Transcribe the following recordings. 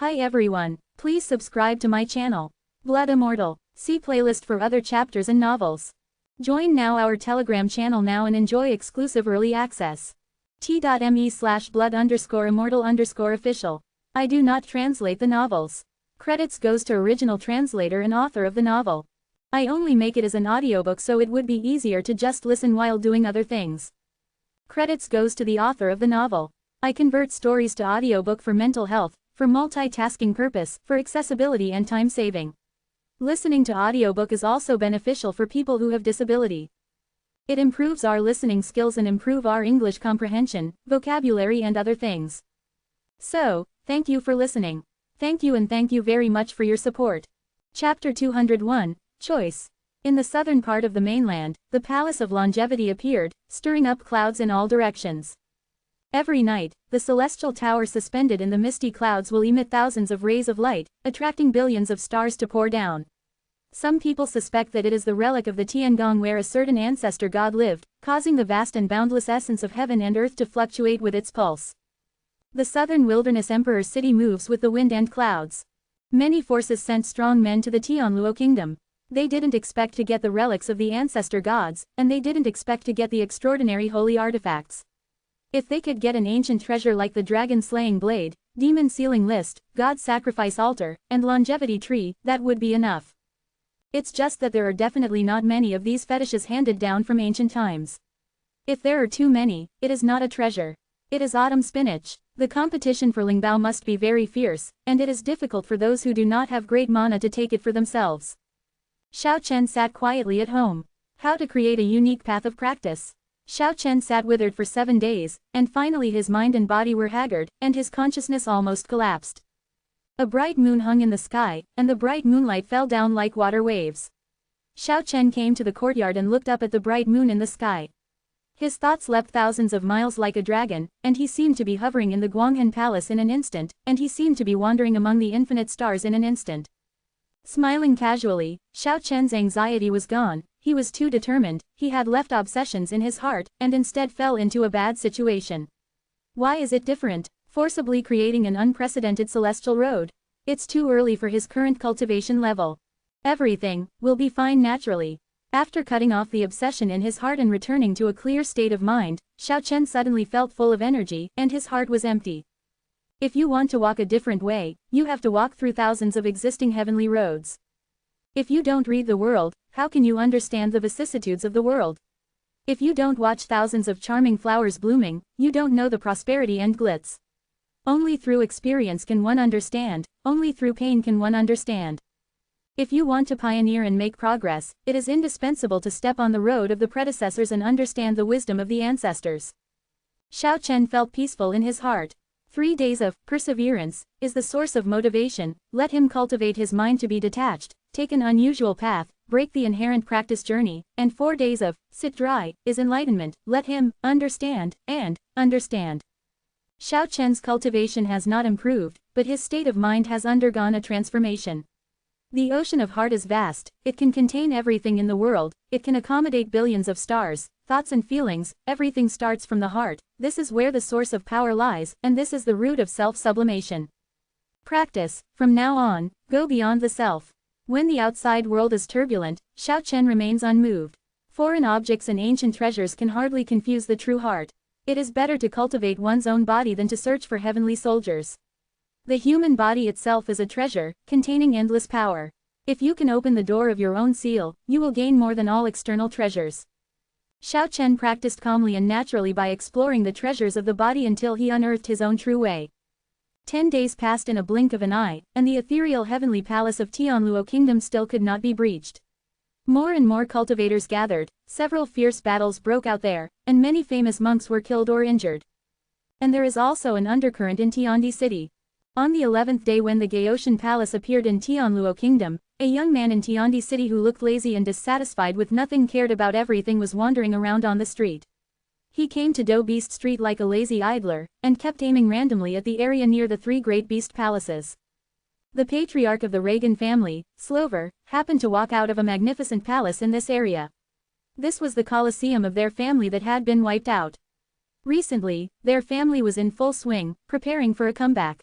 Hi everyone, please subscribe to my channel. Blood Immortal. See playlist for other chapters and novels. Join now our Telegram channel now and enjoy exclusive early access. t.me/blood_immortal_official. I do not translate the novels. Credits goes to original translator and author of the novel. I only make it as an audiobook so it would be easier to just listen while doing other things. Credits goes to the author of the novel. I convert stories to audiobook for mental health, for multitasking purpose, for accessibility and time saving. Listening to audiobook is also beneficial for people who have disability. It improves our listening skills and improve our English comprehension, vocabulary and other things. So, thank you for listening. Thank you and thank you very much for your support. Chapter 201, Choice. In the southern part of the mainland, the Palace of Longevity appeared, stirring up clouds in all directions. Every night, the celestial tower suspended in the misty clouds will emit thousands of rays of light, attracting billions of stars to pour down. Some people suspect that it is the relic of the Tiangong where a certain ancestor god lived, causing the vast and boundless essence of heaven and earth to fluctuate with its pulse. The southern wilderness emperor's city moves with the wind and clouds. Many forces sent strong men to the Tianluo kingdom. They didn't expect to get the relics of the ancestor gods, and they didn't expect to get the extraordinary holy artifacts. If they could get an ancient treasure like the dragon-slaying blade, demon sealing list, god sacrifice altar, and longevity tree, that would be enough. It's just that there are definitely not many of these fetishes handed down from ancient times. If there are too many, it is not a treasure. It is autumn spinach. The competition for Lingbao must be very fierce, and it is difficult for those who do not have great mana to take it for themselves. Xiao Chen sat quietly at home. How to create a unique path of practice. Xiao Chen sat withered for 7 days, and finally his mind and body were haggard, and his consciousness almost collapsed. A bright moon hung in the sky, and the bright moonlight fell down like water waves. Xiao Chen came to the courtyard and looked up at the bright moon in the sky. His thoughts leapt thousands of miles like a dragon, and he seemed to be hovering in the Guanghan Palace in an instant, and he seemed to be wandering among the infinite stars in an instant. Smiling casually, Xiao Chen's anxiety was gone. He was too determined, he had left obsessions in his heart, and instead fell into a bad situation. Why is it different? Forcibly creating an unprecedented celestial road. It's too early for his current cultivation level. Everything will be fine naturally. After cutting off the obsession in his heart and returning to a clear state of mind, Xiao Chen suddenly felt full of energy, and his heart was empty. If you want to walk a different way, you have to walk through thousands of existing heavenly roads. If you don't read the world, how can you understand the vicissitudes of the world? If you don't watch thousands of charming flowers blooming, you don't know the prosperity and glitz. Only through experience can one understand, only through pain can one understand. If you want to pioneer and make progress, it is indispensable to step on the road of the predecessors and understand the wisdom of the ancestors. Xiao Chen felt peaceful in his heart. 3 days of perseverance is the source of motivation. Let him cultivate his mind to be detached, take an unusual path, break the inherent practice journey, and 4 days of sit dry is enlightenment. Let him understand and understand. Xiao Chen's cultivation has not improved, but his state of mind has undergone a transformation. The ocean of heart is vast, it can contain everything in the world, it can accommodate billions of stars, thoughts and feelings, everything starts from the heart. This is where the source of power lies, and this is the root of self-sublimation. Practice, from now on, go beyond the self. When the outside world is turbulent, Xiao Chen remains unmoved. Foreign objects and ancient treasures can hardly confuse the true heart. It is better to cultivate one's own body than to search for heavenly soldiers. The human body itself is a treasure, containing endless power. If you can open the door of your own seal, you will gain more than all external treasures. Xiao Chen practiced calmly and naturally by exploring the treasures of the body until he unearthed his own true way. 10 days passed in a blink of an eye, and the ethereal heavenly palace of Tianluo Kingdom still could not be breached. More and more cultivators gathered, several fierce battles broke out there, and many famous monks were killed or injured. And there is also an undercurrent in Tiandi City. On the 11th day when the Gaoshan Palace appeared in Tianluo Kingdom, a young man in Tiandi City who looked lazy and dissatisfied with nothing, cared about everything, was wandering around on the street. He came to Do Beast Street like a lazy idler, and kept aiming randomly at the area near the 3 great beast palaces. The patriarch of the Reagan family, Slover, happened to walk out of a magnificent palace in this area. This was the Colosseum of their family that had been wiped out. Recently, their family was in full swing, preparing for a comeback.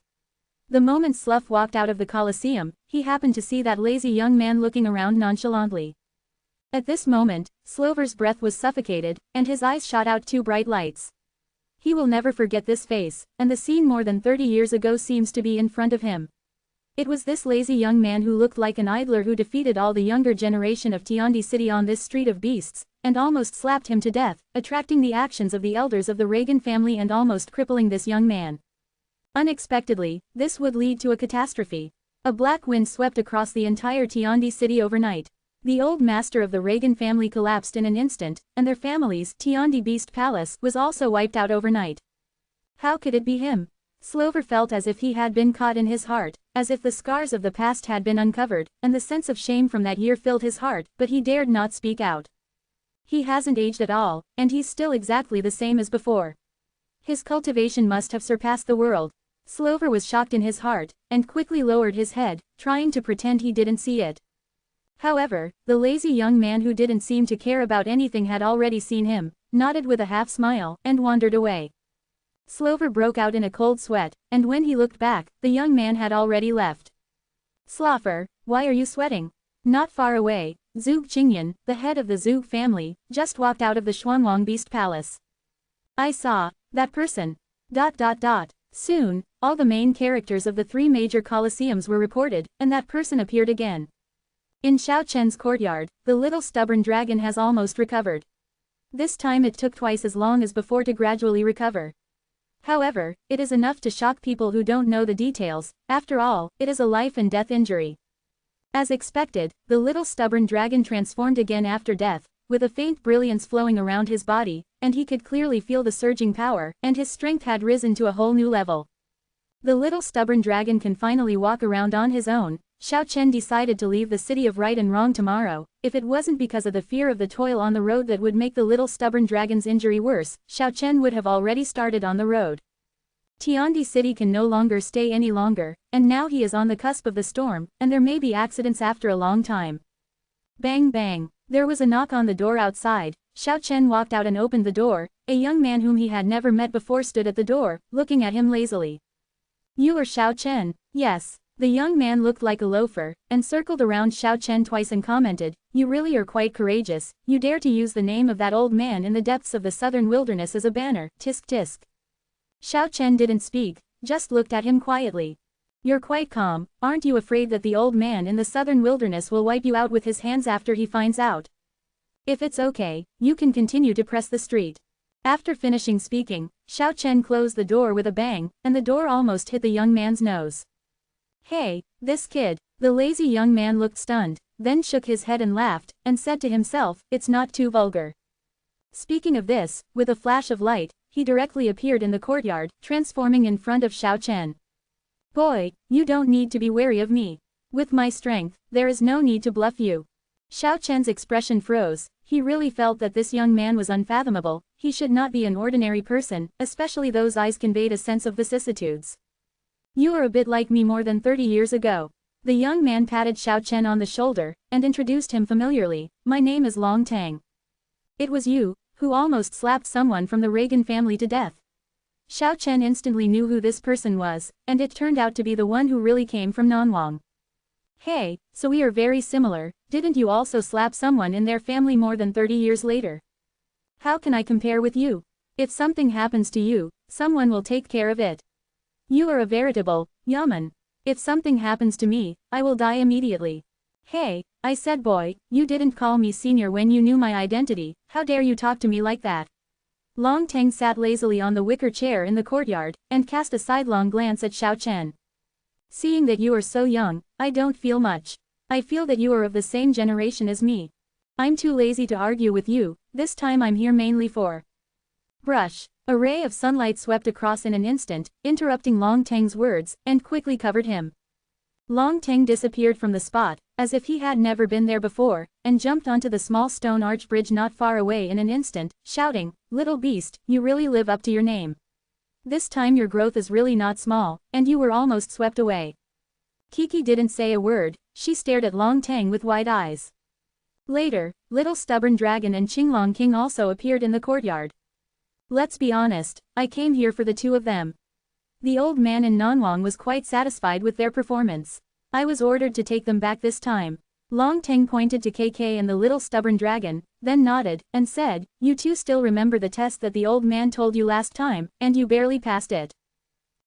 The moment Slough walked out of the Colosseum, he happened to see that lazy young man looking around nonchalantly. At this moment, Slover's breath was suffocated, and his eyes shot out two bright lights. He will never forget this face, and the scene more than 30 years ago seems to be in front of him. It was this lazy young man who looked like an idler who defeated all the younger generation of Tiandi City on this street of beasts, and almost slapped him to death, attracting the actions of the elders of the Reagan family and almost crippling this young man. Unexpectedly, this would lead to a catastrophe. A black wind swept across the entire Tiandi City overnight. The old master of the Reagan family collapsed in an instant, and their family's Tiandi Beast Palace was also wiped out overnight. How could it be him? Slover felt as if he had been caught in his heart, as if the scars of the past had been uncovered, and the sense of shame from that year filled his heart, but he dared not speak out. He hasn't aged at all, and he's still exactly the same as before. His cultivation must have surpassed the world. Slover was shocked in his heart, and quickly lowered his head, trying to pretend he didn't see it. However, the lazy young man who didn't seem to care about anything had already seen him, nodded with a half-smile, and wandered away. Slover broke out in a cold sweat, and when he looked back, the young man had already left. Slougher, why are you sweating? Not far away, Zhuge Qingyan, the head of the Zhuge family, just walked out of the Xuanwang Beast Palace. I saw that person. Soon, all the main characters of the three major colosseums were reported, and that person appeared again. In Xiao Chen's courtyard, the little stubborn dragon has almost recovered. This time it took twice as long as before to gradually recover. However, it is enough to shock people who don't know the details. After all, it is a life and death injury. As expected, the little stubborn dragon transformed again after death, with a faint brilliance flowing around his body, and he could clearly feel the surging power, and his strength had risen to a whole new level. The little stubborn dragon can finally walk around on his own. Xiao Chen decided to leave the city of right and wrong tomorrow. If it wasn't because of the fear of the toil on the road that would make the little stubborn dragon's injury worse, Xiao Chen would have already started on the road. Tiandi City can no longer stay any longer, and now he is on the cusp of the storm, and there may be accidents after a long time. Bang bang. There was a knock on the door outside. Xiao Chen walked out and opened the door. A young man whom he had never met before stood at the door, looking at him lazily. You are Xiao Chen? Yes. The young man looked like a loafer, and circled around Xiao Chen twice and commented, you really are quite courageous, you dare to use the name of that old man in the depths of the southern wilderness as a banner, tisk tisk. Xiao Chen didn't speak, just looked at him quietly. You're quite calm, aren't you afraid that the old man in the southern wilderness will wipe you out with his hands after he finds out? If it's okay, you can continue to press the street. After finishing speaking, Xiao Chen closed the door with a bang, and the door almost hit the young man's nose. Hey, this kid. The lazy young man looked stunned, then shook his head and laughed, and said to himself, it's not too vulgar. Speaking of this, with a flash of light, he directly appeared in the courtyard, transforming in front of Xiao Chen. Boy, you don't need to be wary of me. With my strength, there is no need to bluff you. Xiao Chen's expression froze. He really felt that this young man was unfathomable. He should not be an ordinary person, especially those eyes conveyed a sense of vicissitudes. You are a bit like me more than 30 years ago. The young man patted Xiao Chen on the shoulder, and introduced him familiarly, my name is Long Tang. It was you, who almost slapped someone from the Reagan family to death. Xiao Chen instantly knew who this person was, and it turned out to be the one who really came from Nanwang. Hey, so we are very similar, didn't you also slap someone in their family more than 30 years later? How can I compare with you? If something happens to you, someone will take care of it. You are a veritable yaman. If something happens to me, I will die immediately. Hey, I said boy, you didn't call me senior when you knew my identity, how dare you talk to me like that? Long Tang sat lazily on the wicker chair in the courtyard, and cast a sidelong glance at Xiao Chen. Seeing that you are so young, I don't feel much. I feel that you are of the same generation as me. I'm too lazy to argue with you, this time I'm here mainly for brush. A ray of sunlight swept across in an instant, interrupting Long Tang's words, and quickly covered him. Long Tang disappeared from the spot, as if he had never been there before, and jumped onto the small stone arch bridge not far away in an instant, shouting, little beast, you really live up to your name. This time your growth is really not small, and you were almost swept away. Kiki didn't say a word, she stared at Long Tang with wide eyes. Later, Little Stubborn Dragon and Qinglong King also appeared in the courtyard. Let's be honest, I came here for the two of them. The old man in Nanwang was quite satisfied with their performance. I was ordered to take them back this time. Long Teng pointed to KK and the little stubborn dragon, then nodded, and said, you two still remember the test that the old man told you last time, and you barely passed it.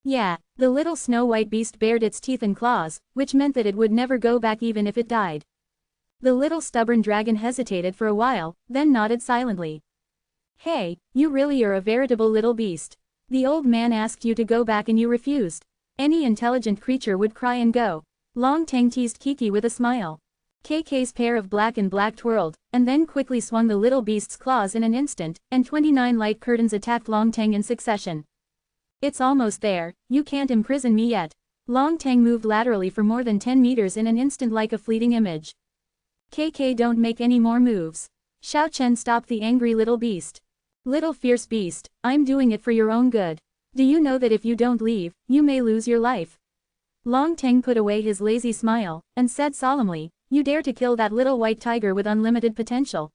Yeah, the little snow-white beast bared its teeth and claws, which meant that it would never go back even if it died. The little stubborn dragon hesitated for a while, then nodded silently. Hey, you really are a veritable little beast. The old man asked you to go back and you refused. Any intelligent creature would cry and go. Long Teng teased Kiki with a smile. KK's pair of black and black twirled, and then quickly swung the little beast's claws in an instant, and 29 light curtains attacked Long Teng in succession. It's almost there, you can't imprison me yet. Long Teng moved laterally for more than 10 meters in an instant like a fleeting image. KK, don't make any more moves. Xiao Chen stopped the angry little beast. Little fierce beast, I'm doing it for your own good. Do you know that if you don't leave, you may lose your life? Long Teng put away his lazy smile, and said solemnly, you dare to kill that little white tiger with unlimited potential.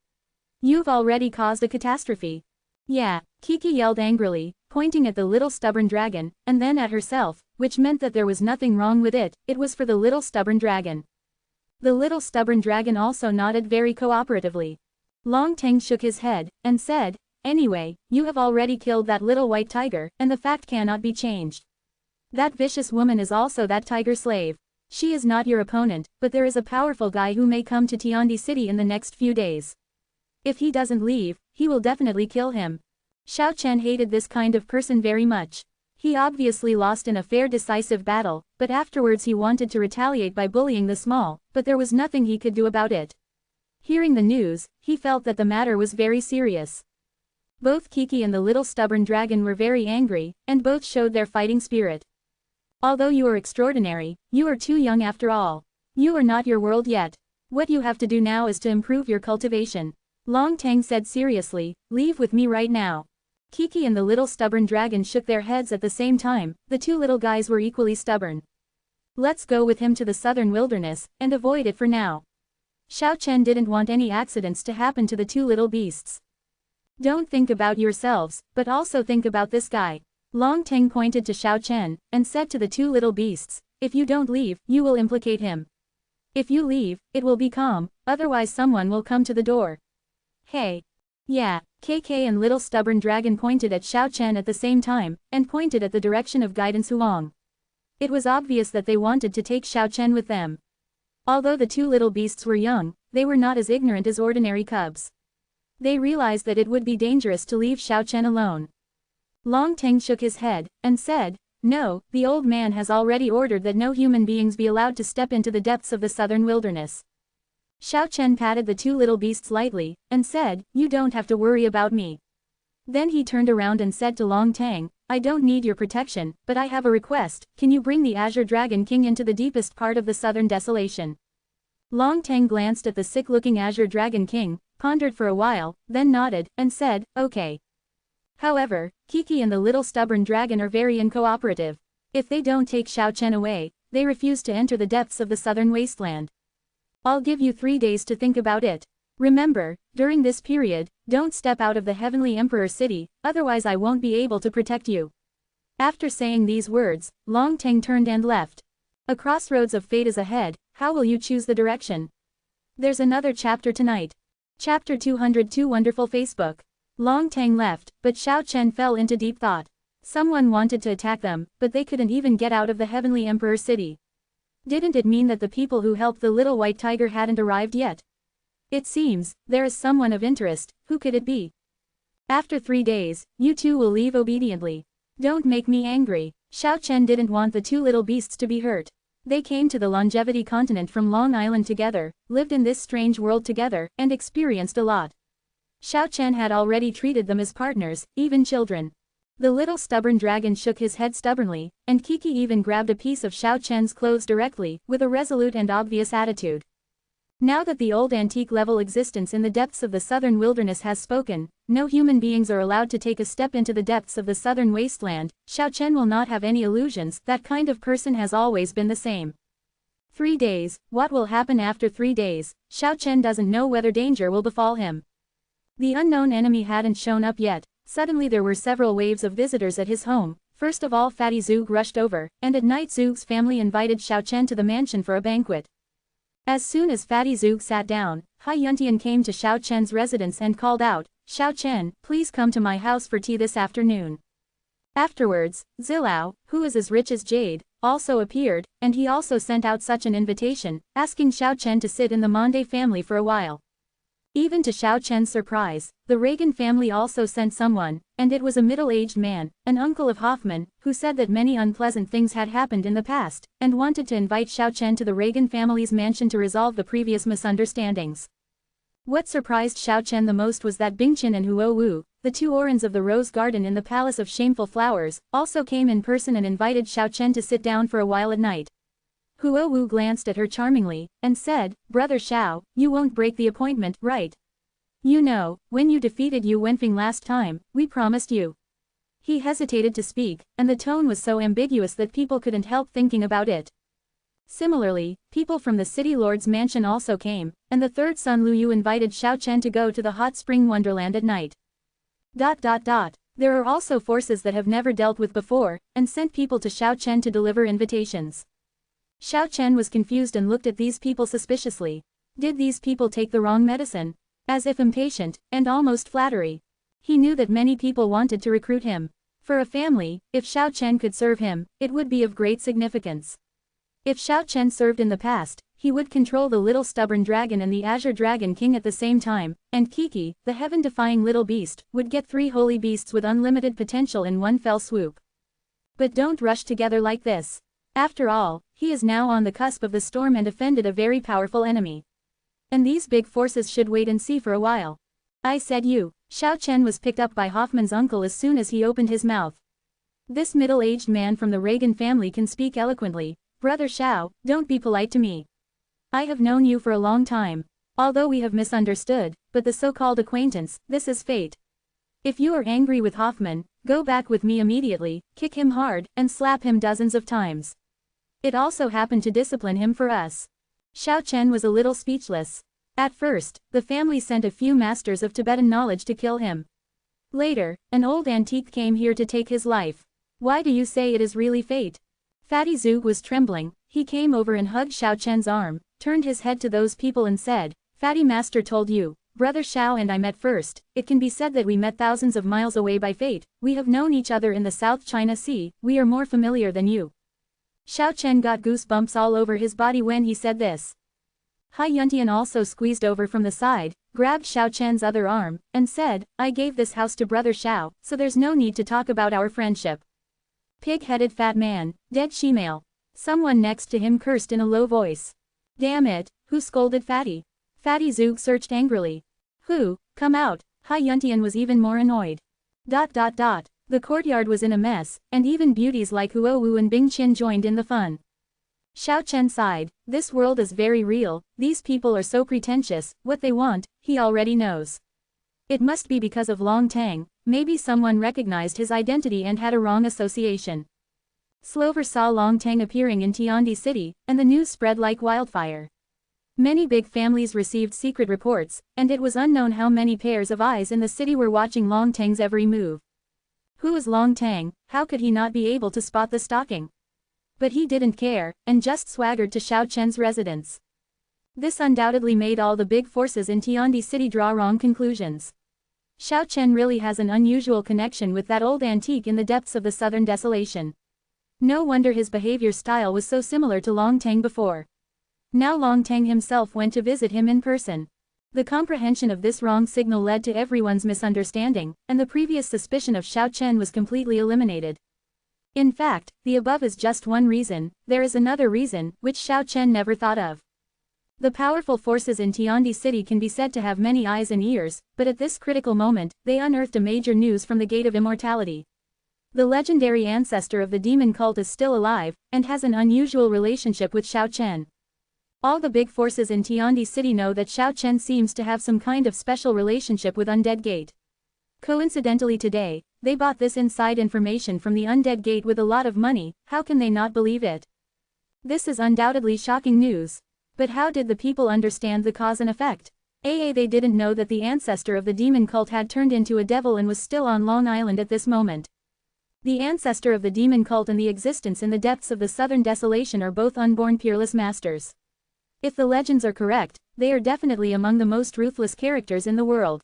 You've already caused a catastrophe. Yeah, Kiki yelled angrily, pointing at the little stubborn dragon, and then at herself, which meant that there was nothing wrong with it, it was for the little stubborn dragon. The little stubborn dragon also nodded very cooperatively. Long Teng shook his head, and said, anyway, you have already killed that little white tiger, and the fact cannot be changed. That vicious woman is also that tiger slave. She is not your opponent, but there is a powerful guy who may come to Tiandi City in the next few days. If he doesn't leave, he will definitely kill him. Xiao Chen hated this kind of person very much. He obviously lost in a fair decisive battle, but afterwards he wanted to retaliate by bullying the small, but there was nothing he could do about it. Hearing the news, he felt that the matter was very serious. Both Kiki and the little stubborn dragon were very angry, and both showed their fighting spirit. Although you are extraordinary, you are too young after all. You are not your world yet. What you have to do now is to improve your cultivation. Long Teng said seriously, leave with me right now. Kiki and the little stubborn dragon shook their heads at the same time, the two little guys were equally stubborn. Let's go with him to the southern wilderness, and avoid it for now. Xiao Chen didn't want any accidents to happen to the two little beasts. Don't think about yourselves, but also think about this guy. Long Teng pointed to Xiao Chen, and said to the two little beasts, if you don't leave, you will implicate him. If you leave, it will be calm, otherwise someone will come to the door. Hey. Yeah, KK and little stubborn dragon pointed at Xiao Chen at the same time, and pointed at the direction of guidance Huang. It was obvious that they wanted to take Xiao Chen with them. Although the two little beasts were young, they were not as ignorant as ordinary cubs. They realized that it would be dangerous to leave Xiao Chen alone. Long Teng shook his head, and said, no, the old man has already ordered that no human beings be allowed to step into the depths of the southern wilderness. Xiao Chen patted the two little beasts lightly, and said, you don't have to worry about me. Then he turned around and said to Long Teng, I don't need your protection, but I have a request, can you bring the Azure Dragon King into the deepest part of the southern desolation? Long Teng glanced at the sick-looking Azure Dragon King, pondered for a while, then nodded, and said, okay. However, Kiki and the little stubborn dragon are very uncooperative. If they don't take Xiao Chen away, they refuse to enter the depths of the southern wasteland. I'll give you 3 days to think about it. Remember, during this period, don't step out of the Heavenly Emperor City, otherwise I won't be able to protect you. After saying these words, Long Teng turned and left. A crossroads of fate is ahead, how will you choose the direction? There's another chapter tonight. Chapter 202 Wonderful Facebook. Long Teng left, but Xiao Chen fell into deep thought. Someone wanted to attack them, but they couldn't even get out of the Heavenly Emperor City. Didn't it mean that the people who helped the little white tiger hadn't arrived yet? It seems, there is someone of interest, who could it be? After 3 days, you two will leave obediently. Don't make me angry. Xiao Chen didn't want the two little beasts to be hurt. They came to the Longevity continent from Long Island together, lived in this strange world together, and experienced a lot. Xiao Chen had already treated them as partners, even children. The little stubborn dragon shook his head stubbornly, and Kiki even grabbed a piece of Xiao Chen's clothes directly, with a resolute and obvious attitude. Now that the old antique-level existence in the depths of the southern wilderness has spoken, no human beings are allowed to take a step into the depths of the southern wasteland, Xiao Chen will not have any illusions, that kind of person has always been the same. 3 days, what will happen after 3 days? Xiao Chen doesn't know whether danger will befall him. The unknown enemy hadn't shown up yet. Suddenly there were several waves of visitors at his home, First of all, Fatty Zug rushed over, and at night Zug's family invited Xiao Chen to the mansion for a banquet. As soon as Fatty Zug sat down, Hai Yuntian came to Xiao Chen's residence and called out, "Xiao Chen, please come to my house for tea this afternoon." Afterwards, Zilao, who is as rich as jade, also appeared, and he also sent out such an invitation, asking Xiao Chen to sit in the Monde family for a while. Even to Xiao Chen's surprise, the Reagan family also sent someone, and it was a middle-aged man, an uncle of Hoffman, who said that many unpleasant things had happened in the past, and wanted to invite Xiao Chen to the Reagan family's mansion to resolve the previous misunderstandings. What surprised Xiao Chen the most was that Bingqian and Huo Wu, the two orans of the Rose Garden in the Palace of Shameful Flowers, also came in person and invited Xiao Chen to sit down for a while at night. Huo Wu glanced at her charmingly, and said, "Brother Xiao, you won't break the appointment, right? You know, when you defeated Yu Wenfeng last time, we promised you." He hesitated to speak, and the tone was so ambiguous that people couldn't help thinking about it. Similarly, people from the city lord's mansion also came, and the third son Lu Yu invited Xiao Chen to go to the hot spring wonderland at night. There are also forces that have never dealt with before, and sent people to Xiao Chen to deliver invitations. Xiao Chen was confused and looked at these people suspiciously. Did these people take the wrong medicine? As if impatient, and almost flattery. He knew that many people wanted to recruit him. For a family, if Xiao Chen could serve him, it would be of great significance. If Xiao Chen served in the past, he would control the little stubborn dragon and the Azure Dragon King at the same time, and Kiki, the heaven-defying little beast, would get 3 holy beasts with unlimited potential in one fell swoop. But don't rush together like this. After all, he is now on the cusp of the storm and offended a very powerful enemy. And these big forces should wait and see for a while. I said you. Xiao Chen was picked up by Hoffman's uncle as soon as he opened his mouth. This middle-aged man from the Reagan family can speak eloquently. "Brother Xiao, don't be polite to me. I have known you for a long time. Although we have misunderstood, but the so-called acquaintance, this is fate. If you are angry with Hoffman, go back with me immediately, kick him hard, and slap him dozens of times. It also happened to discipline him for us." Xiao Chen was a little speechless. At first, the family sent a few masters of Tibetan knowledge to kill him. Later, an old antique came here to take his life. Why do you say it is really fate? Fatty Zug was trembling. He came over and hugged Xiao Chen's arm, turned his head to those people and said, "Fatty Master told you, Brother Xiao and I met first. It can be said that we met thousands of miles away by fate. We have known each other in the South China Sea. We are more familiar than you." Xiao Chen got goosebumps all over his body when he said this. Hai Yuntian also squeezed over from the side, grabbed Xiao Chen's other arm, and said, "I gave this house to Brother Xiao, so there's no need to talk about our friendship." Pig-headed fat man, dead she-male. Someone next to him cursed in a low voice. Damn it, who scolded Fatty? Fatty Zug searched angrily. Who? Come out. Hai Yuntian was even more annoyed. The courtyard was in a mess, and even beauties like Huo Wu and Bingqian joined in the fun. Xiao Chen sighed. This world is very real, these people are so pretentious, what they want, he already knows. It must be because of Long Tang, maybe someone recognized his identity and had a wrong association. Slover saw Long Tang appearing in Tiandi City, and the news spread like wildfire. Many big families received secret reports, and it was unknown how many pairs of eyes in the city were watching Long Tang's every move. Who is Long Tang? How could he not be able to spot the stalking? But he didn't care, and just swaggered to Xiao Chen's residence. This undoubtedly made all the big forces in Tiandi City draw wrong conclusions. Xiao Chen really has an unusual connection with that old antique in the depths of the southern desolation. No wonder his behavior style was so similar to Long Tang before. Now Long Tang himself went to visit him in person. The comprehension of this wrong signal led to everyone's misunderstanding, and the previous suspicion of Xiao Chen was completely eliminated. In fact, the above is just one reason. There is another reason, which Xiao Chen never thought of. The powerful forces in Tiandi City can be said to have many eyes and ears, but at this critical moment, they unearthed a major news from the Gate of Immortality. The legendary ancestor of the demon cult is still alive, and has an unusual relationship with Xiao Chen. All the big forces in Tiandi City know that Xiao Chen seems to have some kind of special relationship with Undead Gate. Coincidentally today, they bought this inside information from the Undead Gate with a lot of money. How can they not believe it? This is undoubtedly shocking news. But how did the people understand the cause and effect? They didn't know that the ancestor of the demon cult had turned into a devil and was still on Long Island at this moment. The ancestor of the demon cult and the existence in the depths of the southern desolation are both unborn peerless masters. If the legends are correct, they are definitely among the most ruthless characters in the world.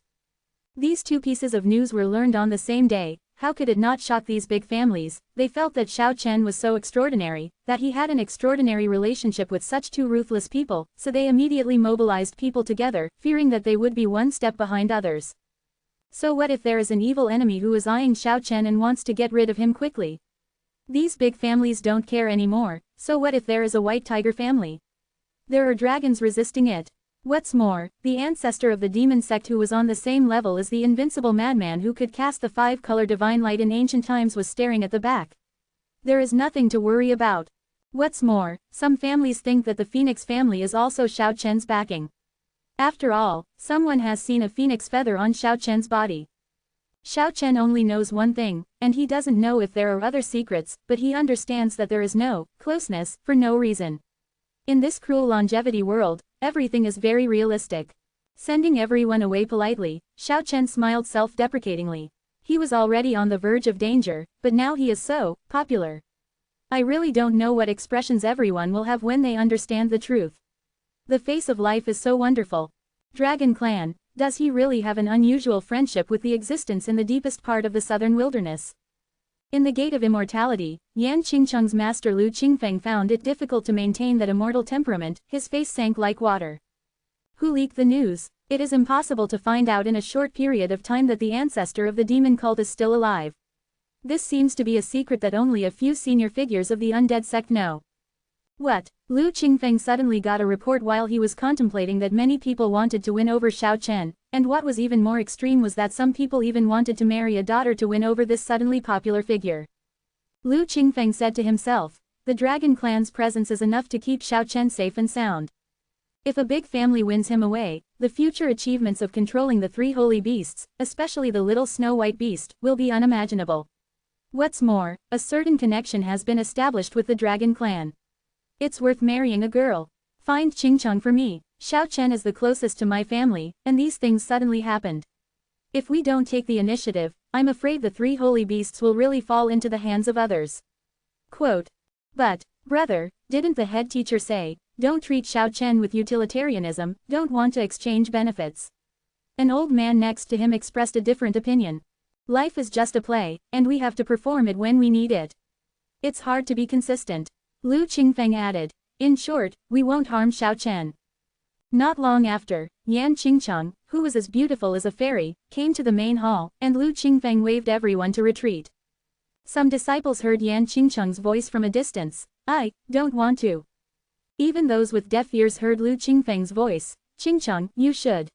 These two pieces of news were learned on the same day. How could it not shock these big families? They felt that Xiao Chen was so extraordinary, that he had an extraordinary relationship with such two ruthless people, so they immediately mobilized people together, fearing that they would be one step behind others. So what if there is an evil enemy who is eyeing Xiao Chen and wants to get rid of him quickly? These big families don't care anymore, so what if there is a white tiger family? There are dragons resisting it. What's more, the ancestor of the demon sect who was on the same level as the invincible madman who could cast the five-color divine light in ancient times was staring at the back. There is nothing to worry about. What's more, some families think that the Phoenix family is also Xiao Chen's backing. After all, someone has seen a phoenix feather on Xiao Chen's body. Xiao Chen only knows one thing, and he doesn't know if there are other secrets, but he understands that there is no closeness for no reason. In this cruel longevity world, everything is very realistic. Sending everyone away politely, Xiao Chen smiled self-deprecatingly. He was already on the verge of danger, but now he is so popular. I really don't know what expressions everyone will have when they understand the truth. The face of life is so wonderful. Dragon Clan, does he really have an unusual friendship with the existence in the deepest part of the southern wilderness? In the Gate of Immortality, Yan Qingcheng's master Lu Qingfeng found it difficult to maintain that immortal temperament. His face sank like water. Who leaked the news? It is impossible to find out in a short period of time that the ancestor of the demon cult is still alive. This seems to be a secret that only a few senior figures of the undead sect know. What? Lu Qingfeng suddenly got a report while he was contemplating that many people wanted to win over Xiao Chen, and what was even more extreme was that some people even wanted to marry a daughter to win over this suddenly popular figure. Lu Qingfeng said to himself, the Dragon Clan's presence is enough to keep Xiao Chen safe and sound. If a big family wins him away, the future achievements of controlling the three holy beasts, especially the little snow-white beast, will be unimaginable. What's more, a certain connection has been established with the Dragon Clan. It's worth marrying a girl. Find Qingcheng for me. Xiao Chen is the closest to my family, and these things suddenly happened. If we don't take the initiative, I'm afraid the three holy beasts will really fall into the hands of others. Quote. But, brother, didn't the head teacher say, don't treat Xiao Chen with utilitarianism, don't want to exchange benefits? An old man next to him expressed a different opinion. Life is just a play, and we have to perform it when we need it. It's hard to be consistent. Lu Qingfeng added. In short, we won't harm Xiao Chen. Not long after, Yan Qingcheng, who was as beautiful as a fairy, came to the main hall, and Lu Qingfeng waved everyone to retreat. Some disciples heard Yan Qingcheng's voice from a distance. I don't want to. Even those with deaf ears heard Lu Qingfeng's voice. Qingcheng, you should.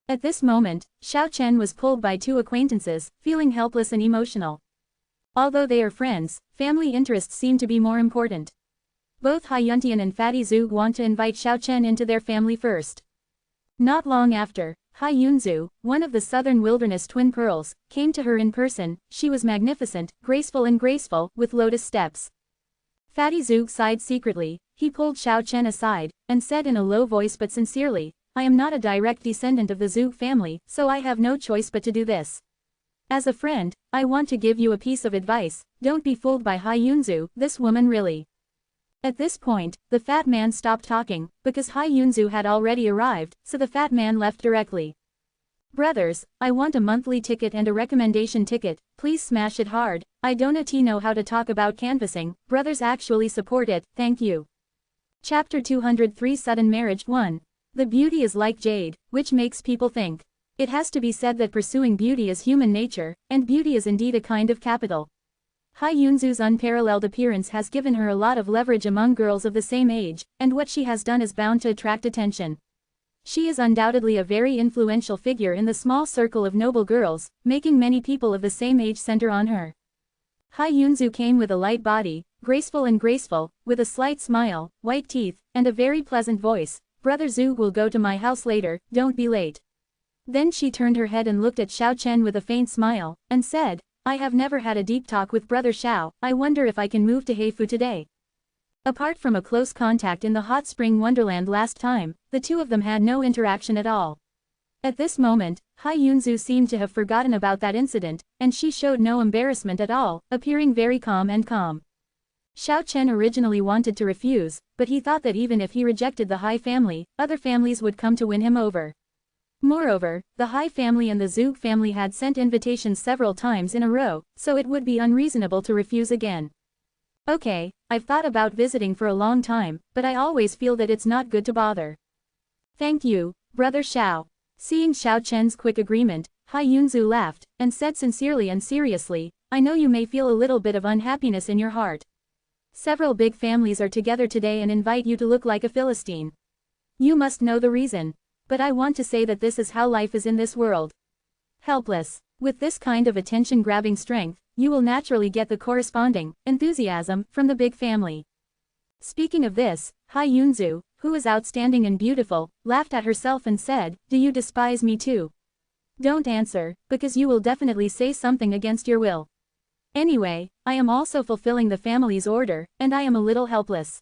At this moment, Xiao Chen was pulled by two acquaintances, feeling helpless and emotional. Although they are friends, family interests seem to be more important. Both Hai Yuntian and Fatty Zug want to invite Xiao Chen into their family first. Not long after, Hai Yunzu, one of the southern wilderness twin pearls, came to her in person. She was magnificent, graceful, with lotus steps. Fatty Zug sighed secretly. He pulled Xiao Chen aside, and said in a low voice but sincerely, I am not a direct descendant of the Zug family, so I have no choice but to do this. As a friend, I want to give you a piece of advice, don't be fooled by Hai Yunzu, this woman really. At this point, the fat man stopped talking, because Hai Yunzu had already arrived, so the fat man left directly. Brothers, I want a monthly ticket and a recommendation ticket, please smash it hard. I don't know how to talk about canvassing, brothers actually support it, thank you. Chapter 203 Sudden Marriage 1. The beauty is like jade, which makes people think. It has to be said that pursuing beauty is human nature, and beauty is indeed a kind of capital. Hai Yunzu's unparalleled appearance has given her a lot of leverage among girls of the same age, and what she has done is bound to attract attention. She is undoubtedly a very influential figure in the small circle of noble girls, making many people of the same age center on her. Hai Yunzu came with a light body, graceful, with a slight smile, white teeth, and a very pleasant voice. Brother Zug will go to my house later, don't be late. Then she turned her head and looked at Xiao Chen with a faint smile, and said, I have never had a deep talk with Brother Xiao, I wonder if I can move to Heifu today. Apart from a close contact in the hot spring wonderland last time, the two of them had no interaction at all. At this moment, Hai Yunzu seemed to have forgotten about that incident, and she showed no embarrassment at all, appearing very calm and calm. Xiao Chen originally wanted to refuse, but he thought that even if he rejected the Hai family, other families would come to win him over. Moreover, the Hai family and the Zug family had sent invitations several times in a row, so it would be unreasonable to refuse again. Okay, I've thought about visiting for a long time, but I always feel that it's not good to bother. Thank you, Brother Xiao. Seeing Xiao Chen's quick agreement, Hai Yunzu laughed, and said sincerely and seriously, I know you may feel a little bit of unhappiness in your heart. Several big families are together today and invite you to look like a Philistine. You must know the reason. But I want to say that this is how life is in this world. Helpless. With this kind of attention-grabbing strength, you will naturally get the corresponding enthusiasm from the big family. Speaking of this, Hai Yunzu, who is outstanding and beautiful, laughed at herself and said, do you despise me too? Don't answer, because you will definitely say something against your will. Anyway, I am also fulfilling the family's order, and I am a little helpless.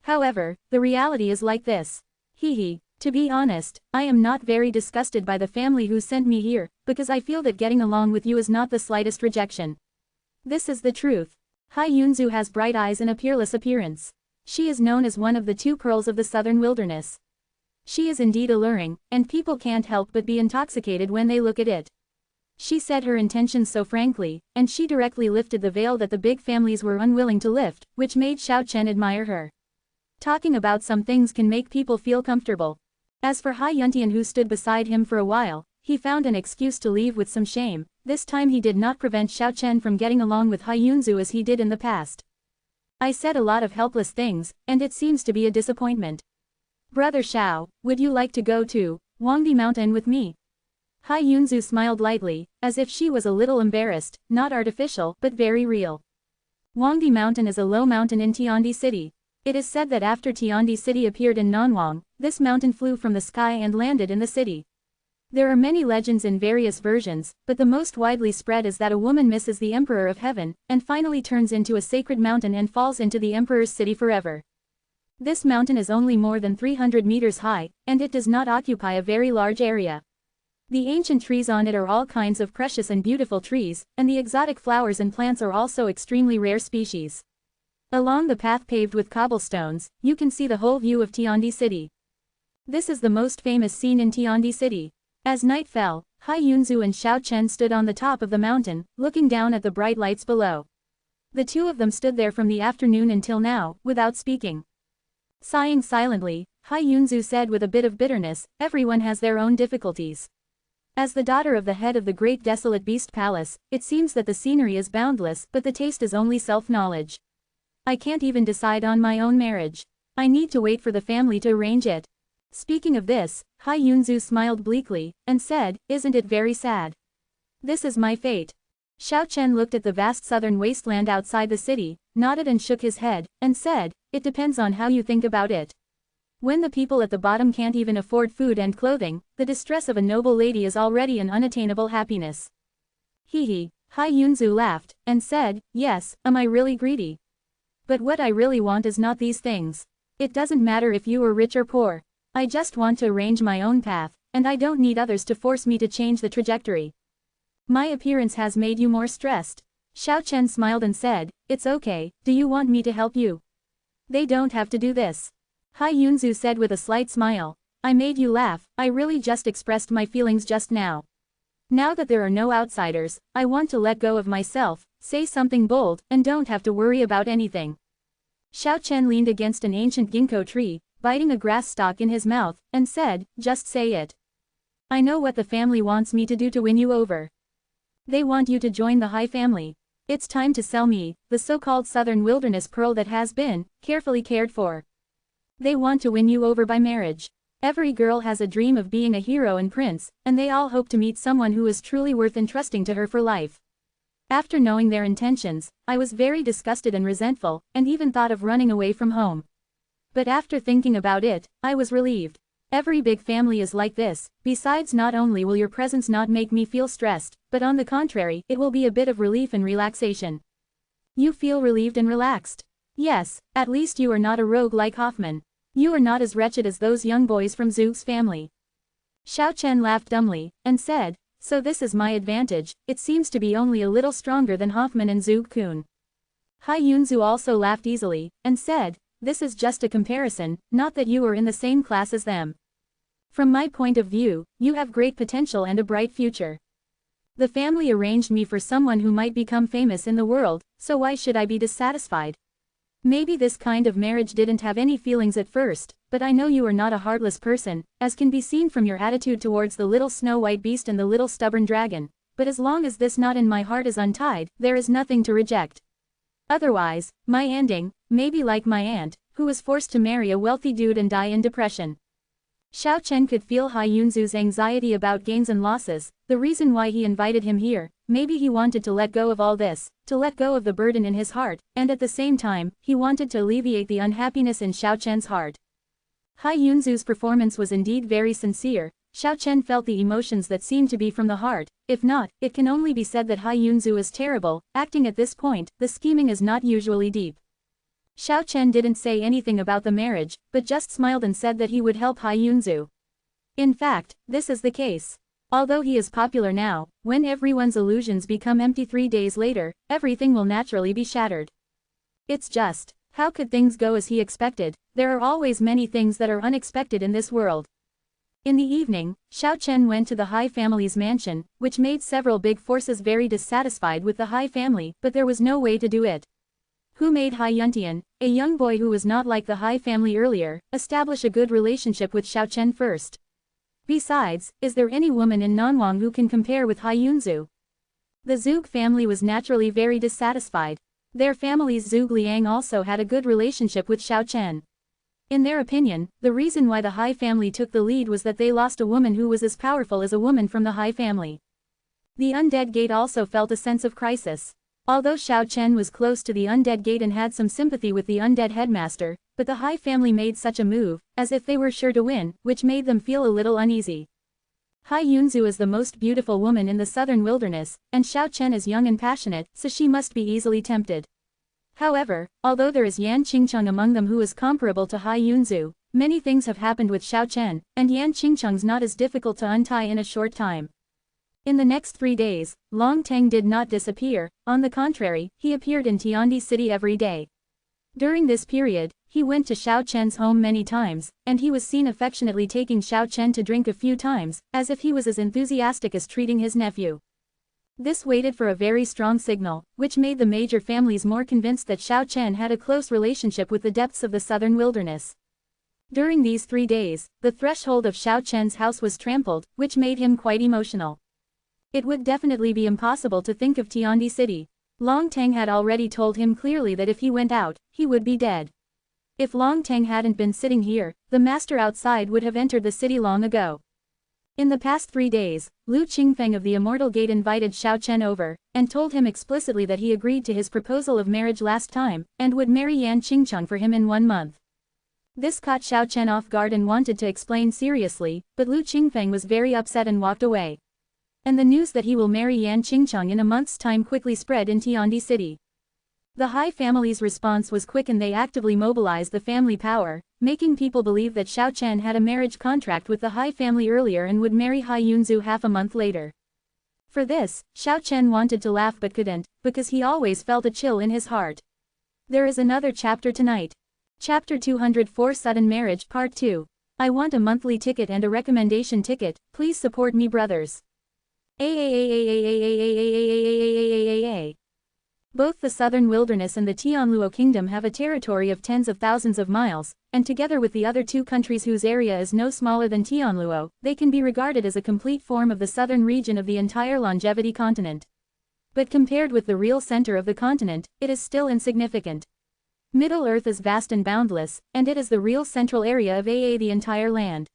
However, the reality is like this. Hee. To be honest, I am not very disgusted by the family who sent me here, because I feel that getting along with you is not the slightest rejection. This is the truth. Hai Yunzu has bright eyes and a peerless appearance. She is known as one of the two pearls of the southern wilderness. She is indeed alluring, and people can't help but be intoxicated when they look at it. She said her intentions so frankly, and she directly lifted the veil that the big families were unwilling to lift, which made Xiao Chen admire her. Talking about some things can make people feel comfortable. As for Hai Yuntian, who stood beside him for a while, he found an excuse to leave with some shame. This time he did not prevent Xiao Chen from getting along with Hai Yunzu as he did in the past. I said a lot of helpless things, and it seems to be a disappointment. Brother Xiao, would you like to go to Huangdi Mountain with me? Hai Yunzu smiled lightly, as if she was a little embarrassed, not artificial, but very real. Huangdi Mountain is a low mountain in Tiandi City. It is said that after Tiandi City appeared in Nanwang, this mountain flew from the sky and landed in the city. There are many legends in various versions, but the most widely spread is that a woman misses the Emperor of Heaven, and finally turns into a sacred mountain and falls into the Emperor's city forever. This mountain is only more than 300 meters high, and it does not occupy a very large area. The ancient trees on it are all kinds of precious and beautiful trees, and the exotic flowers and plants are also extremely rare species. Along the path paved with cobblestones, you can see the whole view of Tiandi City. This is the most famous scene in Tiandi City. As night fell, Hai Yunzu and Xiao Chen stood on the top of the mountain, looking down at the bright lights below. The two of them stood there from the afternoon until now, without speaking. Sighing silently, Hai Yunzu said with a bit of bitterness, everyone has their own difficulties. As the daughter of the head of the great desolate beast palace, it seems that the scenery is boundless, but the taste is only self-knowledge. I can't even decide on my own marriage. I need to wait for the family to arrange it. Speaking of this, Hai Yunzu smiled bleakly, and said, isn't it very sad? This is my fate. Xiao Chen looked at the vast southern wasteland outside the city, nodded and shook his head, and said, it depends on how you think about it. When the people at the bottom can't even afford food and clothing, the distress of a noble lady is already an unattainable happiness. Hee. Hai Yunzu laughed, and said, yes, am I really greedy? But what I really want is not these things. It doesn't matter if you are rich or poor. I just want to arrange my own path, and I don't need others to force me to change the trajectory. My appearance has made you more stressed. Xiao Chen smiled and said, it's okay, do you want me to help you? They don't have to do this. Hai Yunzu said with a slight smile, I made you laugh, I really just expressed my feelings just now. Now that there are no outsiders, I want to let go of myself, say something bold, and don't have to worry about anything. Xiao Chen leaned against an ancient ginkgo tree, biting a grass stalk in his mouth, and said, just say it. I know what the family wants me to do to win you over. They want you to join the Hai family. It's time to sell me, the so-called southern wilderness pearl that has been carefully cared for. They want to win you over by marriage. Every girl has a dream of being a hero and prince, and they all hope to meet someone who is truly worth entrusting to her for life. After knowing their intentions, I was very disgusted and resentful, and even thought of running away from home. But after thinking about it, I was relieved. Every big family is like this. Besides, not only will your presence not make me feel stressed, but on the contrary, it will be a bit of relief and relaxation. You feel relieved and relaxed? Yes, at least you are not a rogue like Hoffman. You are not as wretched as those young boys from Zug's family. Xiao Chen laughed dumbly, and said, "So this is my advantage, it seems to be only a little stronger than Hoffman and Zug Kun." Hai Yunzu also laughed easily, and said, "This is just a comparison, not that you are in the same class as them. From my point of view, you have great potential and a bright future. The family arranged me for someone who might become famous in the world, so why should I be dissatisfied? Maybe this kind of marriage didn't have any feelings at first, but I know you are not a heartless person, as can be seen from your attitude towards the little snow-white beast and the little stubborn dragon, but as long as this knot in my heart is untied, there is nothing to reject. Otherwise, my ending may be like my aunt, who was forced to marry a wealthy dude and die in depression." Xiao Chen could feel Hai Yunzu's anxiety about gains and losses, the reason why he invited him here. Maybe he wanted to let go of all this, to let go of the burden in his heart, and at the same time, he wanted to alleviate the unhappiness in Xiao Chen's heart. Hai Yunzu's performance was indeed very sincere. Xiao Chen felt the emotions that seemed to be from the heart. If not, it can only be said that Hai Yunzu is terrible, acting at this point, the scheming is not usually deep. Xiao Chen didn't say anything about the marriage, but just smiled and said that he would help Hai Yunzu. In fact, this is the case. Although he is popular now, when everyone's illusions become empty 3 days later, everything will naturally be shattered. It's just, how could things go as he expected? There are always many things that are unexpected in this world. In the evening, Xiao Chen went to the Hai family's mansion, which made several big forces very dissatisfied with the Hai family, but there was no way to do it. Who made Hai Yuntian, a young boy who was not like the Hai family earlier, establish a good relationship with Xiao Chen first? Besides, is there any woman in Nanwang who can compare with Hai Yunzu? The Zug family was naturally very dissatisfied. Their family's Zug Liang also had a good relationship with Xiao Chen. In their opinion, the reason why the Hai family took the lead was that they lost a woman who was as powerful as a woman from the Hai family. The Undead Gate also felt a sense of crisis. Although Xiao Chen was close to the Undead Gate and had some sympathy with the Undead Headmaster, but the Hai family made such a move, as if they were sure to win, which made them feel a little uneasy. Hai Yunzu is the most beautiful woman in the southern wilderness, and Xiao Chen is young and passionate, so she must be easily tempted. However, although there is Yan Qingcheng among them who is comparable to Hai Yunzu, many things have happened with Xiao Chen, and Yan Qingcheng's knot is difficult to untie in a short time. In the next 3 days, Long Teng did not disappear, on the contrary, he appeared in Tiandi City every day. During this period, he went to Xiao Chen's home many times, and he was seen affectionately taking Xiao Chen to drink a few times, as if he was as enthusiastic as treating his nephew. This waited for a very strong signal, which made the major families more convinced that Xiao Chen had a close relationship with the depths of the southern wilderness. During these 3 days, the threshold of Xiao Chen's house was trampled, which made him quite emotional. It would definitely be impossible to think of Tiandi City. Long Teng had already told him clearly that if he went out, he would be dead. If Long Teng hadn't been sitting here, the master outside would have entered the city long ago. In the past 3 days, Lu Qingfeng of the Immortal Gate invited Xiao Chen over, and told him explicitly that he agreed to his proposal of marriage last time, and would marry Yan Qingcheng for him in 1 month. This caught Xiao Chen off guard and wanted to explain seriously, but Lu Qingfeng was very upset and walked away. And the news that he will marry Yan Qingcheng in a month's time quickly spread in Tiandi City. The Hai family's response was quick and they actively mobilized the family power, making people believe that Xiao Chen had a marriage contract with the Hai family earlier and would marry Hai Yunzu half a month later. For this, Xiao Chen wanted to laugh but couldn't, because he always felt a chill in his heart. There is another chapter tonight. Chapter 204 Sudden Marriage Part 2. I want a monthly ticket and a recommendation ticket, please support me brothers. Both the southern wilderness and the Tianluo kingdom have a territory of tens of thousands of miles, and together with the other 2 countries whose area is no smaller than Tianluo, they can be regarded as a complete form of the southern region of the entire longevity continent. But compared with the real center of the continent, it is still insignificant. Middle-earth is vast and boundless, and it is the real central area of the entire land.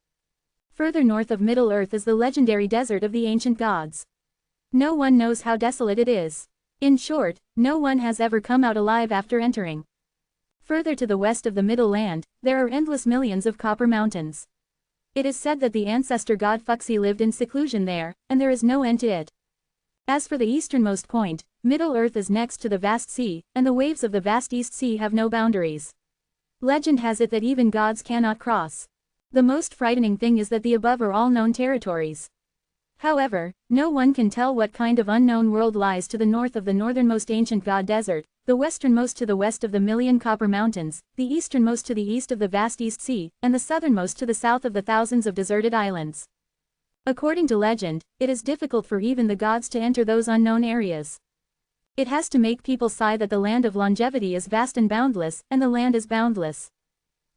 Further north of Middle-earth is the legendary desert of the ancient gods. No one knows how desolate it is. In short, no one has ever come out alive after entering. Further to the west of the Middle Land, there are endless millions of copper mountains. It is said that the ancestor god Fuxi lived in seclusion there, and there is no end to it. As for the easternmost point, Middle-earth is next to the vast sea, and the waves of the vast East Sea have no boundaries. Legend has it that even gods cannot cross. The most frightening thing is that the above are all known territories. However, no one can tell what kind of unknown world lies to the north of the northernmost ancient god desert, the westernmost to the west of the million copper mountains, the easternmost to the east of the vast East Sea, and the southernmost to the south of the thousands of deserted islands. According to legend, it is difficult for even the gods to enter those unknown areas. It has to make people sigh that the land of longevity is vast and boundless, and the land is boundless.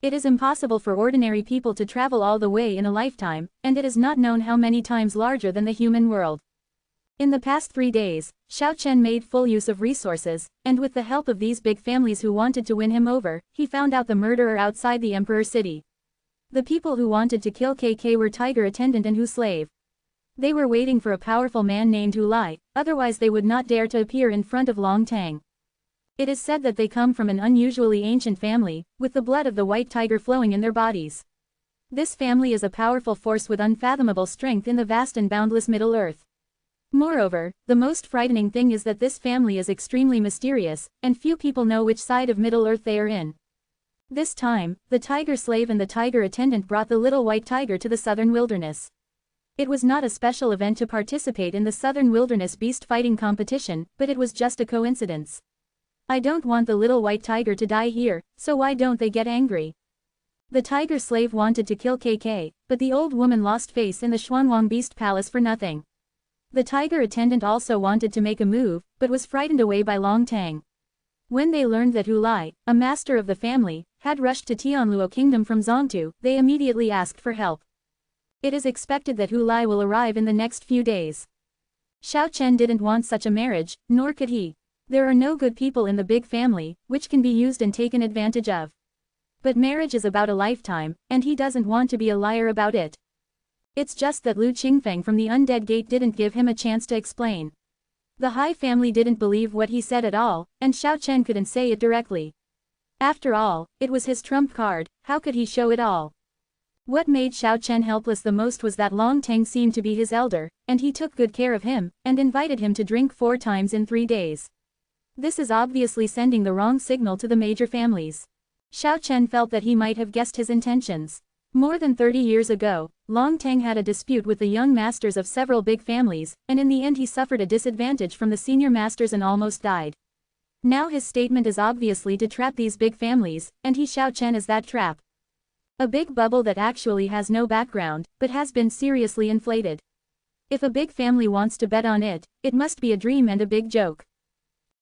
It is impossible for ordinary people to travel all the way in a lifetime, and it is not known how many times larger than the human world. In the past 3 days, Xiao Chen made full use of resources, and with the help of these big families who wanted to win him over, he found out the murderer outside the Emperor City. The people who wanted to kill KK were Tiger Attendant and Hu Slave. They were waiting for a powerful man named Hu Lai, otherwise they would not dare to appear in front of Long Tang. It is said that they come from an unusually ancient family, with the blood of the white tiger flowing in their bodies. This family is a powerful force with unfathomable strength in the vast and boundless Middle Earth. Moreover, the most frightening thing is that this family is extremely mysterious, and few people know which side of Middle Earth they are in. This time, the tiger slave and the tiger attendant brought the little white tiger to the southern wilderness. It was not a special event to participate in the southern wilderness beast fighting competition, but it was just a coincidence. I don't want the little white tiger to die here, so why don't they get angry? The tiger slave wanted to kill KK, but the old woman lost face in the Xuanwang beast palace for nothing. The tiger attendant also wanted to make a move, but was frightened away by Long Tang. When they learned that Hu Lai, a master of the family, had rushed to Tianluo Kingdom from Zongtu, they immediately asked for help. It is expected that Hu Lai will arrive in the next few days. Xiao Chen didn't want such a marriage, nor could he. There are no good people in the big family, which can be used and taken advantage of. But marriage is about a lifetime, and he doesn't want to be a liar about it. It's just that Lu Qingfeng from the Undead Gate didn't give him a chance to explain. The Hai family didn't believe what he said at all, and Xiao Chen couldn't say it directly. After all, it was his trump card, how could he show it all? What made Xiao Chen helpless the most was that Long Tang seemed to be his elder, and he took good care of him, and invited him to drink 4 times in 3 days. This is obviously sending the wrong signal to the major families. Xiao Chen felt that he might have guessed his intentions. More than 30 years ago, Long Tang had a dispute with the young masters of several big families, and in the end he suffered a disadvantage from the senior masters and almost died. Now his statement is obviously to trap these big families, and he Xiao Chen is that trap. A big bubble that actually has no background, but has been seriously inflated. If a big family wants to bet on it, it must be a dream and a big joke.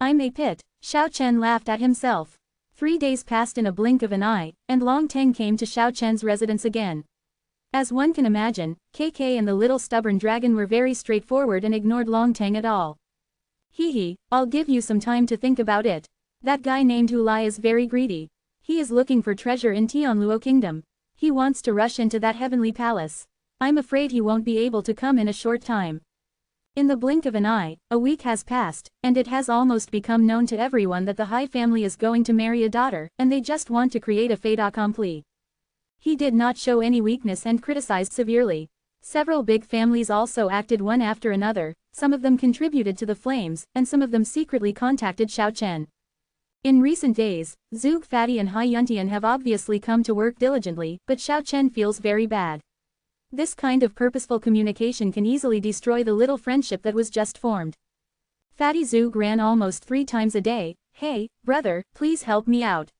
I'm a pit, Xiao Chen laughed at himself. 3 days passed in a blink of an eye, and Long Tang came to Xiao Chen's residence again. As one can imagine, KK and the little stubborn dragon were very straightforward and ignored Long Tang at all. Hee, I'll give you some time to think about it. That guy named Hu Lai is very greedy. He is looking for treasure in Tianluo Kingdom. He wants to rush into that heavenly palace. I'm afraid he won't be able to come in a short time. In the blink of an eye, a week has passed, and it has almost become known to everyone that the Hai family is going to marry a daughter, and they just want to create a fait accompli. He did not show any weakness and criticized severely. Several big families also acted one after another, some of them contributed to the flames, and some of them secretly contacted Xiao Chen. In recent days, Zhuge Fatty and Hai Yuntian have obviously come to work diligently, but Xiao Chen feels very bad. This kind of purposeful communication can easily destroy the little friendship that was just formed. Fatty Zhuge ran almost 3 times a day. Hey, brother, please help me out.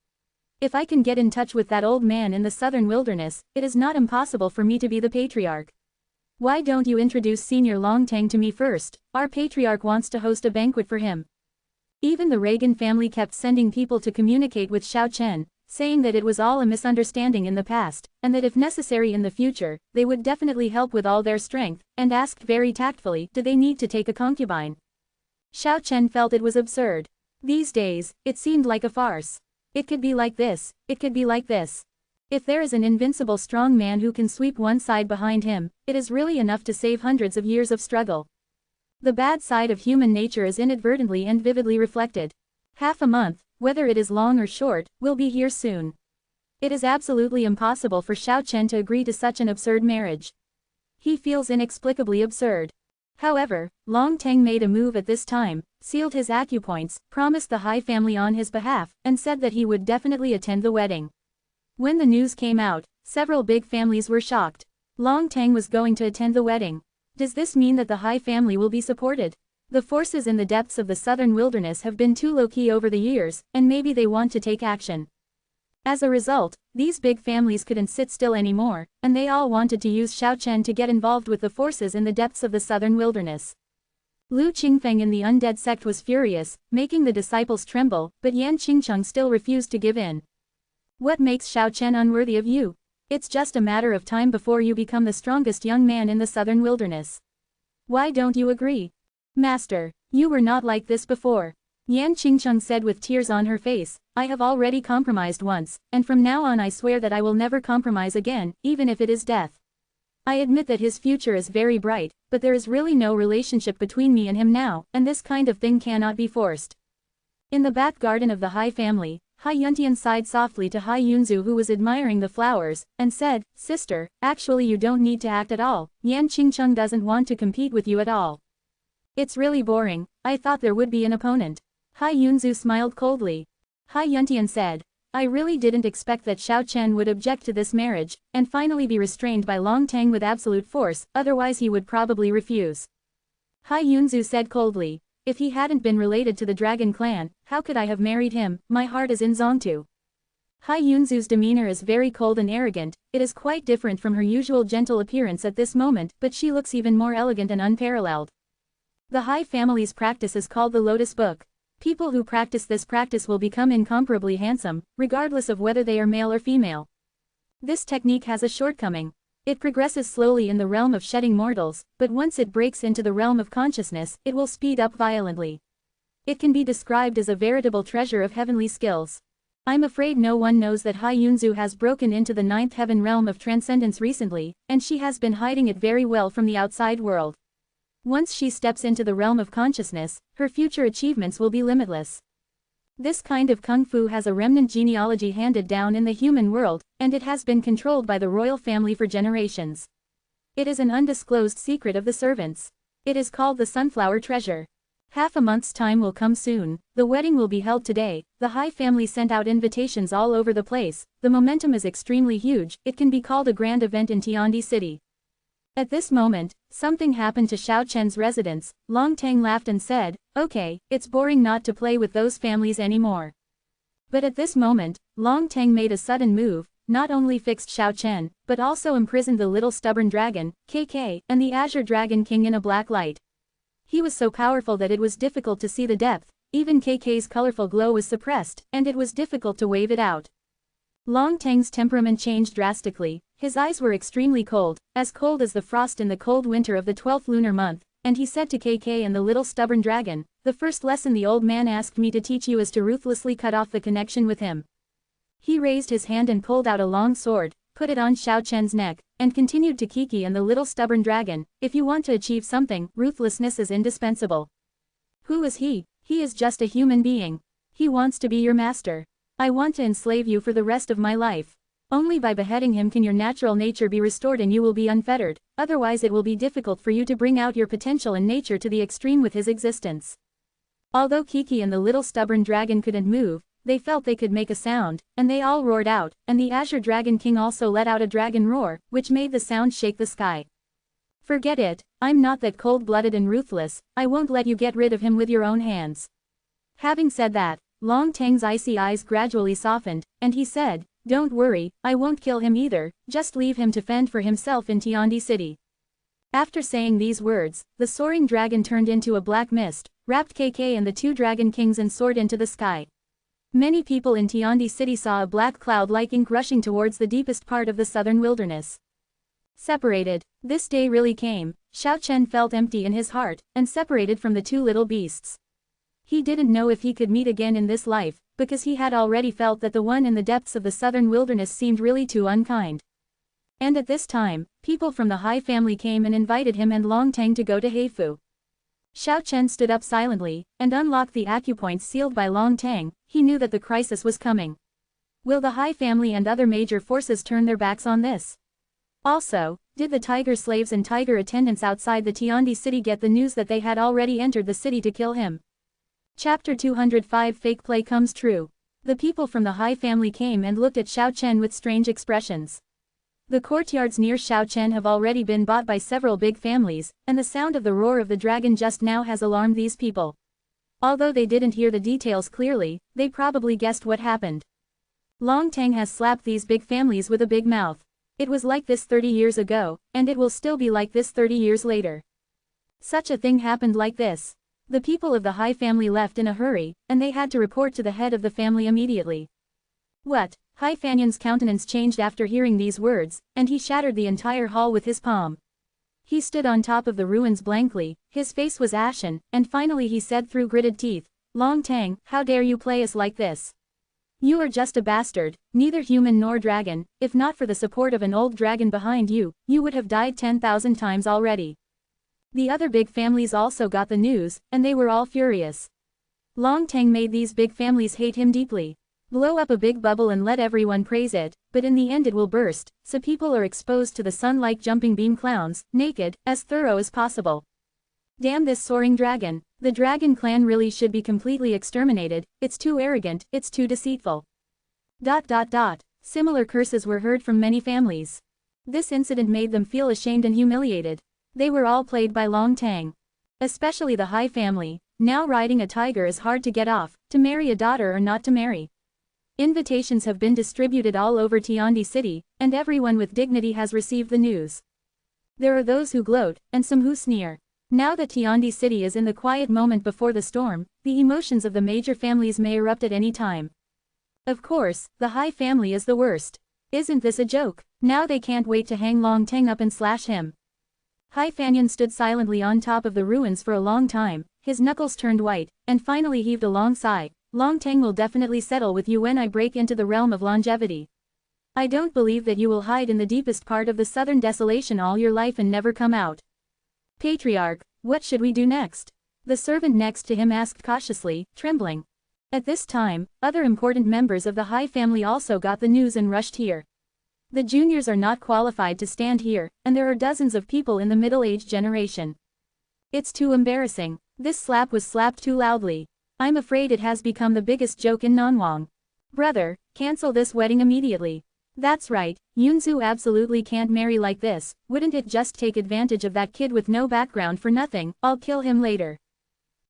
If I can get in touch with that old man in the southern wilderness, it is not impossible for me to be the patriarch. Why don't you introduce Senior Long Tang to me first? Our patriarch wants to host a banquet for him. Even the Reagan family kept sending people to communicate with Xiao Chen, saying that it was all a misunderstanding in the past, and that if necessary in the future, they would definitely help with all their strength, and asked very tactfully, do they need to take a concubine? Xiao Chen felt it was absurd. These days, it seemed like a farce. It could be like this, it could be like this. If there is an invincible strong man who can sweep one side behind him, it is really enough to save hundreds of years of struggle. The bad side of human nature is inadvertently and vividly reflected. Half a month, whether it is long or short, will be here soon. It is absolutely impossible for Xiao Chen to agree to such an absurd marriage. He feels inexplicably absurd. However, Long Tang made a move at this time, sealed his acupoints, promised the Hai family on his behalf, and said that he would definitely attend the wedding. When the news came out, Several big families were shocked. Long Tang was going to attend the wedding. Does this mean that the Hai family will be supported? The forces in the depths of the southern wilderness have been too low-key over the years, and maybe they want to take action. As a result, these big families couldn't sit still anymore, and they all wanted to use Xiao Chen to get involved with the forces in the depths of the southern wilderness. Lu Qingfeng in the undead sect was furious, making the disciples tremble, but Yan Qingcheng still refused to give in. What makes Xiao Chen unworthy of you? It's just a matter of time before you become the strongest young man in the southern wilderness. Why don't you agree? Master, you were not like this before. Yan Qingcheng said with tears on her face, I have already compromised once, and from now on I swear that I will never compromise again, even if it is death. I admit that his future is very bright, but there is really no relationship between me and him now, and this kind of thing cannot be forced. In the back garden of the Hai family, Hai Yuntian sighed softly to Hai Yunzu, who was admiring the flowers, and said, Sister, actually you don't need to act at all. Yan Qingcheng doesn't want to compete with you at all. It's really boring. I thought there would be an opponent. Hai Yunzu smiled coldly. Hai Yuntian said, I really didn't expect that Xiao Chen would object to this marriage, and finally be restrained by Long Tang with absolute force, otherwise he would probably refuse. Hai Yunzu said coldly, if he hadn't been related to the Dragon Clan, how could I have married him? My heart is in Zongtu. Hai Yunzu's demeanor is very cold and arrogant. It is quite different from her usual gentle appearance at this moment, but she looks even more elegant and unparalleled. The Hai family's practice is called the Lotus Book. People who practice this practice will become incomparably handsome, regardless of whether they are male or female. This technique has a shortcoming. It progresses slowly in the realm of shedding mortals, but once it breaks into the realm of consciousness, it will speed up violently. It can be described as a veritable treasure of heavenly skills. I'm afraid no one knows that Hai Yunzu has broken into the ninth heaven realm of transcendence recently, and she has been hiding it very well from the outside world. Once she steps into the realm of consciousness, her future achievements will be limitless. This kind of kung fu has a remnant genealogy handed down in the human world, and it has been controlled by the royal family for generations. It is an undisclosed secret of the servants. It is called the Sunflower Treasure. Half a month's time will come soon. The wedding will be held today. The Hai family sent out invitations all over the place. The momentum is extremely huge. It can be called a grand event in Tiandi City. At this moment, something happened to Xiao Chen's residence. Long Tang laughed and said, okay, it's boring not to play with those families anymore. But at this moment, Long Tang made a sudden move, not only fixed Xiao Chen, but also imprisoned the little stubborn dragon, KK, and the Azure Dragon King in a black light. He was so powerful that it was difficult to see the depth, even KK's colorful glow was suppressed, and it was difficult to wave it out. Long Tang's temperament changed drastically. His eyes were extremely cold as the frost in the cold winter of the 12th lunar month, and he said to KK and the little stubborn dragon, the first lesson the old man asked me to teach you is to ruthlessly cut off the connection with him. He raised his hand and pulled out a long sword, put it on Xiao Chen's neck, and continued to Kiki and the little stubborn dragon, if you want to achieve something, ruthlessness is indispensable. Who is he? He is just a human being. He wants to be your master. I want to enslave you for the rest of my life. Only by beheading him can your natural nature be restored and you will be unfettered, otherwise it will be difficult for you to bring out your potential and nature to the extreme with his existence. Although Kiki and the little stubborn dragon couldn't move, they felt they could make a sound, and they all roared out, and the Azure Dragon King also let out a dragon roar, which made the sound shake the sky. Forget it, I'm not that cold-blooded and ruthless, I won't let you get rid of him with your own hands. Having said that, Long Tang's icy eyes gradually softened, and he said, don't worry, I won't kill him either, just leave him to fend for himself in Tiandi City. After saying these words, the soaring dragon turned into a black mist, wrapped KK and the two dragon kings and soared into the sky. Many people in Tiandi City saw a black cloud like ink rushing towards the deepest part of the southern wilderness. Separated. This day really came. Xiao Chen felt empty in his heart, and separated from the two little beasts. He didn't know if he could meet again in this life, because he had already felt that the one in the depths of the southern wilderness seemed really too unkind. And at this time, people from the Hai family came and invited him and Long Tang to go to Heifu. Xiao Chen stood up silently, and unlocked the acupoints sealed by Long Tang. He knew that the crisis was coming. Will the Hai family and other major forces turn their backs on this? Also, did the tiger slaves and tiger attendants outside the Tiandi city get the news that they had already entered the city to kill him? Chapter 205 Fake Play Comes True. The people from the Hai family came and looked at Xiao Chen with strange expressions. The courtyards near Shaochen have already been bought by several big families, and the sound of the roar of the dragon just now has alarmed these people. Although they didn't hear the details clearly, they probably guessed what happened. Long Tang has slapped these big families with a big mouth. It was like this 30 years ago, and it will still be like this 30 years later. Such a thing happened like this. The people of the Hai family left in a hurry, and they had to report to the head of the family immediately. What? Hai Fanyan's countenance changed after hearing these words, and he shattered the entire hall with his palm. He stood on top of the ruins blankly, his face was ashen, and finally he said through gritted teeth, Long Tang, how dare you play us like this? You are just a bastard, neither human nor dragon. If not for the support of an old dragon behind you, you would have died 10,000 times already. The other big families also got the news, and they were all furious. Long Tang made these big families hate him deeply. Blow up a big bubble and let everyone praise it, but in the end it will burst, so people are exposed to the sun like jumping beam clowns, naked, as thorough as possible. Damn this soaring dragon. The dragon clan really should be completely exterminated, it's too arrogant, it's too deceitful. Similar curses were heard from many families. This incident made them feel ashamed and humiliated. They were all played by Long Tang. Especially the Hai family. Now riding a tiger is hard to get off, to marry a daughter or not to marry. Invitations have been distributed all over Tiandi City, and everyone with dignity has received the news. There are those who gloat, and some who sneer. Now that Tiandi City is in the quiet moment before the storm, the emotions of the major families may erupt at any time. Of course, the Hai family is the worst. Isn't this a joke? Now they can't wait to hang Long Tang up and slash him. Hai Fanyan stood silently on top of the ruins for a long time, his knuckles turned white, and finally heaved a long sigh. Long Tang will definitely settle with you when I break into the realm of longevity. I don't believe that you will hide in the deepest part of the southern desolation all your life and never come out. Patriarch, what should we do next? The servant next to him asked cautiously, trembling. At this time, other important members of the Hai family also got the news and rushed here. The juniors are not qualified to stand here, and there are dozens of people in the middle-aged generation. It's too embarrassing. This slap was slapped too loudly. I'm afraid it has become the biggest joke in Nanwang. Brother, cancel this wedding immediately. That's right, Yunzu absolutely can't marry like this. Wouldn't it just take advantage of that kid with no background for nothing? I'll kill him later.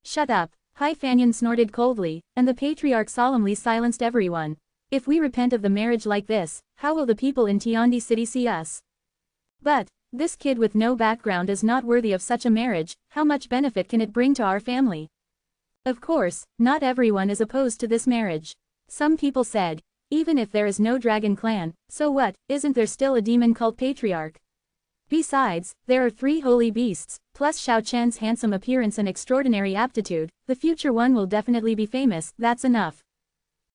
Shut up. Hai Fanyan snorted coldly, and the patriarch solemnly silenced everyone. If we repent of the marriage like this, how will the people in Tiandi City see us? But, this kid with no background is not worthy of such a marriage. How much benefit can it bring to our family? Of course, not everyone is opposed to this marriage. Some people said, even if there is no dragon clan, so what, isn't there still a demon cult patriarch? Besides, there are 3 holy beasts, plus Xiao Chen's handsome appearance and extraordinary aptitude, the future one will definitely be famous, that's enough.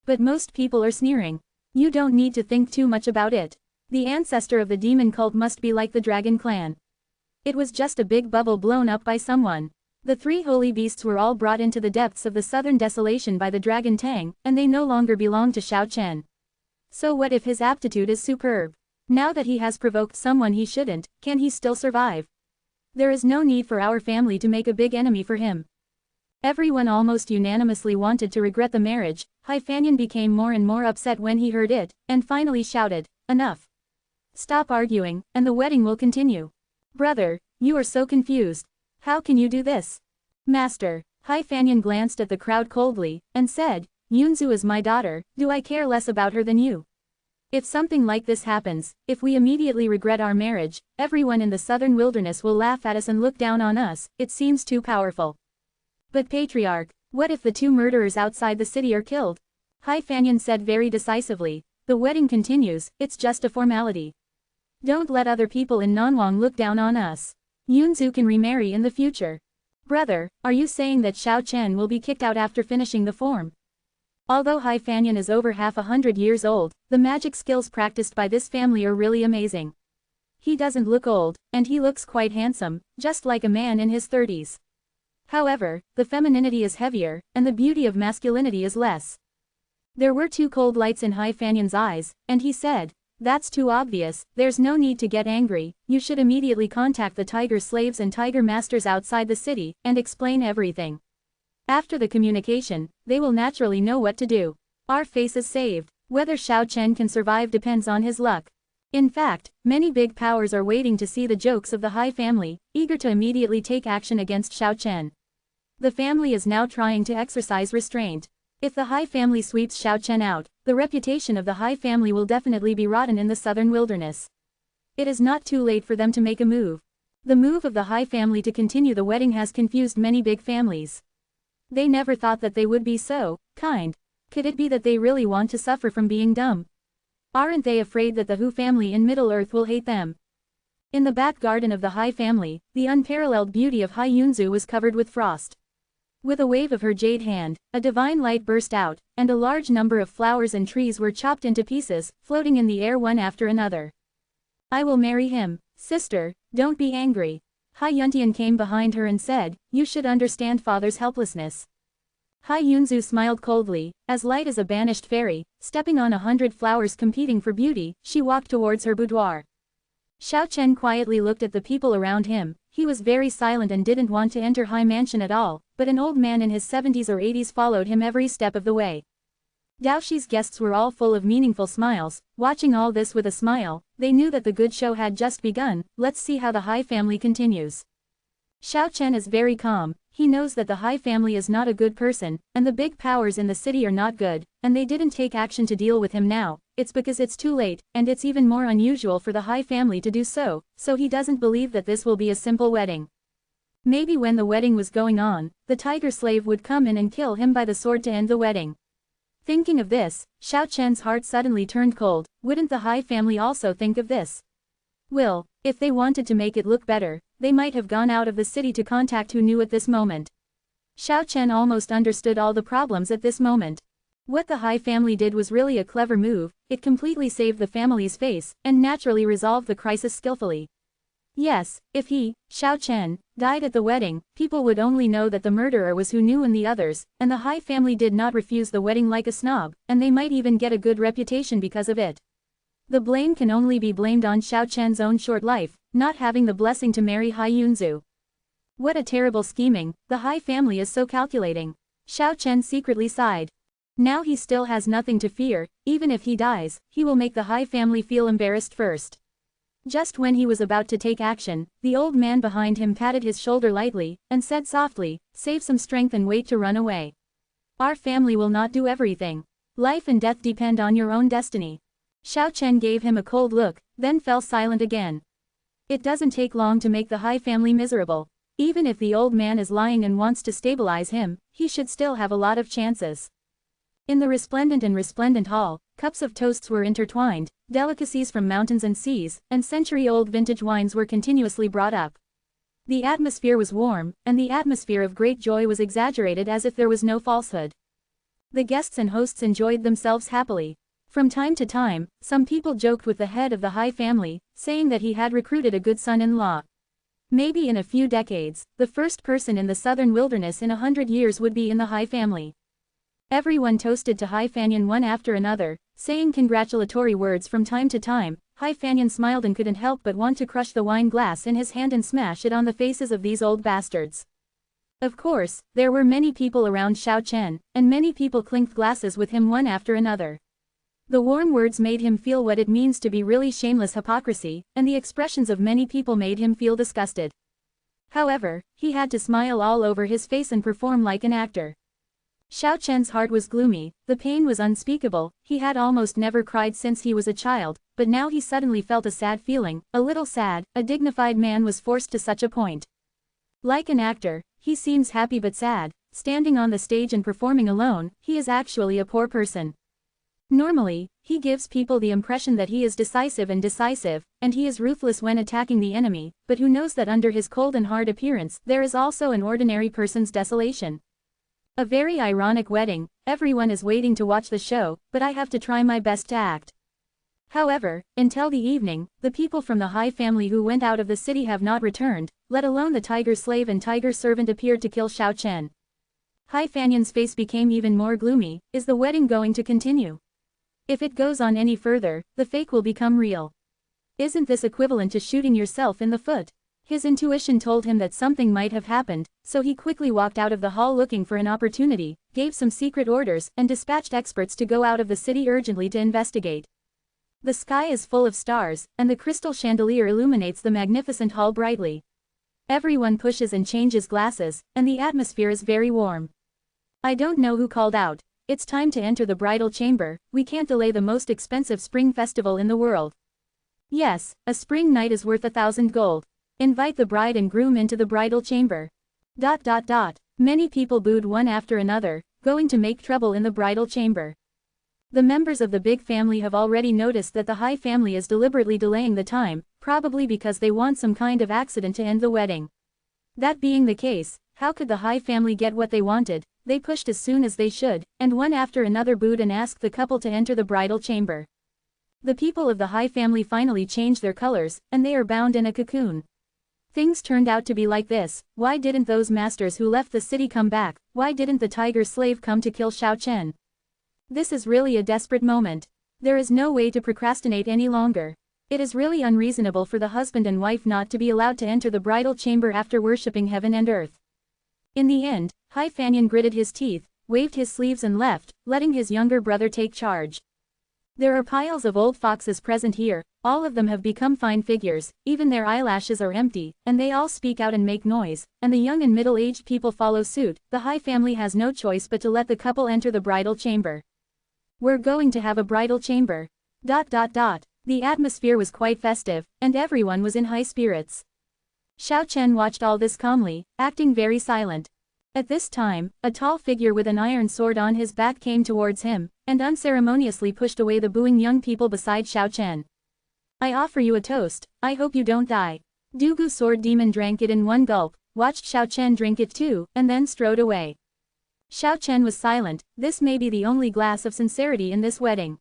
But most people are sneering. You don't need to think too much about it. The ancestor of the demon cult must be like the dragon clan. It was just a big bubble blown up by someone. The 3 holy beasts were all brought into the depths of the southern desolation by the dragon Tang, and they no longer belong to Xiao Chen. So what if his aptitude is superb? Now that he has provoked someone he shouldn't, can he still survive? There is no need for our family to make a big enemy for him. Everyone almost unanimously wanted to regret the marriage. Hai Fanyan became more and more upset when he heard it, and finally shouted, enough. Stop arguing, and the wedding will continue. Brother, you are so confused. How can you do this? Master, Hai Fanyan glanced at the crowd coldly, and said, Yunzu is my daughter, do I care less about her than you? If something like this happens, if we immediately regret our marriage, everyone in the southern wilderness will laugh at us and look down on us, it seems too powerful. But Patriarch, what if the 2 murderers outside the city are killed? Hai Fanyan said very decisively, the wedding continues, it's just a formality. Don't let other people in Nanwang look down on us. Yunzu can remarry in the future. Brother, are you saying that Xiao Chen will be kicked out after finishing the form? Although Hai Fanyan is over 100 years old, the magic skills practiced by this family are really amazing. He doesn't look old, and he looks quite handsome, just like a man in his 30s. However, the femininity is heavier, and the beauty of masculinity is less. There were 2 cold lights in Hai Fanyan's eyes, and he said, that's too obvious, there's no need to get angry, you should immediately contact the tiger slaves and tiger masters outside the city, and explain everything. After the communication, they will naturally know what to do. Our face is saved. Whether Xiao Chen can survive depends on his luck. In fact, many big powers are waiting to see the jokes of the Hai family, eager to immediately take action against Xiao Chen. The family is now trying to exercise restraint. If the Hai family sweeps Xiao Chen out, the reputation of the Hai family will definitely be rotten in the southern wilderness. It is not too late for them to make a move. The move of the Hai family to continue the wedding has confused many big families. They never thought that they would be so kind. Could it be that they really want to suffer from being dumb? Aren't they afraid that the Hu family in Middle-earth will hate them? In the back garden of the Hai family, the unparalleled beauty of Hai Yunzu was covered with frost. With a wave of her jade hand, a divine light burst out, and a large number of flowers and trees were chopped into pieces, floating in the air one after another. I will marry him. Sister, don't be angry. Hai Yuntian came behind her and said, you should understand father's helplessness. Hai Yunzu smiled coldly, as light as a banished fairy, stepping on 100 flowers competing for beauty, she walked towards her boudoir. Xiao Chen quietly looked at the people around him. He was very silent and didn't want to enter Hai Mansion at all, but an old man in his 70s or 80s followed him every step of the way. Daoxi's guests were all full of meaningful smiles, watching all this with a smile. They knew that the good show had just begun. Let's see how the Hai family continues. Xiao Chen is very calm. He knows that the Hai family is not a good person, and the big powers in the city are not good, and they didn't take action to deal with him now. It's because it's too late, and it's even more unusual for the Hai family to do so, so he doesn't believe that this will be a simple wedding. Maybe when the wedding was going on, the tiger slave would come in and kill him by the sword to end the wedding. Thinking of this, Xiao Chen's heart suddenly turned cold. Wouldn't the Hai family also think of this? Well, if they wanted to make it look better, they might have gone out of the city to contact who knew at this moment. Xiao Chen almost understood all the problems at this moment. What the Hai family did was really a clever move. It completely saved the family's face, and naturally resolved the crisis skillfully. Yes, if he, Xiao Chen, died at the wedding, people would only know that the murderer was Hu Nu and the others, and the Hai family did not refuse the wedding like a snob, and they might even get a good reputation because of it. The blame can only be blamed on Xiao Chen's own short life, not having the blessing to marry Hai Yunzu. What a terrible scheming. The Hai family is so calculating. Xiao Chen secretly sighed. Now he still has nothing to fear. Even if he dies, he will make the Hai family feel embarrassed first. Just when he was about to take action, the old man behind him patted his shoulder lightly, and said softly, save some strength and wait to run away. Our family will not do everything. Life and death depend on your own destiny. Xiao Chen gave him a cold look, then fell silent again. It doesn't take long to make the Hai family miserable. Even if the old man is lying and wants to stabilize him, he should still have a lot of chances. In the resplendent hall, cups of toasts were intertwined, delicacies from mountains and seas, and century-old vintage wines were continuously brought up. The atmosphere was warm, and the atmosphere of great joy was exaggerated as if there was no falsehood. The guests and hosts enjoyed themselves happily. From time to time, some people joked with the head of the Hai family, saying that he had recruited a good son-in-law. Maybe in a few decades, the first person in the southern wilderness in 100 years would be in the Hai family. Everyone toasted to Hai Fanyan one after another, saying congratulatory words from time to time. Hai Fanyan smiled and couldn't help but want to crush the wine glass in his hand and smash it on the faces of these old bastards. Of course, there were many people around Xiao Chen, and many people clinked glasses with him one after another. The warm words made him feel what it means to be really shameless hypocrisy, and the expressions of many people made him feel disgusted. However, he had to smile all over his face and perform like an actor. Xiao Chen's heart was gloomy, the pain was unspeakable. He had almost never cried since he was a child, but now he suddenly felt a sad feeling, a little sad. A dignified man was forced to such a point. Like an actor, he seems happy but sad. Standing on the stage and performing alone, he is actually a poor person. Normally, he gives people the impression that he is decisive, and he is ruthless when attacking the enemy, but who knows that under his cold and hard appearance, there is also an ordinary person's desolation. A very ironic wedding. Everyone is waiting to watch the show, but I have to try my best to act. However, until the evening, the people from the Hai family who went out of the city have not returned, let alone the tiger slave and tiger servant appeared to kill Xiao Chen. Hai Fanyan's face became even more gloomy. Is the wedding going to continue? If it goes on any further, the fake will become real. Isn't this equivalent to shooting yourself in the foot? His intuition told him that something might have happened, so he quickly walked out of the hall looking for an opportunity, gave some secret orders, and dispatched experts to go out of the city urgently to investigate. The sky is full of stars, and the crystal chandelier illuminates the magnificent hall brightly. Everyone pushes and changes glasses, and the atmosphere is very warm. I don't know who called out, "It's time to enter the bridal chamber, we can't delay the most expensive spring festival in the world." Yes, a spring night is worth 1,000 gold. Invite the bride and groom into the bridal chamber. ... Many people booed one after another, going to make trouble in the bridal chamber. The members of the big family have already noticed that the High family is deliberately delaying the time, probably because they want some kind of accident to end the wedding. That being the case, how could the High family get what they wanted? They pushed as soon as they should, and one after another booed and asked the couple to enter the bridal chamber. The people of the High family finally changed their colors, and they are bound in a cocoon. Things turned out to be like this. Why didn't those masters who left the city come back? Why didn't the tiger slave come to kill Xiao Chen? This is really a desperate moment. There is no way to procrastinate any longer. It is really unreasonable for the husband and wife not to be allowed to enter the bridal chamber after worshipping heaven and earth. In the end, Hai Fanyan gritted his teeth, waved his sleeves and left, letting his younger brother take charge. There are piles of old foxes present here, all of them have become fine figures, even their eyelashes are empty, and they all speak out and make noise, and the young and middle-aged people follow suit. The Hai family has no choice but to let the couple enter the bridal chamber. We're going to have a bridal chamber. ... The atmosphere was quite festive, and everyone was in high spirits. Xiao Chen watched all this calmly, acting very silent. At this time, a tall figure with an iron sword on his back came towards him, and unceremoniously pushed away the booing young people beside Xiao Chen. "I offer you a toast, I hope you don't die." Dugu Sword Demon drank it in one gulp, watched Xiao Chen drink it too, and then strode away. Xiao Chen was silent. This may be the only glass of sincerity in this wedding.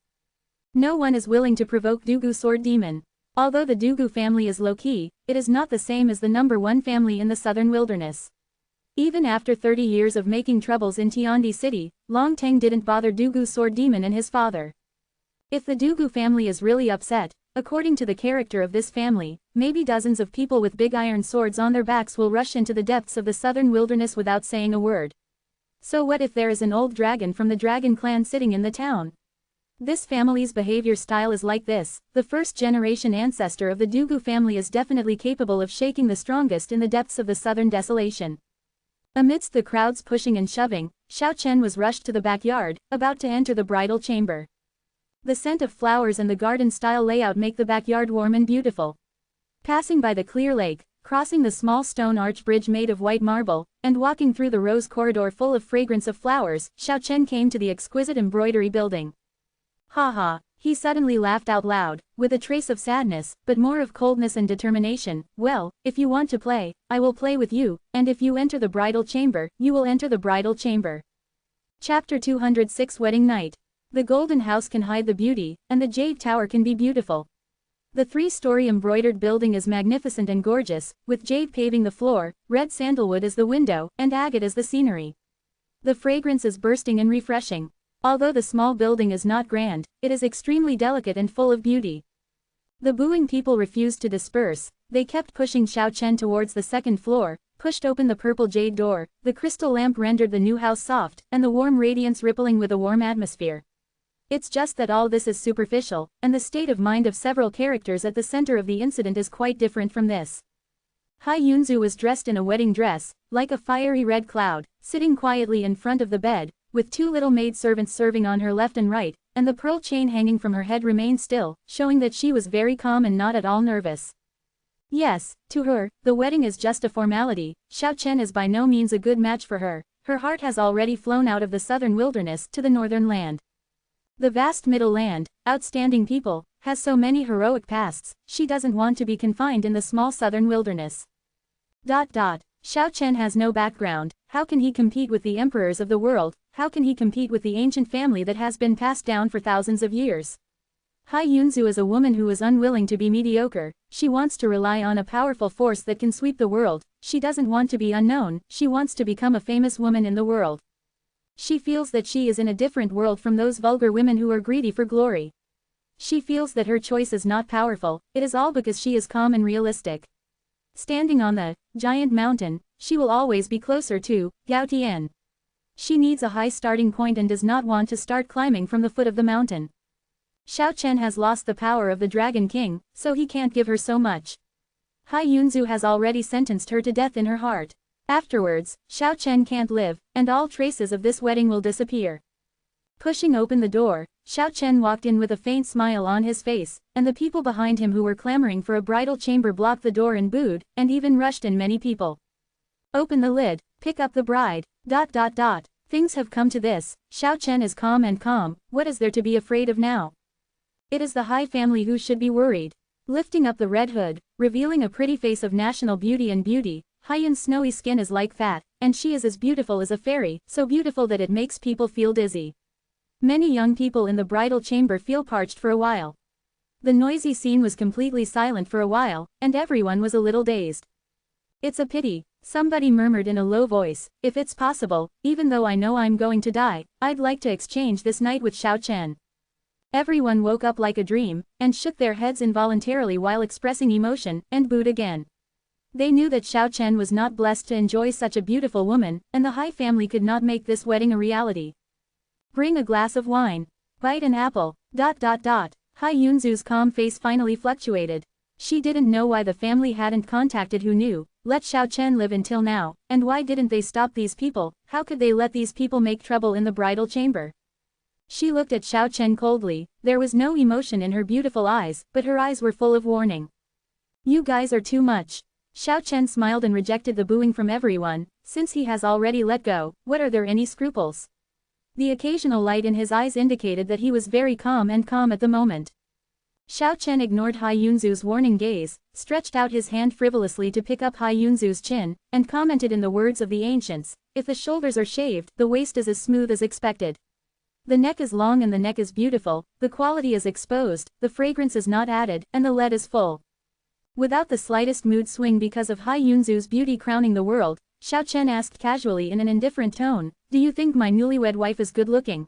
No one is willing to provoke Dugu Sword Demon. Although the Dugu family is low-key, it is not the same as the #1 family in the southern wilderness. Even after 30 years of making troubles in Tiandi City, Long Teng didn't bother Dugu Sword Demon and his father. If the Dugu family is really upset, according to the character of this family, maybe dozens of people with big iron swords on their backs will rush into the depths of the southern wilderness without saying a word. So what if there is an old dragon from the dragon clan sitting in the town? This family's behavior style is like this. The first-generation ancestor of the Dugu family is definitely capable of shaking the strongest in the depths of the southern desolation. Amidst the crowds pushing and shoving, Xiao Chen was rushed to the backyard, about to enter the bridal chamber. The scent of flowers and the garden-style layout make the backyard warm and beautiful. Passing by the clear lake, crossing the small stone arch bridge made of white marble, and walking through the rose corridor full of fragrance of flowers, Xiao Chen came to the exquisite embroidery building. Ha! He suddenly laughed out loud, with a trace of sadness, but more of coldness and determination. "Well, if you want to play, I will play with you, and if you enter the bridal chamber, you will enter the bridal chamber." Chapter 206 Wedding Night. The golden house can hide the beauty, and the jade tower can be beautiful. The 3-story embroidered building is magnificent and gorgeous, with jade paving the floor, red sandalwood as the window, and agate as the scenery. The fragrance is bursting and refreshing. Although the small building is not grand, it is extremely delicate and full of beauty. The booing people refused to disperse. They kept pushing Xiao Chen towards the second floor, pushed open the purple jade door. The crystal lamp rendered the new house soft, and the warm radiance rippling with a warm atmosphere. It's just that all this is superficial, and the state of mind of several characters at the center of the incident is quite different from this. Hai Yunzu was dressed in a wedding dress, like a fiery red cloud, sitting quietly in front of the bed, with 2 little maidservants serving on her left and right, and the pearl chain hanging from her head remained still, showing that she was very calm and not at all nervous. Yes, to her, the wedding is just a formality. Xiao Chen is by no means a good match for her. Her heart has already flown out of the southern wilderness to the northern land. The vast middle land, outstanding people, has so many heroic pasts. She doesn't want to be confined in the small southern wilderness. Xiao Chen has no background. How can he compete with the emperors of the world? How can he compete with the ancient family that has been passed down for thousands of years? Hai Yunzu is a woman who is unwilling to be mediocre. She wants to rely on a powerful force that can sweep the world. She doesn't want to be unknown. She wants to become a famous woman in the world. She feels that she is in a different world from those vulgar women who are greedy for glory. She feels that her choice is not powerful. It is all because she is calm and realistic. Standing on the giant mountain, she will always be closer to Gao Tian. She needs a high starting point and does not want to start climbing from the foot of the mountain. Xiao Chen has lost the power of the Dragon King, so he can't give her so much. Hai Yunzu has already sentenced her to death in her heart. Afterwards, Xiao Chen can't live, and all traces of this wedding will disappear. Pushing open the door, Xiao Chen walked in with a faint smile on his face, and the people behind him who were clamoring for a bridal chamber blocked the door and booed, and even rushed in many people. Open the lid, pick up the bride, ... Things have come to this, Xiao Chen is calm and calm, what is there to be afraid of now? It is the Hai family who should be worried. Lifting up the red hood, revealing a pretty face of national beauty and beauty, Haiyan's snowy skin is like fat, and she is as beautiful as a fairy, so beautiful that it makes people feel dizzy. Many young people in the bridal chamber feel parched for a while. The noisy scene was completely silent for a while, and everyone was a little dazed. It's a pity, somebody murmured in a low voice, if it's possible, even though I know I'm going to die, I'd like to exchange this night with Xiao Chen. Everyone woke up like a dream, and shook their heads involuntarily while expressing emotion, and booed again. They knew that Xiao Chen was not blessed to enjoy such a beautiful woman, and the Hai family could not make this wedding a reality. Bring a glass of wine. Bite an apple. ... Hai Yunzu's calm face finally fluctuated. She didn't know why the family hadn't contacted who knew, let Xiao Chen live until now, and why didn't they stop these people, how could they let these people make trouble in the bridal chamber? She looked at Xiao Chen coldly, there was no emotion in her beautiful eyes, but her eyes were full of warning. You guys are too much. Xiao Chen smiled and rejected the booing from everyone, since he has already let go, what are there any scruples? The occasional light in his eyes indicated that he was very calm at the moment. Xiao Chen ignored Hai Yunzu's warning gaze, stretched out his hand frivolously to pick up Hai Yunzu's chin, and commented in the words of the ancients, if the shoulders are shaved, the waist is as smooth as expected. The neck is long and the neck is beautiful, the quality is exposed, the fragrance is not added, and the lead is full. Without the slightest mood swing because of Hai Yunzu's beauty crowning the world, Xiao Chen asked casually in an indifferent tone, do you think my newlywed wife is good looking?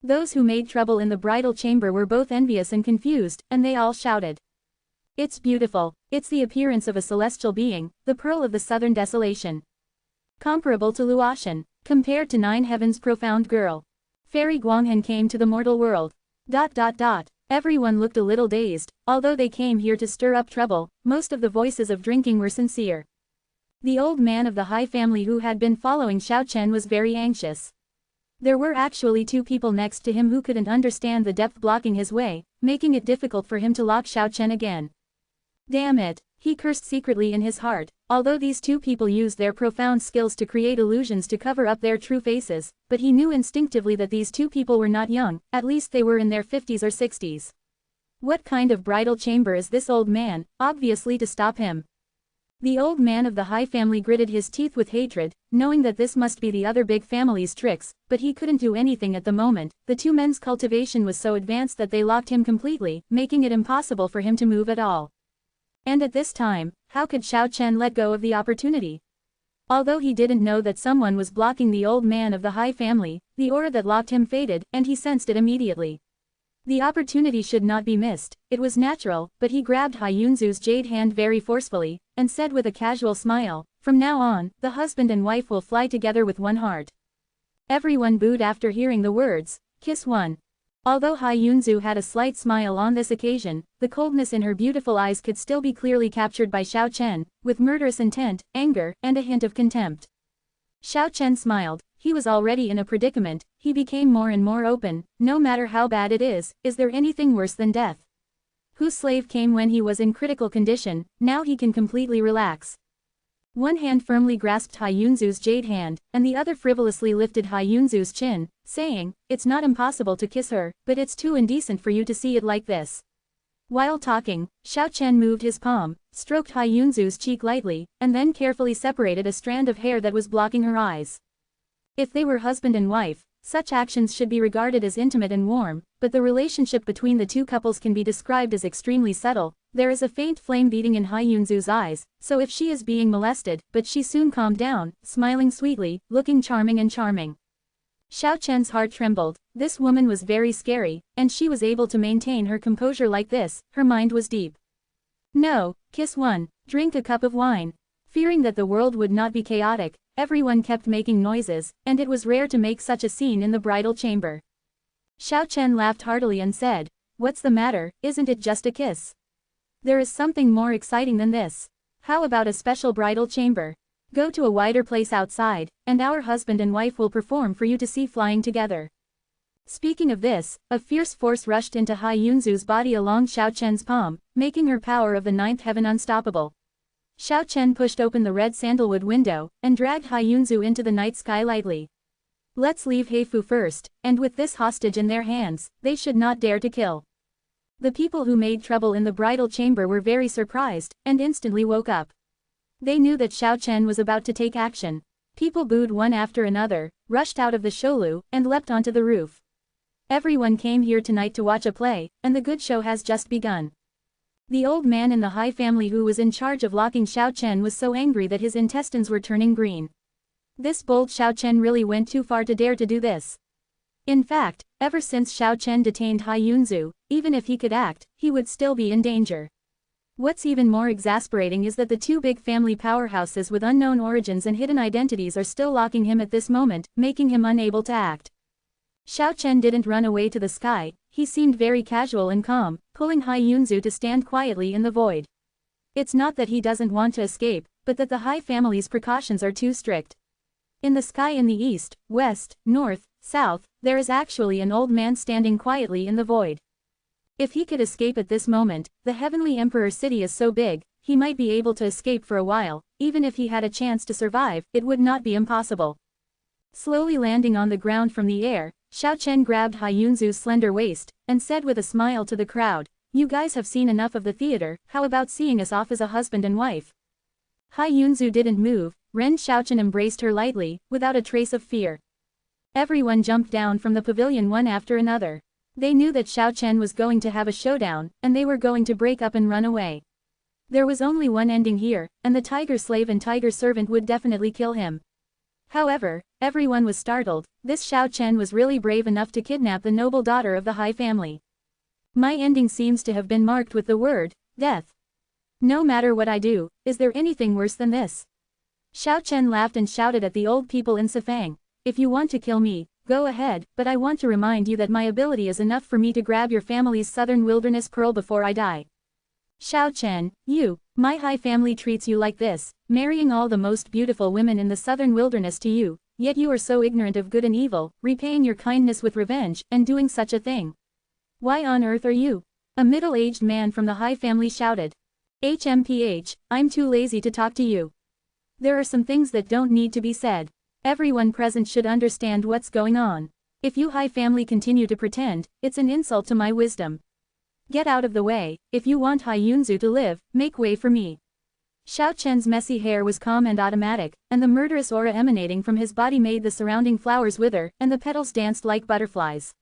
Those who made trouble in the bridal chamber were both envious and confused, and they all shouted. It's beautiful, it's the appearance of a celestial being, the pearl of the southern desolation. Comparable to Luotian, compared to nine heavens profound girl. Fairy Guanghan came to the mortal world. ... Everyone looked a little dazed, although they came here to stir up trouble, most of the voices of drinking were sincere. The old man of the Hai family who had been following Xiao Chen was very anxious. There were actually two people next to him who couldn't understand the depth blocking his way, making it difficult for him to lock Xiao Chen again. Damn it, he cursed secretly in his heart, although these two people used their profound skills to create illusions to cover up their true faces, but he knew instinctively that these two people were not young, at least they were in their 50s or 60s. What kind of bridal chamber is this old man, obviously to stop him? The old man of the Hai family gritted his teeth with hatred, knowing that this must be the other big family's tricks, but he couldn't do anything at the moment, the two men's cultivation was so advanced that they locked him completely, making it impossible for him to move at all. And at this time, how could Xiao Chen let go of the opportunity? Although he didn't know that someone was blocking the old man of the Hai family, the aura that locked him faded, and he sensed it immediately. The opportunity should not be missed, it was natural, but he grabbed Hai Yunzu's jade hand very forcefully, and said with a casual smile, from now on, the husband and wife will fly together with one heart. Everyone booed after hearing the words, kiss one. Although Hai Yunzu had a slight smile on this occasion, the coldness in her beautiful eyes could still be clearly captured by Xiao Chen, with murderous intent, anger, and a hint of contempt. Xiao Chen smiled, he was already in a predicament, he became more and more open, no matter how bad it is there anything worse than death? Whose slave came when he was in critical condition, now he can completely relax. One hand firmly grasped Hai Yunzu's jade hand, and the other frivolously lifted Hai Yunzu's chin, saying, it's not impossible to kiss her, but it's too indecent for you to see it like this. While talking, Xiao Chen moved his palm, stroked Hai Yunzu's cheek lightly, and then carefully separated a strand of hair that was blocking her eyes. If they were husband and wife, such actions should be regarded as intimate and warm, but the relationship between the two couples can be described as extremely subtle. There is a faint flame beating in Hai Yunzu's eyes, so if she is being molested, but she soon calmed down, smiling sweetly, looking charming and charming. Xiao Chen's heart trembled, this woman was very scary, and she was able to maintain her composure like this, her mind was deep. No, kiss one, drink a cup of wine. Fearing that the world would not be chaotic, everyone kept making noises, and it was rare to make such a scene in the bridal chamber. Xiao Chen laughed heartily and said, what's the matter, isn't it just a kiss? There is something more exciting than this. How about a special bridal chamber? Go to a wider place outside, and our husband and wife will perform for you to see flying together. Speaking of this, a fierce force rushed into Hai Yunzu's body along Xiao Chen's palm, making her power of the ninth heaven unstoppable. Xiao Chen pushed open the red sandalwood window, and dragged Hai Yunzu into the night sky lightly. Let's leave Heifu first, and with this hostage in their hands, they should not dare to kill. The people who made trouble in the bridal chamber were very surprised, and instantly woke up. They knew that Xiao Chen was about to take action. People booed one after another, rushed out of the sholu, and leapt onto the roof. Everyone came here tonight to watch a play, and the good show has just begun. The old man in the Hai family who was in charge of locking Xiao Chen was so angry that his intestines were turning green. This bold Xiao Chen really went too far to dare to do this. In fact, ever since Xiao Chen detained Hai Yunzu, even if he could act, he would still be in danger. What's even more exasperating is that the two big family powerhouses with unknown origins and hidden identities are still locking him at this moment, making him unable to act. Xiao Chen didn't run away to the sky, he seemed very casual and calm, pulling Hai Yunzu to stand quietly in the void. It's not that he doesn't want to escape, but that the Hai family's precautions are too strict. In the sky in the east, west, north, south, there is actually an old man standing quietly in the void. If he could escape at this moment, the Heavenly Emperor city is so big, he might be able to escape for a while. Even if he had a chance to survive, it would not be impossible. Slowly landing on the ground from the air, Xiao Chen grabbed Hai Yunzu's slender waist, and said with a smile to the crowd, "You guys have seen enough of the theater, how about seeing us off as a husband and wife?" Hai Yunzu didn't move, Ren Xiaochen embraced her lightly, without a trace of fear. Everyone jumped down from the pavilion one after another. They knew that Xiao Chen was going to have a showdown, and they were going to break up and run away. There was only one ending here, and the tiger slave and tiger servant would definitely kill him. However, everyone was startled. This Xiao Chen was really brave enough to kidnap the noble daughter of the Hai family. My ending seems to have been marked with the word, death. No matter what I do, is there anything worse than this? Xiao Chen laughed and shouted at the old people in Sifang, "If you want to kill me, go ahead, but I want to remind you that my ability is enough for me to grab your family's southern wilderness pearl before I die." Xiao Chen, my Hai family treats you like this, marrying all the most beautiful women in the southern wilderness to you, yet you are so ignorant of good and evil, repaying your kindness with revenge, and doing such a thing. Why on earth are you? A middle-aged man from the Hai family shouted. HMPH, I'm too lazy to talk to you. There are some things that don't need to be said. Everyone present should understand what's going on. If you Hai family continue to pretend, it's an insult to my wisdom. Get out of the way. If you want Hai Yunzu to live, make way for me. Xiao Chen's messy hair was calm and automatic, and the murderous aura emanating from his body made the surrounding flowers wither, and the petals danced like butterflies.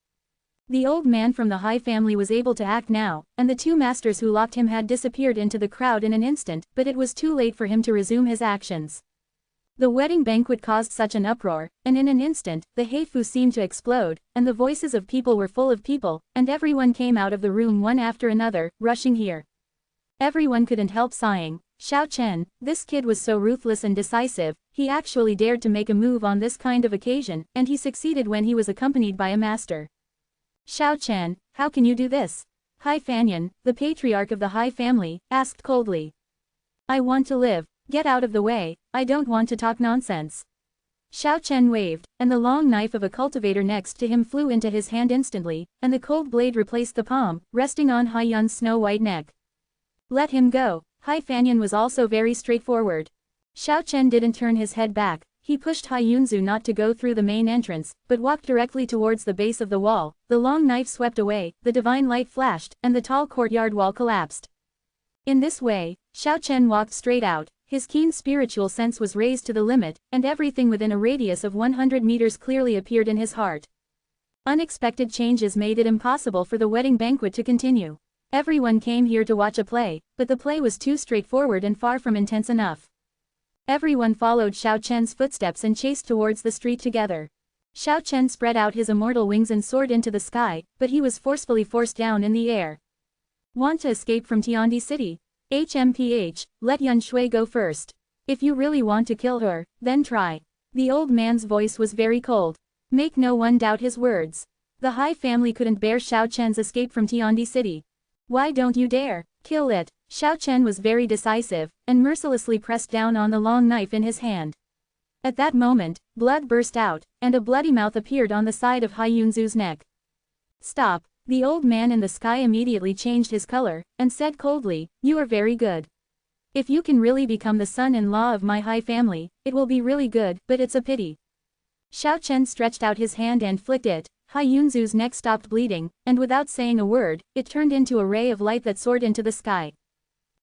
The old man from the Hai family was able to act now, and the two masters who locked him had disappeared into the crowd in an instant, but it was too late for him to resume his actions. The wedding banquet caused such an uproar, and in an instant, the Heifu seemed to explode, and the voices of people were full of people, and everyone came out of the room one after another, rushing here. Everyone couldn't help sighing. Xiao Chen, this kid was so ruthless and decisive, he actually dared to make a move on this kind of occasion, and he succeeded when he was accompanied by a master. Xiao Chen, how can you do this? Hai Fanyan, the patriarch of the Hai family, asked coldly. I want to live. Get out of the way, I don't want to talk nonsense. Xiao Chen waved, and the long knife of a cultivator next to him flew into his hand instantly, and the cold blade replaced the palm, resting on Hai Yun's snow-white neck. Let him go. Hai Fanyan was also very straightforward. Xiao Chen didn't turn his head back, he pushed Hai Yunzu not to go through the main entrance, but walked directly towards the base of the wall. The long knife swept away, the divine light flashed, and the tall courtyard wall collapsed. In this way, Xiao Chen walked straight out. His keen spiritual sense was raised to the limit, and everything within a radius of 100 meters clearly appeared in his heart. Unexpected changes made it impossible for the wedding banquet to continue. Everyone came here to watch a play, but the play was too straightforward and far from intense enough. Everyone followed Xiao Chen's footsteps and chased towards the street together. Xiao Chen spread out his immortal wings and soared into the sky, but he was forcefully forced down in the air. Want to escape from Tiandi City? HMPH, let Yun Shui go first. If you really want to kill her, then try. The old man's voice was very cold. Make no one doubt his words. The Hai family couldn't bear Xiao Chen's escape from Tiandi City. Why don't you dare? Kill it. Xiao Chen was very decisive, and mercilessly pressed down on the long knife in his hand. At that moment, blood burst out, and a bloody mouth appeared on the side of Hai Yunzu's neck. Stop. The old man in the sky immediately changed his color, and said coldly, "You are very good. If you can really become the son-in-law of my Hai family, it will be really good, but it's a pity." Xiao Chen stretched out his hand and flicked it. Hai Yunzu's neck stopped bleeding, and without saying a word, it turned into a ray of light that soared into the sky.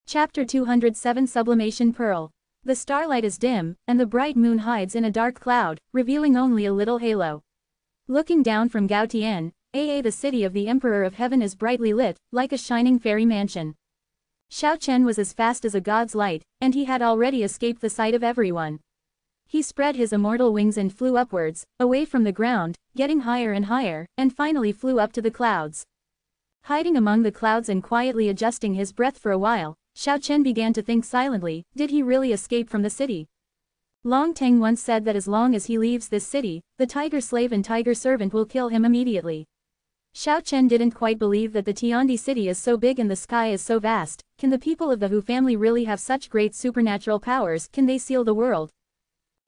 Chapter 207 Sublimation Pearl. The starlight is dim, and the bright moon hides in a dark cloud, revealing only a little halo. Looking down from Gaotian, the city of the Emperor of Heaven is brightly lit, like a shining fairy mansion. Xiao Chen was as fast as a god's light, and he had already escaped the sight of everyone. He spread his immortal wings and flew upwards, away from the ground, getting higher and higher, and finally flew up to the clouds. Hiding among the clouds and quietly adjusting his breath for a while, Xiao Chen began to think silently, did he really escape from the city? Long Teng once said that as long as he leaves this city, the tiger slave and tiger servant will kill him immediately. Xiao Chen didn't quite believe that the Tiandi city is so big and the sky is so vast. Can the people of the Hu family really have such great supernatural powers? Can they seal the world?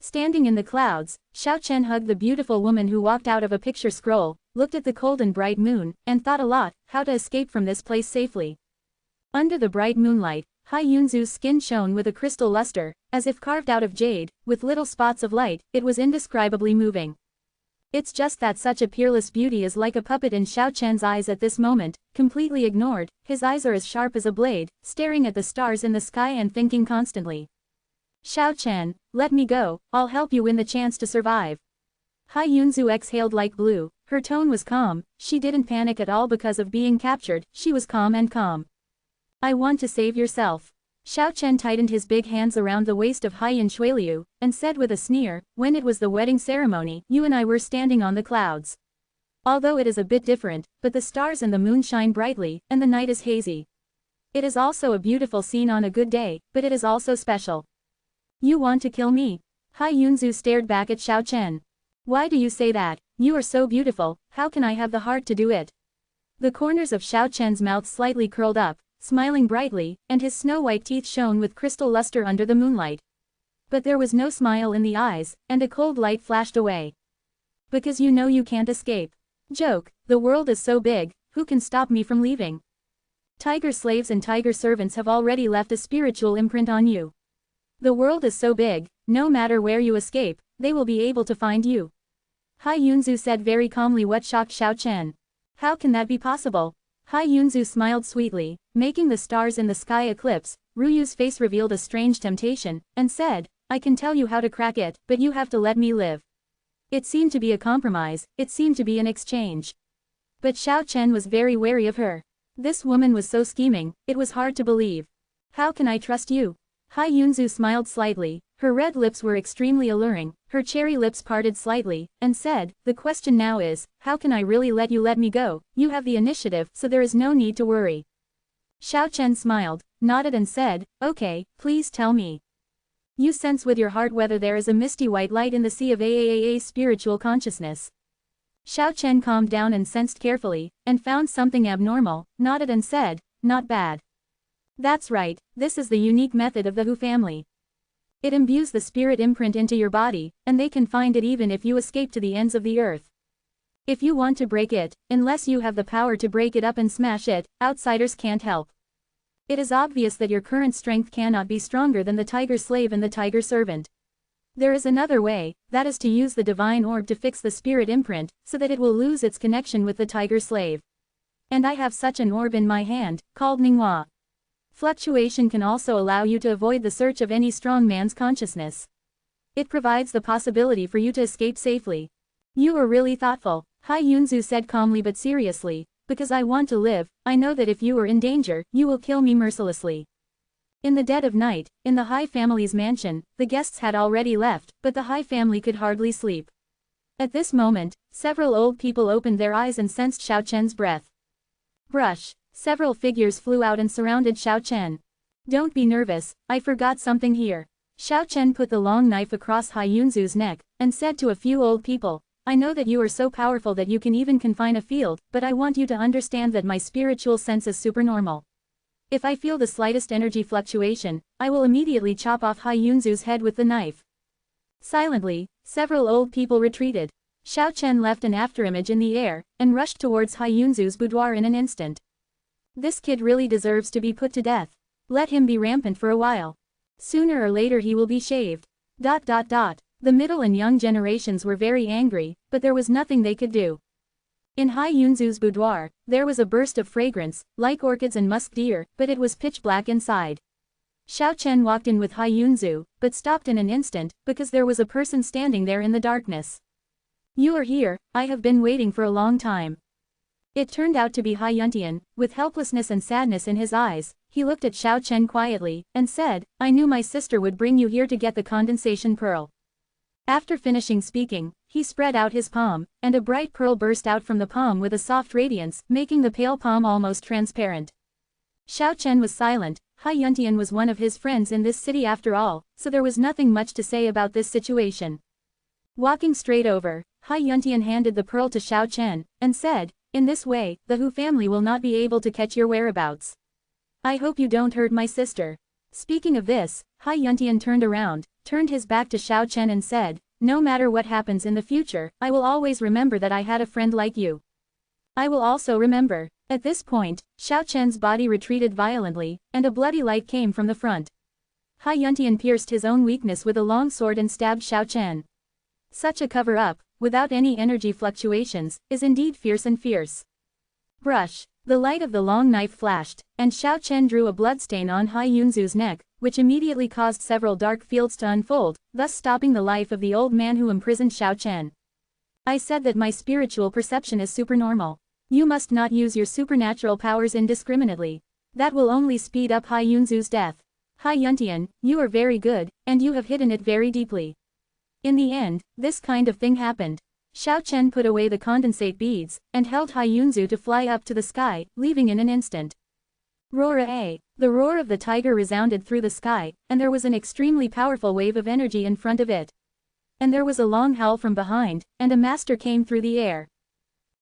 Standing in the clouds, Xiao Chen hugged the beautiful woman who walked out of a picture scroll, looked at the cold and bright moon, and thought a lot, how to escape from this place safely. Under the bright moonlight, Hai Yunzu's skin shone with a crystal luster, as if carved out of jade, with little spots of light. It was indescribably moving. It's just that such a peerless beauty is like a puppet in Xiao Chen's eyes at this moment, completely ignored. His eyes are as sharp as a blade, staring at the stars in the sky and thinking constantly. Xiao Chen, let me go, I'll help you win the chance to survive. Hai Yunzu exhaled like blue. Her tone was calm, she didn't panic at all because of being captured, she was calm and calm. I want to save yourself. Xiao Chen tightened his big hands around the waist of Hai Yunshuiliu, and said with a sneer, when it was the wedding ceremony, you and I were standing on the clouds. Although it is a bit different, but the stars and the moon shine brightly, and the night is hazy. It is also a beautiful scene on a good day, but it is also special. You want to kill me? Hai Yunzu stared back at Xiao Chen. Why do you say that? You are so beautiful, how can I have the heart to do it? The corners of Xiao Chen's mouth slightly curled up, smiling brightly, and his snow-white teeth shone with crystal luster under the moonlight. But there was no smile in the eyes, and a cold light flashed away. Because you know you can't escape. Joke, the world is so big, who can stop me from leaving? Tiger slaves and tiger servants have already left a spiritual imprint on you. The world is so big, no matter where you escape, they will be able to find you. Hai Yunzu said very calmly, what shocked Xiao Chen. How can that be possible? Hai Yunzu smiled sweetly, making the stars in the sky eclipse. Ruyu's face revealed a strange temptation, and said, I can tell you how to crack it, but you have to let me live. It seemed to be a compromise, it seemed to be an exchange. But Xiao Chen was very wary of her. This woman was so scheming, it was hard to believe. How can I trust you? Hai Yunzu smiled slightly, her red lips were extremely alluring, her cherry lips parted slightly, and said, the question now is, how can I really let you let me go? You have the initiative, so there is no need to worry. Xiao Chen smiled, nodded and said, okay, please tell me. You sense with your heart whether there is a misty white light in the sea of spiritual consciousness. Xiao Chen calmed down and sensed carefully, and found something abnormal, nodded and said, not bad. That's right, this is the unique method of the Hu family. It imbues the spirit imprint into your body, and they can find it even if you escape to the ends of the earth. If you want to break it, unless you have the power to break it up and smash it, outsiders can't help. It is obvious that your current strength cannot be stronger than the tiger slave and the tiger servant. There is another way, that is to use the divine orb to fix the spirit imprint, so that it will lose its connection with the tiger slave. And I have such an orb in my hand, called Ninghua. Fluctuation can also allow you to avoid the search of any strong man's consciousness. It provides the possibility for you to escape safely. You are really thoughtful, Hai Yunzu said calmly but seriously, because I want to live. I know that if you are in danger, you will kill me mercilessly. In the dead of night, in the Hai family's mansion, the guests had already left, but the Hai family could hardly sleep. At this moment, several old people opened their eyes and sensed Xiao Chen's breath. Brush. Several figures flew out and surrounded Xiao Chen. Don't be nervous, I forgot something here. Xiao Chen put the long knife across Hai Yunzu's neck, and said to a few old people, I know that you are so powerful that you can even confine a field, but I want you to understand that my spiritual sense is supernormal. If I feel the slightest energy fluctuation, I will immediately chop off Hai Yunzu's head with the knife. Silently, several old people retreated. Xiao Chen left an afterimage in the air, and rushed towards Hai Yunzu's boudoir in an instant. This kid really deserves to be put to death. Let him be rampant for a while. Sooner or later he will be shaved. ... The middle and young generations were very angry, but there was nothing they could do. In Hai Yunzu's boudoir, there was a burst of fragrance, like orchids and musk deer, but it was pitch black inside. Xiao Chen walked in with Hai Yunzu, but stopped in an instant, because there was a person standing there in the darkness. You are here, I have been waiting for a long time. It turned out to be Hai Yuntian, with helplessness and sadness in his eyes. He looked at Xiao Chen quietly, and said, I knew my sister would bring you here to get the condensation pearl. After finishing speaking, he spread out his palm, and a bright pearl burst out from the palm with a soft radiance, making the pale palm almost transparent. Xiao Chen was silent. Hai Yuntian was one of his friends in this city after all, so there was nothing much to say about this situation. Walking straight over, Hai Yuntian handed the pearl to Xiao Chen, and said, in this way, the Hu family will not be able to catch your whereabouts. I hope you don't hurt my sister. Speaking of this, Hai Yuntian turned around, turned his back to Xiao Chen and said, no matter what happens in the future, I will always remember that I had a friend like you. I will also remember. At this point, Xiao Chen's body retreated violently, and a bloody light came from the front. Hai Yuntian pierced his own weakness with a long sword and stabbed Xiao Chen. Such a cover-up, without any energy fluctuations, is indeed fierce and fierce. Brush. The light of the long knife flashed, and Xiao Chen drew a bloodstain on Hai Yunzu's neck, which immediately caused several dark fields to unfold, thus stopping the life of the old man who imprisoned Xiao Chen. I said that my spiritual perception is supernormal. You must not use your supernatural powers indiscriminately. That will only speed up Hai Yunzu's death. Hai Yuntian, you are very good, and you have hidden it very deeply. In the end, this kind of thing happened. Xiao Chen put away the condensate beads, and held Hai Yunzu to fly up to the sky, leaving in an instant. Roar-a! The roar of the tiger resounded through the sky, and there was an extremely powerful wave of energy in front of it. And there was a long howl from behind, and a master came through the air.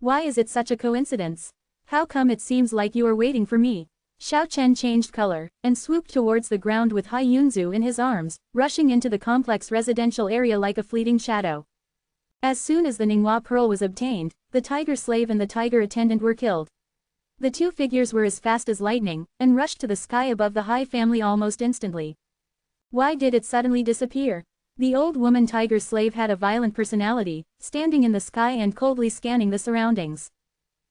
Why is it such a coincidence? How come it seems like you are waiting for me? Xiao Chen changed color, and swooped towards the ground with Hai Yunzu in his arms, rushing into the complex residential area like a fleeting shadow. As soon as the Ninghua pearl was obtained, the tiger slave and the tiger attendant were killed. The two figures were as fast as lightning, and rushed to the sky above the Hai family almost instantly. Why did it suddenly disappear? The old woman tiger slave had a violent personality, standing in the sky and coldly scanning the surroundings.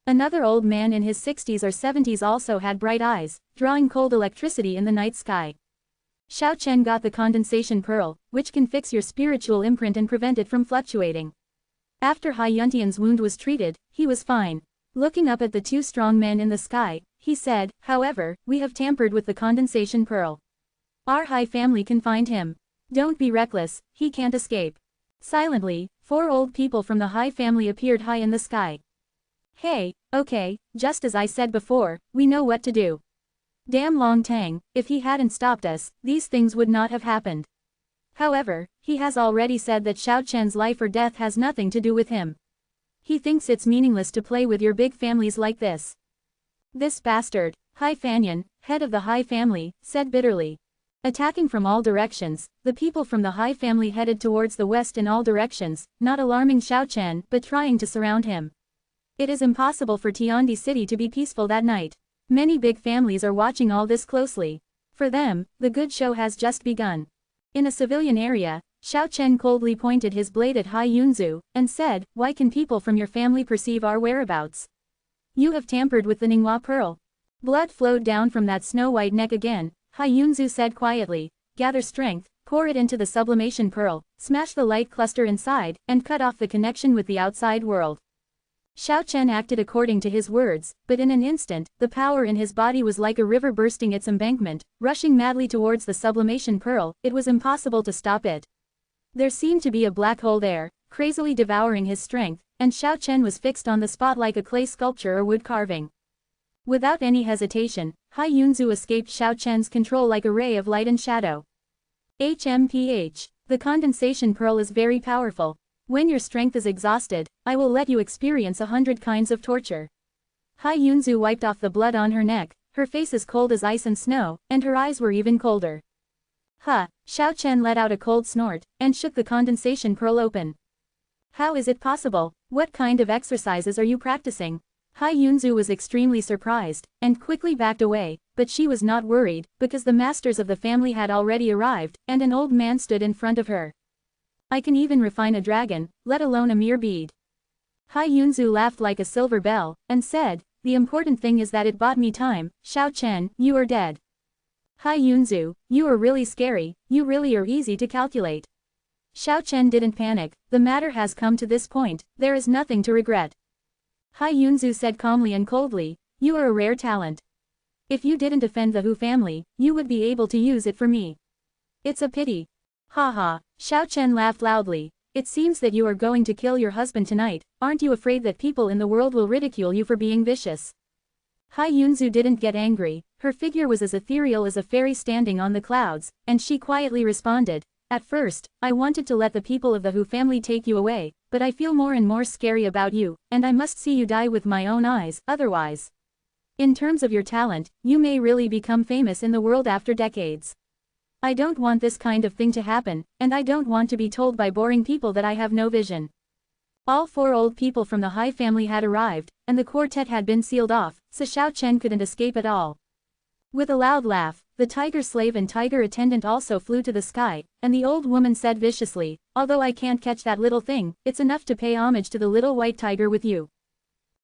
Another old man in his 60s or 70s also had bright eyes, drawing cold electricity in the night sky. Xiao Chen got the condensation pearl, which can fix your spiritual imprint and prevent it from fluctuating. After Hai Yuntian's wound was treated, he was fine. Looking up at the two strong men in the sky, he said, however, we have tampered with the condensation pearl. Our Hai family can find him. Don't be reckless, he can't escape. Silently, 4 old people from the Hai family appeared high in the sky. Hey, okay, just as I said before, we know what to do. Damn Long Tang, if he hadn't stopped us, these things would not have happened. However, he has already said that Xiao Chen's life or death has nothing to do with him. He thinks it's meaningless to play with your big families like this. This bastard, Hai Fanyan, head of the Hai family, said bitterly. Attacking from all directions, the people from the Hai family headed towards the west in all directions, not alarming Xiao Chen but trying to surround him. It is impossible for Tiandi City to be peaceful that night. Many big families are watching all this closely. For them, the good show has just begun. In a civilian area, Xiao Chen coldly pointed his blade at Hai Yunzu, and said, why can people from your family perceive our whereabouts? You have tampered with the Ninghua pearl. Blood flowed down from that snow-white neck again. Hai Yunzu said quietly, gather strength, pour it into the sublimation pearl, smash the light cluster inside, and cut off the connection with the outside world. Xiao Chen acted according to his words, but in an instant, the power in his body was like a river bursting its embankment, rushing madly towards the sublimation pearl. It was impossible to stop it. There seemed to be a black hole there, crazily devouring his strength, and Xiao Chen was fixed on the spot like a clay sculpture or wood carving. Without any hesitation, Hai Yunzu escaped Xiao Chen's control like a ray of light and shadow. HMPH. The condensation pearl is very powerful. When your strength is exhausted, I will let you experience 100 kinds of torture. Hai Yunzu wiped off the blood on her neck, her face as cold as ice and snow, and her eyes were even colder. Huh, Xiao Chen let out a cold snort, and shook the condensation pearl open. How is it possible? What kind of exercises are you practicing? Hai Yunzu was extremely surprised, and quickly backed away, but she was not worried, because the masters of the family had already arrived, and an old man stood in front of her. I can even refine a dragon, let alone a mere bead. Hai Yunzu laughed like a silver bell, and said, the important thing is that it bought me time. Xiao Chen, you are dead. Hai Yunzu, you are really scary, you really are easy to calculate. Xiao Chen didn't panic, the matter has come to this point, there is nothing to regret. Hai Yunzu said calmly and coldly, you are a rare talent. If you didn't offend the Hu family, you would be able to use it for me. It's a pity. Haha, Xiao Chen laughed loudly, it seems that you are going to kill your husband tonight, aren't you afraid that people in the world will ridicule you for being vicious? Hai Yunzu didn't get angry, her figure was as ethereal as a fairy standing on the clouds, and she quietly responded, at first, I wanted to let the people of the Hu family take you away, but I feel more and more scary about you, and I must see you die with my own eyes, otherwise. In terms of your talent, you may really become famous in the world after decades. I don't want this kind of thing to happen, and I don't want to be told by boring people that I have no vision. All 4 old people from the Hai family had arrived, and the quartet had been sealed off, so Xiao Chen couldn't escape at all. With a loud laugh, the tiger slave and tiger attendant also flew to the sky, and the old woman said viciously, although I can't catch that little thing, it's enough to pay homage to the little white tiger with you.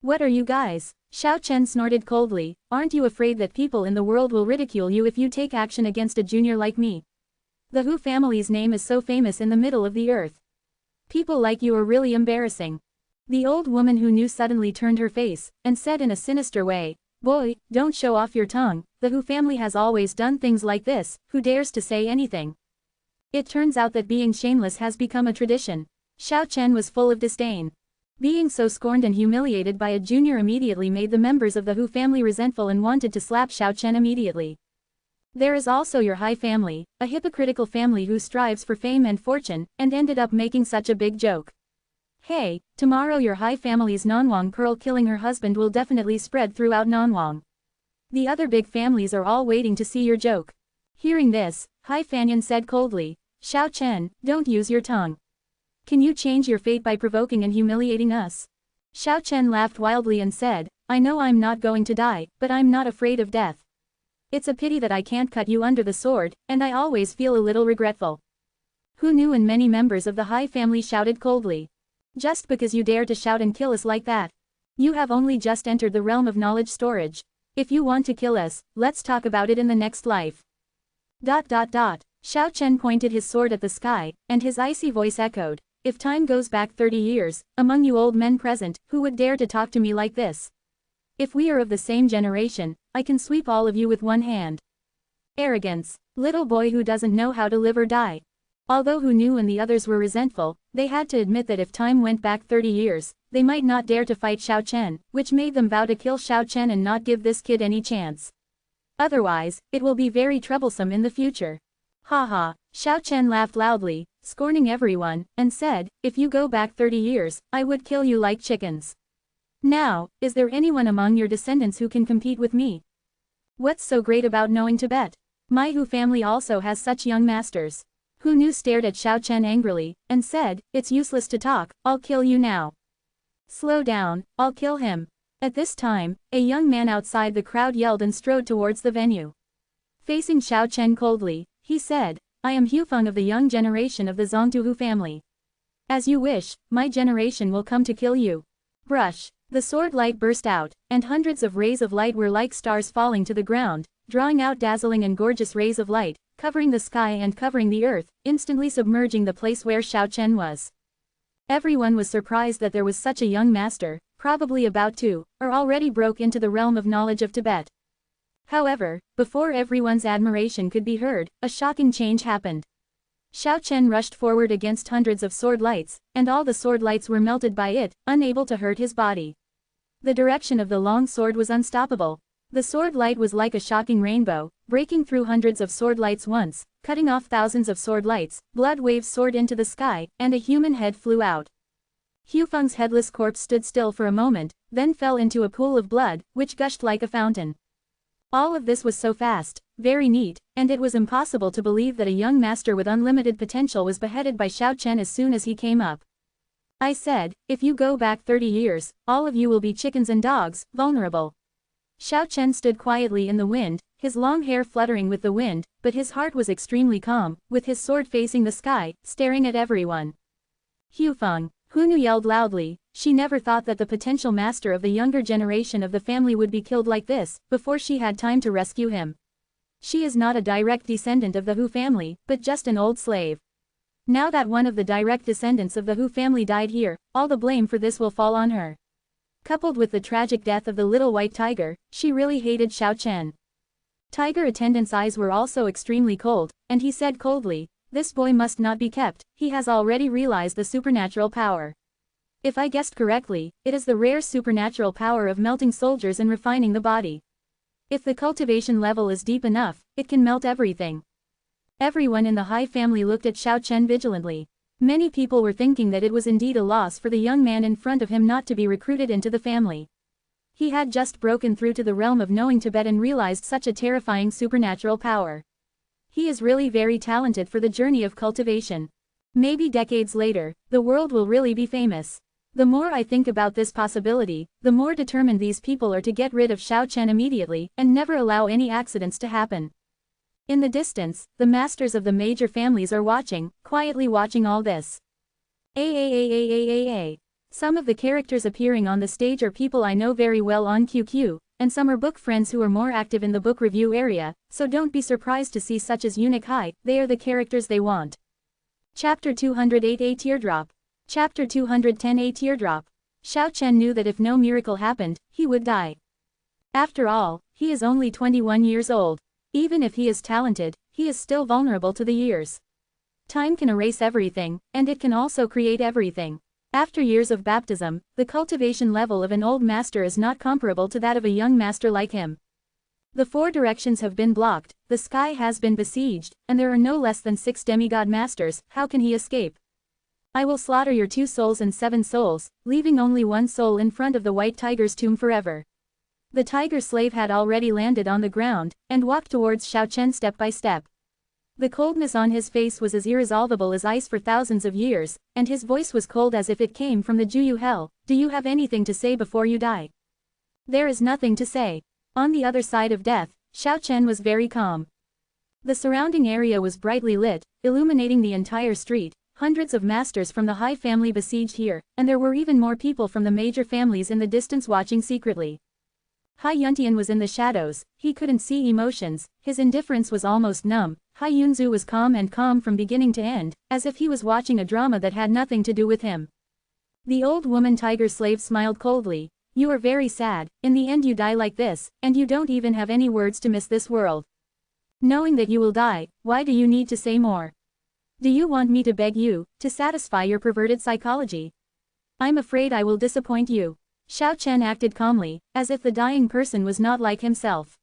What are you guys? Xiao Chen snorted coldly, aren't you afraid that people in the world will ridicule you if you take action against a junior like me? The Hu family's name is so famous in the middle of the earth. People like you are really embarrassing. The old woman who knew suddenly turned her face, and said in a sinister way, boy, don't show off your tongue, the Hu family has always done things like this, who dares to say anything? It turns out that being shameless has become a tradition. Xiao Chen was full of disdain. Being so scorned and humiliated by a junior immediately made the members of the Hu family resentful and wanted to slap Xiao Chen immediately. There is also your Hai family, a hypocritical family who strives for fame and fortune, and ended up making such a big joke. Hey, tomorrow your Hai family's Nanwang Pearl killing her husband will definitely spread throughout Nanwang. The other big families are all waiting to see your joke. Hearing this, Hai Fanyan said coldly, Xiao Chen, don't use your tongue. Can you change your fate by provoking and humiliating us? Xiao Chen laughed wildly and said, I know I'm not going to die, but I'm not afraid of death. It's a pity that I can't cut you under the sword, and I always feel a little regretful. Who knew? And many members of the Hai family shouted coldly. Just because you dare to shout and kill us like that. You have only just entered the realm of knowledge storage. If you want to kill us, let's talk about it in the next life. ... Xiao Chen pointed his sword at the sky, and his icy voice echoed, if time goes back 30 years, among you old men present, who would dare to talk to me like this? If we are of the same generation, I can sweep all of you with one hand. Arrogance. Little boy who doesn't know how to live or die. Although Hu Nu and the others were resentful, they had to admit that if time went back 30 years, they might not dare to fight Xiao Chen, which made them vow to kill Xiao Chen and not give this kid any chance. Otherwise, it will be very troublesome in the future. Haha, Xiao Chen laughed loudly, scorning everyone, and said, if you go back 30 years, I would kill you like chickens. Now, is there anyone among your descendants who can compete with me? What's so great about knowing Tibet? My Hu family also has such young masters. Hu Nu stared at Xiao Chen angrily, and said, it's useless to talk, I'll kill you now. Slow down, I'll kill him. At this time, a young man outside the crowd yelled and strode towards the venue. Facing Xiao Chen coldly, he said, I am Hu Feng of the young generation of the Zongtu Hu family. As you wish, my generation will come to kill you. Brush. The sword light burst out, and hundreds of rays of light were like stars falling to the ground, drawing out dazzling and gorgeous rays of light, covering the sky and covering the earth, instantly submerging the place where Xiao Chen was. Everyone was surprised that there was such a young master, probably about to, or already broke into the realm of knowledge of Tibet. However, before everyone's admiration could be heard, a shocking change happened. Xiao Chen rushed forward against hundreds of sword lights, and all the sword lights were melted by it, unable to hurt his body. The direction of the long sword was unstoppable. The sword light was like a shocking rainbow, breaking through hundreds of sword lights once, cutting off thousands of sword lights, blood waves soared into the sky, and a human head flew out. Hufeng's headless corpse stood still for a moment, then fell into a pool of blood, which gushed like a fountain. All of this was so fast, very neat, and it was impossible to believe that a young master with unlimited potential was beheaded by Xiao Chen as soon as he came up. I said, if you go back 30 years, all of you will be chickens and dogs, vulnerable. Xiao Chen stood quietly in the wind, his long hair fluttering with the wind, but his heart was extremely calm, with his sword facing the sky, staring at everyone. Hufeng, Hunu yelled loudly. She never thought that the potential master of the younger generation of the family would be killed like this, before she had time to rescue him. She is not a direct descendant of the Hu family, but just an old slave. Now that one of the direct descendants of the Hu family died here, all the blame for this will fall on her. Coupled with the tragic death of the little white tiger, she really hated Xiao Chen. Tiger attendant's eyes were also extremely cold, and he said coldly, "This boy must not be kept, he has already realized the supernatural power. If I guessed correctly, it is the rare supernatural power of melting soldiers and refining the body. If the cultivation level is deep enough, it can melt everything." Everyone in the Hai family looked at Xiao Chen vigilantly. Many people were thinking that it was indeed a loss for the young man in front of him not to be recruited into the family. He had just broken through to the realm of knowing Tibet and realized such a terrifying supernatural power. He is really very talented for the journey of cultivation. Maybe decades later, the world will really be famous. The more I think about this possibility, the more determined these people are to get rid of Xiao Chen immediately and never allow any accidents to happen. In the distance, the masters of the major families are watching, quietly watching all this. Some of the characters appearing on the stage are people I know very well on QQ, and some are book friends who are more active in the book review area, so don't be surprised to see such as Eunuch Hai, they are the characters they want. Chapter 208 A Teardrop. Chapter 210 A Teardrop. Xiao Chen knew that if no miracle happened, he would die. After all, he is only 21 years old. Even if he is talented, he is still vulnerable to the years. Time can erase everything, and it can also create everything. After years of baptism, the cultivation level of an old master is not comparable to that of a young master like him. The four directions have been blocked, the sky has been besieged, and there are no less than 6 demigod masters. How can he escape? I will slaughter your 2 souls and 7 souls, leaving only 1 soul in front of the white tiger's tomb forever. The tiger slave had already landed on the ground, and walked towards Xiao Chen step by step. The coldness on his face was as irresolvable as ice for thousands of years, and his voice was cold as if it came from the Juyu hell. Do you have anything to say before you die? There is nothing to say. On the other side of death, Xiao Chen was very calm. The surrounding area was brightly lit, illuminating the entire street. Hundreds of masters from the Hai family besieged here, and there were even more people from the major families in the distance watching secretly. Hai Yuntian was in the shadows, he couldn't see emotions, his indifference was almost numb. Hai Yunzu was calm from beginning to end, as if he was watching a drama that had nothing to do with him. The old woman tiger slave smiled coldly. You are very sad, in the end you die like this, and you don't even have any words to miss this world. Knowing that you will die, why do you need to say more? Do you want me to beg you, to satisfy your perverted psychology? I'm afraid I will disappoint you. Xiao Chen acted calmly, as if the dying person was not like himself.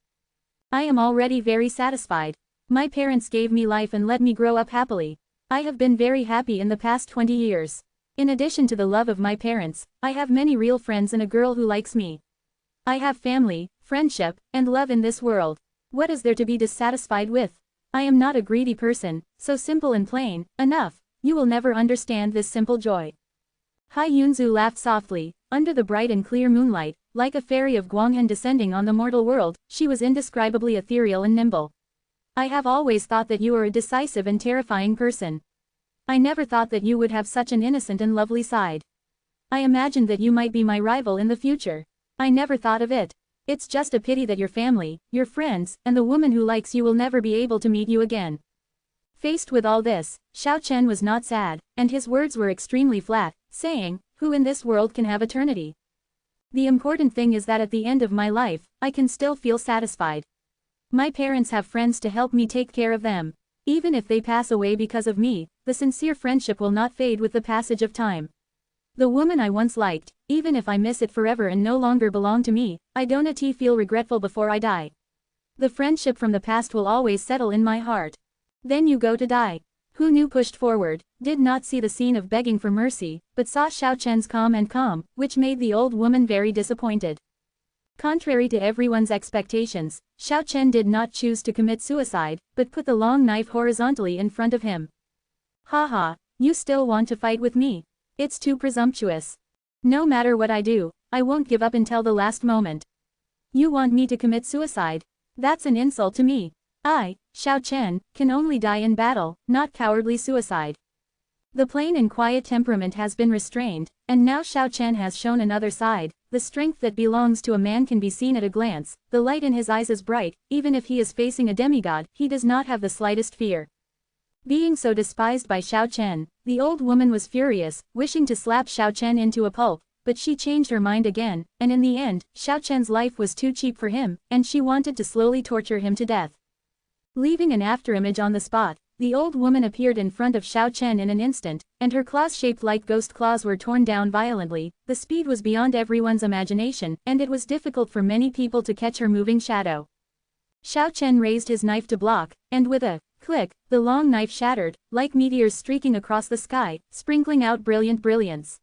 I am already very satisfied. My parents gave me life and let me grow up happily. I have been very happy in the past 20 years. In addition to the love of my parents, I have many real friends and a girl who likes me. I have family, friendship, and love in this world. What is there to be dissatisfied with? I am not a greedy person, so simple and plain, enough. You will never understand this simple joy. Hai Yunzu laughed softly. Under the bright and clear moonlight, like a fairy of Guanghan descending on the mortal world, she was indescribably ethereal and nimble. I have always thought that you are a decisive and terrifying person. I never thought that you would have such an innocent and lovely side. I imagined that you might be my rival in the future. I never thought of it. It's just a pity that your family, your friends, and the woman who likes you will never be able to meet you again. Faced with all this, Xiao Chen was not sad, and his words were extremely flat, saying, who in this world can have eternity? The important thing is that at the end of my life, I can still feel satisfied. My parents have friends to help me take care of them. Even if they pass away because of me, the sincere friendship will not fade with the passage of time. The woman I once liked, even if I miss it forever and no longer belong to me, I don't feel regretful before I die. The friendship from the past will always settle in my heart. Then you go to die. Hu Nu pushed forward, did not see the scene of begging for mercy, but saw Xiao Chen's calm, which made the old woman very disappointed. Contrary to everyone's expectations, Xiao Chen did not choose to commit suicide, but put the long knife horizontally in front of him. Haha, you still want to fight with me? It's too presumptuous. No matter what I do, I won't give up until the last moment. You want me to commit suicide? That's an insult to me. I, Xiao Chen, can only die in battle, not cowardly suicide. The plain and quiet temperament has been restrained, and now Xiao Chen has shown another side. The strength that belongs to a man can be seen at a glance, the light in his eyes is bright, even if he is facing a demigod, he does not have the slightest fear. Being so despised by Xiao Chen, the old woman was furious, wishing to slap Xiao Chen into a pulp, but she changed her mind again, and in the end, Xiao Chen's life was too cheap for him, and she wanted to slowly torture him to death. Leaving an afterimage on the spot, the old woman appeared in front of Xiao Chen in an instant, and her claws shaped like ghost claws were torn down violently. The speed was beyond everyone's imagination, and it was difficult for many people to catch her moving shadow. Xiao Chen raised his knife to block, and with a click, the long knife shattered, like meteors streaking across the sky, sprinkling out brilliant brilliance.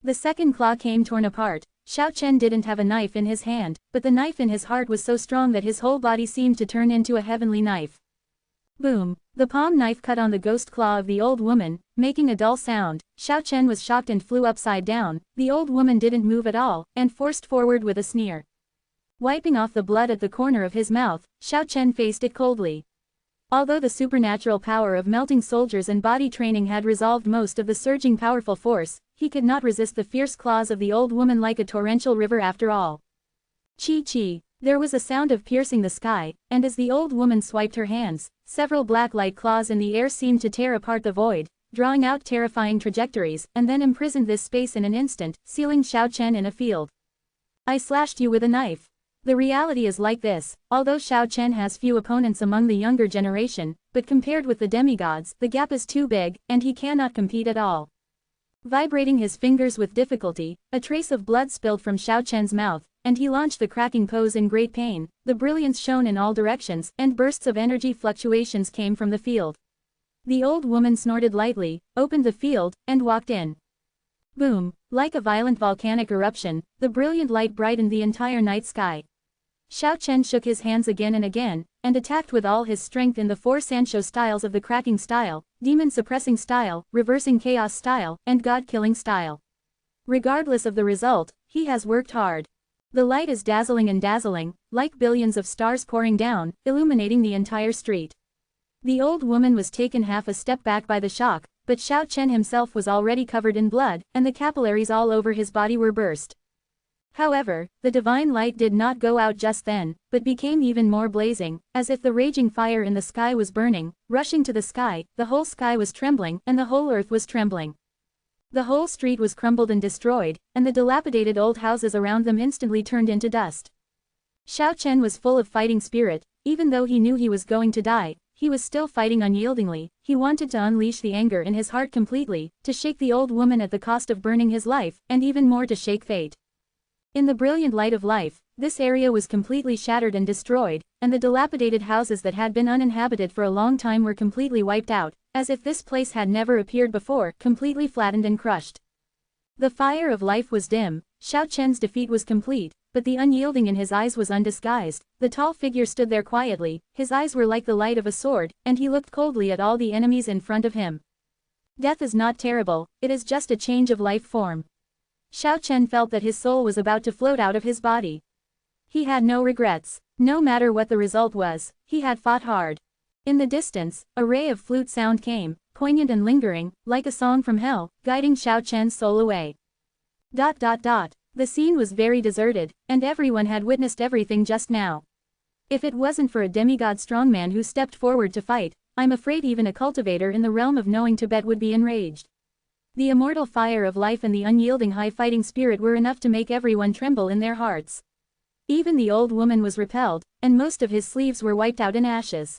The second claw came torn apart. Xiao Chen didn't have a knife in his hand, but the knife in his heart was so strong that his whole body seemed to turn into a heavenly knife. Boom! The palm knife cut on the ghost claw of the old woman, making a dull sound. Xiao Chen was shocked and flew upside down. The old woman didn't move at all, and forced forward with a sneer. Wiping off the blood at the corner of his mouth, Xiao Chen faced it coldly. Although the supernatural power of melting soldiers and body training had resolved most of the surging powerful force, he could not resist the fierce claws of the old woman like a torrential river after all. Chi. There was a sound of piercing the sky, and as the old woman swiped her hands, several black light claws in the air seemed to tear apart the void, drawing out terrifying trajectories, and then imprisoned this space in an instant, sealing Xiao Chen in a field. I slashed you with a knife. The reality is like this, although Xiao Chen has few opponents among the younger generation, but compared with the demigods, the gap is too big, and he cannot compete at all. Vibrating his fingers with difficulty, a trace of blood spilled from Xiao Chen's mouth, and he launched the cracking pose in great pain. The brilliance shone in all directions, and bursts of energy fluctuations came from the field. The old woman snorted lightly, opened the field, and walked in. Boom! Like a violent volcanic eruption, the brilliant light brightened the entire night sky. Xiao Chen shook his hands again and again, and attacked with all his strength in the four Sanshou styles of the cracking style, demon suppressing style, reversing chaos style, and god-killing style. Regardless of the result, he has worked hard. The light is dazzling and dazzling, like billions of stars pouring down, illuminating the entire street. The old woman was taken half a step back by the shock, but Xiao Chen himself was already covered in blood, and the capillaries all over his body were burst. However, the divine light did not go out just then, but became even more blazing, as if the raging fire in the sky was burning, rushing to the sky. The whole sky was trembling, and the whole earth was trembling. The whole street was crumbled and destroyed, and the dilapidated old houses around them instantly turned into dust. Xiao Chen was full of fighting spirit. Even though he knew he was going to die, he was still fighting unyieldingly. He wanted to unleash the anger in his heart completely, to shake the old woman at the cost of burning his life, and even more to shake fate. In the brilliant light of life, this area was completely shattered and destroyed, and the dilapidated houses that had been uninhabited for a long time were completely wiped out, as if this place had never appeared before, completely flattened and crushed. The fire of life was dim. Xiao Chen's defeat was complete, but the unyielding in his eyes was undisguised. The tall figure stood there quietly, his eyes were like the light of a sword, and he looked coldly at all the enemies in front of him. Death is not terrible, it is just a change of life form. Xiao Chen felt that his soul was about to float out of his body. He had no regrets. No matter what the result was, he had fought hard. In the distance, a ray of flute sound came, poignant and lingering, like a song from hell, guiding Xiao Chen's soul away. The scene was very deserted, and everyone had witnessed everything just now. If it wasn't for a demigod strongman who stepped forward to fight, I'm afraid even a cultivator in the realm of knowing Tibet would be enraged. The immortal fire of life and the unyielding high fighting spirit were enough to make everyone tremble in their hearts. Even the old woman was repelled, and most of his sleeves were wiped out in ashes.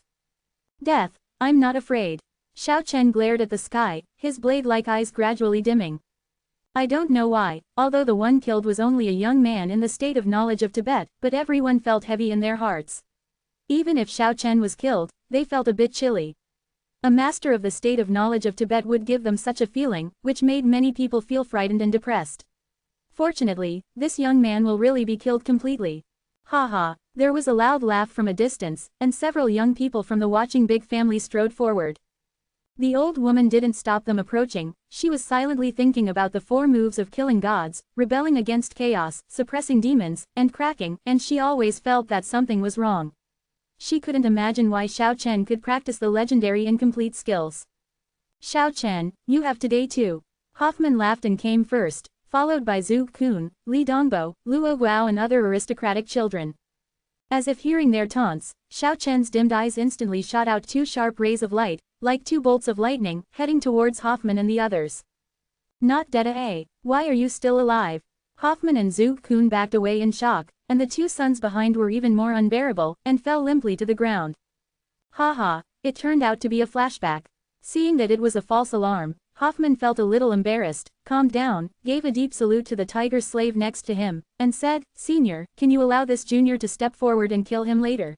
Death, I'm not afraid. Xiao Chen glared at the sky, his blade-like eyes gradually dimming. I don't know why, although the one killed was only a young man in the state of knowledge of Tibet, but everyone felt heavy in their hearts. Even if Xiao Chen was killed, they felt a bit chilly. A master of the state of knowledge of Tibet would give them such a feeling, which made many people feel frightened and depressed. Fortunately, this young man will really be killed completely. Ha ha, there was a loud laugh from a distance, and several young people from the watching big family strode forward. The old woman didn't stop them approaching, she was silently thinking about the 4 moves of killing gods, rebelling against chaos, suppressing demons, and cracking, and she always felt that something was wrong. She couldn't imagine why Xiao Chen could practice the legendary incomplete skills. Xiao Chen, you have today too. Hoffman laughed and came first, followed by Zhu Kun, Li Dongbo, Luo Guo and other aristocratic children. As if hearing their taunts, Xiao Chen's dimmed eyes instantly shot out 2 sharp rays of light, like 2 bolts of lightning, heading towards Hoffman and the others. Not dead eh? Why are you still alive? Hoffman and Zhu Kun backed away in shock, and the 2 sons behind were even more unbearable, and fell limply to the ground. Haha, it turned out to be a flashback. Seeing that it was a false alarm, Hoffman felt a little embarrassed, calmed down, gave a deep salute to the tiger slave next to him, and said, "Senior, can you allow this junior to step forward and kill him later?"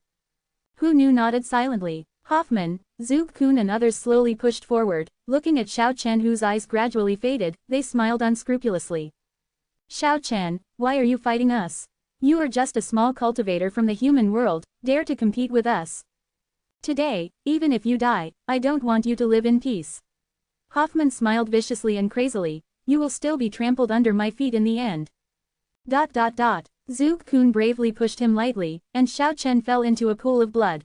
Hu Nu nodded silently. Hoffman, Zhu Kun and others slowly pushed forward, looking at Xiao Chen whose eyes gradually faded, they smiled unscrupulously. Xiao Chen, why are you fighting us? You are just a small cultivator from the human world, dare to compete with us. Today, even if you die, I don't want you to live in peace. Hoffman smiled viciously and crazily, you will still be trampled under my feet in the end. Zhu Kun bravely pushed him lightly, and Xiao Chen fell into a pool of blood.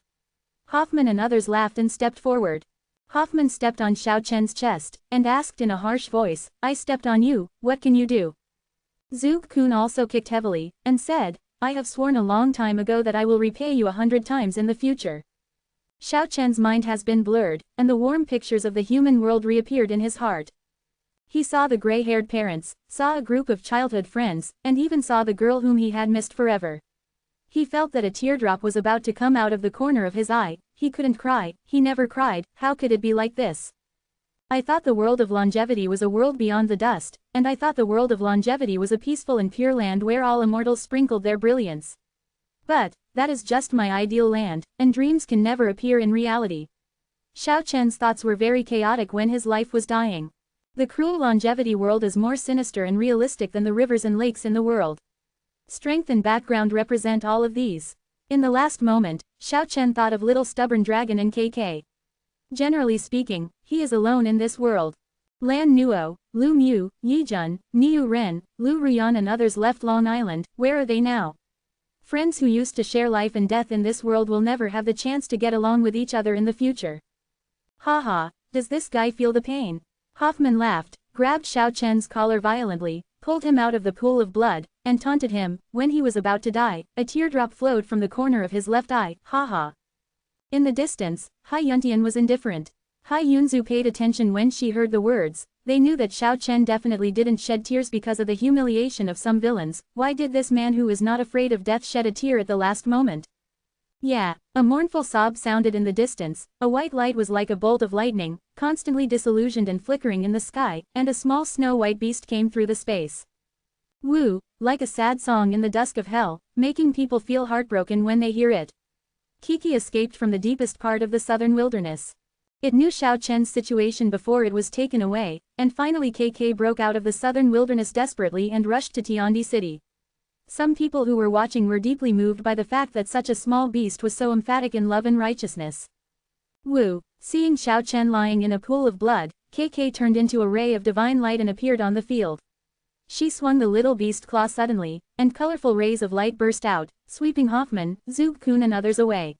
Hoffman and others laughed and stepped forward. Hoffman stepped on Xiao Chen's chest, and asked in a harsh voice, I stepped on you, what can you do? Zhu Kun also kicked heavily, and said, I have sworn a long time ago that I will repay you 100 times in the future. Xiao Chen's mind has been blurred, and the warm pictures of the human world reappeared in his heart. He saw the gray-haired parents, saw a group of childhood friends, and even saw the girl whom he had missed forever. He felt that a teardrop was about to come out of the corner of his eye. He couldn't cry, he never cried, how could it be like this? I thought the world of longevity was a world beyond the dust, and I thought the world of longevity was a peaceful and pure land where all immortals sprinkled their brilliance. But, that is just my ideal land, and dreams can never appear in reality. Xiao Chen's thoughts were very chaotic when his life was dying. The cruel longevity world is more sinister and realistic than the rivers and lakes in the world. Strength and background represent all of these. In the last moment, Xiao Chen thought of little stubborn dragon and KK. Generally speaking, he is alone in this world. Lan Nuo, Lu Mu, Yi Jun, Niu Ren, Lu Ruyan and others left Long Island, where are they now? Friends who used to share life and death in this world will never have the chance to get along with each other in the future. Haha, does this guy feel the pain? Hoffman laughed, grabbed Xiao Chen's collar violently, pulled him out of the pool of blood, and taunted him. When he was about to die, a teardrop flowed from the corner of his left eye, haha. In the distance, Hai Yuntian was indifferent. Hai Yunzu paid attention when she heard the words. They knew that Xiao Chen definitely didn't shed tears because of the humiliation of some villains. Why did this man who is not afraid of death shed a tear at the last moment? Yeah, a mournful sob sounded in the distance, a white light was like a bolt of lightning, constantly disillusioned and flickering in the sky, and a small snow-white beast came through the space. Woo, like a sad song in the dusk of hell, making people feel heartbroken when they hear it. Kiki escaped from the deepest part of the southern wilderness. It knew Xiao Chen's situation before it was taken away, and finally KK broke out of the southern wilderness desperately and rushed to Tiandi City. Some people who were watching were deeply moved by the fact that such a small beast was so emphatic in love and righteousness. Woo, seeing Xiao Chen lying in a pool of blood, KK turned into a ray of divine light and appeared on the field. She swung the little beast claw suddenly, and colorful rays of light burst out, sweeping Hoffman, Zhu Kun and others away.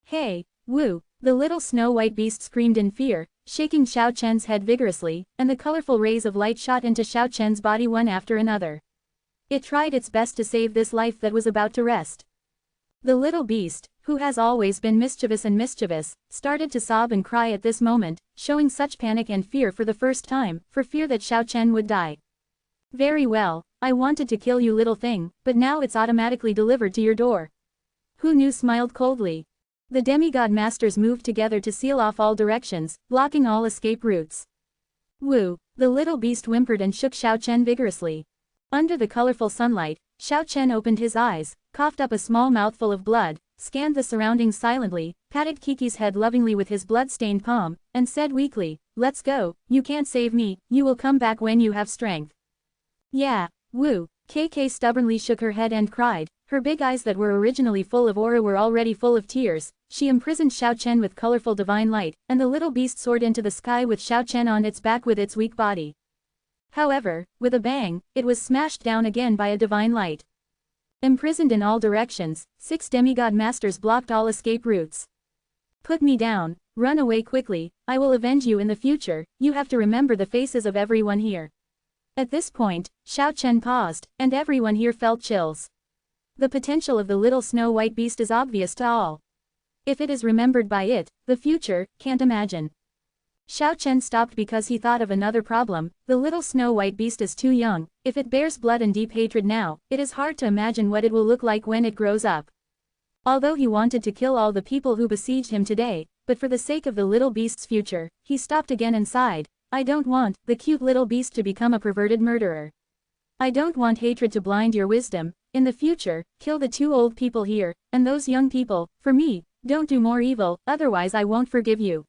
Hey, Woo, the little snow-white beast screamed in fear, shaking Xiao Chen's head vigorously, and the colorful rays of light shot into Xiao Chen's body one after another. It tried its best to save this life that was about to rest. The little beast, who has always been mischievous, started to sob and cry at this moment, showing such panic and fear for the first time, for fear that Xiao Chen would die. Very well, I wanted to kill you little thing, but now it's automatically delivered to your door. Hu Nu smiled coldly. The demigod masters moved together to seal off all directions, blocking all escape routes. Woo, the little beast whimpered and shook Xiao Chen vigorously. Under the colorful sunlight, Xiao Chen opened his eyes, coughed up a small mouthful of blood, scanned the surroundings silently, patted Kiki's head lovingly with his blood-stained palm, and said weakly, "Let's go, you can't save me, you will come back when you have strength." "Yeah, woo." KK stubbornly shook her head and cried. Her big eyes that were originally full of aura were already full of tears. She imprisoned Xiao Chen with colorful divine light, and the little beast soared into the sky with Xiao Chen on its back with its weak body. However, with a bang, it was smashed down again by a divine light. Imprisoned in all directions, 6 demigod masters blocked all escape routes. "Put me down, run away quickly, I will avenge you in the future, you have to remember the faces of everyone here." At this point, Xiao Chen paused, and everyone here felt chills. The potential of the little snow-white beast is obvious to all. If it is remembered by it, the future, can't imagine. Xiao Chen stopped because he thought of another problem. The little snow-white beast is too young. If it bears blood and deep hatred now, it is hard to imagine what it will look like when it grows up. Although he wanted to kill all the people who besieged him today, but for the sake of the little beast's future, he stopped again and sighed. "I don't want the cute little beast to become a perverted murderer. I don't want hatred to blind your wisdom. In the future, kill the 2 old people here, and those young people, for me, don't do more evil, otherwise I won't forgive you."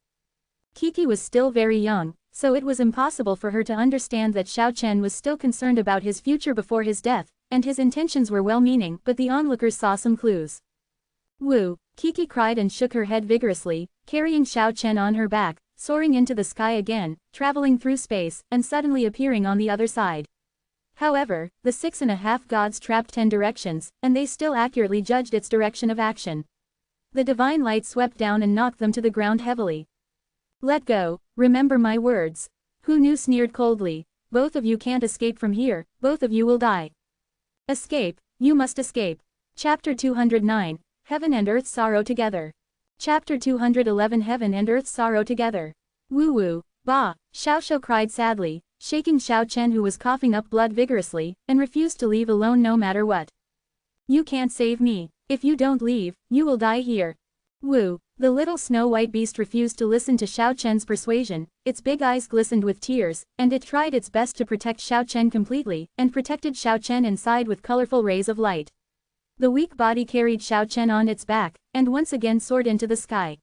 Kiki was still very young, so it was impossible for her to understand that Xiao Chen was still concerned about his future before his death, and his intentions were well-meaning, but the onlookers saw some clues. "Woo!" Kiki cried and shook her head vigorously, carrying Xiao Chen on her back, soaring into the sky again, traveling through space, and suddenly appearing on the other side. However, the 6.5 gods trapped 10 directions, and they still accurately judged its direction of action. The divine light swept down and knocked them to the ground heavily. "Let go, remember my words." Who knew sneered coldly. "Both of you can't escape from here, both of you will die." "Escape, you must escape." Chapter 209, Heaven and Earth Sorrow Together. Chapter 211 Heaven and Earth Sorrow Together. "Woo-woo, bah," Xiaoxiao cried sadly, shaking Xiao Chen who was coughing up blood vigorously, and refused to leave alone no matter what. "You can't save me. If you don't leave, you will die here." "Woo." The little snow-white beast refused to listen to Xiao Chen's persuasion, its big eyes glistened with tears, and it tried its best to protect Xiao Chen completely, and protected Xiao Chen inside with colorful rays of light. The weak body carried Xiao Chen on its back, and once again soared into the sky.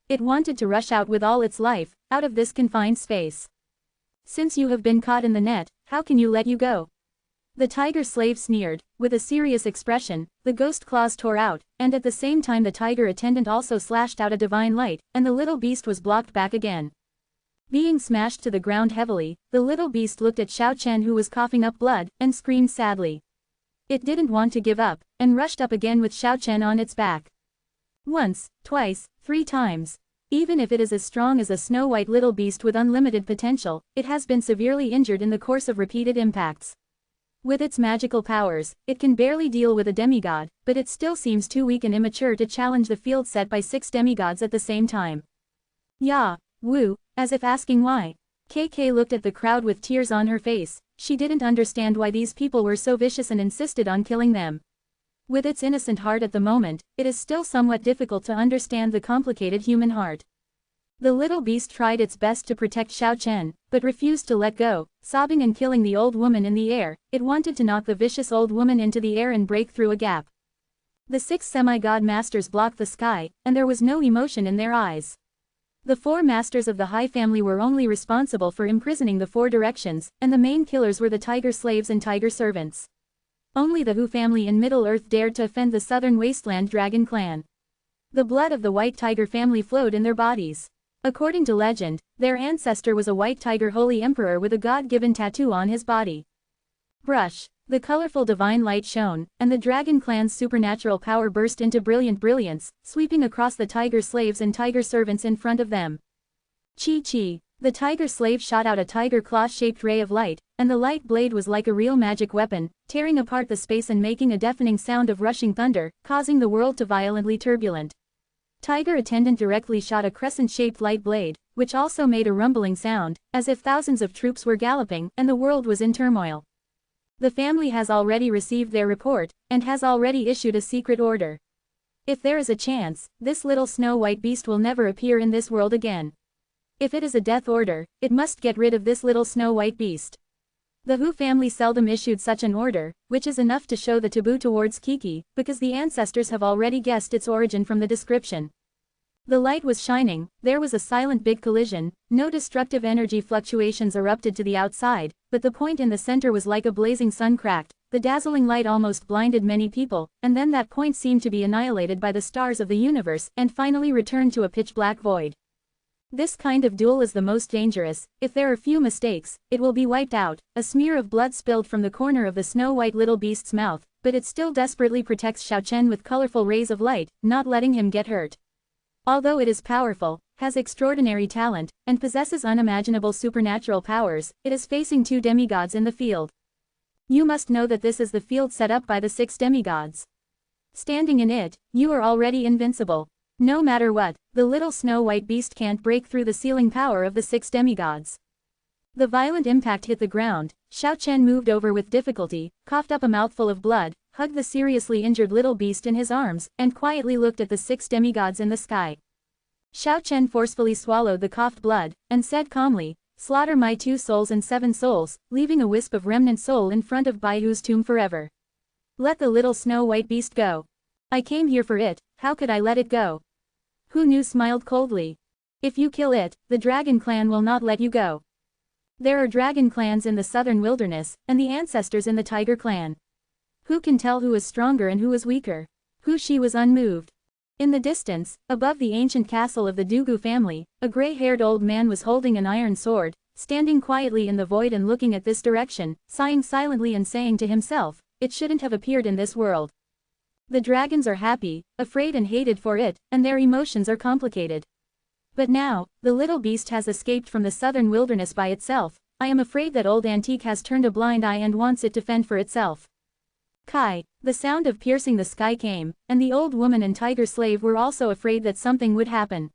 It wanted to rush out with all its life, out of this confined space. "Since you have been caught in the net, how can you let you go?" The tiger slave sneered. With a serious expression, the ghost claws tore out, and at the same time the tiger attendant also slashed out a divine light, and the little beast was blocked back again. Being smashed to the ground heavily, the little beast looked at Xiao Chen who was coughing up blood, and screamed sadly. It didn't want to give up, and rushed up again with Xiao Chen on its back. Once, twice, 3 times. Even if it is as strong as a snow-white little beast with unlimited potential, it has been severely injured in the course of repeated impacts. With its magical powers, it can barely deal with a demigod, but it still seems too weak and immature to challenge the field set by 6 demigods at the same time. "Yeah, woo," as if asking why. KK looked at the crowd with tears on her face. She didn't understand why these people were so vicious and insisted on killing them. With its innocent heart at the moment, it is still somewhat difficult to understand the complicated human heart. The little beast tried its best to protect Xiao Chen, but refused to let go, sobbing and killing the old woman in the air. It wanted to knock the vicious old woman into the air and break through a gap. The 6 semi-god masters blocked the sky, and there was no emotion in their eyes. The 4 masters of the High family were only responsible for imprisoning the 4 directions, and the main killers were the tiger slaves and tiger servants. Only the Hu family in Middle-earth dared to offend the southern wasteland dragon clan. The blood of the white tiger family flowed in their bodies. According to legend, their ancestor was a white tiger holy emperor with a god-given tattoo on his body. Brush. The colorful divine light shone, and the dragon clan's supernatural power burst into brilliant brilliance, sweeping across the tiger slaves and tiger servants in front of them. Chi-chi. The tiger slave shot out a tiger claw-shaped ray of light, and the light blade was like a real magic weapon, tearing apart the space and making a deafening sound of rushing thunder, causing the world to violently turbulent. Tiger attendant directly shot a crescent-shaped light blade, which also made a rumbling sound, as if thousands of troops were galloping, and the world was in turmoil. The family has already received their report, and has already issued a secret order. If there is a chance, this little snow-white beast will never appear in this world again. If it is a death order, it must get rid of this little snow-white beast. The Hu family seldom issued such an order, which is enough to show the taboo towards Kiki, because the ancestors have already guessed its origin from the description. The light was shining, there was a silent big collision, no destructive energy fluctuations erupted to the outside, but the point in the center was like a blazing sun cracked, the dazzling light almost blinded many people, and then that point seemed to be annihilated by the stars of the universe and finally returned to a pitch-black void. This kind of duel is the most dangerous. If there are few mistakes, it will be wiped out. A smear of blood spilled from the corner of the snow-white little beast's mouth, but it still desperately protects Xiao Chen with colorful rays of light, not letting him get hurt. Although it is powerful, has extraordinary talent, and possesses unimaginable supernatural powers, it is facing 2 demigods in the field. You must know that this is the field set up by the 6 demigods. Standing in it, you are already invincible. No matter what, the little snow-white beast can't break through the sealing power of the 6 demigods. The violent impact hit the ground, Xiao Chen moved over with difficulty, coughed up a mouthful of blood, hugged the seriously injured little beast in his arms, and quietly looked at the 6 demigods in the sky. Xiao Chen forcefully swallowed the coughed blood, and said calmly, "Slaughter my 2 souls and 7 souls, leaving a wisp of remnant soul in front of Baihu's tomb forever. Let the little snow-white beast go. I came here for it, how could I let it go?" Hu Nu smiled coldly. "If you kill it, the dragon clan will not let you go. There are dragon clans in the southern wilderness, and the ancestors in the tiger clan. Who can tell who is stronger and who is weaker?" Hu Shi was unmoved. In the distance, above the ancient castle of the Dugu family, a gray-haired old man was holding an iron sword, standing quietly in the void and looking at this direction, sighing silently and saying to himself, "It shouldn't have appeared in this world." The dragons are happy, afraid and hated for it, and their emotions are complicated. But now, the little beast has escaped from the southern wilderness by itself. I am afraid that old Antique has turned a blind eye and wants it to fend for itself. Kai, the sound of piercing the sky came, and the old woman and tiger slave were also afraid that something would happen.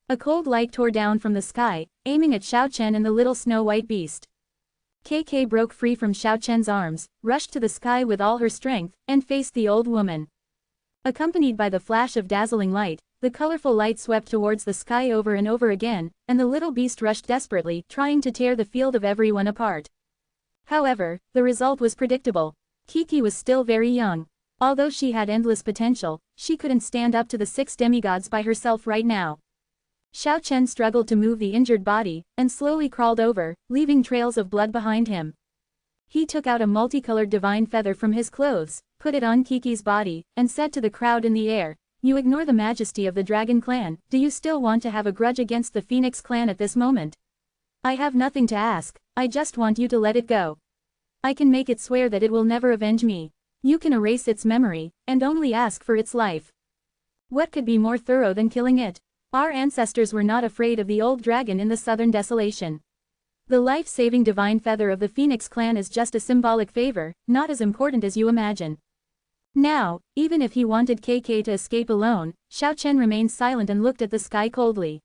A cold light tore down from the sky, aiming at Xiao Chen and the little snow-white beast. KK broke free from Xiao Chen's arms, rushed to the sky with all her strength, and faced the old woman. Accompanied by the flash of dazzling light, the colorful light swept towards the sky over and over again, and the little beast rushed desperately, trying to tear the field of everyone apart. However, the result was predictable. Kiki was still very young. Although she had endless potential, she couldn't stand up to the 6 demigods by herself right now. Xiao Chen struggled to move the injured body, and slowly crawled over, leaving trails of blood behind him. He took out a multicolored divine feather from his clothes, put it on Kiki's body, and said to the crowd in the air, "You ignore the majesty of the Dragon Clan, do you still want to have a grudge against the Phoenix Clan at this moment? I have nothing to ask, I just want you to let it go. I can make it swear that it will never avenge me. You can erase its memory, and only ask for its life. What could be more thorough than killing it? Our ancestors were not afraid of the old dragon in the southern desolation. The life-saving divine feather of the Phoenix Clan is just a symbolic favor, not as important as you imagine." Now, even if he wanted KK to escape alone, Xiao Chen remained silent and looked at the sky coldly.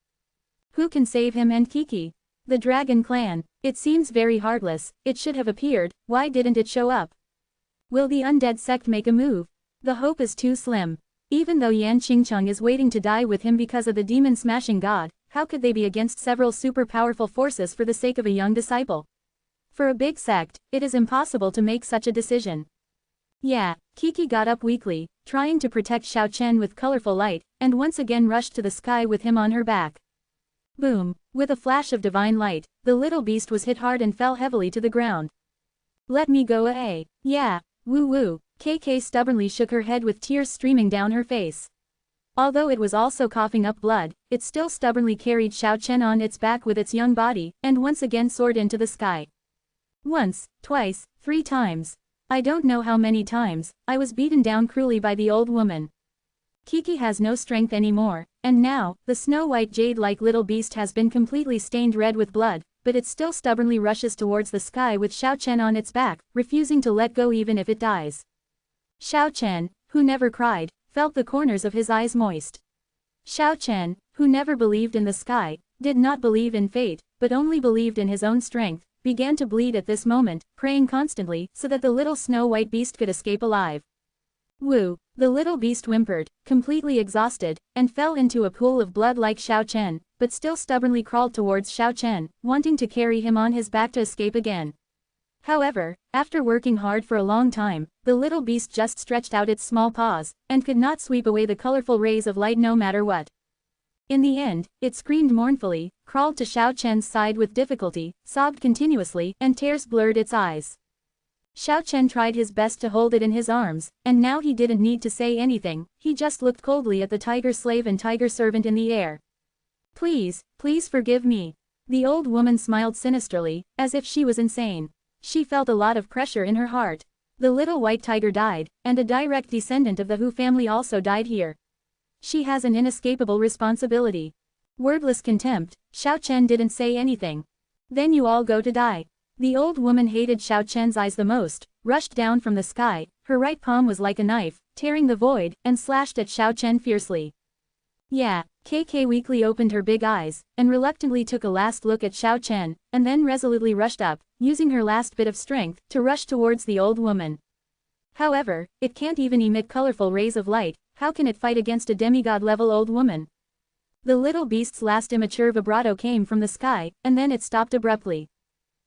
Who can save him and Kiki? The Dragon Clan. It seems very heartless, it should have appeared, why didn't it show up? Will the undead sect make a move? The hope is too slim. Even though Yan Qingcheng is waiting to die with him because of the demon-smashing god, how could they be against several super-powerful forces for the sake of a young disciple? For a big sect, it is impossible to make such a decision. Yeah, Kiki got up weakly, trying to protect Xiao Chen with colorful light, and once again rushed to the sky with him on her back. Boom! With a flash of divine light, the little beast was hit hard and fell heavily to the ground. "Let me go away." "Yeah, woo-woo." KK stubbornly shook her head with tears streaming down her face. Although it was also coughing up blood, it still stubbornly carried Xiao Chen on its back with its young body, and once again soared into the sky. Once, twice, 3 times. I don't know how many times, I was beaten down cruelly by the old woman. Kiki has no strength anymore, and now, the snow-white jade-like little beast has been completely stained red with blood, but it still stubbornly rushes towards the sky with Xiao Chen on its back, refusing to let go even if it dies. Xiao Chen, who never cried, felt the corners of his eyes moist. Xiao Chen, who never believed in the sky, did not believe in fate, but only believed in his own strength, began to bleed at this moment, praying constantly so that the little snow-white beast could escape alive. Woo! The little beast whimpered, completely exhausted, and fell into a pool of blood like Xiao Chen, but still stubbornly crawled towards Xiao Chen, wanting to carry him on his back to escape again. However, after working hard for a long time, the little beast just stretched out its small paws, and could not sweep away the colorful rays of light no matter what. In the end, it screamed mournfully, crawled to Xiao Chen's side with difficulty, sobbed continuously, and tears blurred its eyes. Xiao Chen tried his best to hold it in his arms, and now he didn't need to say anything, he just looked coldly at the tiger slave and tiger servant in the air. Please, please forgive me. The old woman smiled sinisterly, as if she was insane. She felt a lot of pressure in her heart. The little white tiger died, and a direct descendant of the Hu family also died here. She has an inescapable responsibility. Wordless contempt, Xiao Chen didn't say anything. Then you all go to die. The old woman hated Xiao Chen's eyes the most, rushed down from the sky, her right palm was like a knife, tearing the void, and slashed at Xiao Chen fiercely. Yeah, KK weakly opened her big eyes, and reluctantly took a last look at Xiao Chen, and then resolutely rushed up, using her last bit of strength, to rush towards the old woman. However, it can't even emit colorful rays of light, how can it fight against a demigod-level old woman? The little beast's last immature vibrato came from the sky, and then it stopped abruptly.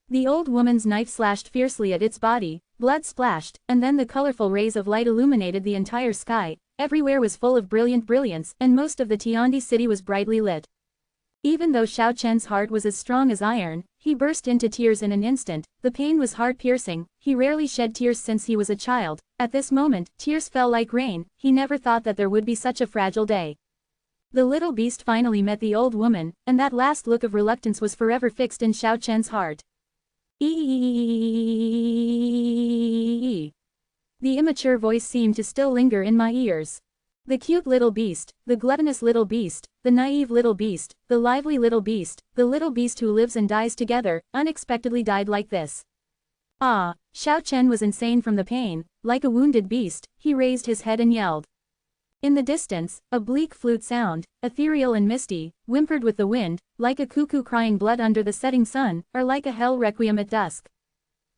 The old woman's knife slashed fiercely at its body, blood splashed, and then the colorful rays of light illuminated the entire sky, everywhere was full of brilliant brilliance, and most of the Tiandi city was brightly lit. Even though Xiao Chen's heart was as strong as iron, he burst into tears in an instant, the pain was heart-piercing, he rarely shed tears since he was a child, at this moment, tears fell like rain, he never thought that there would be such a fragile day. The little beast finally met the old woman, and that last look of reluctance was forever fixed in Xiao Chen's heart. The immature voice seemed to still linger in my ears. The cute little beast, the gluttonous little beast, the naive little beast, the lively little beast, the little beast who lives and dies together, unexpectedly died like this. Ah, Xiao Chen was insane from the pain, like a wounded beast, he raised his head and yelled. In the distance, a bleak flute sound, ethereal and misty, whimpered with the wind, like a cuckoo crying blood under the setting sun, or like a hell requiem at dusk.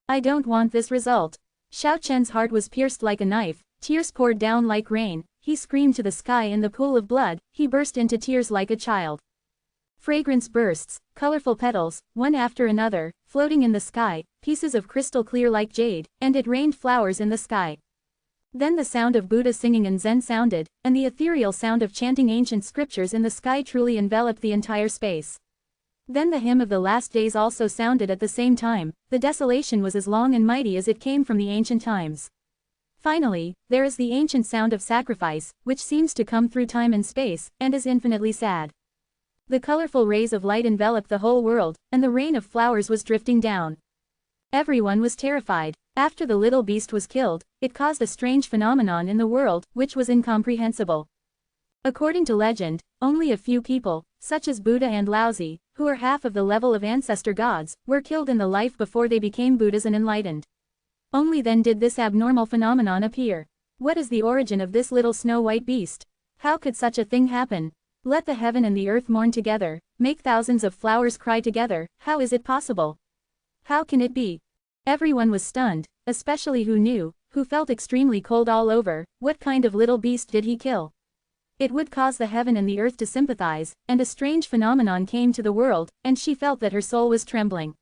I don't want this result. Xiao Chen's heart was pierced like a knife, tears poured down like rain, he screamed to the sky in the pool of blood, he burst into tears like a child. Fragrance bursts, colorful petals, one after another, floating in the sky, pieces of crystal clear like jade, and it rained flowers in the sky. Then the sound of Buddha singing and Zen sounded, and the ethereal sound of chanting ancient scriptures in the sky truly enveloped the entire space. Then the hymn of the last days also sounded at the same time, the desolation was as long and mighty as it came from the ancient times. Finally, there is the ancient sound of sacrifice, which seems to come through time and space, and is infinitely sad. The colorful rays of light enveloped the whole world, and the rain of flowers was drifting down. Everyone was terrified. After the little beast was killed, it caused a strange phenomenon in the world, which was incomprehensible. According to legend, only a few people, such as Buddha and Laozi, who are half of the level of ancestor gods, were killed in the life before they became Buddhas and enlightened. Only then did this abnormal phenomenon appear. What is the origin of this little snow-white beast? How could such a thing happen? Let the heaven and the earth mourn together, make thousands of flowers cry together, how is it possible? How can it be? Everyone was stunned, especially who felt extremely cold all over, what kind of little beast did he kill? It would cause the heaven and the earth to sympathize, and a strange phenomenon came to the world, and she felt that her soul was trembling.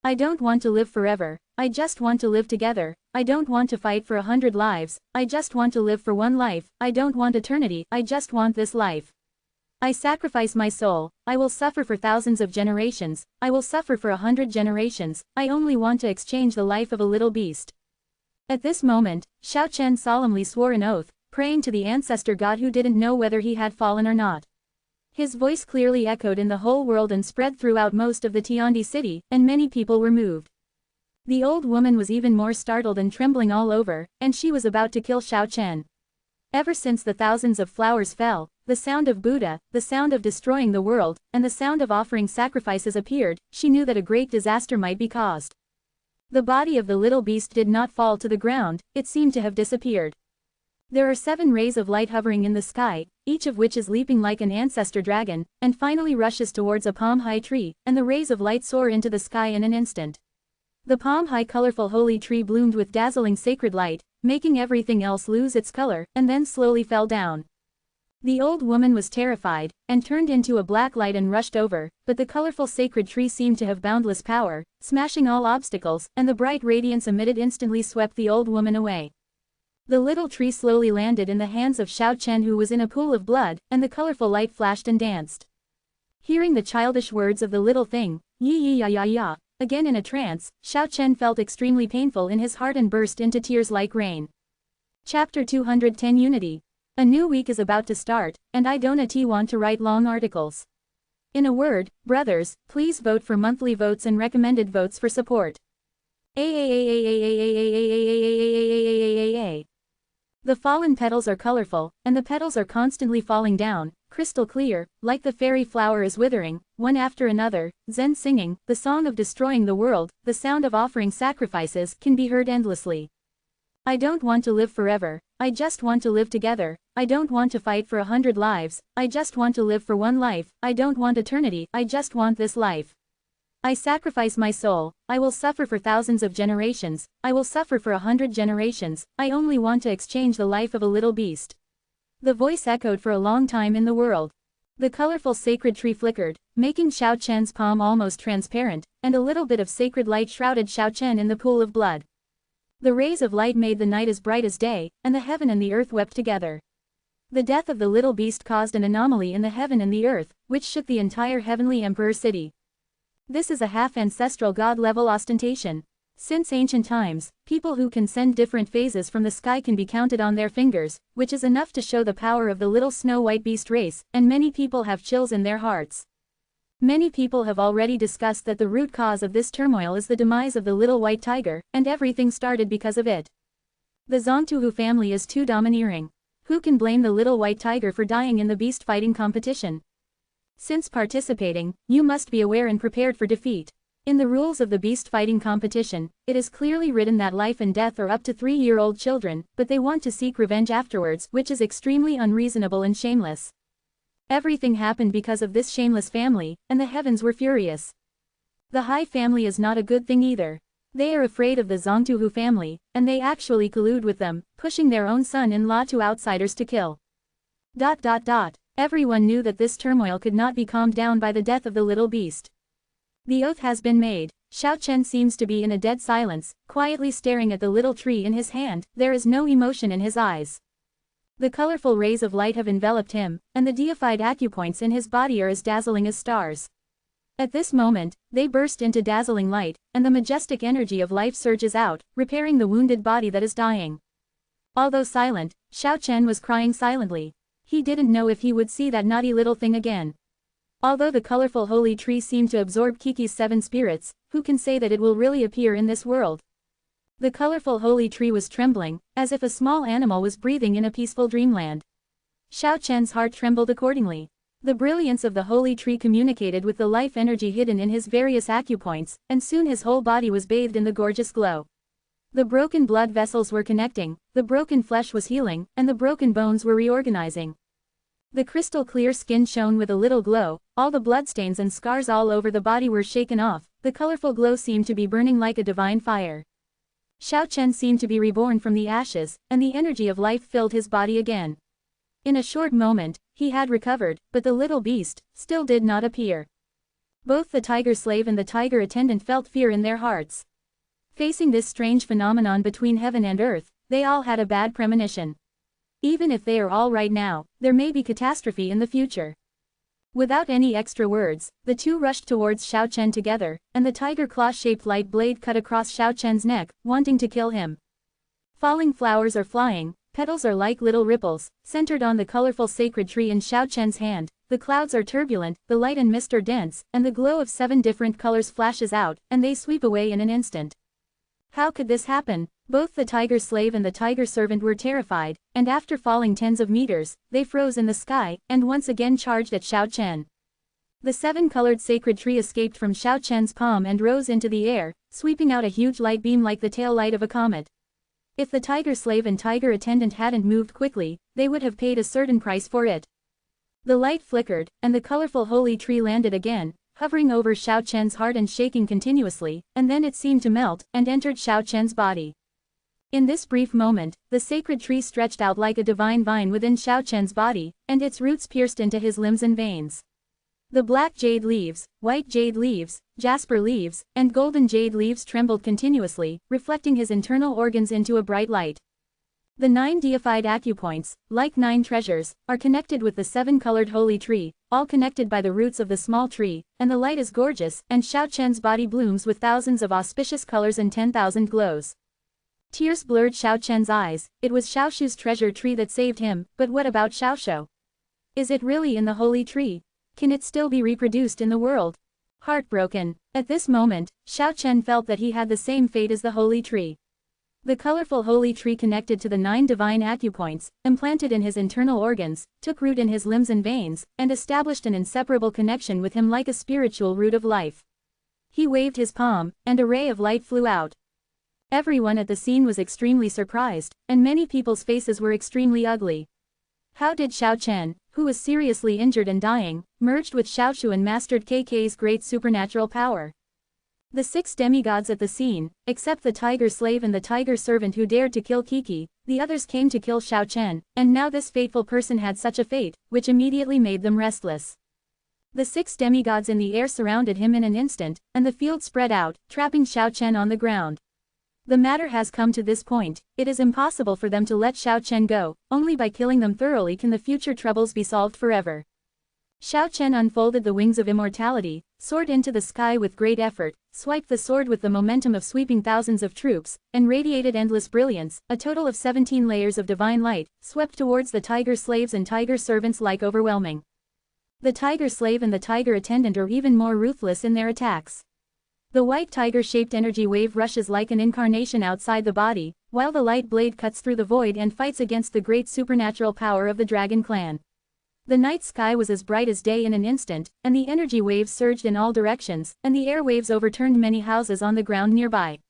I don't want to live forever, I just want to live together, I don't want to fight for 100 lives, I just want to live for one life, I don't want eternity, I just want this life. I sacrifice my soul, I will suffer for thousands of generations, I will suffer for 100 generations, I only want to exchange the life of a little beast. At this moment, Xiao Chen solemnly swore an oath, praying to the ancestor god who didn't know whether he had fallen or not. His voice clearly echoed in the whole world and spread throughout most of the Tiandi city, and many people were moved. The old woman was even more startled and trembling all over, and she was about to kill Xiao Chen. Ever since the thousands of flowers fell, the sound of Buddha, the sound of destroying the world, and the sound of offering sacrifices appeared, she knew that a great disaster might be caused. The body of the little beast did not fall to the ground, it seemed to have disappeared. There are 7 rays of light hovering in the sky, each of which is leaping like an ancestor dragon, and finally rushes towards a palm-high tree, and the rays of light soar into the sky in an instant. The palm-high colorful holy tree bloomed with dazzling sacred light, making everything else lose its color, and then slowly fell down. The old woman was terrified, and turned into a black light and rushed over, but the colorful sacred tree seemed to have boundless power, smashing all obstacles, and the bright radiance emitted instantly swept the old woman away. The little tree slowly landed in the hands of Xiao Chen, who was in a pool of blood, and the colorful light flashed and danced. Hearing the childish words of the little thing, "Yi yi ya ya ya," again in a trance, Xiao Chen felt extremely painful in his heart and burst into tears like rain. Chapter 210 Unity. A new week is about to start, and I don't want to write long articles. In a word, brothers, please vote for monthly votes and recommended votes for support. The fallen petals are colorful, and the petals are constantly falling down, crystal clear, like the fairy flower is withering, one after another. Zen singing, the song of destroying the world, the sound of offering sacrifices, can be heard endlessly. I don't want to live forever, I just want to live together. I don't want to fight for 100 lives, I just want to live for one life. I don't want eternity, I just want this life. I sacrifice my soul, I will suffer for thousands of generations, I will suffer for 100 generations, I only want to exchange the life of a little beast. The voice echoed for a long time in the world. The colorful sacred tree flickered, making Xiao Chen's palm almost transparent, and a little bit of sacred light shrouded Xiao Chen in the pool of blood. The rays of light made the night as bright as day, and the heaven and the earth wept together. The death of the little beast caused an anomaly in the heaven and the earth, which shook the entire heavenly emperor city. This is a half-ancestral god-level ostentation. Since ancient times, people who can send different phases from the sky can be counted on their fingers, which is enough to show the power of the little snow-white beast race, and many people have chills in their hearts. Many people have already discussed that the root cause of this turmoil is the demise of the little white tiger, and everything started because of it. The Zongtuhu family is too domineering. Who can blame the little white tiger for dying in the beast fighting competition? Since participating, you must be aware and prepared for defeat. In the rules of the beast fighting competition, it is clearly written that life and death are up to 3-year-old children, but they want to seek revenge afterwards, which is extremely unreasonable and shameless. Everything happened because of this shameless family, and the heavens were furious. The Hai family is not a good thing either. They are afraid of the Zongtuhu family, and they actually collude with them, pushing their own son-in-law to outsiders to kill. Everyone knew that this turmoil could not be calmed down by the death of the little beast. The oath has been made. Xiao Chen seems to be in a dead silence, quietly staring at the little tree in his hand. There is no emotion in his eyes. The colorful rays of light have enveloped him, and the deified acupoints in his body are as dazzling as stars. At this moment, they burst into dazzling light, and the majestic energy of life surges out, repairing the wounded body that is dying. Although silent, Xiao Chen was crying silently. He didn't know if he would see that naughty little thing again. Although the colorful holy tree seemed to absorb Kiki's 7 spirits, who can say that it will really appear in this world? The colorful holy tree was trembling, as if a small animal was breathing in a peaceful dreamland. Xiao Chen's heart trembled accordingly. The brilliance of the holy tree communicated with the life energy hidden in his various acupoints, and soon his whole body was bathed in the gorgeous glow. The broken blood vessels were connecting, the broken flesh was healing, and the broken bones were reorganizing. The crystal clear skin shone with a little glow, all the bloodstains and scars all over the body were shaken off, the colorful glow seemed to be burning like a divine fire. Xiao Chen seemed to be reborn from the ashes, and the energy of life filled his body again. In a short moment, he had recovered, but the little beast still did not appear. Both the tiger slave and the tiger attendant felt fear in their hearts. Facing this strange phenomenon between heaven and earth, they all had a bad premonition. Even if they are all right now, there may be catastrophe in the future. Without any extra words, the two rushed towards Xiao Chen together, and the tiger claw-shaped light blade cut across Xiao Chen's neck, wanting to kill him. Falling flowers are flying, petals are like little ripples, centered on the colorful sacred tree in Xiao Chen's hand. The clouds are turbulent, the light and mist are dense, and the glow of 7 different colors flashes out, and they sweep away in an instant. How could this happen? Both the tiger slave and the tiger servant were terrified, and after falling tens of meters, they froze in the sky, and once again charged at Xiao Chen. The 7-colored sacred tree escaped from Xiao Chen's palm and rose into the air, sweeping out a huge light beam like the tail light of a comet. If the tiger slave and tiger attendant hadn't moved quickly, they would have paid a certain price for it. The light flickered, and the colorful holy tree landed again, hovering over Xiao Chen's heart and shaking continuously, and then it seemed to melt, and entered Xiao Chen's body. In this brief moment, the sacred tree stretched out like a divine vine within Xiao Chen's body, and its roots pierced into his limbs and veins. The black jade leaves, white jade leaves, jasper leaves, and golden jade leaves trembled continuously, reflecting his internal organs into a bright light. The 9 deified acupoints, like 9 treasures, are connected with the 7-colored holy tree, all connected by the roots of the small tree, and the light is gorgeous, and Xiao Chen's body blooms with thousands of auspicious colors and 10,000 glows. Tears blurred Xiao Chen's eyes. It was Xiaoshu's treasure tree that saved him, but what about Xiaoshu? Is it really in the holy tree? Can it still be reproduced in the world? Heartbroken. At this moment, Xiao Chen felt that he had the same fate as the holy tree. The colorful holy tree connected to the 9 divine acupoints, implanted in his internal organs, took root in his limbs and veins, and established an inseparable connection with him like a spiritual root of life. He waved his palm, and a ray of light flew out. Everyone at the scene was extremely surprised, and many people's faces were extremely ugly. How did Xiao Chen, who was seriously injured and dying, merged with Xiaoshu and mastered KK's great supernatural power? The 6 demigods at the scene, except the tiger slave and the tiger servant who dared to kill Kiki, the others came to kill Xiao Chen, and now this fateful person had such a fate, which immediately made them restless. The 6 demigods in the air surrounded him in an instant, and the field spread out, trapping Xiao Chen on the ground. The matter has come to this point. It is impossible for them to let Xiao Chen go. Only by killing them thoroughly can the future troubles be solved forever. Xiao Chen unfolded the wings of immortality, soared into the sky with great effort, swiped the sword with the momentum of sweeping thousands of troops, and radiated endless brilliance. A total of 17 layers of divine light swept towards the tiger slaves and tiger servants like overwhelming. The tiger slave and the tiger attendant are even more ruthless in their attacks. The white tiger-shaped energy wave rushes like an incarnation outside the body, while the light blade cuts through the void and fights against the great supernatural power of the dragon clan. The night sky was as bright as day in an instant, and the energy waves surged in all directions, and the air waves overturned many houses on the ground nearby.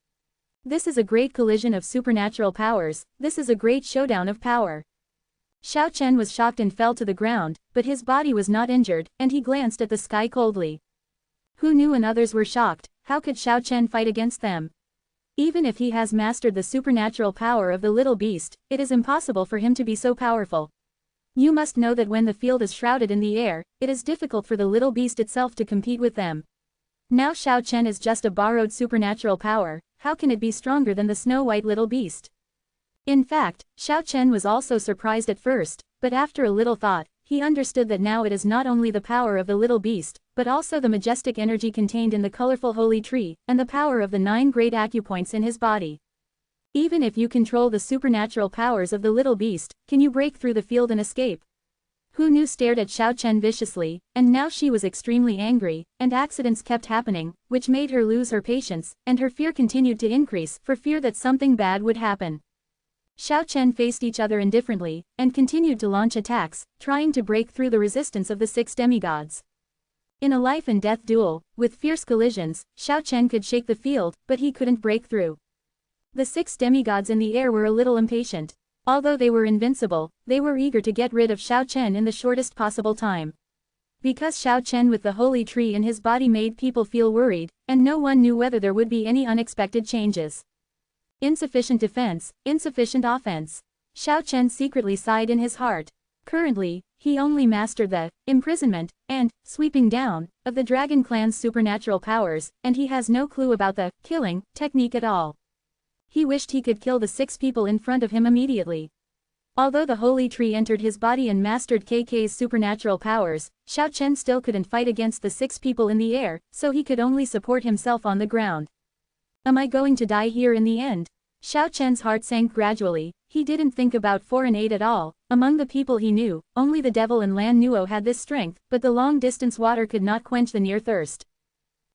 This is a great collision of supernatural powers. This is a great showdown of power. Xiao Chen was shocked and fell to the ground, but his body was not injured, and he glanced at the sky coldly. Who knew and others were shocked? How could Xiao Chen fight against them? Even if he has mastered the supernatural power of the little beast, it is impossible for him to be so powerful. You must know that when the field is shrouded in the air, it is difficult for the little beast itself to compete with them. Now Xiao Chen is just a borrowed supernatural power. How can it be stronger than the snow-white little beast? In fact, Xiao Chen was also surprised at first, but after a little thought, he understood that now it is not only the power of the little beast, but also the majestic energy contained in the colorful holy tree, and the power of the 9 great acupoints in his body. Even if you control the supernatural powers of the little beast, can you break through the field and escape? Hu Nu stared at Xiao Chen viciously, and now she was extremely angry, and accidents kept happening, which made her lose her patience, and her fear continued to increase, for fear that something bad would happen. Xiao Chen faced each other indifferently, and continued to launch attacks, trying to break through the resistance of the 6 demigods. In a life-and-death duel, with fierce collisions, Xiao Chen could shake the field, but he couldn't break through. The 6 demigods in the air were a little impatient. Although they were invincible, they were eager to get rid of Xiao Chen in the shortest possible time. Because Xiao Chen with the holy tree in his body made people feel worried, and no one knew whether there would be any unexpected changes. Insufficient defense, insufficient offense. Xiao Chen secretly sighed in his heart. Currently, he only mastered the imprisonment and sweeping down of the dragon clan's supernatural powers, and he has no clue about the killing technique at all. He wished he could kill the 6 people in front of him immediately. Although the holy tree entered his body and mastered KK's supernatural powers, Xiao Chen still couldn't fight against the 6 people in the air, so he could only support himself on the ground. Am I going to die here in the end? Xiao Chen's heart sank gradually. He didn't think about 4 and 8 at all. Among the people he knew, only the devil and Lan Nuo had this strength, but the long-distance water could not quench the near thirst.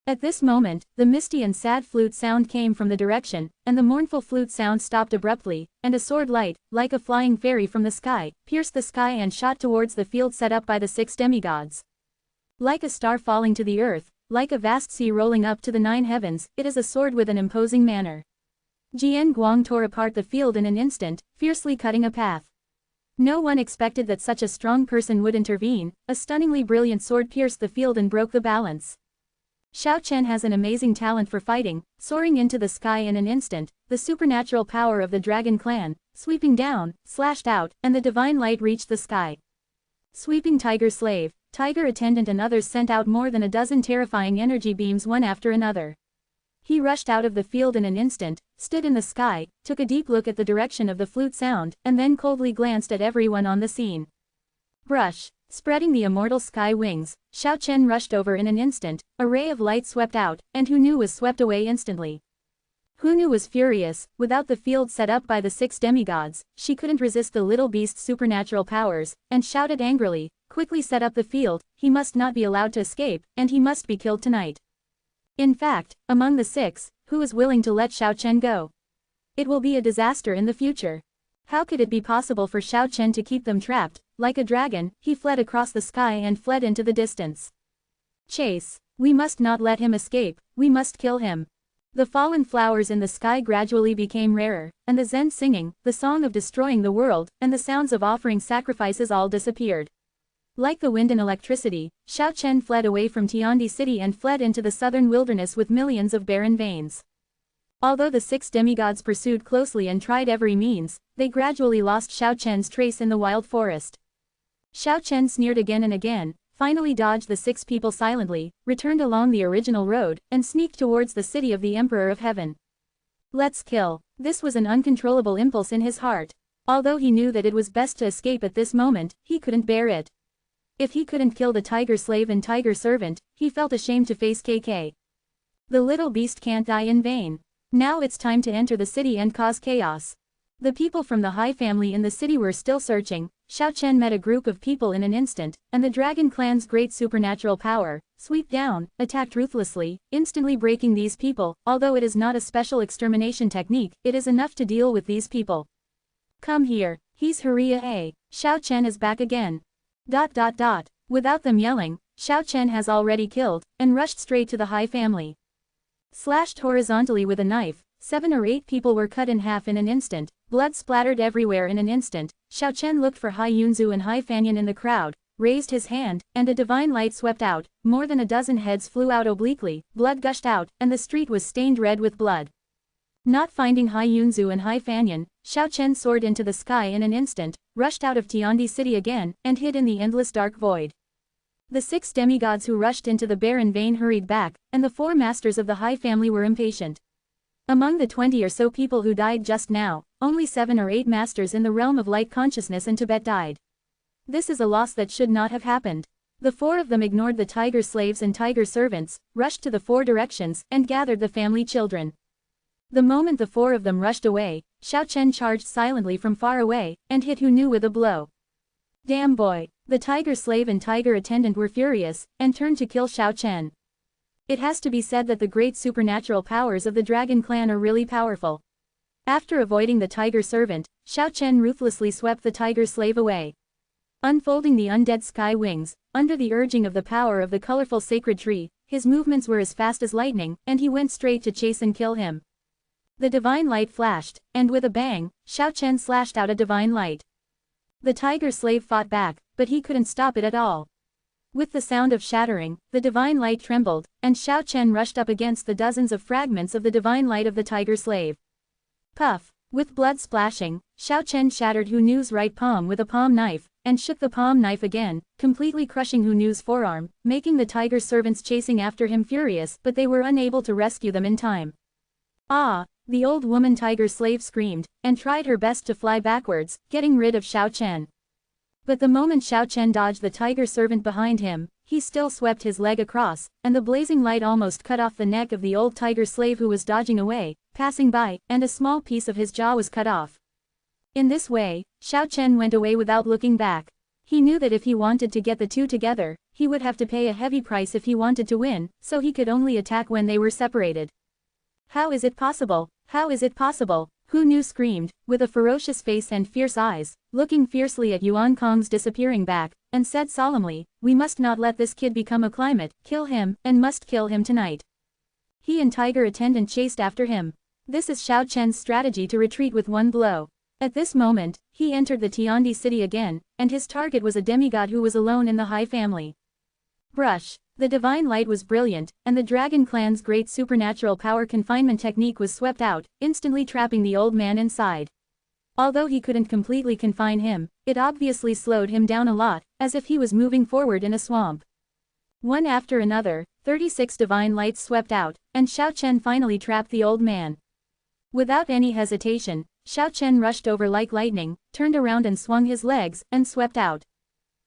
At this moment, the misty and sad flute sound came from the direction, and the mournful flute sound stopped abruptly, and a sword light, like a flying fairy from the sky, pierced the sky and shot towards the field set up by the 6 demigods. Like a star falling to the earth, like a vast sea rolling up to the 9 heavens, it is a sword with an imposing manner. Jian Guang tore apart the field in an instant, fiercely cutting a path. No one expected that such a strong person would intervene. A stunningly brilliant sword pierced the field and broke the balance. Xiao Chen has an amazing talent for fighting, soaring into the sky in an instant, the supernatural power of the Dragon Clan, sweeping down, slashed out, and the divine light reached the sky. Sweeping Tiger Slave, Tiger Attendant and others sent out more than a dozen terrifying energy beams one after another. He rushed out of the field in an instant, stood in the sky, took a deep look at the direction of the flute sound, and then coldly glanced at everyone on the scene. Brush. Spreading the immortal sky wings, Xiao Chen rushed over in an instant, a ray of light swept out, and Hu Nu was swept away instantly. Hu Nu was furious. Without the field set up by the 6 demigods, she couldn't resist the little beast's supernatural powers, and shouted angrily, "Quickly set up the field, he must not be allowed to escape, and he must be killed tonight." In fact, among the 6, who is willing to let Xiao Chen go? It will be a disaster in the future. How could it be possible for Xiao Chen to keep them trapped? Like a dragon, he fled across the sky and fled into the distance. Chase. We must not let him escape, we must kill him. The fallen flowers in the sky gradually became rarer, and the Zen singing, the song of destroying the world, and the sounds of offering sacrifices all disappeared. Like the wind and electricity, Xiao Chen fled away from Tiandi City and fled into the southern wilderness with millions of barren veins. Although the 6 demigods pursued closely and tried every means, they gradually lost Xiao Chen's trace in the wild forest. Xiao Chen sneered again and again, finally dodged the 6 people silently, returned along the original road, and sneaked towards the city of the Emperor of Heaven. Let's kill. This was an uncontrollable impulse in his heart. Although he knew that it was best to escape at this moment, he couldn't bear it. If he couldn't kill the Tiger Slave and Tiger Servant, he felt ashamed to face KK. The little beast can't die in vain. Now it's time to enter the city and cause chaos. The people from the high family in the city were still searching. Xiao Chen met a group of people in an instant, and the Dragon Clan's great supernatural power, swept down, attacked ruthlessly, instantly breaking these people. Although it is not a special extermination technique, it is enough to deal with these people. Come here, he's Haria A. Xiao Chen is back again. ... Without them yelling, Xiao Chen has already killed, and rushed straight to the high family. Slashed horizontally with a knife, 7 or 8 people were cut in half in an instant, blood splattered everywhere in an instant. Xiao Chen looked for Hai Yunzu and Hai Fanyan in the crowd, raised his hand, and a divine light swept out, more than a dozen heads flew out obliquely, blood gushed out, and the street was stained red with blood. Not finding Hai Yunzu and Hai Fanyan, Xiao Chen soared into the sky in an instant, rushed out of Tiandi City again, and hid in the endless dark void. The 6 demigods who rushed into the barren vein hurried back, and the 4 masters of the Hai family were impatient. Among the 20 or so people who died just now, only 7 or 8 masters in the realm of light consciousness and Tibet died. This is a loss that should not have happened. The 4 of them ignored the tiger slaves and tiger servants, rushed to the 4 directions, and gathered the family children. The moment the 4 of them rushed away, Xiao Chen charged silently from far away, and hit Hu Nu with a blow. Damn boy! The tiger slave and tiger attendant were furious, and turned to kill Xiao Chen. It has to be said that the great supernatural powers of the Dragon Clan are really powerful. After avoiding the tiger servant, Xiao Chen ruthlessly swept the tiger slave away. Unfolding the undead sky wings, under the urging of the power of the colorful sacred tree, his movements were as fast as lightning, and he went straight to chase and kill him. The divine light flashed, and with a bang, Xiao Chen slashed out a divine light. The tiger slave fought back, but he couldn't stop it at all. With the sound of shattering, the divine light trembled, and Xiao Chen rushed up against the dozens of fragments of the divine light of the tiger slave. Puff! With blood splashing, Xiao Chen shattered Hu Nu's right palm with a palm knife, and shook the palm knife again, completely crushing Hu Nu's forearm, making the tiger servants chasing after him furious, but they were unable to rescue them in time. Ah! The old woman tiger slave screamed, and tried her best to fly backwards, getting rid of Xiao Chen. But the moment Xiao Chen dodged the tiger servant behind him, he still swept his leg across, and the blazing light almost cut off the neck of the old tiger slave who was dodging away, passing by, and a small piece of his jaw was cut off. In this way, Xiao Chen went away without looking back. He knew that if he wanted to get the two together, he would have to pay a heavy price if he wanted to win, so he could only attack when they were separated. How is it possible? How is it possible? Hu Nu screamed, with a ferocious face and fierce eyes, looking fiercely at Yuan Kong's disappearing back, and said solemnly, "We must not let this kid become a climate, kill him, and must kill him tonight." He and tiger attendant chased after him. This is Xiao Chen's strategy to retreat with one blow. At this moment, he entered the Tiandi city again, and his target was a demigod who was alone in the Hai family. Brush. The divine light was brilliant, and the dragon clan's great supernatural power confinement technique was swept out, instantly trapping the old man inside. Although he couldn't completely confine him, it obviously slowed him down a lot, as if he was moving forward in a swamp. One after another, 36 divine lights swept out, and Xiao Chen finally trapped the old man. Without any hesitation, Xiao Chen rushed over like lightning, turned around and swung his legs, and swept out.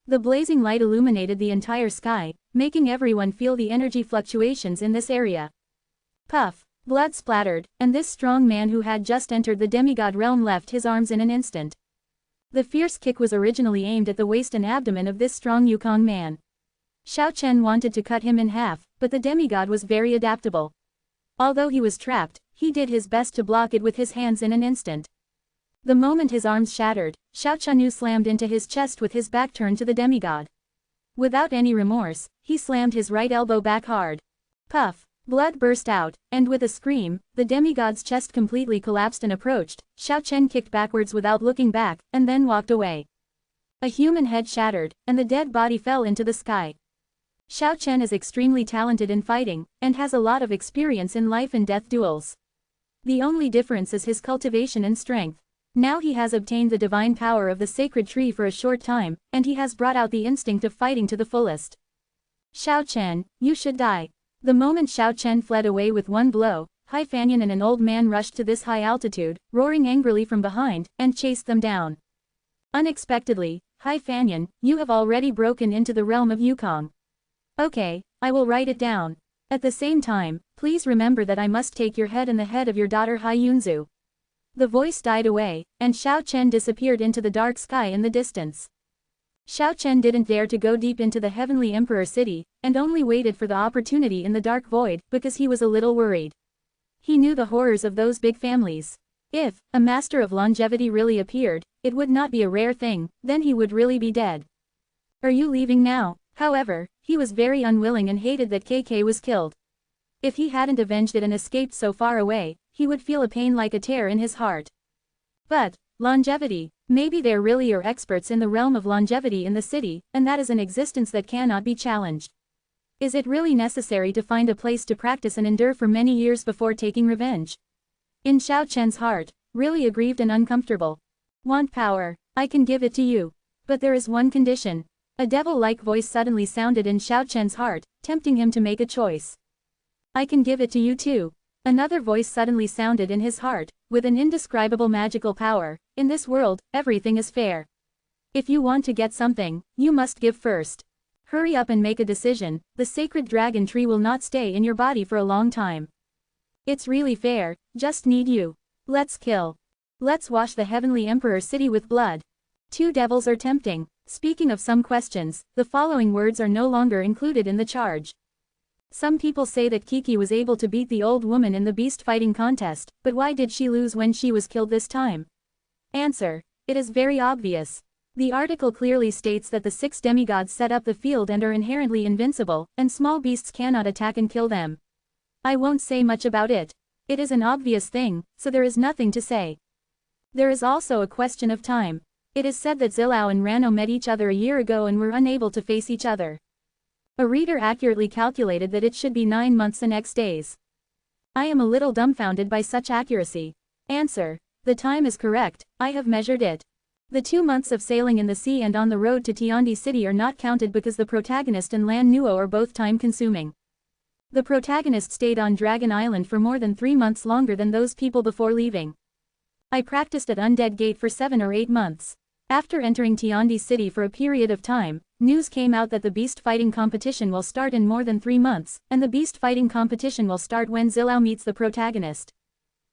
The blazing light illuminated the entire sky, making everyone feel the energy fluctuations in this area. Puff! Blood splattered, and this strong man who had just entered the demigod realm left his arms in an instant. The fierce kick was originally aimed at the waist and abdomen of this strong Yukong man. Xiao Chen wanted to cut him in half, but the demigod was very adaptable. Although he was trapped, he did his best to block it with his hands in an instant. The moment his arms shattered, Xiao Chanu slammed into his chest with his back turned to the demigod. Without any remorse, he slammed his right elbow back hard. Puff! Blood burst out, and with a scream, the demigod's chest completely collapsed and approached. Xiao Chen kicked backwards without looking back, and then walked away. A human head shattered, and the dead body fell into the sky. Xiao Chen is extremely talented in fighting, and has a lot of experience in life and death duels. The only difference is his cultivation and strength. Now he has obtained the divine power of the sacred tree for a short time, and he has brought out the instinct of fighting to the fullest. Xiao Chen, you should die. The moment Xiao Chen fled away with one blow, Hai Fanyan and an old man rushed to this high altitude, roaring angrily from behind, and chased them down. Unexpectedly, Hai Fanyan, you have already broken into the realm of Yukong. Okay, I will write it down. At the same time, please remember that I must take your head and the head of your daughter Hai Yunzu. The voice died away, and Xiao Chen disappeared into the dark sky in the distance. Xiao Chen didn't dare to go deep into the Heavenly Emperor City, and only waited for the opportunity in the dark void, because he was a little worried. He knew the horrors of those big families. If a master of longevity really appeared, it would not be a rare thing, then he would really be dead. Are you leaving now? However, he was very unwilling and hated that KK was killed. If he hadn't avenged it and escaped so far away, he would feel a pain like a tear in his heart. But, longevity, maybe there really are experts in the realm of longevity in the city, and that is an existence that cannot be challenged. Is it really necessary to find a place to practice and endure for many years before taking revenge? In Xiao Chen's heart, really aggrieved and uncomfortable. Want power? I can give it to you. But there is one condition. A devil-like voice suddenly sounded in Xiao Chen's heart, tempting him to make a choice. I can give it to you too. Another voice suddenly sounded in his heart, with an indescribable magical power. In this world, everything is fair. If you want to get something, you must give first. Hurry up and make a decision, the sacred dragon tree will not stay in your body for a long time. It's really fair, just need you. Let's kill. Let's wash the Heavenly Emperor City with blood. Two devils are tempting. Speaking of some questions, the following words are no longer included in the charge. Some people say that Kiki was able to beat the old woman in the beast fighting contest, but why did she lose when she was killed this time? Answer. It is very obvious. The article clearly states that the 6 demigods set up the field and are inherently invincible, and small beasts cannot attack and kill them. I won't say much about it. It is an obvious thing, so there is nothing to say. There is also a question of time. It is said that Zilao and Rano met each other a year ago and were unable to face each other. A reader accurately calculated that it should be 9 months and X days. I am a little dumbfounded by such accuracy. Answer. The time is correct, I have measured it. The 2 months of sailing in the sea and on the road to Tiandi City are not counted because the protagonist and Lan Nuo are both time-consuming. The protagonist stayed on Dragon Island for more than 3 months longer than those people before leaving. I practiced at Undead Gate for 7 or 8 months. After entering Tiandi City for a period of time, news came out that the beast fighting competition will start in more than 3 months, and the beast fighting competition will start when Zilao meets the protagonist.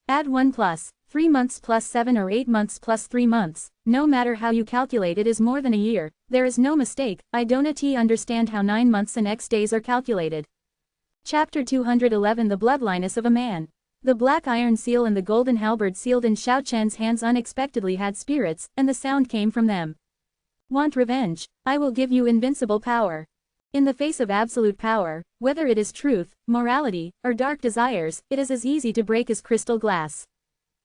Add 1 plus 3 months plus 7 or 8 months plus 3 months, no matter how you calculate it is more than a year, there is no mistake. I don't understand how 9 months and X days are calculated. Chapter 211 The Bloodliness of a Man. The black iron seal and the golden halberd sealed in Xiao Chen's hands unexpectedly had spirits, and the sound came from them. Want revenge? I will give you invincible power. In the face of absolute power, whether it is truth, morality, or dark desires, it is as easy to break as crystal glass.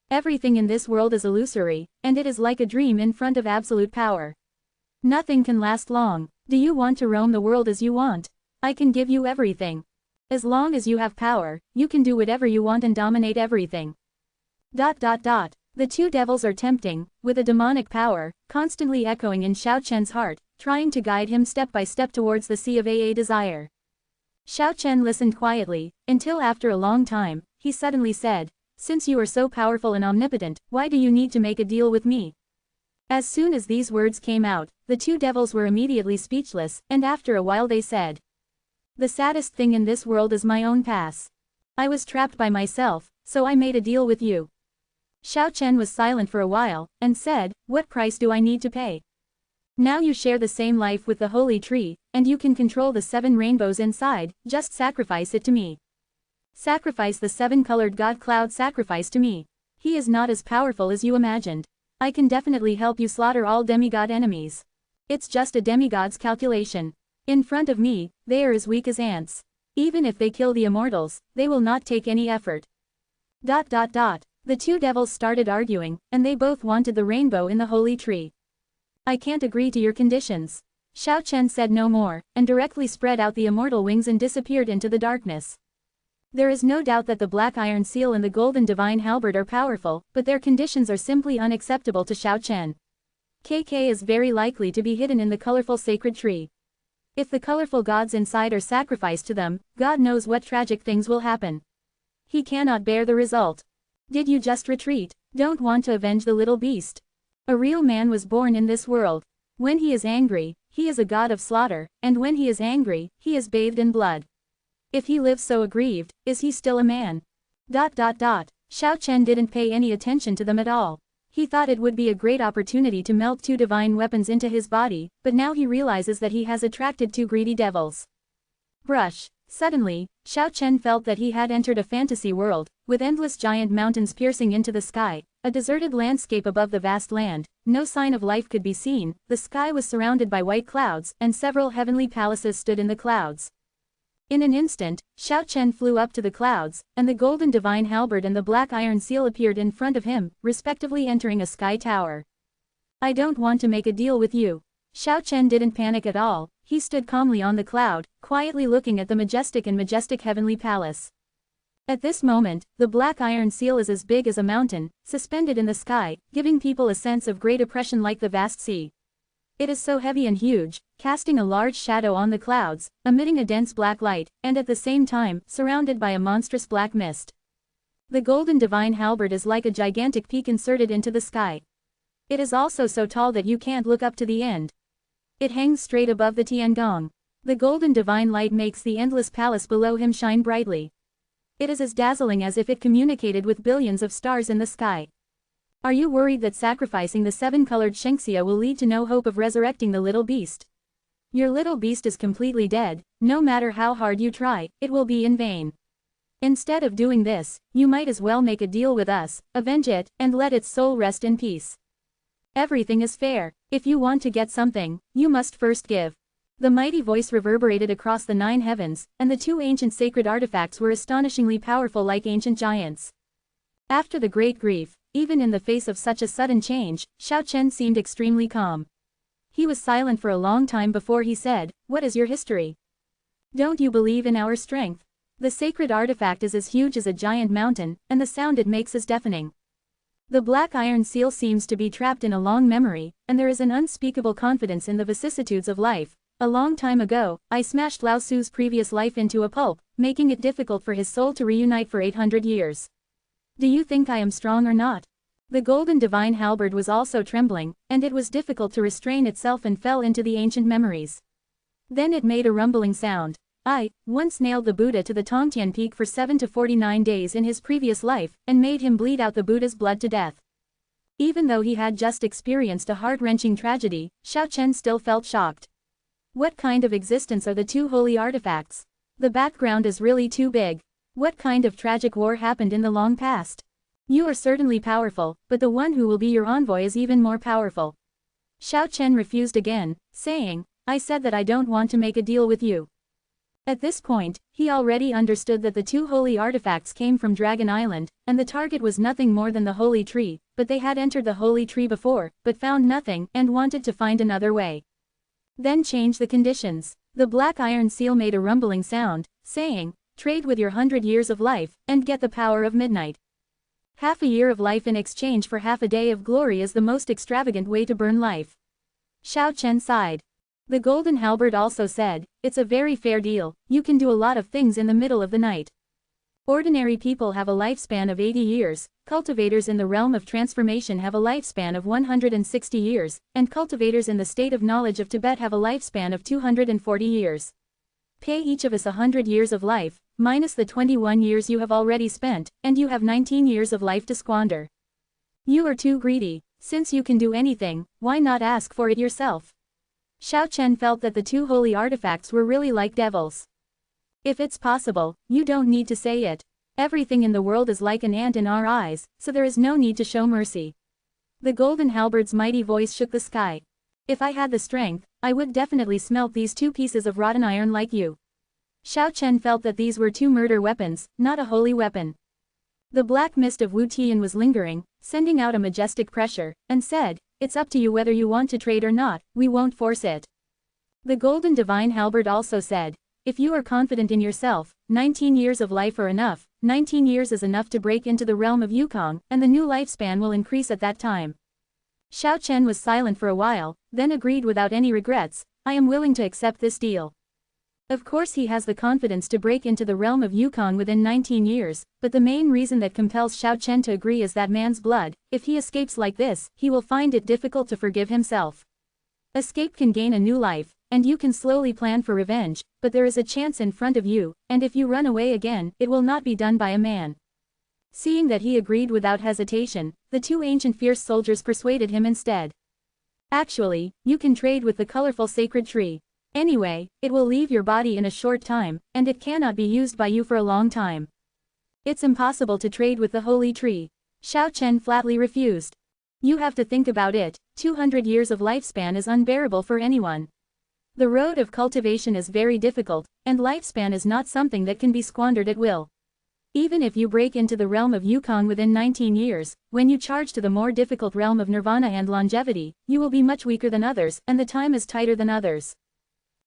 Everything in this world is illusory, and it is like a dream in front of absolute power. Nothing can last long. Do you want to roam the world as you want? I can give you everything. As long as you have power, you can do whatever you want and dominate everything. The two devils are tempting, with a demonic power, constantly echoing in Xiao Chen's heart, trying to guide him step by step towards the sea of AA desire. Xiao Chen listened quietly, until after a long time, he suddenly said, "Since you are so powerful and omnipotent, why do you need to make a deal with me?" As soon as these words came out, the two devils were immediately speechless, and after a while they said, "The saddest thing in this world is my own pass. I was trapped by myself, so I made a deal with you." Xiao Chen was silent for a while, and said, "What price do I need to pay? Now you share the same life with the holy tree, and you can control the 7 rainbows inside, just sacrifice it to me. Sacrifice the 7-colored god cloud sacrifice to me. He is not as powerful as you imagined. I can definitely help you slaughter all demigod enemies. It's just a demigod's calculation. In front of me, they are as weak as ants. Even if they kill the immortals, they will not take any effort." The two devils started arguing, and they both wanted the rainbow in the holy tree. "I can't agree to your conditions." Xiao Chen said no more, and directly spread out the immortal wings and disappeared into the darkness. There is no doubt that the black iron seal and the golden divine halberd are powerful, but their conditions are simply unacceptable to Xiao Chen. KK is very likely to be hidden in the colorful sacred tree. If the colorful gods inside are sacrificed to them, God knows what tragic things will happen. He cannot bear the result. Did you just retreat? Don't want to avenge the little beast? A real man was born in this world. When he is angry, he is a god of slaughter, and when he is angry, he is bathed in blood. If he lives so aggrieved, is he still a man? Xiao Chen didn't pay any attention to them at all. He thought it would be a great opportunity to melt 2 divine weapons into his body, but now he realizes that he has attracted 2 greedy devils. Brush. Suddenly, Xiao Chen felt that he had entered a fantasy world, with endless giant mountains piercing into the sky, a deserted landscape above the vast land, no sign of life could be seen, the sky was surrounded by white clouds, and several heavenly palaces stood in the clouds. In an instant, Xiao Chen flew up to the clouds, and the golden divine halberd and the black iron seal appeared in front of him, respectively entering a sky tower. "I don't want to make a deal with you." Xiao Chen didn't panic at all, he stood calmly on the cloud, quietly looking at the majestic heavenly palace. At this moment, the black iron seal is as big as a mountain, suspended in the sky, giving people a sense of great oppression like the vast sea. It is so heavy and huge, casting a large shadow on the clouds, emitting a dense black light, and at the same time, surrounded by a monstrous black mist. The golden divine halberd is like a gigantic peak inserted into the sky. It is also so tall that you can't look up to the end. It hangs straight above the Tiangong. The golden divine light makes the endless palace below him shine brightly. It is as dazzling as if it communicated with billions of stars in the sky. Are you worried that sacrificing the 7-colored Shengxia will lead to no hope of resurrecting the little beast? Your little beast is completely dead, no matter how hard you try, it will be in vain. Instead of doing this, you might as well make a deal with us, avenge it, and let its soul rest in peace. Everything is fair. If you want to get something, you must first give. The mighty voice reverberated across the 9 heavens, and the 2 ancient sacred artifacts were astonishingly powerful like ancient giants. After the great grief, even in the face of such a sudden change, Xiao Chen seemed extremely calm. He was silent for a long time before he said, "What is your history? Don't you believe in our strength? The sacred artifact is as huge as a giant mountain, and the sound it makes is deafening. The black iron seal seems to be trapped in a long memory, and there is an unspeakable confidence in the vicissitudes of life. A long time ago, I smashed Lao Su's previous life into a pulp, making it difficult for his soul to reunite for 800 years. Do you think I am strong or not?" The golden divine halberd was also trembling, and it was difficult to restrain itself and fell into the ancient memories. Then it made a rumbling sound. "I once nailed the Buddha to the Tongtian peak for 7 to 49 days in his previous life, and made him bleed out the Buddha's blood to death." Even though he had just experienced a heart-wrenching tragedy, Xiao Chen still felt shocked. What kind of existence are the 2 holy artifacts? The background is really too big. What kind of tragic war happened in the long past? You are certainly powerful, but the one who will be your envoy is even more powerful. Xiao Chen refused again, saying, "I said that I don't want to make a deal with you." At this point, he already understood that the 2 holy artifacts came from Dragon Island, and the target was nothing more than the holy tree, but they had entered the holy tree before, but found nothing, and wanted to find another way. Then change the conditions. The black iron seal made a rumbling sound, saying, "Trade with your 100 years of life, and get the power of midnight." Half a year of life in exchange for half a day of glory is the most extravagant way to burn life. Xiao Chen sighed. The golden halberd also said, "It's a very fair deal, you can do a lot of things in the middle of the night. Ordinary people have a lifespan of 80 years, cultivators in the realm of transformation have a lifespan of 160 years, and cultivators in the state of knowledge of Tibet have a lifespan of 240 years. Pay each of us 100 years of life, minus the 21 years you have already spent, and you have 19 years of life to squander. You are too greedy. Since you can do anything, why not ask for it yourself?" Xiao Chen felt that the two holy artifacts were really like devils. If it's possible, you don't need to say it. Everything in the world is like an ant in our eyes, so there is no need to show mercy. The golden halberd's mighty voice shook the sky. "If I had the strength, I would definitely smelt these two pieces of rotten iron like you." Xiao Chen felt that these were two murder weapons, not a holy weapon. The black mist of Wu Tian was lingering, sending out a majestic pressure, and said, "It's up to you whether you want to trade or not, we won't force it." The golden divine halberd also said, "If you are confident in yourself, 19 years of life are enough, 19 years is enough to break into the realm of Yukong, and the new lifespan will increase at that time." Xiao Chen was silent for a while, then agreed without any regrets, "I am willing to accept this deal." Of course he has the confidence to break into the realm of Yukong within 19 years, but the main reason that compels Xiao Chen to agree is that man's blood. If he escapes like this, he will find it difficult to forgive himself. Escape can gain a new life, and you can slowly plan for revenge, but there is a chance in front of you, and if you run away again, it will not be done by a man. Seeing that he agreed without hesitation, the two ancient fierce soldiers persuaded him instead. "Actually, you can trade with the colorful sacred tree. Anyway, it will leave your body in a short time, and it cannot be used by you for a long time. It's impossible to trade with the holy tree." Xiao Chen flatly refused. "You have to think about it, 200 years of lifespan is unbearable for anyone. The road of cultivation is very difficult, and lifespan is not something that can be squandered at will. Even if you break into the realm of Yukong within 19 years, when you charge to the more difficult realm of nirvana and longevity, you will be much weaker than others, and the time is tighter than others.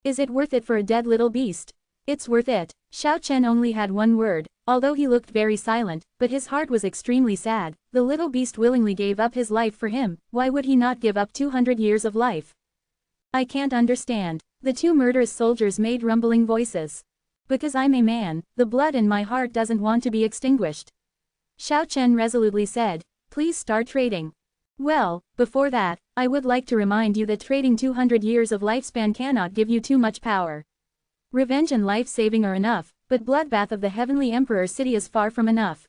Is it worth it for a dead little beast?" "It's worth it." Xiao Chen only had one word, although he looked very silent, but his heart was extremely sad. The little beast willingly gave up his life for him, why would he not give up 200 years of life? "I can't understand." The two murderous soldiers made rumbling voices. "Because I'm a man, the blood in my heart doesn't want to be extinguished." Xiao Chen resolutely said, "Please start trading." "Well, before that, I would like to remind you that trading 200 years of lifespan cannot give you too much power. Revenge and life-saving are enough, but bloodbath of the Heavenly Emperor City is far from enough.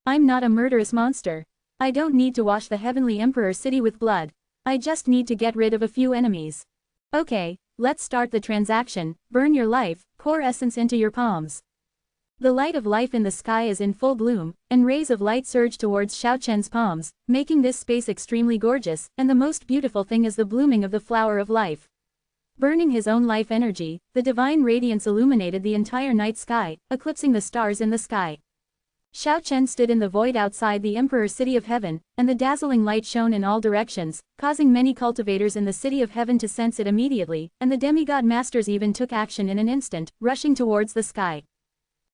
I'm not a murderous monster. I don't need to wash the Heavenly Emperor City with blood. I just need to get rid of a few enemies. Okay, let's start the transaction. Burn your life, pour essence into your palms." The light of life in the sky is in full bloom, and rays of light surge towards Xiao Chen's palms, making this space extremely gorgeous, and the most beautiful thing is the blooming of the flower of life. Burning his own life energy, the divine radiance illuminated the entire night sky, eclipsing the stars in the sky. Xiao Chen stood in the void outside the Emperor City of Heaven, and the dazzling light shone in all directions, causing many cultivators in the City of Heaven to sense it immediately, and the demigod masters even took action in an instant, rushing towards the sky.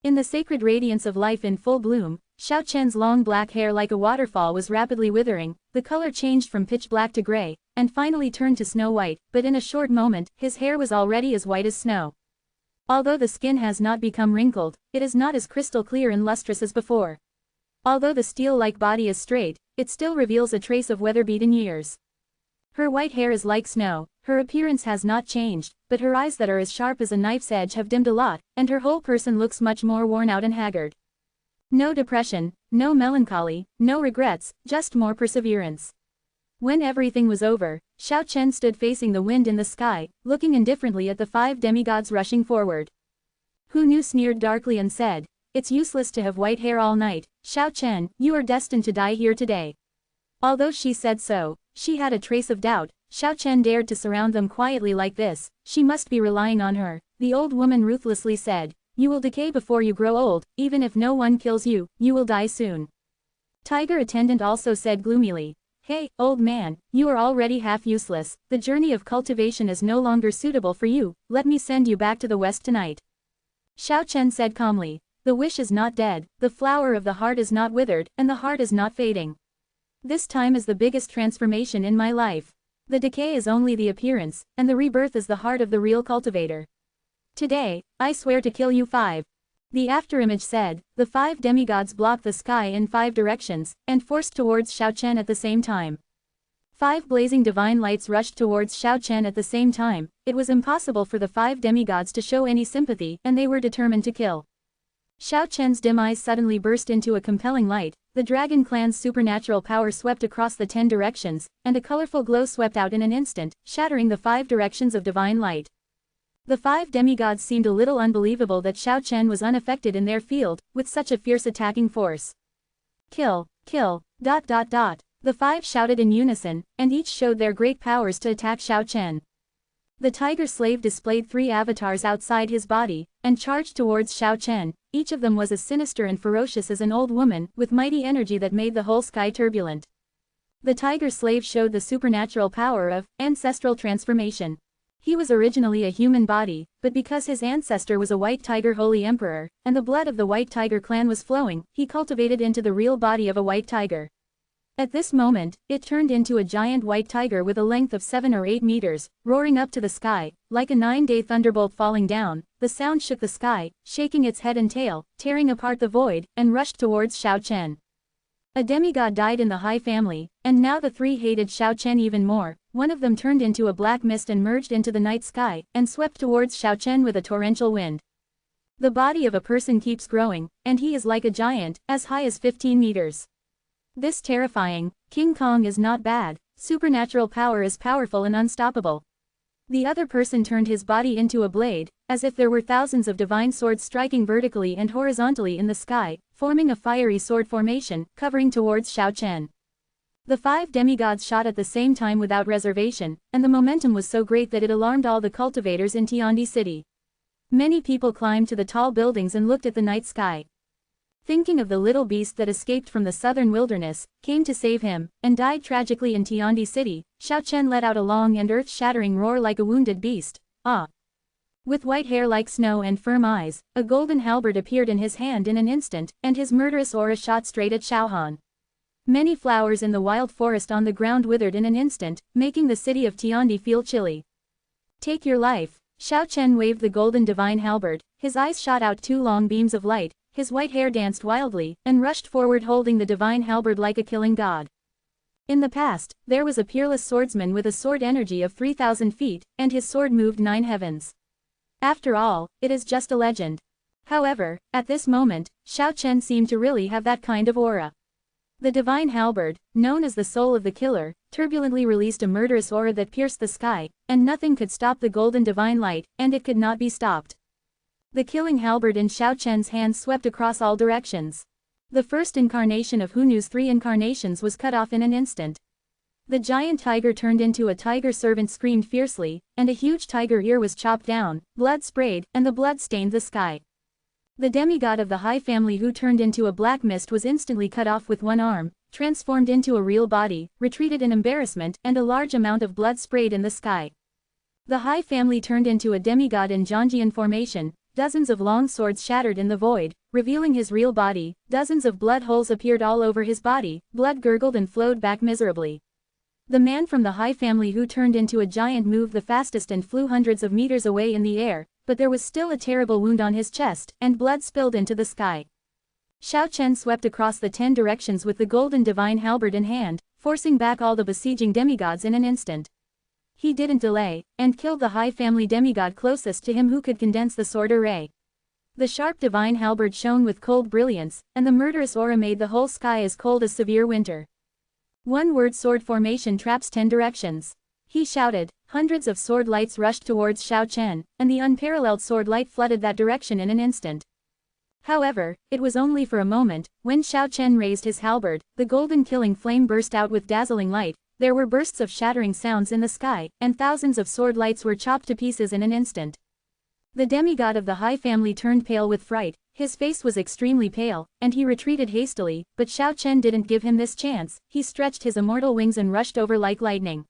In the sacred radiance of life in full bloom, Xiao Chen's long black hair like a waterfall was rapidly withering, the color changed from pitch black to gray, and finally turned to snow white, but in a short moment, his hair was already as white as snow. Although the skin has not become wrinkled, it is not as crystal clear and lustrous as before. Although the steel-like body is straight, it still reveals a trace of weather-beaten years. Her white hair is like snow, her appearance has not changed, but her eyes that are as sharp as a knife's edge have dimmed a lot, and her whole person looks much more worn out and haggard. No depression, no melancholy, no regrets, just more perseverance. When everything was over, Xiao Chen stood facing the wind in the sky, looking indifferently at the 5 demigods rushing forward. Hu Nu sneered darkly and said, "It's useless to have white hair all night, Xiao Chen, you are destined to die here today." Although she said so, she had a trace of doubt. Xiao Chen dared to surround them quietly like this, she must be relying on her. The old woman ruthlessly said, "You will decay before you grow old, even if no one kills you, you will die soon." Tiger attendant also said gloomily, Hey, old man, you are already half useless, the journey of cultivation is no longer suitable for you, let me send you back to the west tonight. Xiao Chen said calmly. The wish is not dead, the flower of the heart is not withered, and the heart is not fading. This time is the biggest transformation in my life. The decay is only the appearance, and the rebirth is the heart of the real cultivator. Today, I swear to kill you 5. The afterimage said, the 5 demigods blocked the sky in 5 directions, and forced towards Xiao Chen at the same time. 5 blazing divine lights rushed towards Xiao Chen at the same time. It was impossible for the 5 demigods to show any sympathy, and they were determined to kill. Xiao Chen's dim eyes suddenly burst into a compelling light, the dragon clan's supernatural power swept across the 10 directions, and a colorful glow swept out in an instant, shattering the 5 directions of divine light. The 5 demigods seemed a little unbelievable that Xiao Chen was unaffected in their field, with such a fierce attacking force. Kill, kill, ... The 5 shouted in unison, and each showed their great powers to attack Xiao Chen. The tiger slave displayed 3 avatars outside his body, and charged towards Xiao Chen. Each of them was as sinister and ferocious as an old woman, with mighty energy that made the whole sky turbulent. The tiger slave showed the supernatural power of ancestral transformation. He was originally a human body, but because his ancestor was a white tiger holy emperor, and the blood of the white tiger clan was flowing, he cultivated into the real body of a white tiger. At this moment, it turned into a giant white tiger with a length of 7 or 8 meters, roaring up to the sky, like a 9-day thunderbolt falling down. The sound shook the sky, shaking its head and tail, tearing apart the void, and rushed towards Xiao Chen. A demigod died in the High family, and now the 3 hated Xiao Chen even more. One of them turned into a black mist and merged into the night sky, and swept towards Xiao Chen with a torrential wind. The body of a person keeps growing, and he is like a giant, as high as 15 meters. This terrifying King Kong is not bad, supernatural power is powerful and unstoppable. The other person turned his body into a blade, as if there were thousands of divine swords striking vertically and horizontally in the sky, forming a fiery sword formation, covering towards Xiao Chen. The 5 demigods shot at the same time without reservation, and the momentum was so great that it alarmed all the cultivators in Tiandi City. Many people climbed to the tall buildings and looked at the night sky. Thinking of the little beast that escaped from the southern wilderness, came to save him, and died tragically in Tiandi City, Xiao Chen let out a long and earth-shattering roar like a wounded beast. Ah! With white hair like snow and firm eyes, a golden halberd appeared in his hand in an instant, and his murderous aura shot straight at Xiaohan. Many flowers in the wild forest on the ground withered in an instant, making the city of Tiandi feel chilly. Take your life. Xiao Chen waved the golden divine halberd, his eyes shot out 2 long beams of light. His white hair danced wildly, and rushed forward holding the divine halberd like a killing god. In the past, there was a peerless swordsman with a sword energy of 3,000 feet, and his sword moved 9 heavens. After all, it is just a legend. However, at this moment, Xiao Chen seemed to really have that kind of aura. The divine halberd, known as the soul of the killer, turbulently released a murderous aura that pierced the sky, and nothing could stop the golden divine light, and it could not be stopped. The killing halberd in Xiao Chen's hands swept across all directions. The first incarnation of Hunu's 3 incarnations was cut off in an instant. The giant tiger turned into a tiger servant screamed fiercely, and a huge tiger ear was chopped down, blood sprayed, and the blood stained the sky. The demigod of the High family who turned into a black mist was instantly cut off with 1 arm, transformed into a real body, retreated in embarrassment, and a large amount of blood sprayed in the sky. The High family turned into a demigod in Zhongjian formation. Dozens of long swords shattered in the void, revealing his real body. Dozens of blood holes appeared all over his body, blood gurgled and flowed back miserably. The man from the High family who turned into a giant moved the fastest and flew hundreds of meters away in the air, but there was still a terrible wound on his chest, and blood spilled into the sky. Xiao Chen swept across the 10 directions with the golden divine halberd in hand, forcing back all the besieging demigods in an instant. He didn't delay, and killed the High family demigod closest to him who could condense the sword array. The sharp divine halberd shone with cold brilliance, and the murderous aura made the whole sky as cold as severe winter. 1 word sword formation traps 10 directions. He shouted. Hundreds of sword lights rushed towards Xiao Chen, and the unparalleled sword light flooded that direction in an instant. However, it was only for a moment. When Xiao Chen raised his halberd, the golden killing flame burst out with dazzling light. There were bursts of shattering sounds in the sky, and thousands of sword lights were chopped to pieces in an instant. The demigod of the High family turned pale with fright, His face was extremely pale, and he retreated hastily, but Xiao Chen didn't give him this chance. He stretched his immortal wings and rushed over like lightning.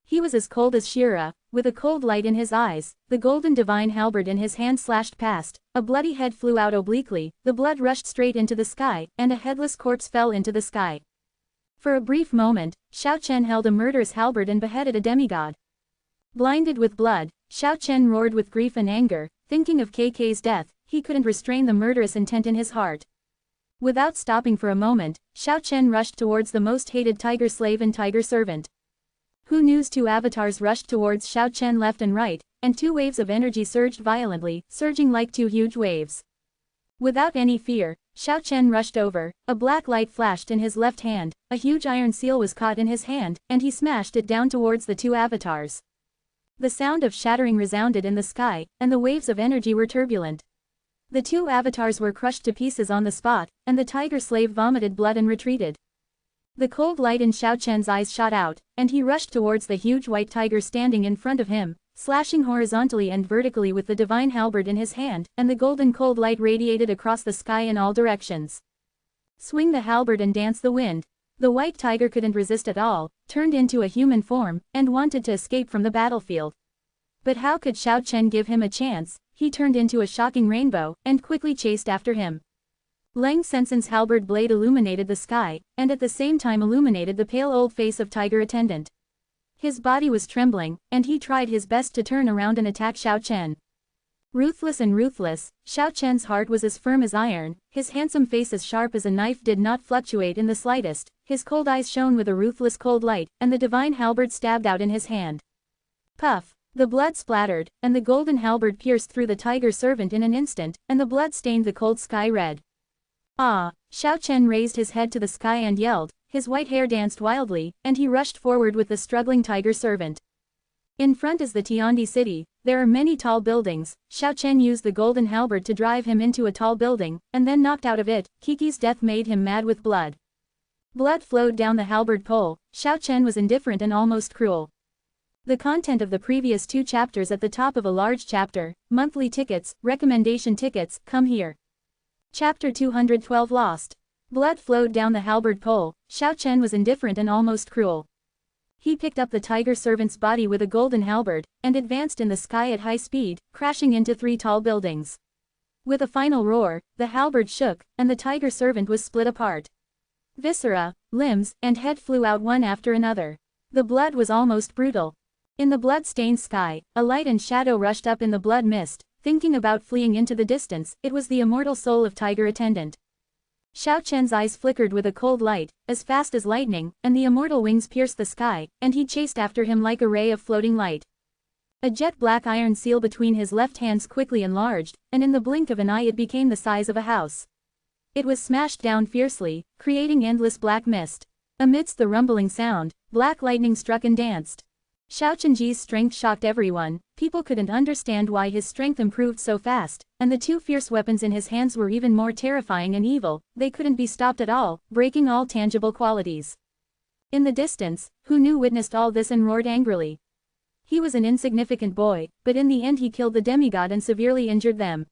He was as cold as Shira, with a cold light in his eyes. The golden divine halberd in his hand slashed past, a bloody head flew out obliquely, the blood rushed straight into the sky, and a headless corpse fell into the sky. For a brief moment, Xiao Chen held a murderous halberd and beheaded a demigod. Blinded with blood, Xiao Chen roared with grief and anger, thinking of KK's death. He couldn't restrain the murderous intent in his heart. Without stopping for a moment, Xiao Chen rushed towards the most hated tiger slave and tiger servant. Who knew's two avatars rushed towards Xiao Chen left and right, and two waves of energy surged violently, surging like two huge waves. Without any fear, Xiao Chen rushed over, a black light flashed in his left hand, a huge iron seal was caught in his hand, and he smashed it down towards the two avatars. The sound of shattering resounded in the sky, and the waves of energy were turbulent. The two avatars were crushed to pieces on the spot, and the tiger slave vomited blood and retreated. The cold light in Xiao Chen's eyes shot out, and he rushed towards the huge white tiger standing in front of him, slashing horizontally and vertically with the divine halberd in his hand, and the golden cold light radiated across the sky in all directions. Swing the halberd and dance the wind. The white tiger couldn't resist at all, turned into a human form, and wanted to escape from the battlefield. But how could Xiao Chen give him a chance? He turned into a shocking rainbow, and quickly chased after him. Lang Sensen's halberd blade illuminated the sky, and at the same time illuminated the pale old face of tiger attendant. His body was trembling, and he tried his best to turn around and attack Xiao Chen. Ruthless and ruthless, Xiao Chen's heart was as firm as iron, his handsome face as sharp as a knife did not fluctuate in the slightest, his cold eyes shone with a ruthless cold light, and the divine halberd stabbed out in his hand. Puff! The blood splattered, and the golden halberd pierced through the tiger servant in an instant, and the blood stained the cold sky red. Ah! Xiao Chen raised his head to the sky and yelled, his white hair danced wildly, and he rushed forward with the struggling tiger servant. In front is the Tiandi city, there are many tall buildings. Xiao Chen used the golden halberd to drive him into a tall building, and then knocked out of it. Kiki's death made him mad with blood. Blood flowed down the halberd pole. Xiao Chen was indifferent and almost cruel. The content of the previous two chapters at the top of a large chapter, monthly tickets, recommendation tickets, come here. Chapter 212 Lost. Blood flowed down the halberd pole. Xiao Chen was indifferent and almost cruel. He picked up the tiger servant's body with a golden halberd, and advanced in the sky at high speed, crashing into three tall buildings. With a final roar, the halberd shook, and the tiger servant was split apart. Viscera, limbs, and head flew out one after another. The blood was almost brutal. In the blood-stained sky, a light and shadow rushed up in the blood mist, thinking about fleeing into the distance. It was the immortal soul of tiger attendant. Xiao Chen's eyes flickered with a cold light, as fast as lightning, and the immortal wings pierced the sky, and he chased after him like a ray of floating light. A jet-black iron seal between his left hands quickly enlarged, and in the blink of an eye it became the size of a house. It was smashed down fiercely, creating endless black mist. Amidst the rumbling sound, black lightning struck and danced. Xiao Chenji's strength shocked everyone. People couldn't understand why his strength improved so fast, and the two fierce weapons in his hands were even more terrifying and evil. They couldn't be stopped at all, breaking all tangible qualities. In the distance, Hu Nu witnessed all this and roared angrily. He was an insignificant boy, but in the end he killed the demigod and severely injured them.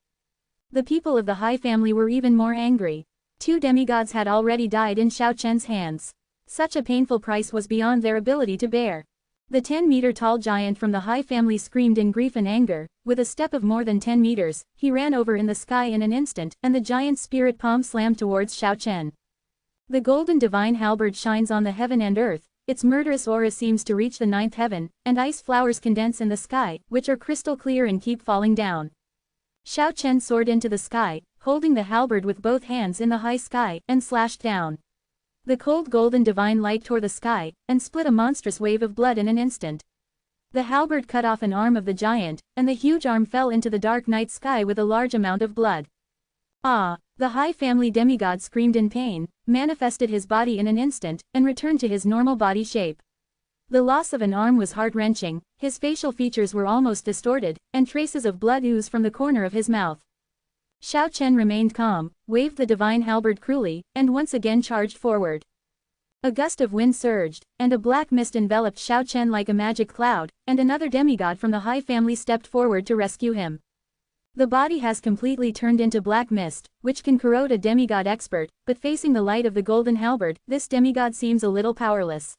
The people of the Hai family were even more angry. Two demigods had already died in Xiao Chen's hands. Such a painful price was beyond their ability to bear. The 10-meter-tall giant from the Hai family screamed in grief and anger. With a step of more than 10 meters, he ran over in the sky in an instant, and the giant's spirit palm slammed towards Xiao Chen. The golden divine halberd shines on the heaven and earth, its murderous aura seems to reach the 9th heaven, and ice flowers condense in the sky, which are crystal clear and keep falling down. Xiao Chen soared into the sky, holding the halberd with both hands in the high sky, and slashed down. The cold golden divine light tore the sky, and split a monstrous wave of blood in an instant. The halberd cut off an arm of the giant, and the huge arm fell into the dark night sky with a large amount of blood. Ah! The Hai family demigod screamed in pain, manifested his body in an instant, and returned to his normal body shape. The loss of an arm was heart-wrenching, his facial features were almost distorted, and traces of blood oozed from the corner of his mouth. Xiao Chen remained calm, waved the divine halberd cruelly, and once again charged forward. A gust of wind surged, and a black mist enveloped Xiao Chen like a magic cloud, and another demigod from the Hai family stepped forward to rescue him. The body has completely turned into black mist, which can corrode a demigod expert, but facing the light of the golden halberd, this demigod seems a little powerless.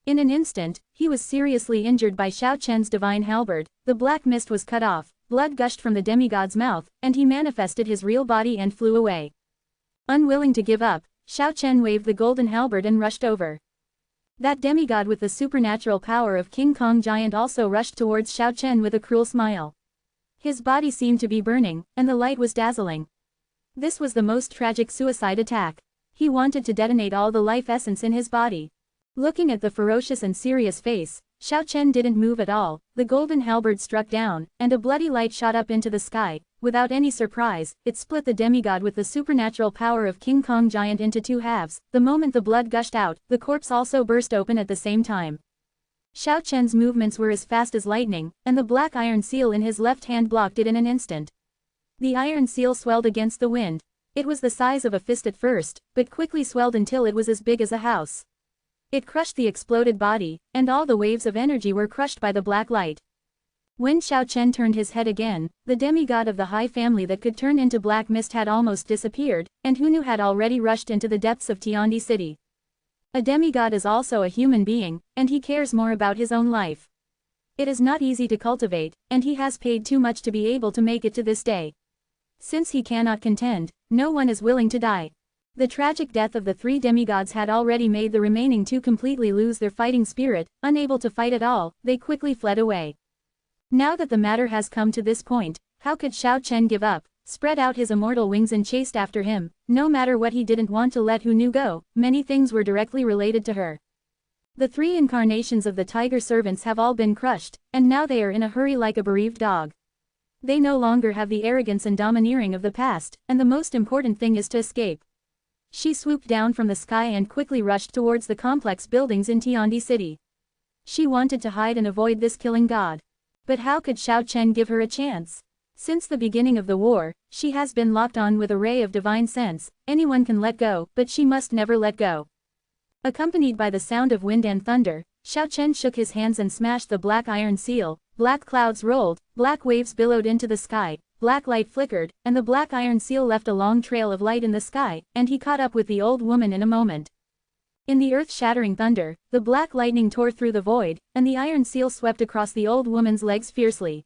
In an instant, he was seriously injured by Xiao Chen's divine halberd, the black mist was cut off, blood gushed from the demigod's mouth, and he manifested his real body and flew away. Unwilling to give up, Xiao Chen waved the golden halberd and rushed over. That demigod with the supernatural power of King Kong giant also rushed towards Xiao Chen with a cruel smile. His body seemed to be burning, and the light was dazzling. This was the most tragic suicide attack. He wanted to detonate all the life essence in his body. Looking at the ferocious and serious face, Xiao Chen didn't move at all. The golden halberd struck down, and a bloody light shot up into the sky. Without any surprise, it split the demigod with the supernatural power of King Kong giant into two halves. The moment the blood gushed out, the corpse also burst open at the same time. Xiao Chen's movements were as fast as lightning, and the black iron seal in his left hand blocked it in an instant. The iron seal swelled against the wind. It was the size of a fist at first, but quickly swelled until it was as big as a house. It crushed the exploded body, and all the waves of energy were crushed by the black light. When Xiao Chen turned his head again, the demigod of the high family that could turn into black mist had almost disappeared, and Hunu had already rushed into the depths of Tiandi City. A demigod is also a human being, and he cares more about his own life. It is not easy to cultivate, and he has paid too much to be able to make it to this day. Since he cannot contend, no one is willing to die. The tragic death of the three demigods had already made the remaining two completely lose their fighting spirit. Unable to fight at all, they quickly fled away. Now that the matter has come to this point, how could Xiao Chen give up, spread out his immortal wings and chased after him? No matter what, he didn't want to let Hunu go. Many things were directly related to her. The three incarnations of the tiger servants have all been crushed, and now they are in a hurry like a bereaved dog. They no longer have the arrogance and domineering of the past, and the most important thing is to escape. She swooped down from the sky and quickly rushed towards the complex buildings in Tiandi City. She wanted to hide and avoid this killing god. But how could Xiao Chen give her a chance? Since the beginning of the war, she has been locked on with a ray of divine sense. Anyone can let go, but she must never let go. Accompanied by the sound of wind and thunder, Xiao Chen shook his hands and smashed the black iron seal. Black clouds rolled, black waves billowed into the sky, black light flickered, and the black iron seal left a long trail of light in the sky, and he caught up with the old woman in a moment. In the earth-shattering thunder, the black lightning tore through the void, and the iron seal swept across the old woman's legs fiercely.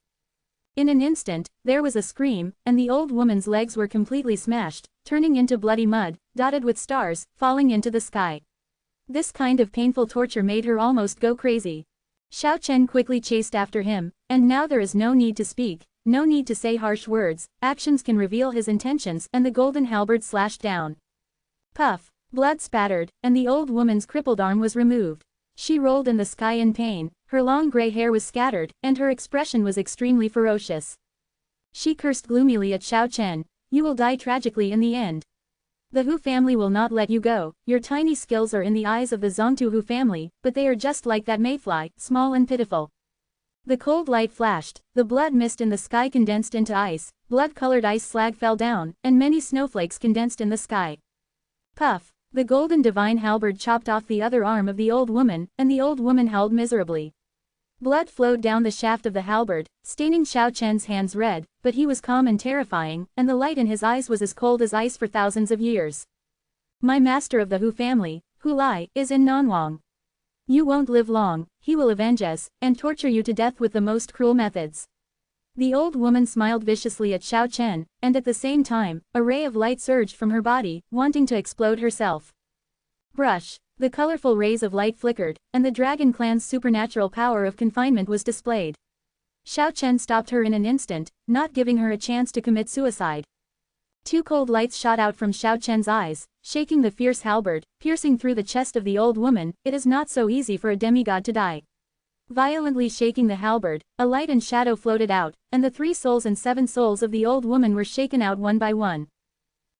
In an instant, there was a scream, and the old woman's legs were completely smashed, turning into bloody mud, dotted with stars, falling into the sky. This kind of painful torture made her almost go crazy. Xiao Chen quickly chased after him, and now there is no need to speak, no need to say harsh words. Actions can reveal his intentions, and the golden halberd slashed down. Puff! Blood spattered, and the old woman's crippled arm was removed. She rolled in the sky in pain, her long gray hair was scattered, and her expression was extremely ferocious. She cursed gloomily at Xiao Chen. You will die tragically in the end. The Hu family will not let you go. Your tiny skills are in the eyes of the Zongtu Hu family, but they are just like that mayfly, small and pitiful. The cold light flashed, the blood mist in the sky condensed into ice, blood-colored ice slag fell down, and many snowflakes condensed in the sky. Puff! The golden divine halberd chopped off the other arm of the old woman, and the old woman howled miserably. Blood flowed down the shaft of the halberd, staining Xiao Chen's hands red, but he was calm and terrifying, and the light in his eyes was as cold as ice for thousands of years. My master of the Hu family, Hu Lai, is in Nanwang. You won't live long. He will avenge us, and torture you to death with the most cruel methods. The old woman smiled viciously at Xiao Chen, and at the same time, a ray of light surged from her body, wanting to explode herself. Brush! The colorful rays of light flickered, and the dragon clan's supernatural power of confinement was displayed. Xiao Chen stopped her in an instant, not giving her a chance to commit suicide. Two cold lights shot out from Xiao Chen's eyes, shaking the fierce halberd, piercing through the chest of the old woman. It is not so easy for a demigod to die. Violently shaking the halberd, a light and shadow floated out, and the 3 souls and 7 souls of the old woman were shaken out one by one.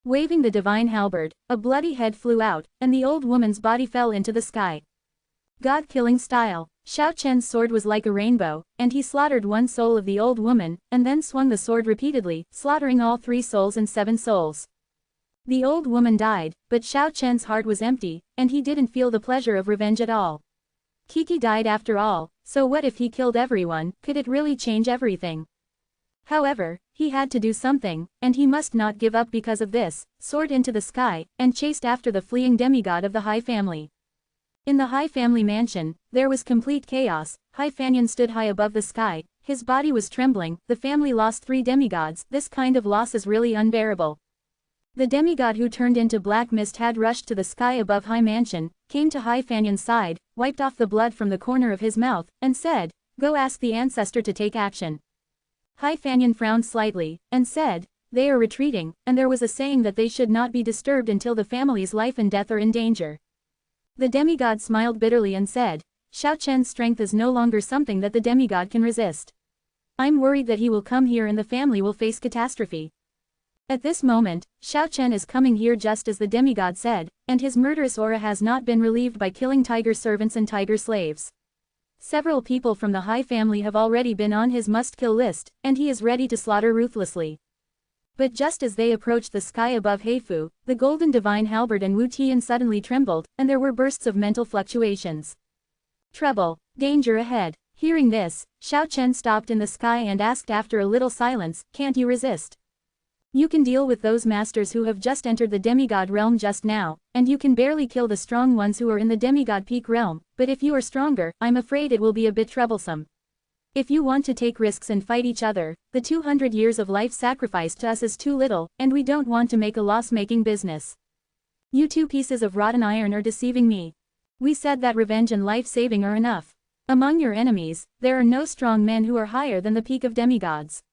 Waving the divine halberd, a bloody head flew out, and the old woman's body fell into the sky. God-killing style. Xiao Chen's sword was like a rainbow, and he slaughtered 1 soul of the old woman, and then swung the sword repeatedly, slaughtering all 3 souls and 7 souls. The old woman died, but Xiao Chen's heart was empty, and he didn't feel the pleasure of revenge at all. Kiki died after all, so what if he killed everyone? Could it really change everything? However, he He had to do something, and he must not give up because of this, soared into the sky, and chased after the fleeing demigod of the High family. In the High family mansion, there was complete chaos. High Fanyan stood high above the sky, his body was trembling. The family lost 3 demigods, this kind of loss is really unbearable. The demigod who turned into black mist had rushed to the sky above High Mansion, came to High Fanyan's side, wiped off the blood from the corner of his mouth, and said, "Go ask the ancestor to take action." High Fanyan frowned slightly, and said, "They are retreating," and there was a saying that they should not be disturbed until the family's life and death are in danger. The demigod smiled bitterly and said, "Xiao Chen's strength is no longer something that the demigod can resist. I'm worried that he will come here and the family will face catastrophe." At this moment, Xiao Chen is coming here just as the demigod said, and his murderous aura has not been relieved by killing tiger servants and tiger slaves. Several people from the High family have already been on his must-kill list, and he is ready to slaughter ruthlessly. But just as they approached the sky above Heifu, the golden divine halberd and Wu Tian suddenly trembled, and there were bursts of mental fluctuations. Trouble, danger ahead. Hearing this, Xiao Chen stopped in the sky and asked after a little silence, "Can't you resist? You can deal with those masters who have just entered the demigod realm just now, and you can barely kill the strong ones who are in the demigod peak realm, but if you are stronger, I'm afraid it will be a bit troublesome. If you want to take risks and fight each other, the 200 years of life sacrificed to us is too little, and we don't want to make a loss-making business. You 2 pieces of rotten iron are deceiving me. We said that revenge and life-saving are enough. Among your enemies, there are no strong men who are higher than the peak of demigods.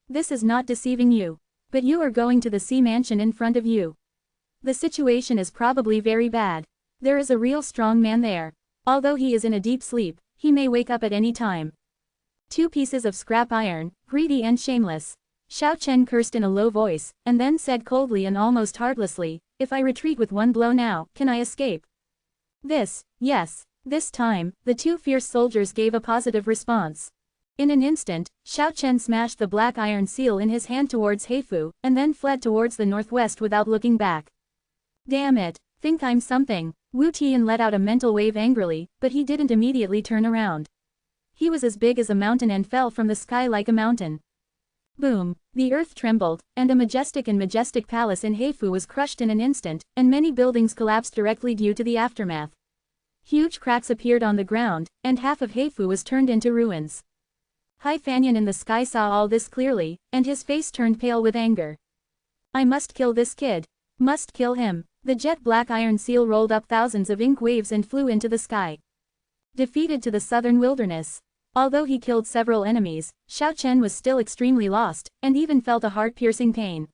This is not deceiving you. But you are going to the sea mansion in front of you. The situation is probably very bad. There is a real strong man there. Although he is in a deep sleep, he may wake up at any time. 2 pieces of scrap iron, greedy and shameless." Xiao Chen cursed in a low voice, and then said coldly and almost heartlessly, "If I retreat with 1 blow now, can I escape?" Yes. This time, the 2 fierce soldiers gave a positive response. In an instant, Xiao Chen smashed the black iron seal in his hand towards Heifu, and then fled towards the northwest without looking back. "Damn it, think I'm something." Wu Tian let out a mental wave angrily, but he didn't immediately turn around. He was as big as a mountain and fell from the sky like a mountain. Boom! The earth trembled, and a majestic palace in Heifu was crushed in an instant, and many buildings collapsed directly due to the aftermath. Huge cracks appeared on the ground, and half of Heifu was turned into ruins. High Fanyan in the sky saw all this clearly, and his face turned pale with anger. "I must kill this kid. Must kill him." The jet black iron seal rolled up thousands of ink waves and flew into the sky. Defeated to the southern wilderness. Although he killed several enemies, Xiao Chen was still extremely lost, and even felt a heart-piercing pain.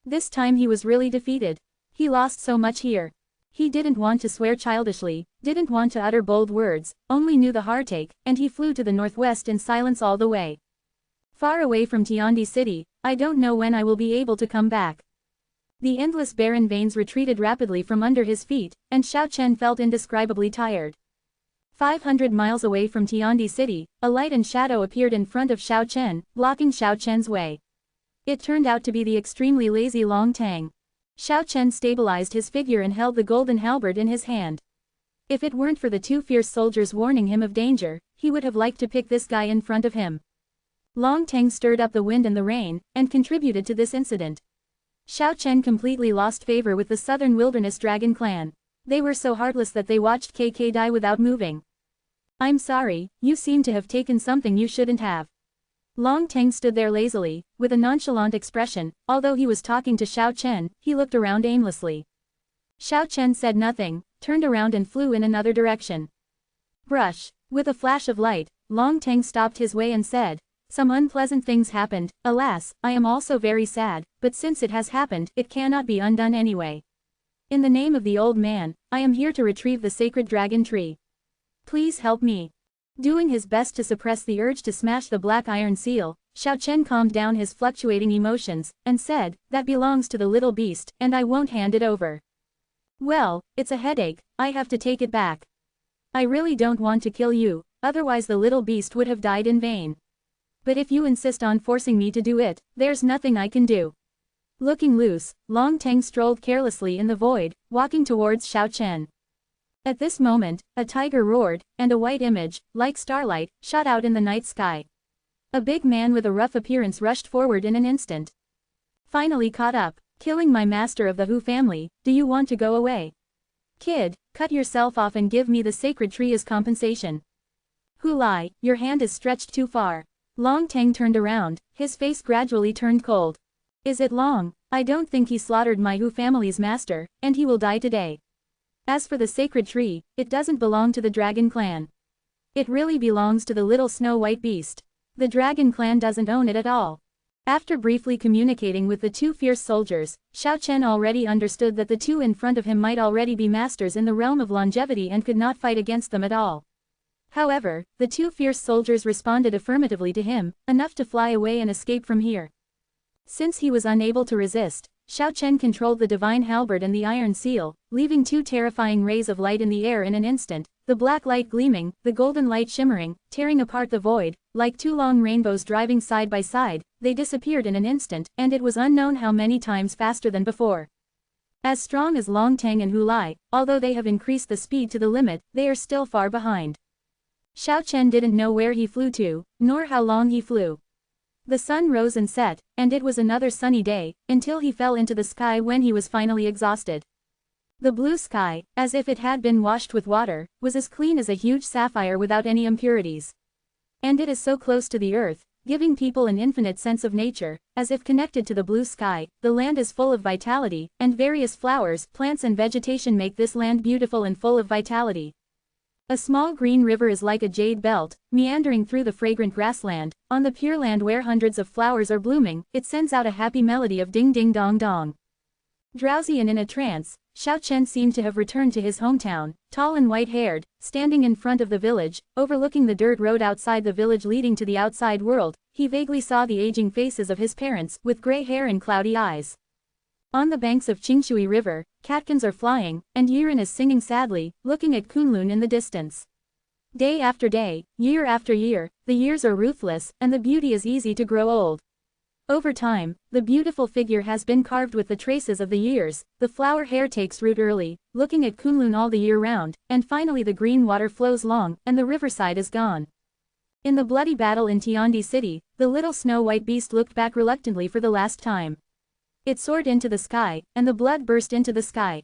This time he was really defeated. He lost so much here. He didn't want to swear childishly, didn't want to utter bold words, only knew the heartache, and he flew to the northwest in silence all the way. Far away from Tiandi City, "I don't know when I will be able to come back." The endless barren veins retreated rapidly from under his feet, and Xiao Chen felt indescribably tired. 500 miles away from Tiandi City, a light and shadow appeared in front of Xiao Chen, blocking Xiao Chen's way. It turned out to be the extremely lazy Long Tang. Xiao Chen stabilized his figure and held the golden halberd in his hand. If it weren't for the 2 fierce soldiers warning him of danger, he would have liked to pick this guy in front of him. Long Tang stirred up the wind and the rain, and contributed to this incident. Xiao Chen completely lost favor with the southern wilderness dragon clan. They were so heartless that they watched KK die without moving. "I'm sorry, you seem to have taken something you shouldn't have." Long Tang stood there lazily, with a nonchalant expression. Although he was talking to Xiao Chen, he looked around aimlessly. Xiao Chen said nothing, turned around and flew in another direction. Brush. With a flash of light, Long Tang stopped his way and said, "Some unpleasant things happened. Alas, I am also very sad, but since it has happened, it cannot be undone anyway. In the name of the old man, I am here to retrieve the sacred dragon tree. Please help me." Doing his best to suppress the urge to smash the black iron seal, Xiao Chen calmed down his fluctuating emotions, and said, "That belongs to the little beast, and I won't hand it over. Well, it's a headache, I have to take it back. I really don't want to kill you, otherwise the little beast would have died in vain. But if you insist on forcing me to do it, there's nothing I can do." Looking loose, Long Tang strolled carelessly in the void, walking towards Xiao Chen. At this moment, a tiger roared, and a white image, like starlight, shot out in the night sky. A big man with a rough appearance rushed forward in an instant. Finally caught up. Killing my master of the Hu family, do you want to go away? Kid, cut yourself off and give me the sacred tree as compensation. Hu Lai, your hand is stretched too far. Long Teng turned around, his face gradually turned cold. Is it Long? I don't think he slaughtered my Hu family's master, and he will die today. As for the sacred tree, it doesn't belong to the dragon clan. It really belongs to the little snow-white beast. The dragon clan doesn't own it at all. After briefly communicating with the two fierce soldiers, Xiao Chen already understood that the two in front of him might already be masters in the realm of longevity and could not fight against them at all. However, the two fierce soldiers responded affirmatively to him, enough to fly away and escape from here. Since he was unable to resist, Xiao Chen controlled the divine halberd and the iron seal, leaving two terrifying rays of light in the air in an instant, the black light gleaming, the golden light shimmering, tearing apart the void, like two long rainbows driving side by side. They disappeared in an instant, and it was unknown how many times faster than before. As strong as Long Teng and Hu Lai, although they have increased the speed to the limit, they are still far behind. Xiao Chen didn't know where he flew to, nor how long he flew. The sun rose and set, and it was another sunny day, until he fell into the sky when he was finally exhausted. The blue sky, as if it had been washed with water, was as clean as a huge sapphire without any impurities. And it is so close to the earth, giving people an infinite sense of nature, as if connected to the blue sky. The land is full of vitality, and various flowers, plants and vegetation make this land beautiful and full of vitality. A small green river is like a jade belt, meandering through the fragrant grassland. On the pure land where hundreds of flowers are blooming, it sends out a happy melody of ding ding dong dong. Drowsy and in a trance, Xiao Chen seemed to have returned to his hometown, tall and white-haired, standing in front of the village, overlooking the dirt road outside the village leading to the outside world. He vaguely saw the aging faces of his parents, with gray hair and cloudy eyes. On the banks of Qingshui River, catkins are flying, and Yiren is singing sadly, looking at Kunlun in the distance. Day after day, year after year, the years are ruthless, and the beauty is easy to grow old. Over time, the beautiful figure has been carved with the traces of the years. The flower hair takes root early, looking at Kunlun all the year round, and finally the green water flows long, and the riverside is gone. In the bloody battle in Tiandi City, the little snow-white beast looked back reluctantly for the last time. It soared into the sky, and the blood burst into the sky.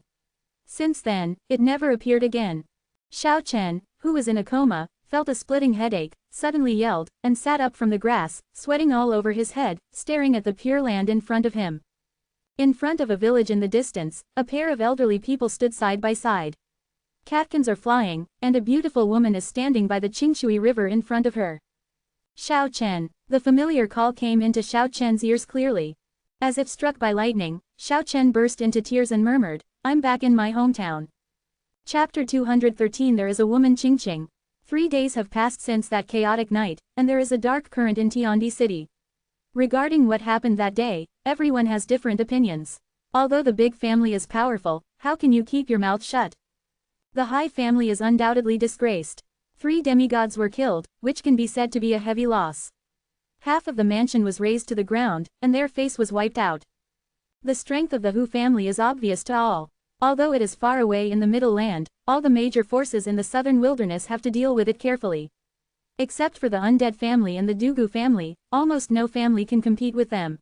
Since then, it never appeared again. Xiao Chen, who was in a coma, felt a splitting headache, suddenly yelled, and sat up from the grass, sweating all over his head, staring at the pure land in front of him. In front of a village in the distance, a pair of elderly people stood side by side. Catkins are flying, and a beautiful woman is standing by the Qingshui River in front of her. Xiao Chen. The familiar call came into Xiao Chen's ears clearly. As if struck by lightning, Xiao Chen burst into tears and murmured, "I'm back in my hometown." Chapter 213. There is a woman Qingqing. 3 days have passed since that chaotic night, and there is a dark current in Tiandi City. Regarding what happened that day, everyone has different opinions. Although the big family is powerful, how can you keep your mouth shut? The Hai family is undoubtedly disgraced. 3 demigods were killed, which can be said to be a heavy loss. Half of the mansion was razed to the ground, and their face was wiped out. The strength of the Hu family is obvious to all. Although it is far away in the Middle Land, all the major forces in the southern wilderness have to deal with it carefully. Except for the Undead family and the Dugu family, almost no family can compete with them.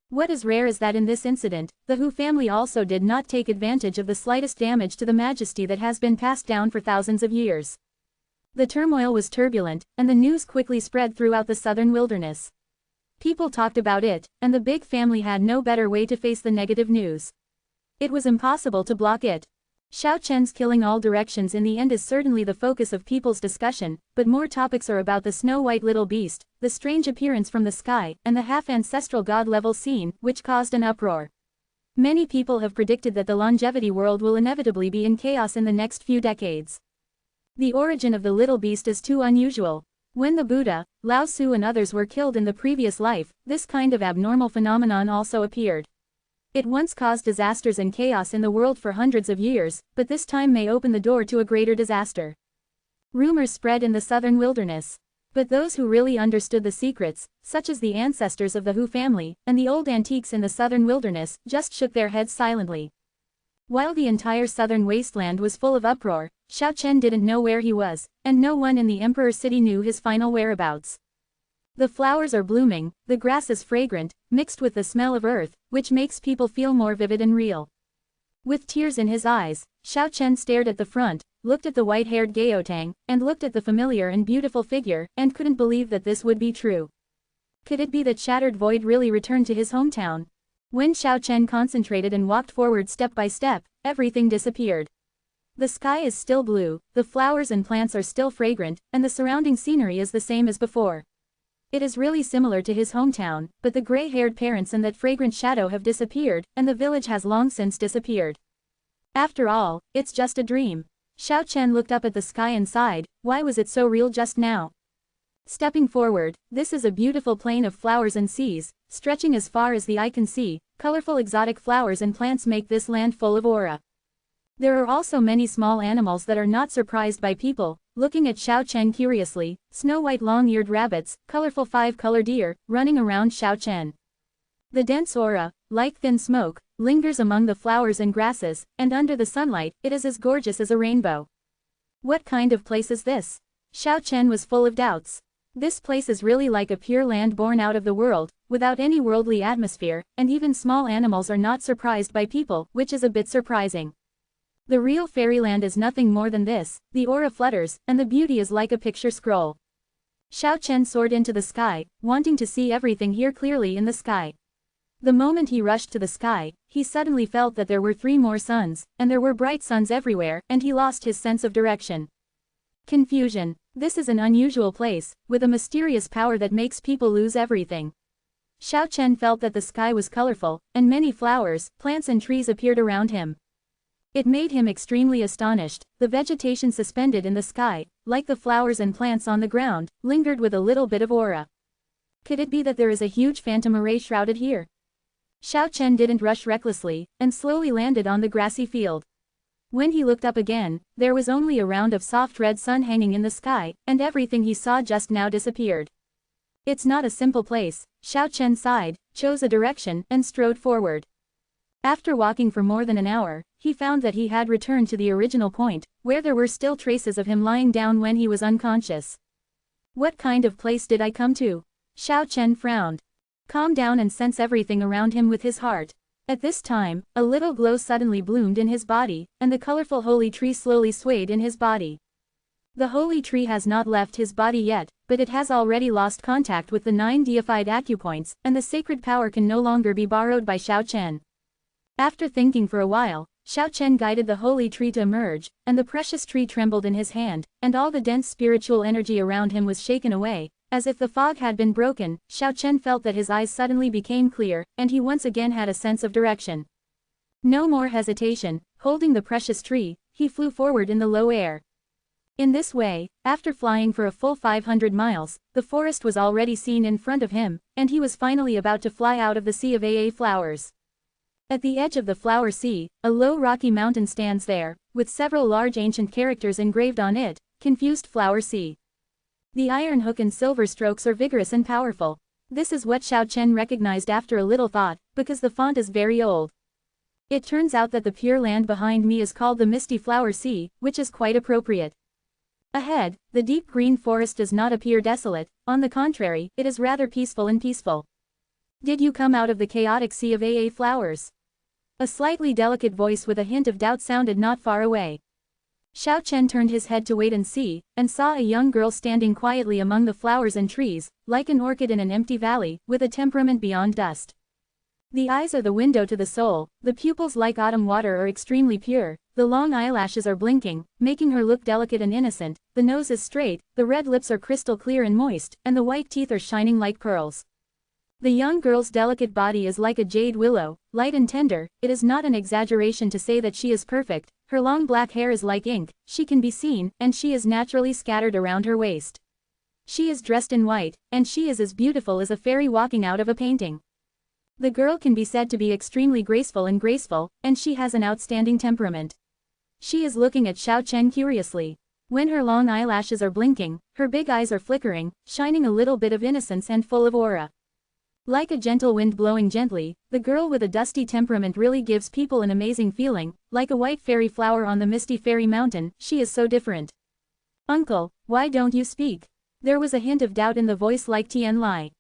What is rare is that in this incident, the Hu family also did not take advantage of the slightest damage to the majesty that has been passed down for thousands of years. The turmoil was turbulent, and the news quickly spread throughout the southern wilderness. People talked about it, and the big family had no better way to face the negative news. It was impossible to block it. Xiao Chen's killing all directions in the end is certainly the focus of people's discussion, but more topics are about the snow-white little beast, the strange appearance from the sky, and the half-ancestral god-level scene, which caused an uproar. Many people have predicted that the longevity world will inevitably be in chaos in the next few decades. The origin of the little beast is too unusual. When the Buddha, Lao Tzu and others were killed in the previous life, this kind of abnormal phenomenon also appeared. It once caused disasters and chaos in the world for hundreds of years, but this time may open the door to a greater disaster. Rumors spread in the southern wilderness. But those who really understood the secrets, such as the ancestors of the Hu family, and the old antiques in the southern wilderness, just shook their heads silently. While the entire southern wasteland was full of uproar, Xiao Chen didn't know where he was, and no one in the Emperor City knew his final whereabouts. The flowers are blooming, the grass is fragrant, mixed with the smell of earth, which makes people feel more vivid and real. With tears in his eyes, Xiao Chen stared at the front, looked at the white-haired Gaotang, and looked at the familiar and beautiful figure, and couldn't believe that this would be true. Could it be that Shattered Void really returned to his hometown? When Xiao Chen concentrated and walked forward step by step, everything disappeared. The sky is still blue, the flowers and plants are still fragrant, and the surrounding scenery is the same as before. It is really similar to his hometown, but the gray-haired parents and that fragrant shadow have disappeared, and the village has long since disappeared. After all, it's just a dream. Xiao Chen looked up at the sky and sighed, why was it so real just now? Stepping forward, this is a beautiful plain of flowers and seas, stretching as far as the eye can see. Colorful exotic flowers and plants make this land full of aura. There are also many small animals that are not surprised by people, looking at Xiao Chen curiously, snow-white long-eared rabbits, colorful five-color deer, running around Xiao Chen. The dense aura, like thin smoke, lingers among the flowers and grasses, and under the sunlight, it is as gorgeous as a rainbow. What kind of place is this? Xiao Chen was full of doubts. This place is really like a pure land born out of the world, without any worldly atmosphere, and even small animals are not surprised by people, which is a bit surprising. The real fairyland is nothing more than this, the aura flutters, and the beauty is like a picture scroll. Xiao Chen soared into the sky, wanting to see everything here clearly in the sky. The moment he rushed to the sky, he suddenly felt that there were 3 more suns, and there were bright suns everywhere, and he lost his sense of direction. Confusion. This is an unusual place, with a mysterious power that makes people lose everything. Xiao Chen felt that the sky was colorful, and many flowers, plants and trees appeared around him. It made him extremely astonished. The vegetation suspended in the sky, like the flowers and plants on the ground, lingered with a little bit of aura. Could it be that there is a huge phantom array shrouded here? Xiao Chen didn't rush recklessly, and slowly landed on the grassy field. When he looked up again, there was only a round of soft red sun hanging in the sky, and everything he saw just now disappeared. It's not a simple place. Xiao Chen sighed, chose a direction, and strode forward. After walking for more than an hour, he found that he had returned to the original point, where there were still traces of him lying down when he was unconscious. What kind of place did I come to? Xiao Chen frowned. Calm down and sense everything around him with his heart. At this time, a little glow suddenly bloomed in his body, and the colorful holy tree slowly swayed in his body. The holy tree has not left his body yet, but it has already lost contact with the 9 deified acupoints, and the sacred power can no longer be borrowed by Xiao Chen. After thinking for a while, Xiao Chen guided the holy tree to emerge, and the precious tree trembled in his hand, and all the dense spiritual energy around him was shaken away. As if the fog had been broken, Xiao Chen felt that his eyes suddenly became clear, and he once again had a sense of direction. No more hesitation, holding the precious tree, he flew forward in the low air. In this way, after flying for a full 500 miles, the forest was already seen in front of him, and he was finally about to fly out of the sea of AA flowers. At the edge of the flower sea, a low rocky mountain stands there, with several large ancient characters engraved on it, Confused Flower Sea. The iron hook and silver strokes are vigorous and powerful. This is what Xiao Chen recognized after a little thought, because the font is very old. It turns out that the pure land behind me is called the Misty Flower Sea, which is quite appropriate. Ahead, the deep green forest does not appear desolate, on the contrary, it is rather peaceful and peaceful. Did you come out of the chaotic sea of AA flowers? A slightly delicate voice with a hint of doubt sounded not far away. Xiao Chen turned his head to wait and see, and saw a young girl standing quietly among the flowers and trees, like an orchid in an empty valley, with a temperament beyond dust. The eyes are the window to the soul, the pupils like autumn water are extremely pure, the long eyelashes are blinking, making her look delicate and innocent, the nose is straight, the red lips are crystal clear and moist, and the white teeth are shining like pearls. The young girl's delicate body is like a jade willow, light and tender. It is not an exaggeration to say that she is perfect. Her long black hair is like ink, she can be seen, and she is naturally scattered around her waist. She is dressed in white, and she is as beautiful as a fairy walking out of a painting. The girl can be said to be extremely graceful, and she has an outstanding temperament. She is looking at Xiao Chen curiously. When her long eyelashes are blinking, her big eyes are flickering, shining a little bit of innocence and full of aura. Like a gentle wind blowing gently, the girl with a dusty temperament really gives people an amazing feeling, like a white fairy flower on the misty fairy mountain. She is so different. Uncle, why don't you speak? There was a hint of doubt in the voice like Tian Lai.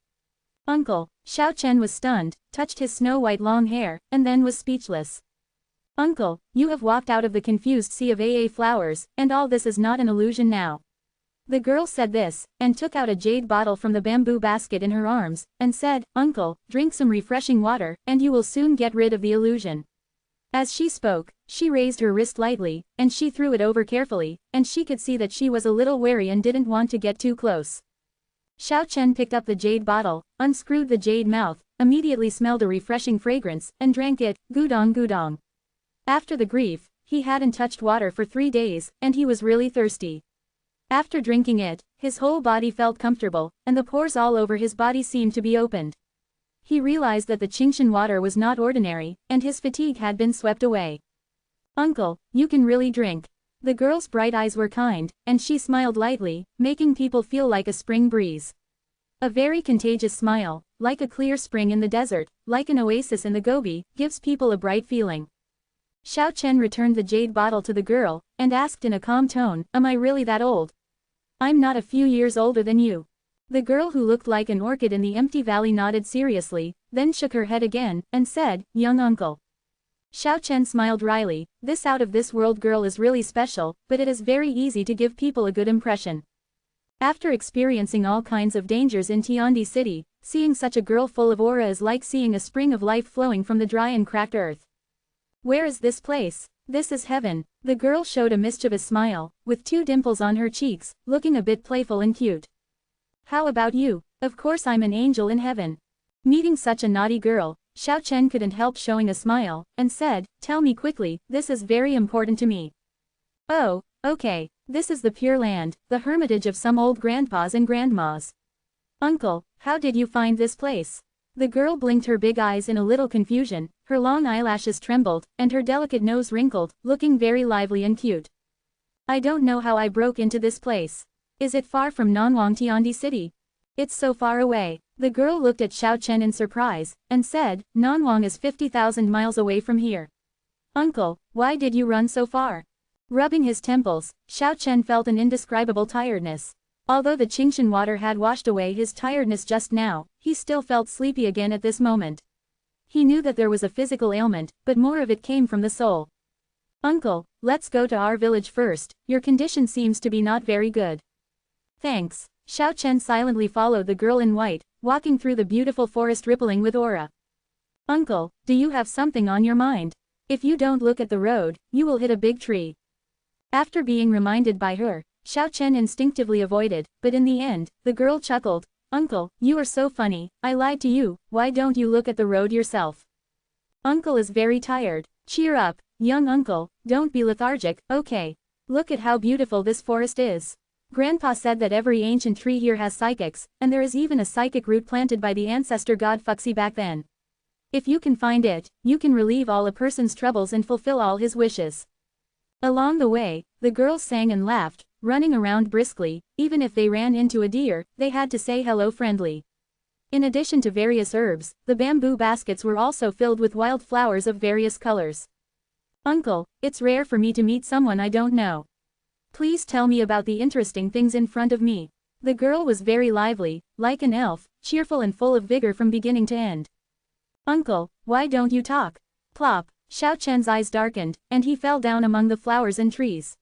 Uncle, Xiao Chen was stunned, touched his snow-white long hair, and then was speechless. Uncle, you have walked out of the confused sea of AA flowers, and all this is not an illusion now. The girl said this, and took out a jade bottle from the bamboo basket in her arms, and said, Uncle, drink some refreshing water, and you will soon get rid of the illusion. As she spoke, she raised her wrist lightly, and she threw it over carefully, and she could see that she was a little wary and didn't want to get too close. Xiao Chen picked up the jade bottle, unscrewed the jade mouth, immediately smelled a refreshing fragrance, and drank it, gudong gudong. After the grief, he hadn't touched water for 3 days, and he was really thirsty. After drinking it, his whole body felt comfortable, and the pores all over his body seemed to be opened. He realized that the Qingshan water was not ordinary, and his fatigue had been swept away. Uncle, you can really drink. The girl's bright eyes were kind, and she smiled lightly, making people feel like a spring breeze. A very contagious smile, like a clear spring in the desert, like an oasis in the Gobi, gives people a bright feeling. Xiao Chen returned the jade bottle to the girl, and asked in a calm tone, Am I really that old? I'm not a few years older than you. The girl who looked like an orchid in the empty valley nodded seriously, then shook her head again, and said, Young uncle. Xiao Chen smiled wryly, this out-of-this-world girl is really special, but it is very easy to give people a good impression. After experiencing all kinds of dangers in Tiandi City, seeing such a girl full of aura is like seeing a spring of life flowing from the dry and cracked earth. Where is this place? This is heaven. The girl showed a mischievous smile, with 2 dimples on her cheeks, looking a bit playful and cute. How about you? Of course I'm an angel in heaven. Meeting such a naughty girl, Xiao Chen couldn't help showing a smile, and said, Tell me quickly, this is very important to me. Oh, okay, this is the Pure Land, the hermitage of some old grandpas and grandmas. Uncle, how did you find this place? The girl blinked her big eyes in a little confusion, her long eyelashes trembled, and her delicate nose wrinkled, looking very lively and cute. I don't know how I broke into this place. Is it far from Nanwang Tiandi City? It's so far away. The girl looked at Xiao Chen in surprise, and said, Nanwang is 50,000 miles away from here. Uncle, why did you run so far? Rubbing his temples, Xiao Chen felt an indescribable tiredness. Although the Qingshan water had washed away his tiredness just now, he still felt sleepy again at this moment. He knew that there was a physical ailment, but more of it came from the soul. Uncle, let's go to our village first, your condition seems to be not very good. Thanks. Xiao Chen silently followed the girl in white, walking through the beautiful forest rippling with aura. Uncle, do you have something on your mind? If you don't look at the road, you will hit a big tree. After being reminded by her, Xiao Chen instinctively avoided, but in the end, the girl chuckled, Uncle, you are so funny, I lied to you, why don't you look at the road yourself? Uncle is very tired. Cheer up, young uncle, don't be lethargic, okay. Look at how beautiful this forest is. Grandpa said that every ancient tree here has psychics, and there is even a psychic root planted by the ancestor god Fuxi back then. If you can find it, you can relieve all a person's troubles and fulfill all his wishes. Along the way, the girls sang and laughed, running around briskly. Even if they ran into a deer, they had to say hello friendly. In addition to various herbs, the bamboo baskets were also filled with wild flowers of various colors. Uncle, it's rare for me to meet someone I don't know. Please tell me about the interesting things in front of me. The girl was very lively, like an elf, cheerful and full of vigor from beginning to end. Uncle, why don't you talk? Plop, Xiao Chen's eyes darkened, and he fell down among the flowers and trees.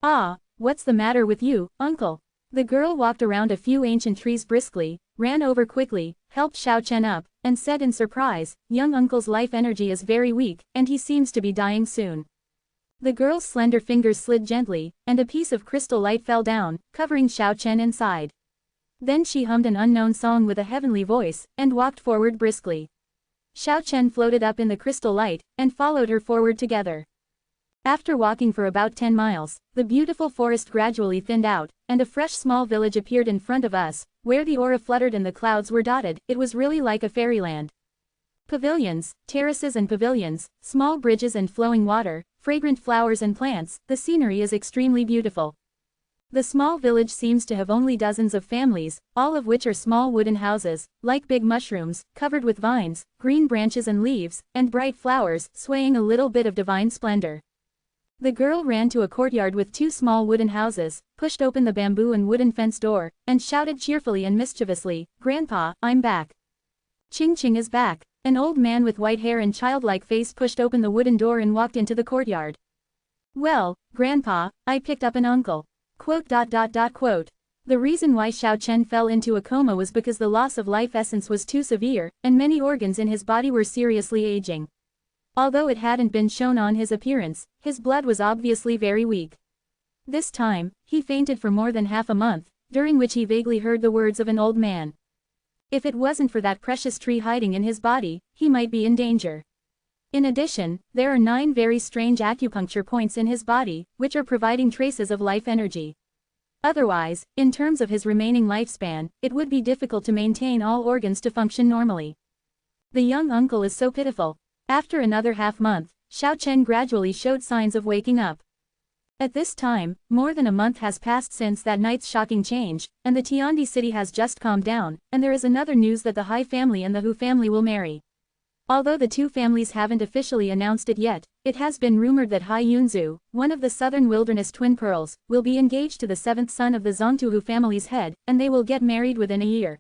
Ah, what's the matter with you, uncle? The girl walked around a few ancient trees briskly, ran over quickly, helped Xiao Chen up, and said in surprise, young uncle's life energy is very weak, and he seems to be dying soon. The girl's slender fingers slid gently, and a piece of crystal light fell down, covering Xiao Chen inside. Then she hummed an unknown song with a heavenly voice, and walked forward briskly. Xiao Chen floated up in the crystal light, and followed her forward together. After walking for about 10 miles, the beautiful forest gradually thinned out, and a fresh small village appeared in front of us, where the aura fluttered and the clouds were dotted. It was really like a fairyland. Pavilions, terraces and pavilions, small bridges and flowing water, fragrant flowers and plants, the scenery is extremely beautiful. The small village seems to have only dozens of families, all of which are small wooden houses, like big mushrooms, covered with vines, green branches and leaves, and bright flowers, swaying a little bit of divine splendor. The girl ran to a courtyard with two small wooden houses, pushed open the bamboo and wooden fence door, and shouted cheerfully and mischievously, "Grandpa, I'm back. Ching Ching is back." An old man with white hair and childlike face pushed open the wooden door and walked into the courtyard. "Well, Grandpa, I picked up an uncle." The reason why Xiao Chen fell into a coma was because the loss of life essence was too severe, and many organs in his body were seriously aging. Although it hadn't been shown on his appearance, his blood was obviously very weak. This time, he fainted for more than half a month, during which he vaguely heard the words of an old man. If it wasn't for that precious tree hiding in his body, he might be in danger. In addition, there are 9 very strange acupuncture points in his body, which are providing traces of life energy. Otherwise, in terms of his remaining lifespan, it would be difficult to maintain all organs to function normally. The young uncle is so pitiful. After another half-month, Xiao Chen gradually showed signs of waking up. At this time, more than a month has passed since that night's shocking change, and the Tiandi city has just calmed down, and there is another news that the Hai family and the Hu family will marry. Although the two families haven't officially announced it yet, it has been rumored that Hai Yunzu, one of the southern wilderness twin pearls, will be engaged to the 7th son of the Zongtu Hu family's head, and they will get married within a year.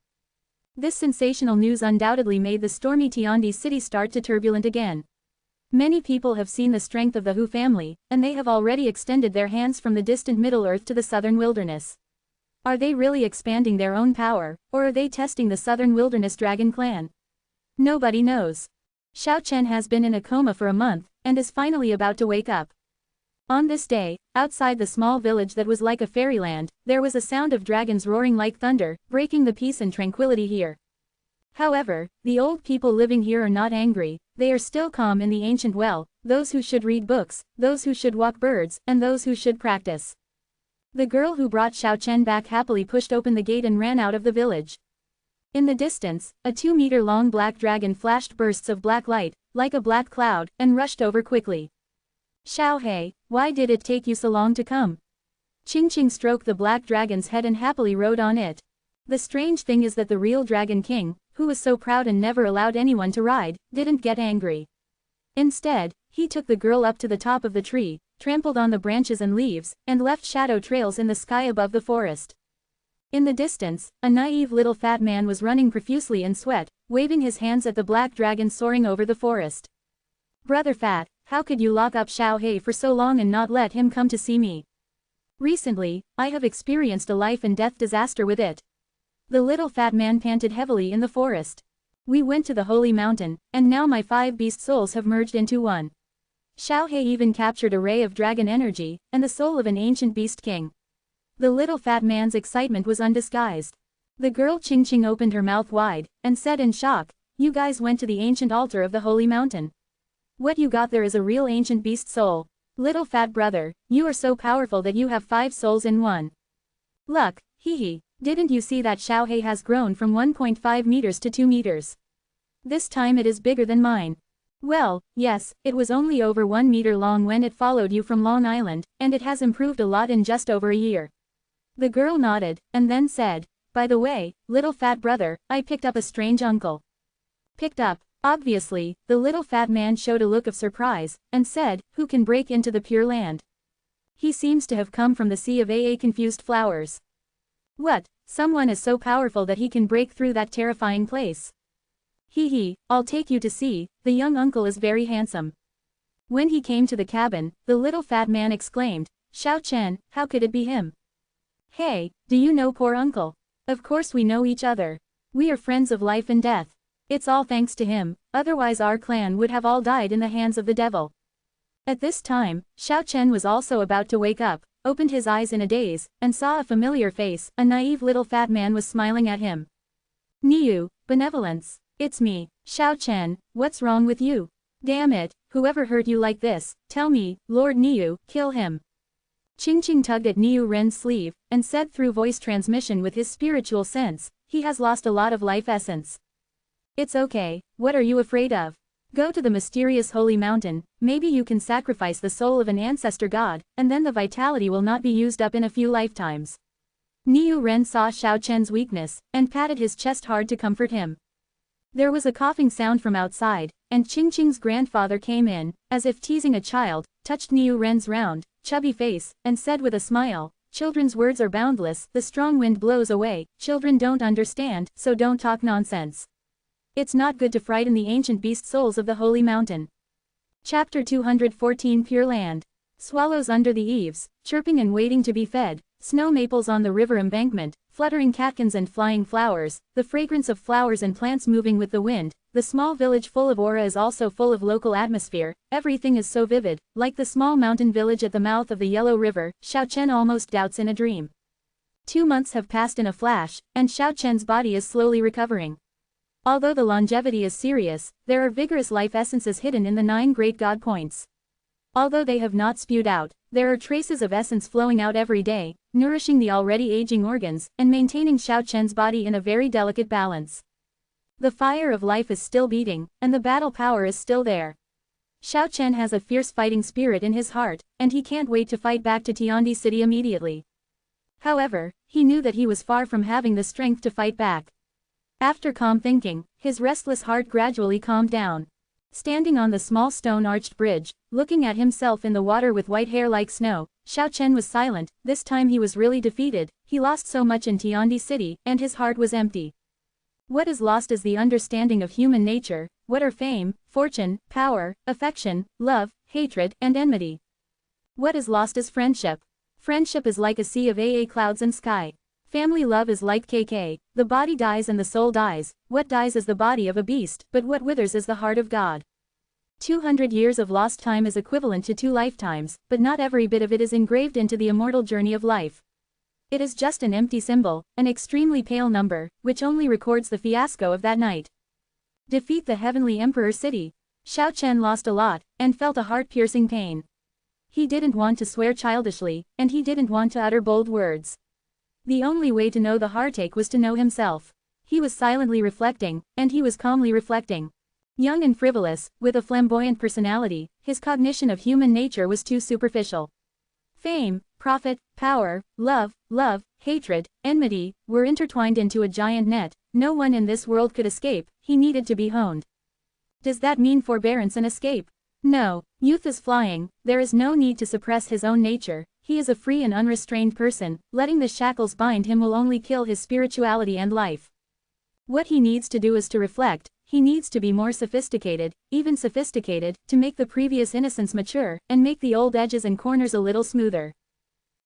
This sensational news undoubtedly made the stormy Tiandi city start to turbulent again. Many people have seen the strength of the Hu family, and they have already extended their hands from the distant Middle Earth to the southern wilderness. Are they really expanding their own power, or are they testing the southern wilderness dragon clan? Nobody knows. Xiao Chen has been in a coma for a month, and is finally about to wake up. On this day, outside the small village that was like a fairyland, there was a sound of dragons roaring like thunder, breaking the peace and tranquility here. However, the old people living here are not angry, they are still calm in the ancient well, those who should read books, those who should walk birds, and those who should practice. The girl who brought Xiao Chen back happily pushed open the gate and ran out of the village. In the distance, a 2-meter-long black dragon flashed bursts of black light, like a black cloud, and rushed over quickly. "Xiao He, why did it take you so long to come?" Ching Ching stroked the black dragon's head and happily rode on it. The strange thing is that the real Dragon King, who was so proud and never allowed anyone to ride, didn't get angry. Instead, he took the girl up to the top of the tree, trampled on the branches and leaves, and left shadow trails in the sky above the forest. In the distance, a naive little fat man was running profusely in sweat, waving his hands at the black dragon soaring over the forest. "Brother Fat, how could you lock up Xiao He for so long and not let him come to see me? Recently, I have experienced a life and death disaster with it." The little fat man panted heavily in the forest. "We went to the holy mountain, and now my 5 beast souls have merged into one. Xiao He even captured a ray of dragon energy, and the soul of an ancient beast king." The little fat man's excitement was undisguised. The girl Ching Ching opened her mouth wide, and said in shock, "You guys went to the ancient altar of the holy mountain. What you got there is a real ancient beast soul. Little fat brother, you are so powerful that you have 5 souls in one. Luck, hee hee. Didn't you see that Xiao He has grown from 1.5 meters to 2 meters? This time it is bigger than mine." "Well, yes, it was only over 1 meter long when it followed you from Long Island, and it has improved a lot in just over a year." The girl nodded, and then said, "By the way, little fat brother, I picked up a strange uncle." Picked up? Obviously, the little fat man showed a look of surprise, and said, "Who can break into the Pure Land? He seems to have come from the sea of confused flowers." "What, someone is so powerful that he can break through that terrifying place?" "Hee hee, I'll take you to see, the young uncle is very handsome." When he came to the cabin, the little fat man exclaimed, "Xiao Chen, how could it be him? Hey, do you know poor uncle? Of course we know each other. We are friends of life and death. It's all thanks to him, otherwise our clan would have all died in the hands of the devil." At this time, Xiao Chen was also about to wake up, opened his eyes in a daze, and saw a familiar face. A naive little fat man was smiling at him. "Niu, benevolence, it's me, Xiao Chen, what's wrong with you? Damn it, whoever hurt you like this, tell me, Lord Niu, kill him." Ching Ching tugged at Niu Ren's sleeve, and said through voice transmission with his spiritual sense, "He has lost a lot of life essence." "It's okay, what are you afraid of? Go to the mysterious holy mountain, maybe you can sacrifice the soul of an ancestor god, and then the vitality will not be used up in a few lifetimes." Niu Ren saw Xiao Chen's weakness, and patted his chest hard to comfort him. There was a coughing sound from outside, and Qingqing's grandfather came in, as if teasing a child, touched Niu Ren's round, chubby face, and said with a smile, "Children's words are boundless, the strong wind blows away, children don't understand, so don't talk nonsense. It's not good to frighten the ancient beast souls of the holy mountain." Chapter 214 Pure Land. Swallows under the eaves, chirping and waiting to be fed, snow maples on the river embankment, fluttering catkins and flying flowers, the fragrance of flowers and plants moving with the wind, the small village full of aura is also full of local atmosphere, everything is so vivid, like the small mountain village at the mouth of the Yellow River, Xiao Chen almost doubts in a dream. 2 months have passed in a flash, and Xiao Chen's body is slowly recovering. Although the longevity is serious, there are vigorous life essences hidden in the 9 great God points. Although they have not spewed out, there are traces of essence flowing out every day, nourishing the already aging organs, and maintaining Xiao Chen's body in a very delicate balance. The fire of life is still beating, and the battle power is still there. Xiao Chen has a fierce fighting spirit in his heart, and he can't wait to fight back to Tiandi City immediately. However, he knew that he was far from having the strength to fight back. After calm thinking, his restless heart gradually calmed down. Standing on the small stone-arched bridge, looking at himself in the water with white hair like snow, Xiao Chen was silent. This time he was really defeated, he lost so much in Tiandi City, and his heart was empty. What is lost is the understanding of human nature. What are fame, fortune, power, affection, love, hatred, and enmity? What is lost is friendship. Friendship is like a sea of AA clouds and sky. Family love is like KK, the body dies and the soul dies, what dies is the body of a beast, but what withers is the heart of God. 200 years of lost time is equivalent to 2 lifetimes, but not every bit of it is engraved into the immortal journey of life. It is just an empty symbol, an extremely pale number, which only records the fiasco of that night. Defeat the heavenly emperor city. Xiao Chen lost a lot, and felt a heart-piercing pain. He didn't want to swear childishly, and he didn't want to utter bold words. The only way to know the heartache was to know himself. He was silently reflecting, and he was calmly reflecting. Young and frivolous, with a flamboyant personality, his cognition of human nature was too superficial. Fame, profit, power, love, hatred, enmity, were intertwined into a giant net. No one in this world could escape, he needed to be honed. Does that mean forbearance and escape? No, youth is flying, there is no need to suppress his own nature. He is a free and unrestrained person, letting the shackles bind him will only kill his spirituality and life. What he needs to do is to reflect, he needs to be more sophisticated, even sophisticated, to make the previous innocence mature, and make the old edges and corners a little smoother.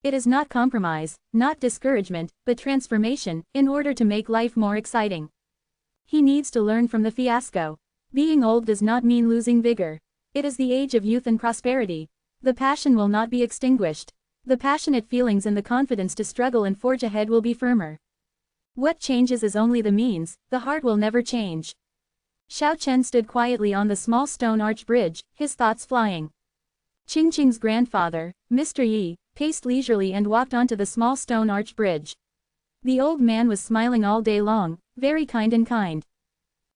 It is not compromise, not discouragement, but transformation, in order to make life more exciting. He needs to learn from the fiasco. Being old does not mean losing vigor. It is the age of youth and prosperity. The passion will not be extinguished. The passionate feelings and the confidence to struggle and forge ahead will be firmer. What changes is only the means, the heart will never change. Xiao Chen stood quietly on the small stone-arched bridge, his thoughts flying. Qingqing's grandfather, Mr. Yi, paced leisurely and walked onto the small stone-arched bridge. The old man was smiling all day long, very kind and kind.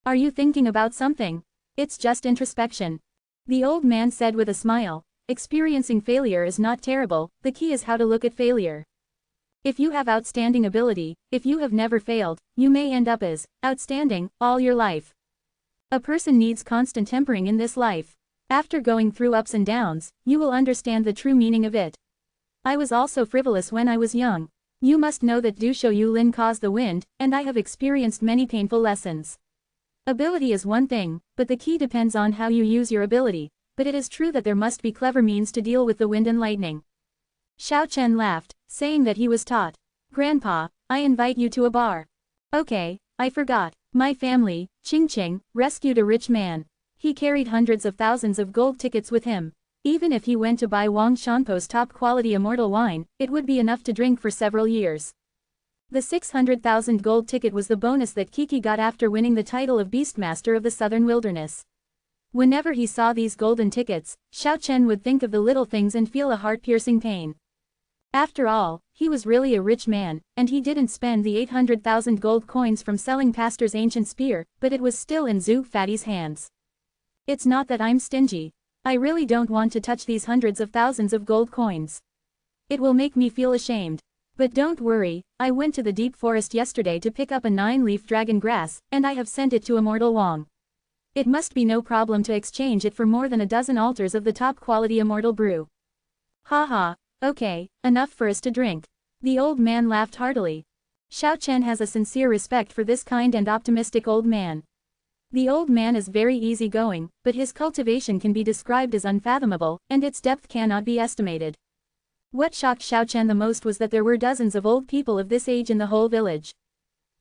"Are you thinking about something?" "It's just introspection," the old man said with a smile. Experiencing failure is not terrible, the key is how to look at failure. If you have outstanding ability, if you have never failed, you may end up as outstanding all your life. A person needs constant tempering in this life. After going through ups and downs, you will understand the true meaning of it. I was also frivolous when I was young. You must know that Dusho Yulin caused the wind, and I have experienced many painful lessons. Ability is one thing, but the key depends on how you use your ability. But it is true that there must be clever means to deal with the wind and lightning. Xiao Chen laughed, saying that he was taught. "Grandpa, I invite you to a bar." "Okay, I forgot. My family, Qingqing, rescued a rich man. He carried hundreds of thousands of gold tickets with him. Even if he went to buy Wang Shanpo's top-quality immortal wine, it would be enough to drink for several years. The 600,000 gold ticket was the bonus that Kiki got after winning the title of Beastmaster of the Southern Wilderness. Whenever he saw these golden tickets, Xiao Chen would think of the little things and feel a heart-piercing pain. After all, he was really a rich man, and he didn't spend the 800,000 gold coins from selling Pastor's ancient spear, but it was still in Zhu Fatty's hands. It's not that I'm stingy. I really don't want to touch these hundreds of thousands of gold coins. It will make me feel ashamed. But don't worry, I went to the deep forest yesterday to pick up a 9-leaf dragon grass, and I have sent it to Immortal Wang. It must be no problem to exchange it for more than a dozen altars of the top quality immortal brew. Ha ha, okay, enough for us to drink. The old man laughed heartily. Xiao Chen has a sincere respect for this kind and optimistic old man. The old man is very easygoing, but his cultivation can be described as unfathomable, and its depth cannot be estimated. What shocked Xiao Chen the most was that there were dozens of old people of this age in the whole village.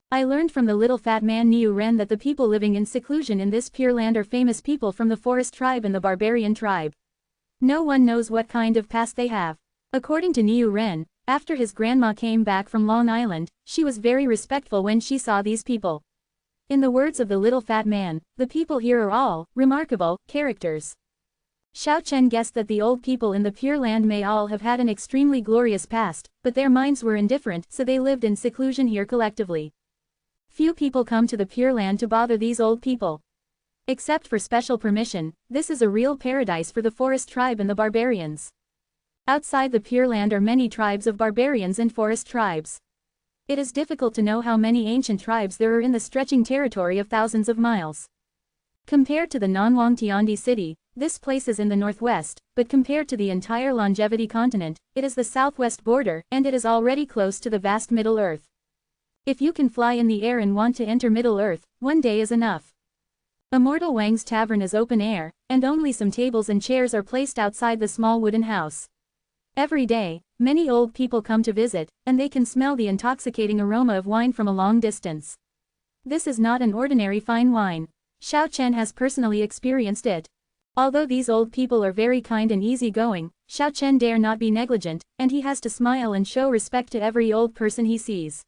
I learned from the little fat man Niu Ren that the people living in seclusion in this pure land are famous people from the forest tribe and the barbarian tribe. No one knows what kind of past they have. According to Niu Ren, after his grandma came back from Long Island, she was very respectful when she saw these people. In the words of the little fat man, the people here are all remarkable characters. Xiao Chen guessed that the old people in the Pure Land may all have had an extremely glorious past, but their minds were indifferent, so they lived in seclusion here collectively. Few people come to the Pure Land to bother these old people. Except for special permission, this is a real paradise for the forest tribe and the barbarians. Outside the Pure Land are many tribes of barbarians and forest tribes. It is difficult to know how many ancient tribes there are in the stretching territory of thousands of miles. Compared to the non-Wang Tiandi city, this place is in the northwest, but compared to the entire longevity continent, it is the southwest border, and it is already close to the vast Middle Earth. If you can fly in the air and want to enter Middle Earth, one day is enough. Immortal Wang's tavern is open air, and only some tables and chairs are placed outside the small wooden house. Every day, many old people come to visit, and they can smell the intoxicating aroma of wine from a long distance. This is not an ordinary fine wine. Xiao Chen has personally experienced it. Although these old people are very kind and easygoing, Xiao Chen dare not be negligent, and he has to smile and show respect to every old person he sees.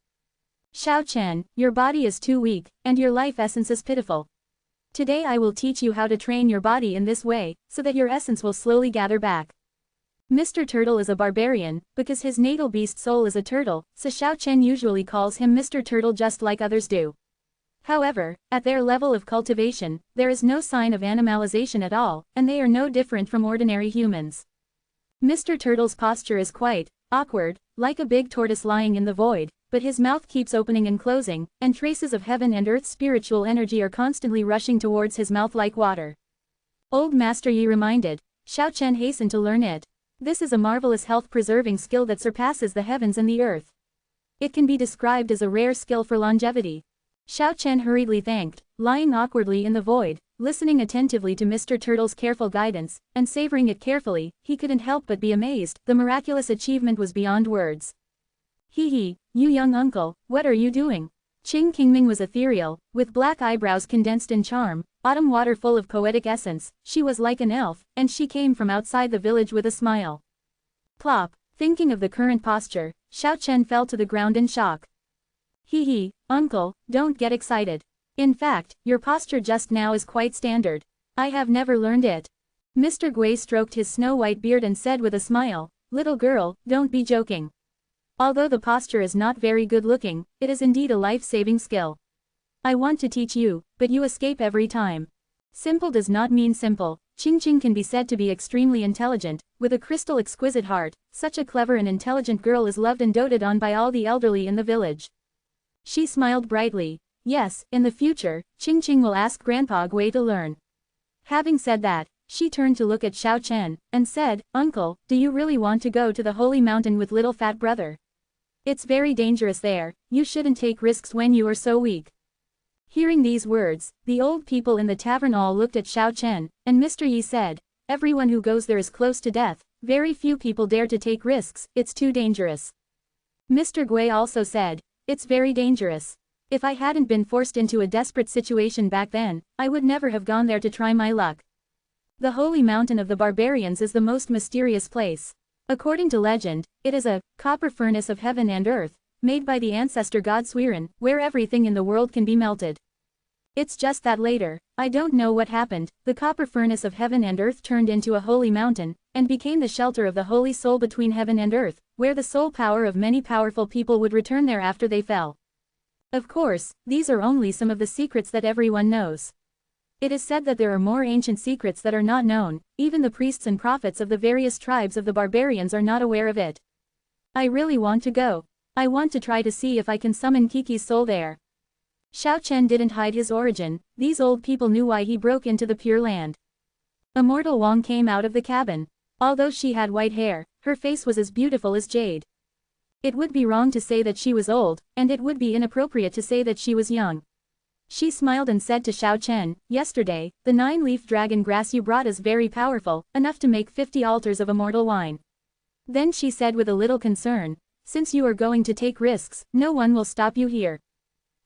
Xiao Chen, your body is too weak, and your life essence is pitiful. Today I will teach you how to train your body in this way, so that your essence will slowly gather back. Mr. Turtle is a barbarian, because his natal beast soul is a turtle, so Xiao Chen usually calls him Mr. Turtle just like others do. However, at their level of cultivation, there is no sign of animalization at all, and they are no different from ordinary humans. Mr. Turtle's posture is quite awkward, like a big tortoise lying in the void, but his mouth keeps opening and closing, and traces of heaven and earth's spiritual energy are constantly rushing towards his mouth like water. Old Master Yi reminded. Xiao Chen hastened to learn it. This is a marvelous health-preserving skill that surpasses the heavens and the earth. It can be described as a rare skill for longevity. Xiao Chen hurriedly thanked, lying awkwardly in the void, listening attentively to Mr. Turtle's careful guidance, and savoring it carefully. He couldn't help but be amazed. The miraculous achievement was beyond words. Hee hee, you young uncle, what are you doing? Qing Qingming was ethereal, with black eyebrows condensed in charm, autumn water full of poetic essence. She was like an elf, and she came from outside the village with a smile. Plop, thinking of the current posture, Xiao Chen fell to the ground in shock. Hee hee, uncle, don't get excited. In fact, your posture just now is quite standard. I have never learned it. Mr. Gui stroked his snow-white beard and said with a smile, little girl, don't be joking. Although the posture is not very good-looking, it is indeed a life-saving skill. I want to teach you, but you escape every time. Simple does not mean simple. Qing can be said to be extremely intelligent, with a crystal exquisite heart. Such a clever and intelligent girl is loved and doted on by all the elderly in the village. She smiled brightly. Yes, in the future, Qing will ask Grandpa Gui to learn. Having said that, she turned to look at Xiao Chen, and said, Uncle, do you really want to go to the holy mountain with little fat brother? It's very dangerous there. You shouldn't take risks when you are so weak. Hearing these words, the old people in the tavern all looked at Xiao Chen, and Mr. Yi said, everyone who goes there is close to death. Very few people dare to take risks, it's too dangerous. Mr. Gui also said, it's very dangerous. If I hadn't been forced into a desperate situation back then, I would never have gone there to try my luck. The holy mountain of the barbarians is the most mysterious place. According to legend, it is a copper furnace of heaven and earth, made by the ancestor god Swiren, where everything in the world can be melted. It's just that later, I don't know what happened, the copper furnace of heaven and earth turned into a holy mountain, and became the shelter of the holy soul between heaven and earth, where the soul power of many powerful people would return there after they fell. Of course, these are only some of the secrets that everyone knows. It is said that there are more ancient secrets that are not known. Even the priests and prophets of the various tribes of the barbarians are not aware of it. I really want to go. I want to try to see if I can summon Kiki's soul there. Xiao Chen didn't hide his origin, these old people knew why he broke into the Pure Land. Immortal Wang came out of the cabin. Although she had white hair, her face was as beautiful as jade. It would be wrong to say that she was old, and it would be inappropriate to say that she was young. She smiled and said to Xiao Chen, "Yesterday, the 9-leaf dragon grass you brought is very powerful, enough to make 50 altars of immortal wine." Then she said with a little concern, "Since you are going to take risks, no one will stop you here.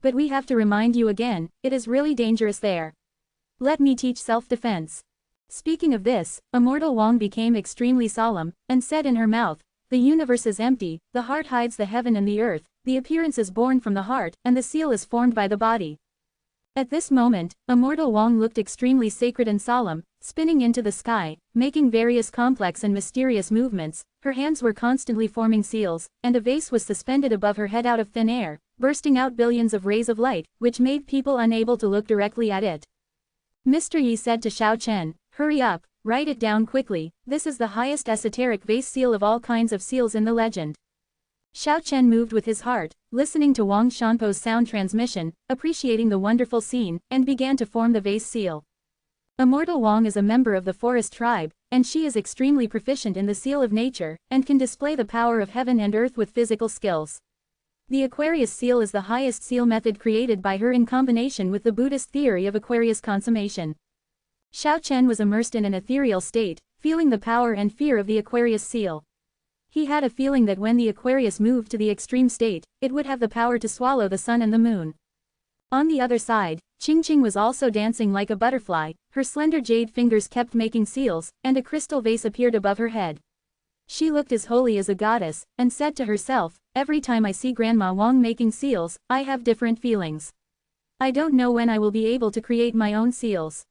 But we have to remind you again, it is really dangerous there. Let me teach self-defense." Speaking of this, Immortal Wang became extremely solemn, and said in her mouth, "The universe is empty, the heart hides the heaven and the earth, the appearance is born from the heart, and the seal is formed by the body." At this moment, Immortal Wang looked extremely sacred and solemn, spinning into the sky, making various complex and mysterious movements. Her hands were constantly forming seals, and a vase was suspended above her head out of thin air, bursting out billions of rays of light, which made people unable to look directly at it. Mr. Yi said to Xiao Chen, "Hurry up, write it down quickly, this is the highest esoteric vase seal of all kinds of seals in the legend." Xiao Chen moved with his heart, listening to Wang Shanpo's sound transmission, appreciating the wonderful scene, and began to form the vase seal. Immortal Wang is a member of the forest tribe, and she is extremely proficient in the seal of nature, and can display the power of heaven and earth with physical skills. The Aquarius seal is the highest seal method created by her in combination with the Buddhist theory of Aquarius consummation. Xiao Chen was immersed in an ethereal state, feeling the power and fear of the Aquarius seal. He had a feeling that when the Aquarius moved to the extreme state, it would have the power to swallow the sun and the moon. On the other side, Qingqing was also dancing like a butterfly, her slender jade fingers kept making seals, and a crystal vase appeared above her head. She looked as holy as a goddess, and said to herself, "Every time I see Grandma Wang making seals, I have different feelings. I don't know when I will be able to create my own seals."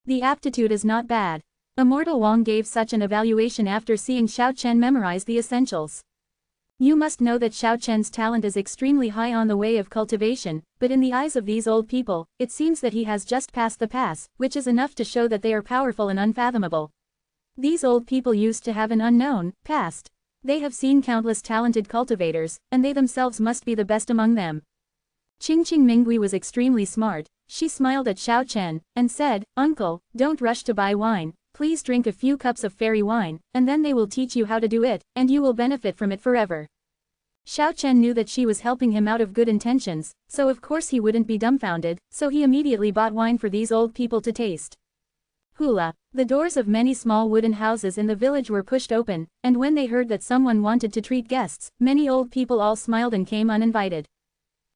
The aptitude is not bad. Immortal Wang gave such an evaluation after seeing Xiao Chen memorize the essentials. You must know that Xiao Chen's talent is extremely high on the way of cultivation, but in the eyes of these old people, it seems that he has just passed the pass, which is enough to show that they are powerful and unfathomable. These old people used to have an unknown past. They have seen countless talented cultivators, and they themselves must be the best among them. Qingqing Mingui was extremely smart. She smiled at Xiao Chen, and said, "Uncle, don't rush to buy wine. Please drink a few cups of fairy wine, and then they will teach you how to do it, and you will benefit from it forever." Xiao Chen knew that she was helping him out of good intentions, so of course he wouldn't be dumbfounded, so he immediately bought wine for these old people to taste. Hula. The doors of many small wooden houses in the village were pushed open, and when they heard that someone wanted to treat guests, many old people all smiled and came uninvited.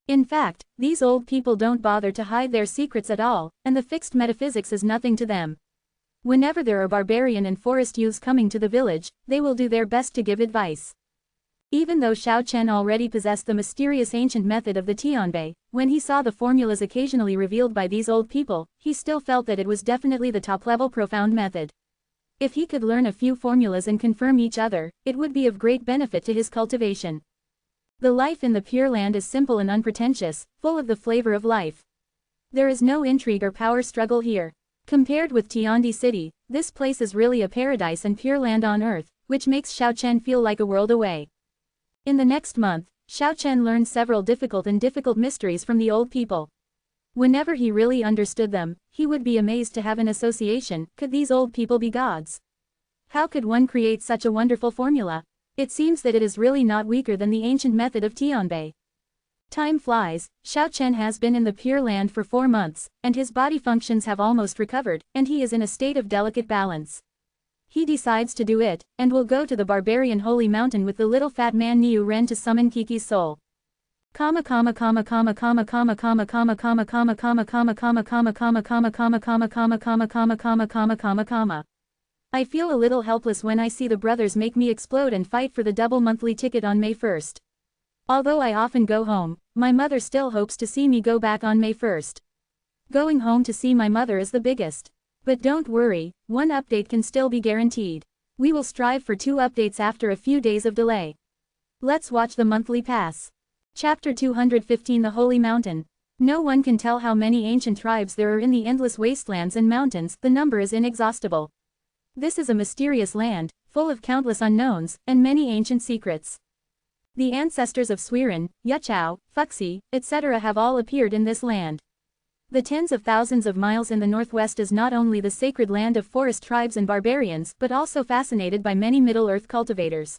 In fact, these old people don't bother to hide their secrets at all, and the fixed metaphysics is nothing to them. Whenever there are barbarian and forest youths coming to the village, they will do their best to give advice. Even though Xiao Chen already possessed the mysterious ancient method of the Tianbei, when he saw the formulas occasionally revealed by these old people, he still felt that it was definitely the top-level profound method. If he could learn a few formulas and confirm each other, it would be of great benefit to his cultivation. The life in the Pure Land is simple and unpretentious, full of the flavor of life. There is no intrigue or power struggle here. Compared with Tiandi City, this place is really a paradise and pure land on earth, which makes Xiao Chen feel like a world away. In the next month, Xiao Chen learned several difficult mysteries from the old people. Whenever he really understood them, he would be amazed to have an association. Could these old people be gods? How could one create such a wonderful formula? It seems that it is really not weaker than the ancient method of Tianbei. Time flies. Xiao Chen has been in the Pure Land for 4 months, and his body functions have almost recovered, and he is in a state of delicate balance. He decides to do it, and will go to the barbarian holy mountain with the little fat man Niu Ren to summon Kiki's soul. I feel a little helpless when I see the brothers make me explode and fight for the double monthly ticket on May 1st. Although I often go home, my mother still hopes to see me go back on May 1st. Going home to see my mother is the biggest. But don't worry, one update can still be guaranteed. We will strive for 2 updates after a few days of delay. Let's watch the monthly pass. Chapter 215 The Holy Mountain. No one can tell how many ancient tribes there are in the endless wastelands and mountains, the number is inexhaustible. This is a mysterious land, full of countless unknowns, and many ancient secrets. The ancestors of Swiren, Yuchao, Fuxi, etc. have all appeared in this land. The tens of thousands of miles in the northwest is not only the sacred land of forest tribes and barbarians but also fascinated by many Middle-earth cultivators.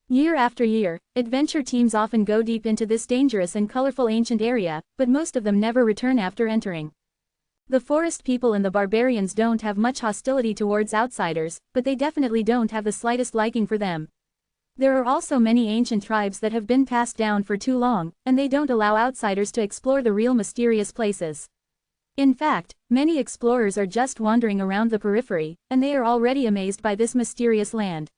Year after year, adventure teams often go deep into this dangerous and colorful ancient area, but most of them never return after entering. The forest people and the barbarians don't have much hostility towards outsiders, but they definitely don't have the slightest liking for them. There are also many ancient tribes that have been passed down for too long, and they don't allow outsiders to explore the real mysterious places. In fact, many explorers are just wandering around the periphery, and they are already amazed by this mysterious land.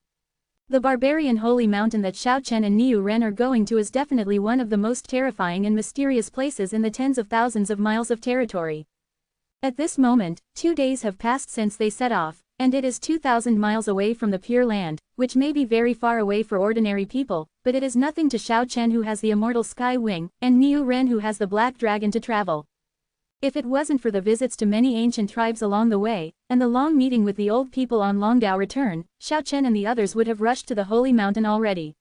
The barbarian holy mountain that Xiao Chen and Niu Ren are going to is definitely one of the most terrifying and mysterious places in the tens of thousands of miles of territory. At this moment, 2 days have passed since they set off, and it is 2,000 miles away from the Pure Land, which may be very far away for ordinary people, but it is nothing to Xiao Chen who has the immortal sky wing, and Niu Ren who has the black dragon to travel. If it wasn't for the visits to many ancient tribes along the way, and the long meeting with the old people on Longdao return, Xiao Chen and the others would have rushed to the holy mountain already.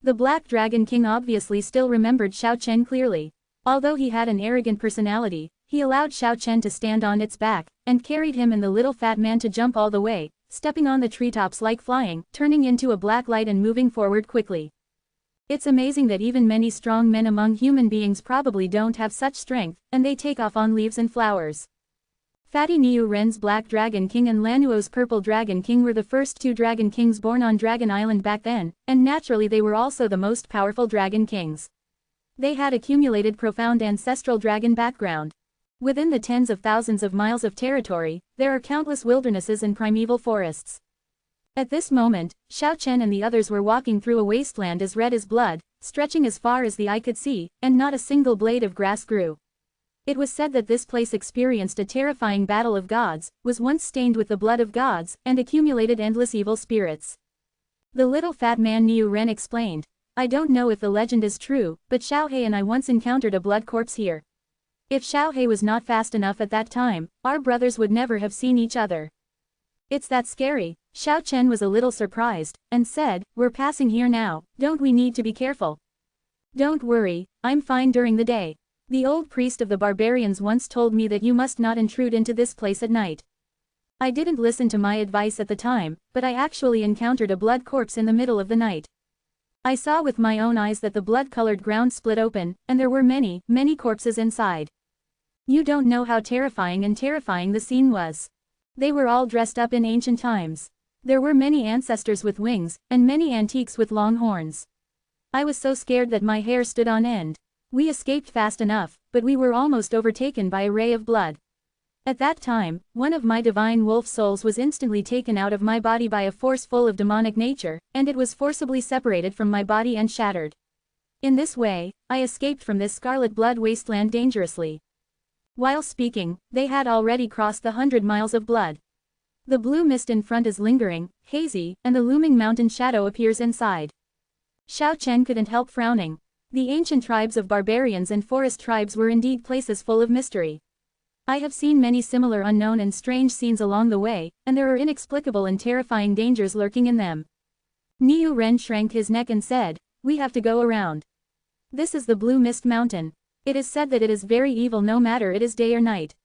The Black Dragon King obviously still remembered Xiao Chen clearly. Although he had an arrogant personality, he allowed Xiao Chen to stand on its back, and carried him and the little fat man to jump all the way, stepping on the treetops like flying, turning into a black light and moving forward quickly. It's amazing that even many strong men among human beings probably don't have such strength, and they take off on leaves and flowers. Fatty Niu Ren's Black Dragon King and Lanuo's Purple Dragon King were the first 2 Dragon Kings born on Dragon Island back then, and naturally they were also the most powerful Dragon Kings. They had accumulated profound ancestral dragon background. Within the tens of thousands of miles of territory, there are countless wildernesses and primeval forests. At this moment, Xiao Chen and the others were walking through a wasteland as red as blood, stretching as far as the eye could see, and not a single blade of grass grew. It was said that this place experienced a terrifying battle of gods, was once stained with the blood of gods, and accumulated endless evil spirits. The little fat man Niu Ren explained, "I don't know if the legend is true, but Xiao He and I once encountered a blood corpse here. If Xiao He was not fast enough at that time, our brothers would never have seen each other. It's that scary." Xiao Chen was a little surprised, and said, "We're passing here now, don't we need to be careful?" "Don't worry, I'm fine during the day. The old priest of the barbarians once told me that you must not intrude into this place at night. I didn't listen to my advice at the time, but I actually encountered a blood corpse in the middle of the night. I saw with my own eyes that the blood-colored ground split open, and there were many, many corpses inside. You don't know how terrifying the scene was. They were all dressed up in ancient times. There were many ancestors with wings, and many antiques with long horns. I was so scared that my hair stood on end. We escaped fast enough, but we were almost overtaken by a ray of blood. At that time, one of my divine wolf souls was instantly taken out of my body by a force full of demonic nature, and it was forcibly separated from my body and shattered. In this way, I escaped from this scarlet blood wasteland dangerously." While speaking, they had already crossed the 100 miles of blood. The blue mist in front is lingering, hazy, and the looming mountain shadow appears inside. Xiao Chen couldn't help frowning. The ancient tribes of barbarians and forest tribes were indeed places full of mystery. I have seen many similar unknown and strange scenes along the way, and there are inexplicable and terrifying dangers lurking in them. Niu Ren shrank his neck and said, "We have to go around. This is the Blue Mist Mountain. It is said that it is very evil no matter it is day or night.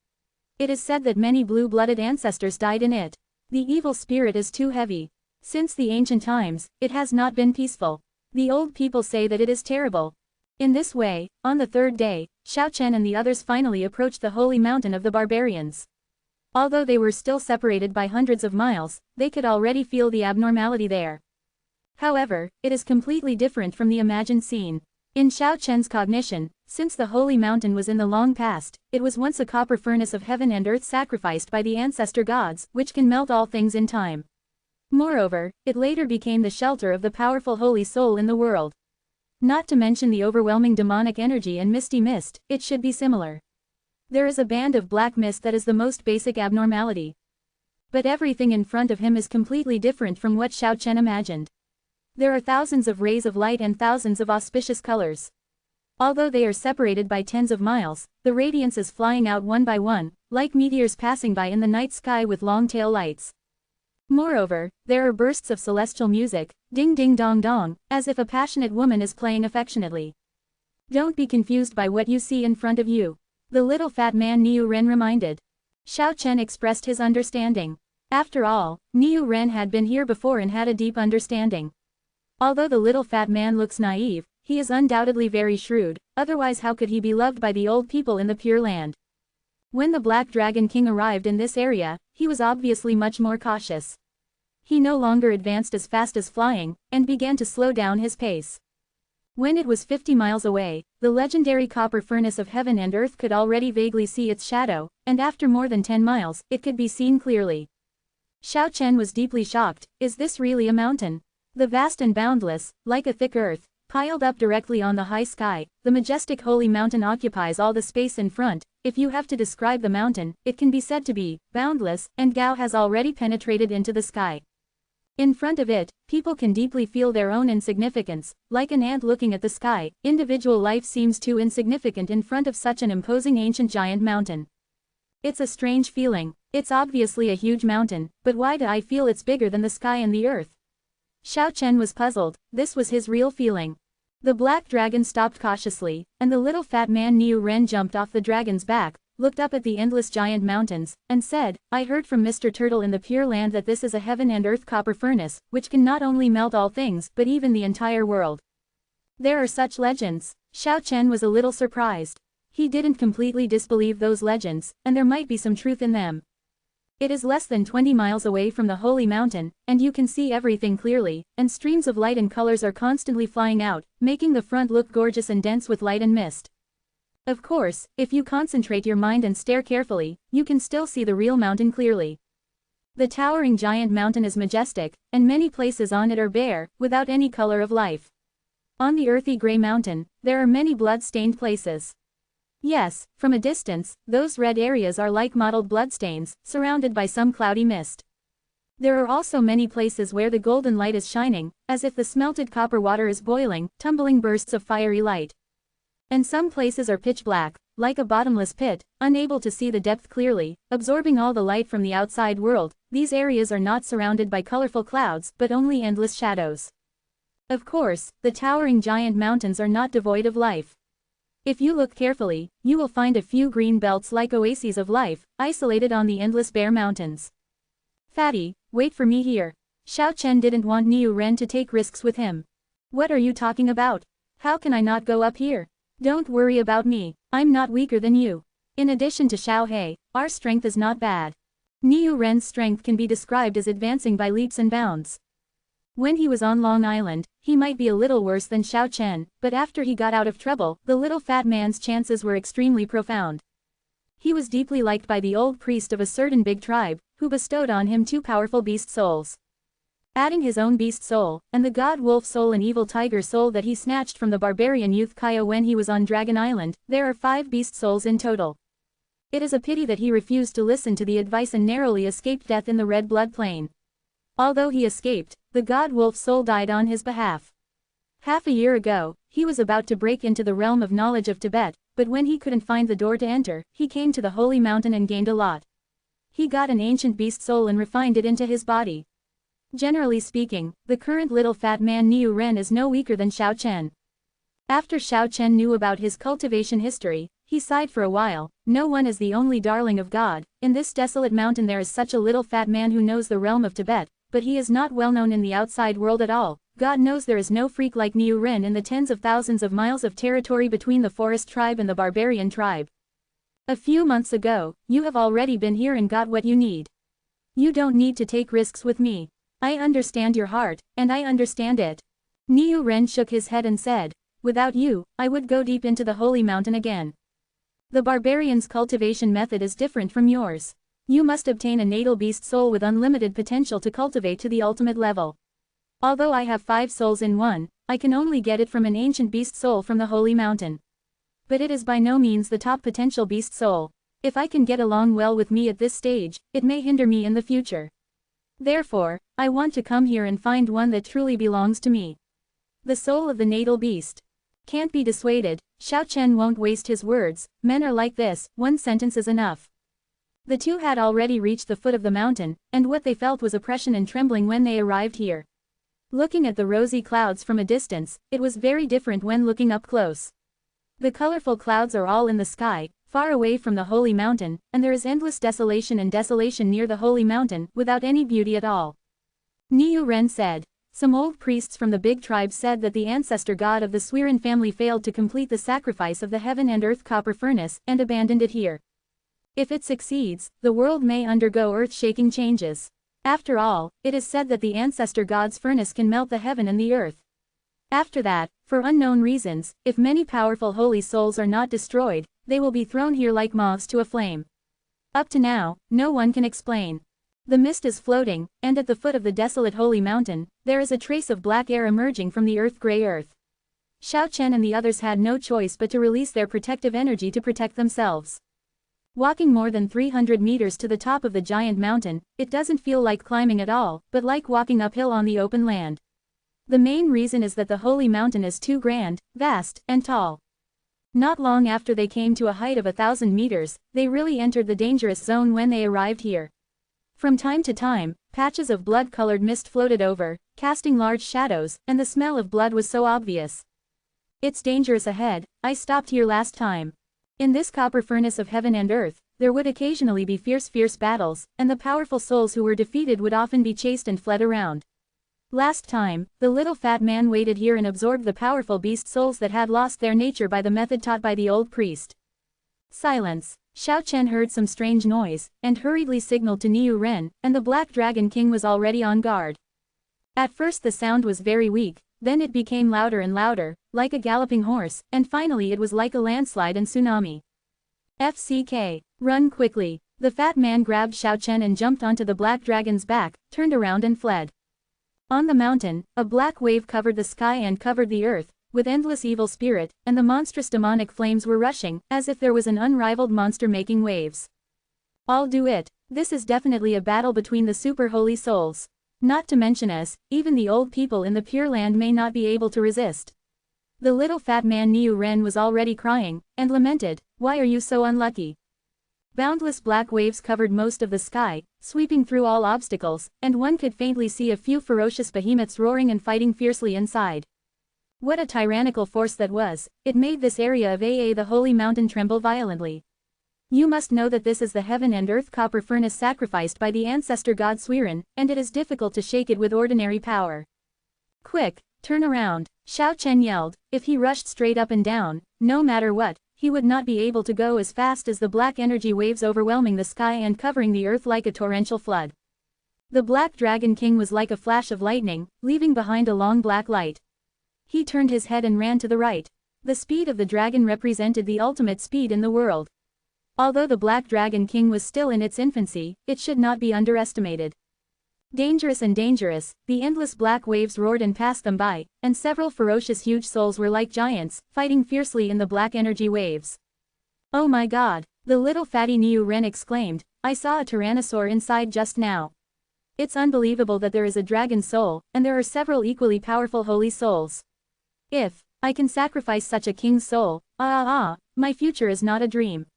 It is said that many blue-blooded ancestors died in it. The evil spirit is too heavy. Since the ancient times, it has not been peaceful. The old people say that it is terrible." In this way, on the 3rd day, Xiao Chen and the others finally approached the holy mountain of the barbarians. Although they were still separated by hundreds of miles, they could already feel the abnormality there. However, it is completely different from the imagined scene. In Xiao Chen's cognition, since the holy mountain was in the long past, it was once a copper furnace of heaven and earth sacrificed by the ancestor gods, which can melt all things in time. Moreover, it later became the shelter of the powerful holy soul in the world. Not to mention the overwhelming demonic energy and misty mist, it should be similar. There is a band of black mist that is the most basic abnormality. But everything in front of him is completely different from what Xiao Chen imagined. There are thousands of rays of light and thousands of auspicious colors. Although they are separated by tens of miles, the radiance is flying out one by one, like meteors passing by in the night sky with long tail lights. Moreover, there are bursts of celestial music, ding ding dong dong, as if a passionate woman is playing affectionately. Don't be confused by what you see in front of you. The little fat man Niu Ren reminded. Xiao Chen expressed his understanding. After all, Niu Ren had been here before and had a deep understanding. Although the little fat man looks naive, he is undoubtedly very shrewd, otherwise how could he be loved by the old people in the Pure Land? When the Black Dragon King arrived in this area, he was obviously much more cautious. He no longer advanced as fast as flying, and began to slow down his pace. When it was 50 miles away, the legendary copper furnace of heaven and earth could already vaguely see its shadow, and after more than 10 miles, it could be seen clearly. Xiao Chen was deeply shocked. Is this really a mountain? The vast and boundless, like a thick earth, piled up directly on the high sky, the majestic holy mountain occupies all the space in front. If you have to describe the mountain, it can be said to be boundless, and Gao has already penetrated into the sky. In front of it, people can deeply feel their own insignificance. Like an ant looking at the sky, individual life seems too insignificant in front of such an imposing ancient giant mountain. It's a strange feeling. It's obviously a huge mountain, but why do I feel it's bigger than the sky and the earth? Xiao Chen was puzzled. This was his real feeling. The black dragon stopped cautiously, and the little fat man Niu Ren jumped off the dragon's back, looked up at the endless giant mountains, and said, I heard from Mr. Turtle in the Pure Land that this is a heaven and earth copper furnace, which can not only melt all things, but even the entire world. There are such legends. Xiao Chen was a little surprised. He didn't completely disbelieve those legends, and there might be some truth in them. It is less than 20 miles away from the holy mountain, and you can see everything clearly, and streams of light and colors are constantly flying out, making the front look gorgeous and dense with light and mist. Of course, if you concentrate your mind and stare carefully, you can still see the real mountain clearly. The towering giant mountain is majestic, and many places on it are bare, without any color of life. On the earthy gray mountain, there are many blood-stained places. Yes, from a distance, those red areas are like mottled bloodstains, surrounded by some cloudy mist. There are also many places where the golden light is shining, as if the smelted copper water is boiling, tumbling bursts of fiery light. And some places are pitch black, like a bottomless pit, unable to see the depth clearly, absorbing all the light from the outside world. These areas are not surrounded by colorful clouds, but only endless shadows. Of course, the towering giant mountains are not devoid of life. If you look carefully, you will find a few green belts like oases of life, isolated on the endless bare mountains. Fatty, wait for me here. Xiao Chen didn't want Niu Ren to take risks with him. What are you talking about? How can I not go up here? Don't worry about me, I'm not weaker than you. In addition to Xiao He, our strength is not bad. Niu Ren's strength can be described as advancing by leaps and bounds. When he was on Long Island, he might be a little worse than Xiao Chen, but after he got out of trouble, the little fat man's chances were extremely profound. He was deeply liked by the old priest of a certain big tribe, who bestowed on him 2 powerful beast souls. Adding his own beast soul, and the god wolf soul and evil tiger soul that he snatched from the barbarian youth Kaya when he was on Dragon Island, there are 5 beast souls in total. It is a pity that he refused to listen to the advice and narrowly escaped death in the Red Blood Plain. Although he escaped, the god wolf soul died on his behalf. Half a year ago, he was about to break into the realm of knowledge of Tibet, but when he couldn't find the door to enter, he came to the holy mountain and gained a lot. He got an ancient beast soul and refined it into his body. Generally speaking, the current little fat man Niu Ren is no weaker than Xiao Chen. After Xiao Chen knew about his cultivation history, he sighed for a while. No one is the only darling of God. In this desolate mountain there is such a little fat man who knows the realm of Tibet, but he is not well known in the outside world at all. God knows there is no freak like Niu Ren in the tens of thousands of miles of territory between the forest tribe and the barbarian tribe. A few months ago, you have already been here and got what you need. You don't need to take risks with me. I understand your heart, and I understand it. Niu Ren shook his head and said, without you, I would go deep into the holy mountain again. The barbarian's cultivation method is different from yours. You must obtain a natal beast soul with unlimited potential to cultivate to the ultimate level. Although I have 5 souls in one, I can only get it from an ancient beast soul from the holy mountain. But it is by no means the top potential beast soul. If I can get along well with me at this stage, it may hinder me in the future. Therefore, I want to come here and find one that truly belongs to me. The soul of the natal beast. Can't be dissuaded. Xiao Chen won't waste his words. Men are like this, one sentence is enough. The two had already reached the foot of the mountain, and what they felt was oppression and trembling when they arrived here. Looking at the rosy clouds from a distance, it was very different when looking up close. The colorful clouds are all in the sky, far away from the holy mountain, and there is endless desolation near the holy mountain, without any beauty at all. Niu Ren said. Some old priests from the big tribes said that the ancestor god of the Swearin family failed to complete the sacrifice of the heaven and earth copper furnace, and abandoned it here. If it succeeds, the world may undergo earth-shaking changes. After all, it is said that the ancestor god's furnace can melt the heaven and the earth. After that, for unknown reasons, if many powerful holy souls are not destroyed, they will be thrown here like moths to a flame. Up to now, no one can explain. The mist is floating, and at the foot of the desolate holy mountain, there is a trace of black air emerging from the earth-gray earth. Xiao Chen and the others had no choice but to release their protective energy to protect themselves. Walking more than 300 meters to the top of the giant mountain, it doesn't feel like climbing at all, but like walking uphill on the open land. The main reason is that the holy mountain is too grand, vast, and tall. Not long after they came to a height of 1,000 meters, they really entered the dangerous zone when they arrived here. From time to time, patches of blood-colored mist floated over, casting large shadows, and the smell of blood was so obvious. It's dangerous ahead. I stopped here last time. In this copper furnace of heaven and earth, there would occasionally be fierce battles, and the powerful souls who were defeated would often be chased and fled around. Last time, the little fat man waited here and absorbed the powerful beast souls that had lost their nature by the method taught by the old priest. Silence. Xiao Chen heard some strange noise, and hurriedly signaled to Niu Ren, and the Black Dragon King was already on guard. At first the sound was very weak, then it became louder and louder, like a galloping horse, and finally it was like a landslide and tsunami. FCK. Run quickly. The fat man grabbed Xiao Chen and jumped onto the Black Dragon's back, turned around and fled. On the mountain, a black wave covered the sky and covered the earth, with endless evil spirit, and the monstrous demonic flames were rushing, as if there was an unrivaled monster making waves. I'll do it. This is definitely a battle between the super holy souls. Not to mention us, even the old people in the Pure Land may not be able to resist. The little fat man Niu Ren was already crying, and lamented, "Why are you so unlucky?" Boundless black waves covered most of the sky, sweeping through all obstacles, and one could faintly see a few ferocious behemoths roaring and fighting fiercely inside. What a tyrannical force that was. It made this area of the holy mountain tremble violently. You must know that this is the heaven and earth copper furnace sacrificed by the ancestor god Swearin, and it is difficult to shake it with ordinary power. Quick, turn around, Xiao Chen yelled. If he rushed straight up and down, no matter what, he would not be able to go as fast as the black energy waves overwhelming the sky and covering the earth like a torrential flood. The Black Dragon King was like a flash of lightning, leaving behind a long black light. He turned his head and ran to the right. The speed of the dragon represented the ultimate speed in the world. Although the Black Dragon King was still in its infancy, it should not be underestimated. Dangerous and dangerous, the endless black waves roared and passed them by, and several ferocious huge souls were like giants, fighting fiercely in the black energy waves. Oh my god, the little fatty Niu Ren exclaimed, I saw a tyrannosaur inside just now. It's unbelievable that there is a dragon soul, and there are several equally powerful holy souls. If I can sacrifice such a king's soul, my future is not a dream.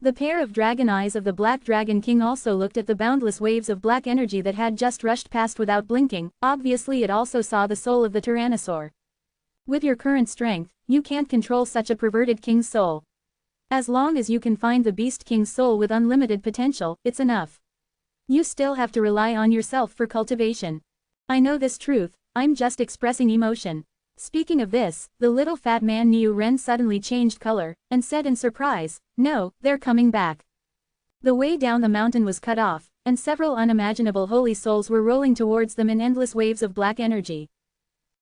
The pair of dragon eyes of the Black Dragon King also looked at the boundless waves of black energy that had just rushed past without blinking. Obviously it also saw the soul of the tyrannosaur. With your current strength, you can't control such a perverted king's soul. As long as you can find the beast king's soul with unlimited potential, it's enough. You still have to rely on yourself for cultivation. I know this truth, I'm just expressing emotion. Speaking of this, the little fat man Niu Ren suddenly changed color, and said in surprise, no, they're coming back. The way down the mountain was cut off, and several unimaginable holy souls were rolling towards them in endless waves of black energy.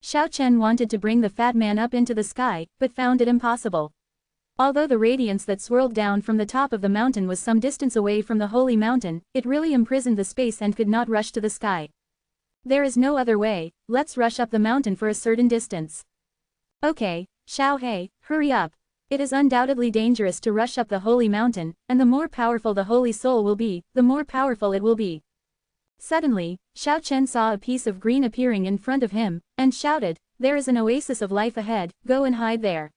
Xiao Chen wanted to bring the fat man up into the sky, but found it impossible. Although the radiance that swirled down from the top of the mountain was some distance away from the holy mountain, it really imprisoned the space and could not rush to the sky. There is no other way, let's rush up the mountain for a certain distance. Okay, Xiao He, hurry up. It is undoubtedly dangerous to rush up the holy mountain, and the more powerful the holy soul will be, the more powerful it will be. Suddenly, Xiao Chen saw a piece of green appearing in front of him, and shouted, there is an oasis of life ahead, go and hide there.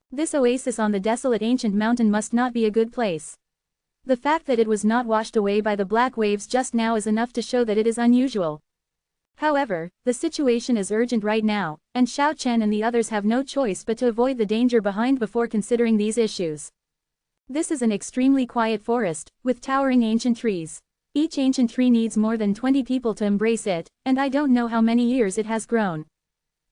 This oasis on the desolate ancient mountain must not be a good place. The fact that it was not washed away by the black waves just now is enough to show that it is unusual. However, the situation is urgent right now, and Xiao Chen and the others have no choice but to avoid the danger behind before considering these issues. This is an extremely quiet forest, with towering ancient trees. Each ancient tree needs more than 20 people to embrace it, and I don't know how many years it has grown.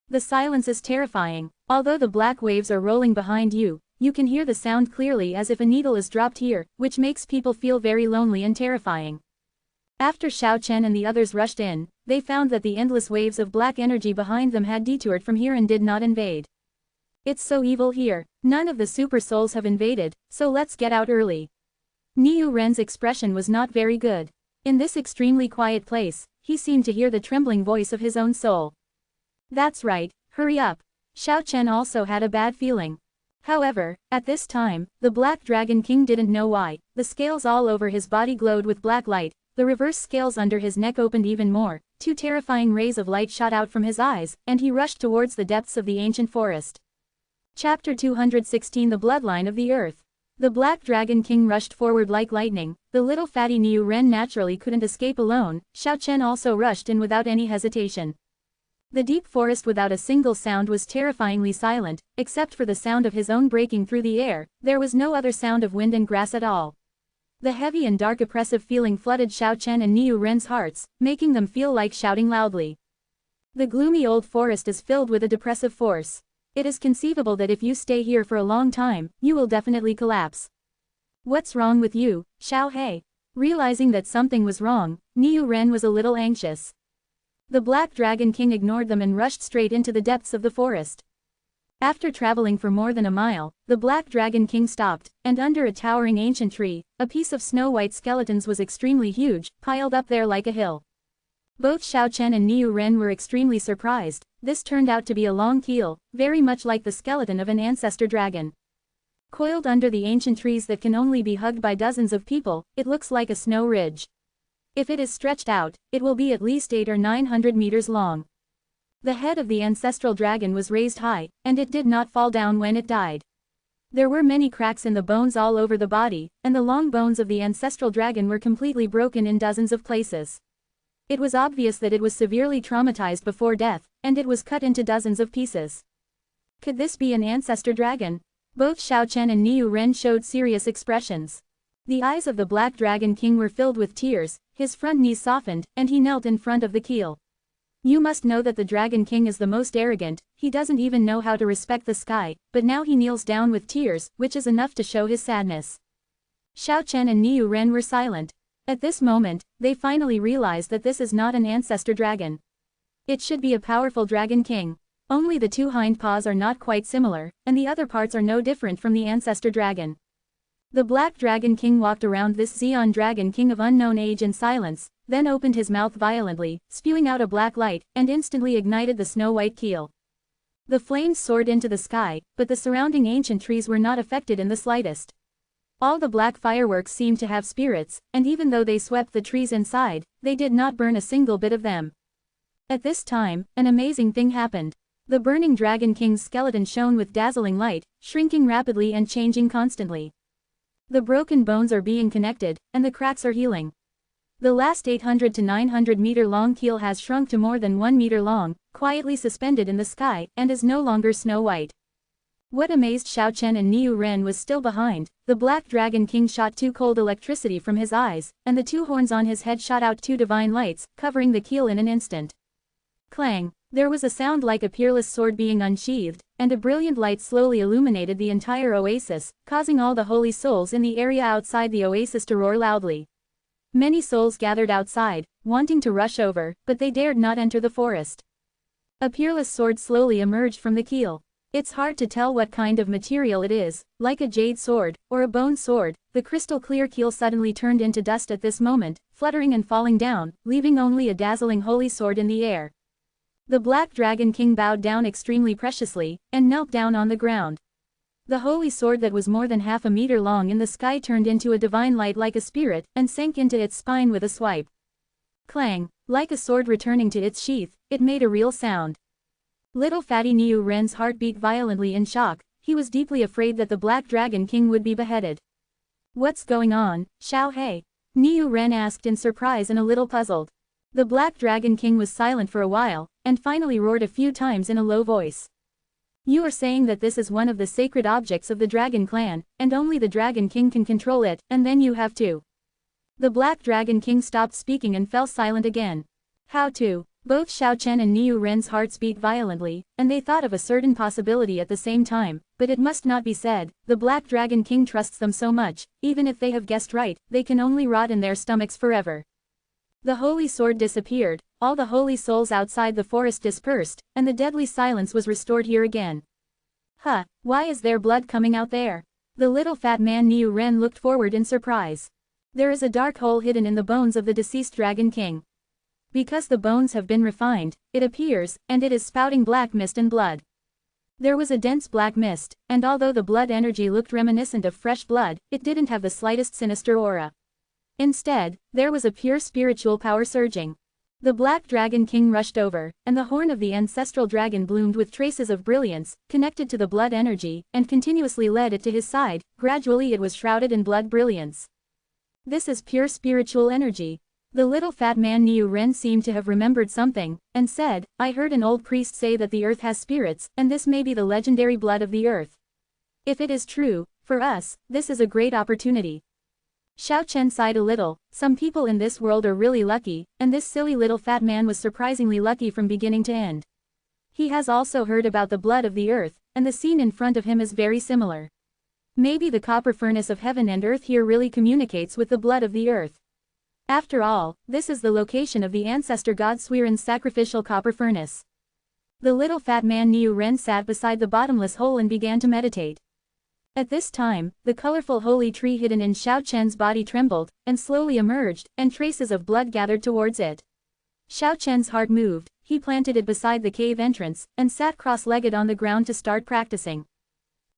The silence is terrifying. Although the black waves are rolling behind you, you can hear the sound clearly as if a needle is dropped here, which makes people feel very lonely and terrifying. After Xiao Chen and the others rushed in, they found that the endless waves of black energy behind them had detoured from here and did not invade. It's so evil here. None of the super souls have invaded, so let's get out early. Niu Ren's expression was not very good. In this extremely quiet place, he seemed to hear the trembling voice of his own soul. That's right, hurry up. Xiao Chen also had a bad feeling. However, at this time, the Black Dragon King didn't know why. The scales all over his body glowed with black light. The reverse scales under his neck opened even more, 2 terrifying rays of light shot out from his eyes, and he rushed towards the depths of the ancient forest. Chapter 216 The Bloodline of the Earth. The Black Dragon King rushed forward like lightning. The little fatty Niu Ren naturally couldn't escape alone. Xiao Chen also rushed in without any hesitation. The deep forest without a single sound was terrifyingly silent, except for the sound of his own breaking through the air. There was no other sound of wind and grass at all. The heavy and dark oppressive feeling flooded Xiao Chen and Niu Ren's hearts, making them feel like shouting loudly. The gloomy old forest is filled with a depressive force. It is conceivable that if you stay here for a long time, you will definitely collapse. What's wrong with you, Xiao He? Realizing that something was wrong, Niu Ren was a little anxious. The Black Dragon King ignored them and rushed straight into the depths of the forest. After traveling for more than a mile, the Black Dragon King stopped, and under a towering ancient tree, a piece of snow-white skeletons was extremely huge, piled up there like a hill. Both Xiao Chen and Niu Ren were extremely surprised. This turned out to be a long keel, very much like the skeleton of an ancestor dragon. Coiled under the ancient trees that can only be hugged by dozens of people, it looks like a snow ridge. If it is stretched out, it will be at least 800 or 900 meters long. The head of the ancestral dragon was raised high, and it did not fall down when it died. There were many cracks in the bones all over the body, and the long bones of the ancestral dragon were completely broken in dozens of places. It was obvious that it was severely traumatized before death, and it was cut into dozens of pieces. Could this be an ancestor dragon? Both Xiao Chen and Niu Ren showed serious expressions. The eyes of the Black Dragon King were filled with tears, his front knees softened, and he knelt in front of the keel. You must know that the Dragon King is the most arrogant. He doesn't even know how to respect the sky, but now he kneels down with tears, which is enough to show his sadness. Xiao Chen and Niu Ren were silent. At this moment, they finally realized that this is not an ancestor dragon. It should be a powerful Dragon King. Only the 2 hind paws are not quite similar, and the other parts are no different from the ancestor dragon. The Black Dragon King walked around this Xeon Dragon King of unknown age in silence, then opened his mouth violently, spewing out a black light, and instantly ignited the snow-white keel. The flames soared into the sky, but the surrounding ancient trees were not affected in the slightest. All the black fireworks seemed to have spirits, and even though they swept the trees inside, they did not burn a single bit of them. At this time, an amazing thing happened. The burning Dragon King's skeleton shone with dazzling light, shrinking rapidly and changing constantly. The broken bones are being connected, and the cracks are healing. The last 800 to 900 meter long keel has shrunk to more than 1 meter long, quietly suspended in the sky, and is no longer snow-white. What amazed Xiao Chen and Niu Ren was still behind. The Black Dragon King shot 2 cold electricity from his eyes, and the 2 horns on his head shot out 2 divine lights, covering the keel in an instant. Clang! There was a sound like a peerless sword being unsheathed, and a brilliant light slowly illuminated the entire oasis, causing all the holy souls in the area outside the oasis to roar loudly. Many souls gathered outside, wanting to rush over, but they dared not enter the forest. A peerless sword slowly emerged from the keel. It's hard to tell what kind of material it is, like a jade sword, or a bone sword. The crystal clear keel suddenly turned into dust at this moment, fluttering and falling down, leaving only a dazzling holy sword in the air. The Black Dragon King bowed down extremely preciously, and knelt down on the ground. The holy sword that was more than half a meter long in the sky turned into a divine light like a spirit, and sank into its spine with a swipe. Clang! Like a sword returning to its sheath, it made a real sound. Little fatty Niu Ren's heart beat violently in shock. He was deeply afraid that the Black Dragon King would be beheaded. What's going on, Xiao He? Niu Ren asked in surprise and a little puzzled. The Black Dragon King was silent for a while, and finally roared a few times in a low voice. You are saying that this is one of the sacred objects of the Dragon Clan, and only the Dragon King can control it, and then you have to. The Black Dragon King stopped speaking and fell silent again. How to? Both Xiao Chen and Niu Ren's hearts beat violently, and they thought of a certain possibility at the same time, but it must not be said, the Black Dragon King trusts them so much, even if they have guessed right, they can only rot in their stomachs forever. The holy sword disappeared, all the holy souls outside the forest dispersed, and the deadly silence was restored here again. Huh, why is there blood coming out there? The little fat man Niu Ren looked forward in surprise. There is a dark hole hidden in the bones of the deceased Dragon King. Because the bones have been refined, it appears, and it is spouting black mist and blood. There was a dense black mist, and although the blood energy looked reminiscent of fresh blood, it didn't have the slightest sinister aura. Instead, there was a pure spiritual power surging. The Black Dragon King rushed over, and the horn of the ancestral dragon bloomed with traces of brilliance, connected to the blood energy, and continuously led it to his side. Gradually it was shrouded in blood brilliance. This is pure spiritual energy. The little fat man Niu Ren seemed to have remembered something, and said, I heard an old priest say that the earth has spirits, and this may be the legendary blood of the earth. If it is true, for us, this is a great opportunity. Xiao Chen sighed a little. Some people in this world are really lucky, and this silly little fat man was surprisingly lucky from beginning to end. He has also heard about the blood of the earth, and the scene in front of him is very similar. Maybe the copper furnace of heaven and earth here really communicates with the blood of the earth. After all, this is the location of the ancestor god Swearen's sacrificial copper furnace. The little fat man Niu Ren sat beside the bottomless hole and began to meditate. At this time, the colorful holy tree hidden in Xiao Chen's body trembled, and slowly emerged, and traces of blood gathered towards it. Xiao Chen's heart moved, he planted it beside the cave entrance, and sat cross-legged on the ground to start practicing.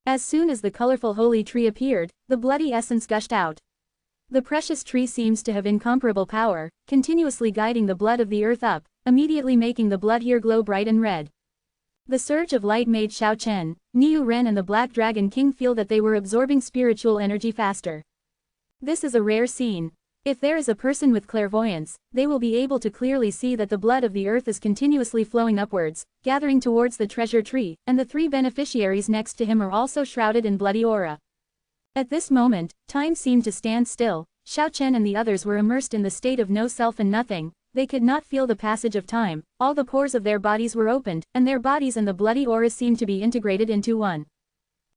As soon as the colorful holy tree appeared, the bloody essence gushed out. The precious tree seems to have incomparable power, continuously guiding the blood of the earth up, immediately making the blood here glow bright and red. The surge of light made Xiao Chen, Niu Ren and the Black Dragon King feel that they were absorbing spiritual energy faster. This is a rare scene. If there is a person with clairvoyance, they will be able to clearly see that the blood of the earth is continuously flowing upwards, gathering towards the treasure tree, and the three beneficiaries next to him are also shrouded in bloody aura. At this moment, time seemed to stand still. Xiao Chen and the others were immersed in the state of no self and nothing. They could not feel the passage of time, all the pores of their bodies were opened, and their bodies and the bloody aura seemed to be integrated into one.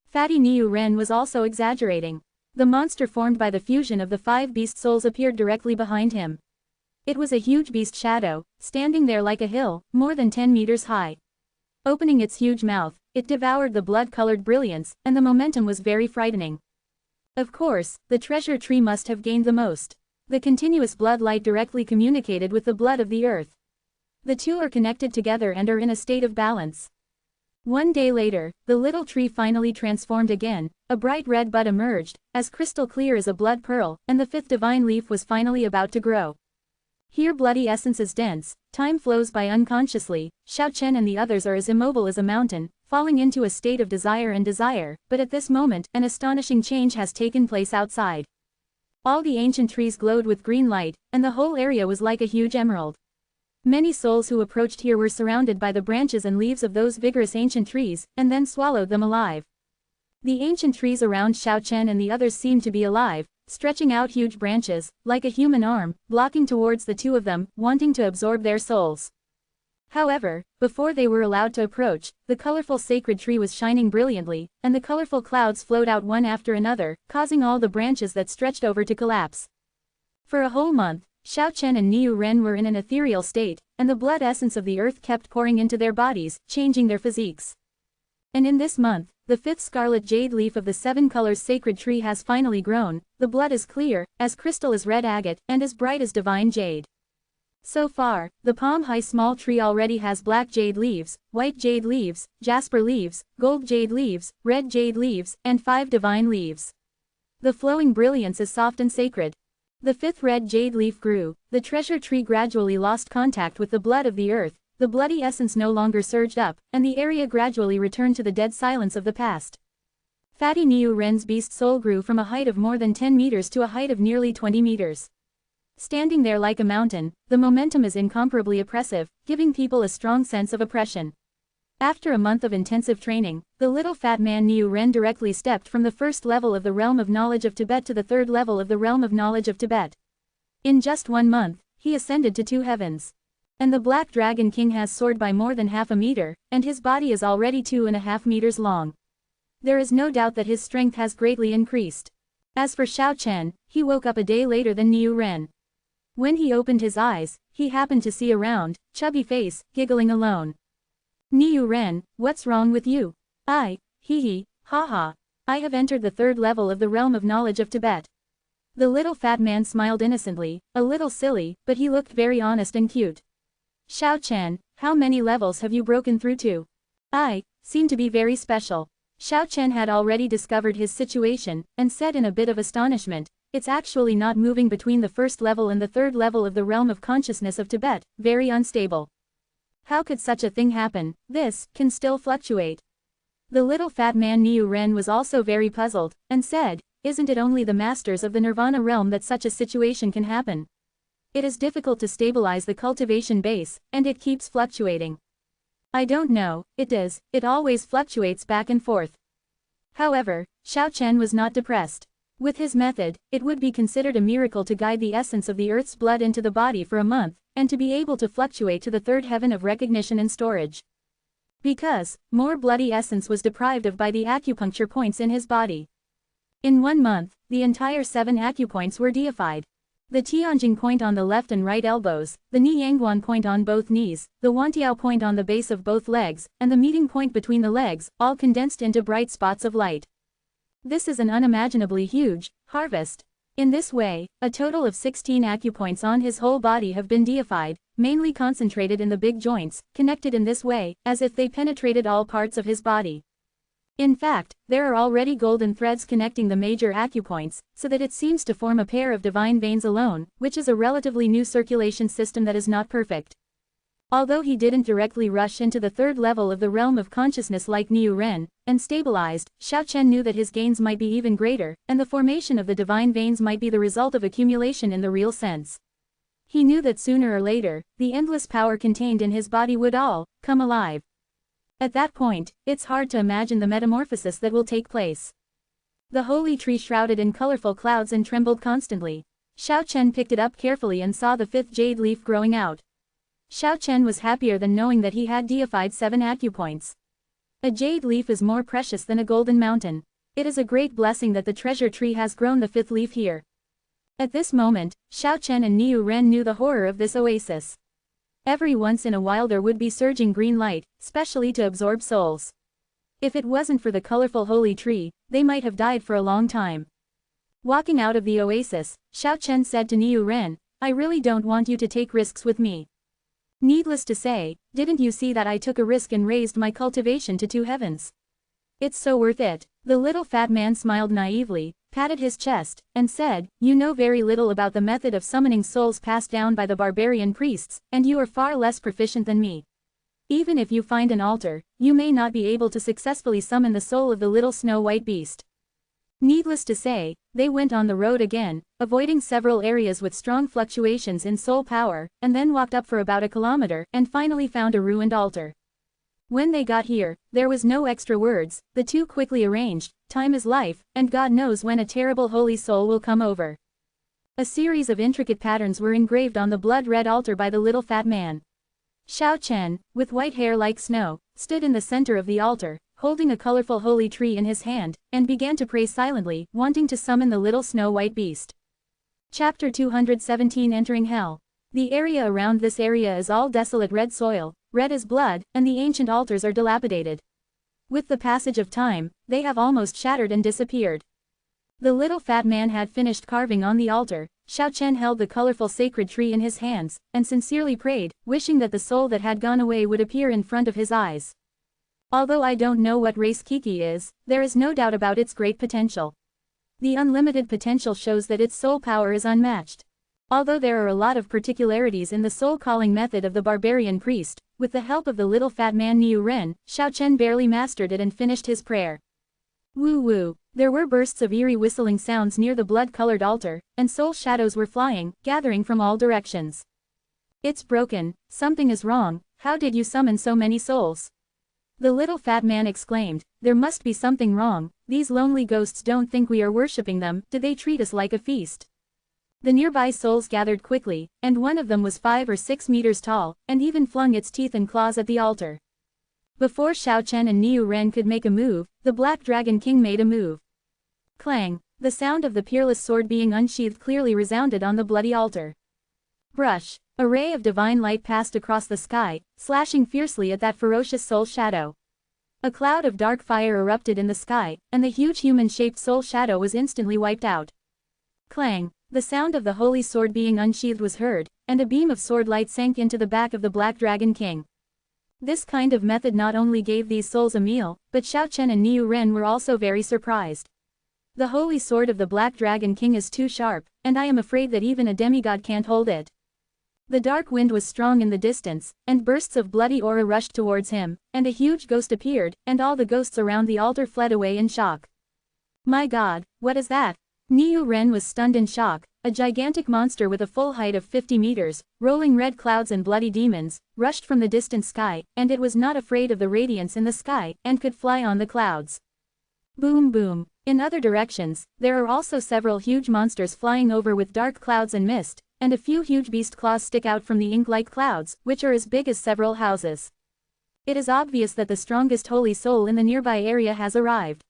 Fatty Niu Ren was also exaggerating. The monster formed by the fusion of the 5 beast souls appeared directly behind him. It was a huge beast shadow, standing there like a hill, more than 10 meters high. Opening its huge mouth, it devoured the blood-colored brilliance, and the momentum was very frightening. Of course, the treasure tree must have gained the most. The continuous blood light directly communicated with the blood of the earth. The two are connected together and are in a state of balance. One day later, the little tree finally transformed again, a bright red bud emerged, as crystal clear as a blood pearl, and the 5th divine leaf was finally about to grow. Here bloody essence is dense, time flows by unconsciously. Xiao Chen and the others are as immobile as a mountain, falling into a state of desire, but at this moment, an astonishing change has taken place outside. All the ancient trees glowed with green light, and the whole area was like a huge emerald. Many souls who approached here were surrounded by the branches and leaves of those vigorous ancient trees, and then swallowed them alive. The ancient trees around Xiao Chen and the others seemed to be alive, stretching out huge branches, like a human arm, blocking towards the two of them, wanting to absorb their souls. However, before they were allowed to approach, the colorful sacred tree was shining brilliantly, and the colorful clouds flowed out one after another, causing all the branches that stretched over to collapse. For a whole month, Xiao Chen and Niu Ren were in an ethereal state, and the blood essence of the earth kept pouring into their bodies, changing their physiques. And in this month, the 5th scarlet jade leaf of the 7 colors sacred tree has finally grown. The blood is clear, as crystal as red agate, and as bright as divine jade. So far, the palm-high small tree already has black jade leaves, white jade leaves, jasper leaves, gold jade leaves, red jade leaves, and 5 divine leaves. The flowing brilliance is soft and sacred. The 5th red jade leaf grew. The treasure tree gradually lost contact with the blood of the earth, the bloody essence no longer surged up, and the area gradually returned to the dead silence of the past. Fatty Niu Ren's beast soul grew from a height of more than 10 meters to a height of nearly 20 meters. Standing there like a mountain, the momentum is incomparably oppressive, giving people a strong sense of oppression. After a month of intensive training, the little fat man Niu Ren directly stepped from the first level of the realm of knowledge of Tibet to the third level of the realm of knowledge of Tibet. In just 1 month, he ascended to 2 heavens. And the Black Dragon King has soared by more than half a meter, and his body is already 2.5 meters long. There is no doubt that his strength has greatly increased. As for Xiao Chen, he woke up a day later than Niu Ren. When he opened his eyes, he happened to see a round, chubby face, giggling alone. Niu Ren, what's wrong with you? Hee, ha. I have entered the third level of the realm of knowledge of Tibet. The little fat man smiled innocently, a little silly, but he looked very honest and cute. Xiao Chen, how many levels have you broken through to? I seem to be very special. Xiao Chen had already discovered his situation, and said in a bit of astonishment, it's actually not moving between the first level and the third level of the realm of consciousness of Tibet, very unstable. How could such a thing happen? This can still fluctuate. The little fat man Niu Ren was also very puzzled, and said, isn't it only the masters of the nirvana realm that such a situation can happen? It is difficult to stabilize the cultivation base, and it keeps fluctuating. I don't know, it always fluctuates back and forth. However, Xiao Chen was not depressed. With his method, it would be considered a miracle to guide the essence of the earth's blood into the body for a month, and to be able to fluctuate to the third heaven of recognition and storage. Because, more bloody essence was deprived of by the acupuncture points in his body. In 1 month, the entire 7 acupoints were deified. The Tianjing point on the left and right elbows, the Ni Yangguan point on both knees, the Wantiao point on the base of both legs, and the meeting point between the legs, all condensed into bright spots of light. This is an unimaginably huge harvest. In this way, a total of 16 acupoints on his whole body have been deified, mainly concentrated in the big joints, connected in this way, as if they penetrated all parts of his body. In fact, there are already golden threads connecting the major acupoints, so that it seems to form a pair of divine veins alone, which is a relatively new circulation system that is not perfect. Although he didn't directly rush into the third level of the realm of consciousness like Niu Ren, and stabilized, Xiao Chen knew that his gains might be even greater, and the formation of the divine veins might be the result of accumulation in the real sense. He knew that sooner or later, the endless power contained in his body would all come alive. At that point, it's hard to imagine the metamorphosis that will take place. The holy tree shrouded in colorful clouds and trembled constantly. Xiao Chen picked it up carefully and saw the 5th jade leaf growing out. Xiao Chen was happier than knowing that he had deified 7 acupoints. A jade leaf is more precious than a golden mountain. It is a great blessing that the treasure tree has grown the 5th leaf here. At this moment, Xiao Chen and Niu Ren knew the horror of this oasis. Every once in a while there would be surging green light, specially to absorb souls. If it wasn't for the colorful holy tree, they might have died for a long time. Walking out of the oasis, Xiao Chen said to Niu Ren, I really don't want you to take risks with me. Needless to say, didn't you see that I took a risk and raised my cultivation to 2 heavens? It's so worth it. The little fat man smiled naively, patted his chest, and said, you know very little about the method of summoning souls passed down by the barbarian priests, and you are far less proficient than me. Even if you find an altar, you may not be able to successfully summon the soul of the little snow-white beast. Needless to say, they went on the road again, avoiding several areas with strong fluctuations in soul power, and then walked up for about a kilometer, and finally found a ruined altar. When they got here, there was no extra words, the two quickly arranged, time is life, and God knows when a terrible holy soul will come over. A series of intricate patterns were engraved on the blood-red altar by the little fat man. Xiao Chen, with white hair like snow, stood in the center of the altar, holding a colorful holy tree in his hand, and began to pray silently, wanting to summon the little snow-white beast. Chapter 217 Entering Hell. The area around this area is all desolate red soil, red as blood, and the ancient altars are dilapidated. With the passage of time, they have almost shattered and disappeared. The little fat man had finished carving on the altar. Xiao Chen held the colorful sacred tree in his hands, and sincerely prayed, wishing that the soul that had gone away would appear in front of his eyes. Although I don't know what race Kiki is, there is no doubt about its great potential. The unlimited potential shows that its soul power is unmatched. Although there are a lot of particularities in the soul-calling method of the barbarian priest, with the help of the little fat man Niu Ren, Xiao Chen barely mastered it and finished his prayer. Woo woo. There were bursts of eerie whistling sounds near the blood-colored altar, and soul shadows were flying, gathering from all directions. It's broken, something is wrong, how did you summon so many souls? The little fat man exclaimed, there must be something wrong, these lonely ghosts don't think we are worshipping them, do they treat us like a feast? The nearby souls gathered quickly, and one of them was 5 or 6 meters tall, and even flung its teeth and claws at the altar. Before Xiao Chen and Niu Ren could make a move, the Black Dragon King made a move. Clang! The sound of the peerless sword being unsheathed clearly resounded on the bloody altar. Brush! A ray of divine light passed across the sky, slashing fiercely at that ferocious soul shadow. A cloud of dark fire erupted in the sky, and the huge human-shaped soul shadow was instantly wiped out. Clang! The sound of the holy sword being unsheathed was heard, and a beam of sword light sank into the back of the Black Dragon King. This kind of method not only gave these souls a meal, but Xiao Chen and Niu Ren were also very surprised. The holy sword of the Black Dragon King is too sharp, and I am afraid that even a demigod can't hold it. The dark wind was strong in the distance, and bursts of bloody aura rushed towards him, and a huge ghost appeared, and all the ghosts around the altar fled away in shock. My god, what is that? Niu Ren was stunned in shock. A gigantic monster with a full height of 50 meters, rolling red clouds and bloody demons, rushed from the distant sky, and it was not afraid of the radiance in the sky, and could fly on the clouds. Boom boom. In other directions, there are also several huge monsters flying over with dark clouds and mist, and a few huge beast claws stick out from the ink-like clouds, which are as big as several houses. It is obvious that the strongest holy soul in the nearby area has arrived.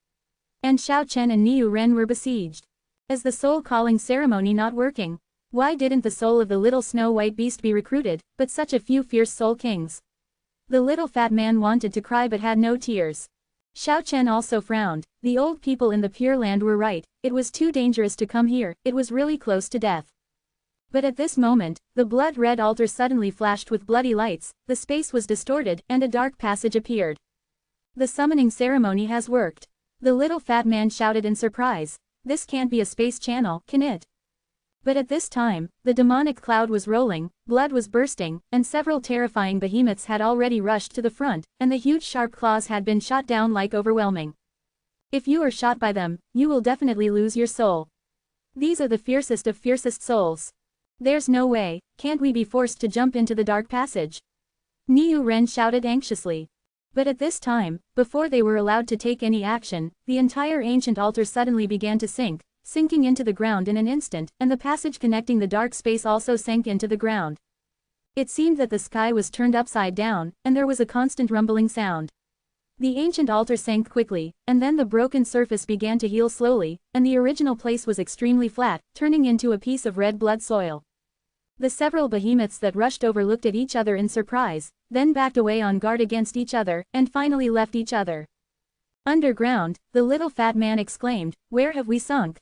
And Xiao Chen and Niu Ren were besieged. Is the soul-calling ceremony not working? Why didn't the soul of the little snow-white beast be recruited, but such a few fierce soul kings? The little fat man wanted to cry but had no tears. Xiao Chen also frowned. The old people in the Pure Land were right, it was too dangerous to come here, it was really close to death. But at this moment, the blood-red altar suddenly flashed with bloody lights, the space was distorted, and a dark passage appeared. The summoning ceremony has worked. The little fat man shouted in surprise. This can't be a space channel, can it? But at this time, the demonic cloud was rolling, blood was bursting, and several terrifying behemoths had already rushed to the front, and the huge sharp claws had been shot down like overwhelming. If you are shot by them, you will definitely lose your soul. These are the fiercest of fiercest souls. There's no way, can't we be forced to jump into the dark passage? Niu Ren shouted anxiously. But at this time, before they were allowed to take any action, the entire ancient altar suddenly began to sink, sinking into the ground in an instant, and the passage connecting the dark space also sank into the ground. It seemed that the sky was turned upside down, and there was a constant rumbling sound. The ancient altar sank quickly, and then the broken surface began to heal slowly, and the original place was extremely flat, turning into a piece of red blood soil. The several behemoths that rushed over looked at each other in surprise, then backed away on guard against each other, and finally left each other. Underground, the little fat man exclaimed, where have we sunk?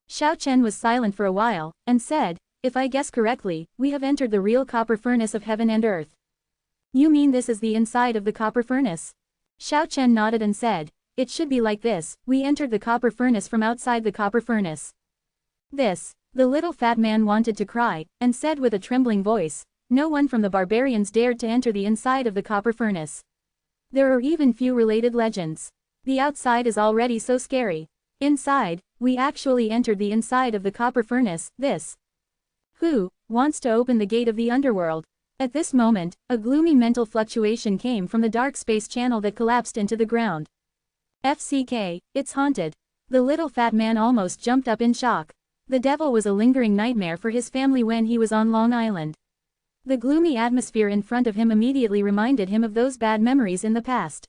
Xiao Chen was silent for a while, and said, if I guess correctly, we have entered the real copper furnace of heaven and earth. You mean this is the inside of the copper furnace? Xiao Chen nodded and said, it should be like this, we entered the copper furnace from outside the copper furnace. The little fat man wanted to cry, and said with a trembling voice, no one from the barbarians dared to enter the inside of the copper furnace. There are even few related legends. The outside is already so scary. Inside, we actually entered the inside of the copper furnace, Who wants to open the gate of the underworld? At this moment, a gloomy mental fluctuation came from the dark space channel that collapsed into the ground. FCK, it's haunted. The little fat man almost jumped up in shock. The devil was a lingering nightmare for his family when he was on Long Island. The gloomy atmosphere in front of him immediately reminded him of those bad memories in the past.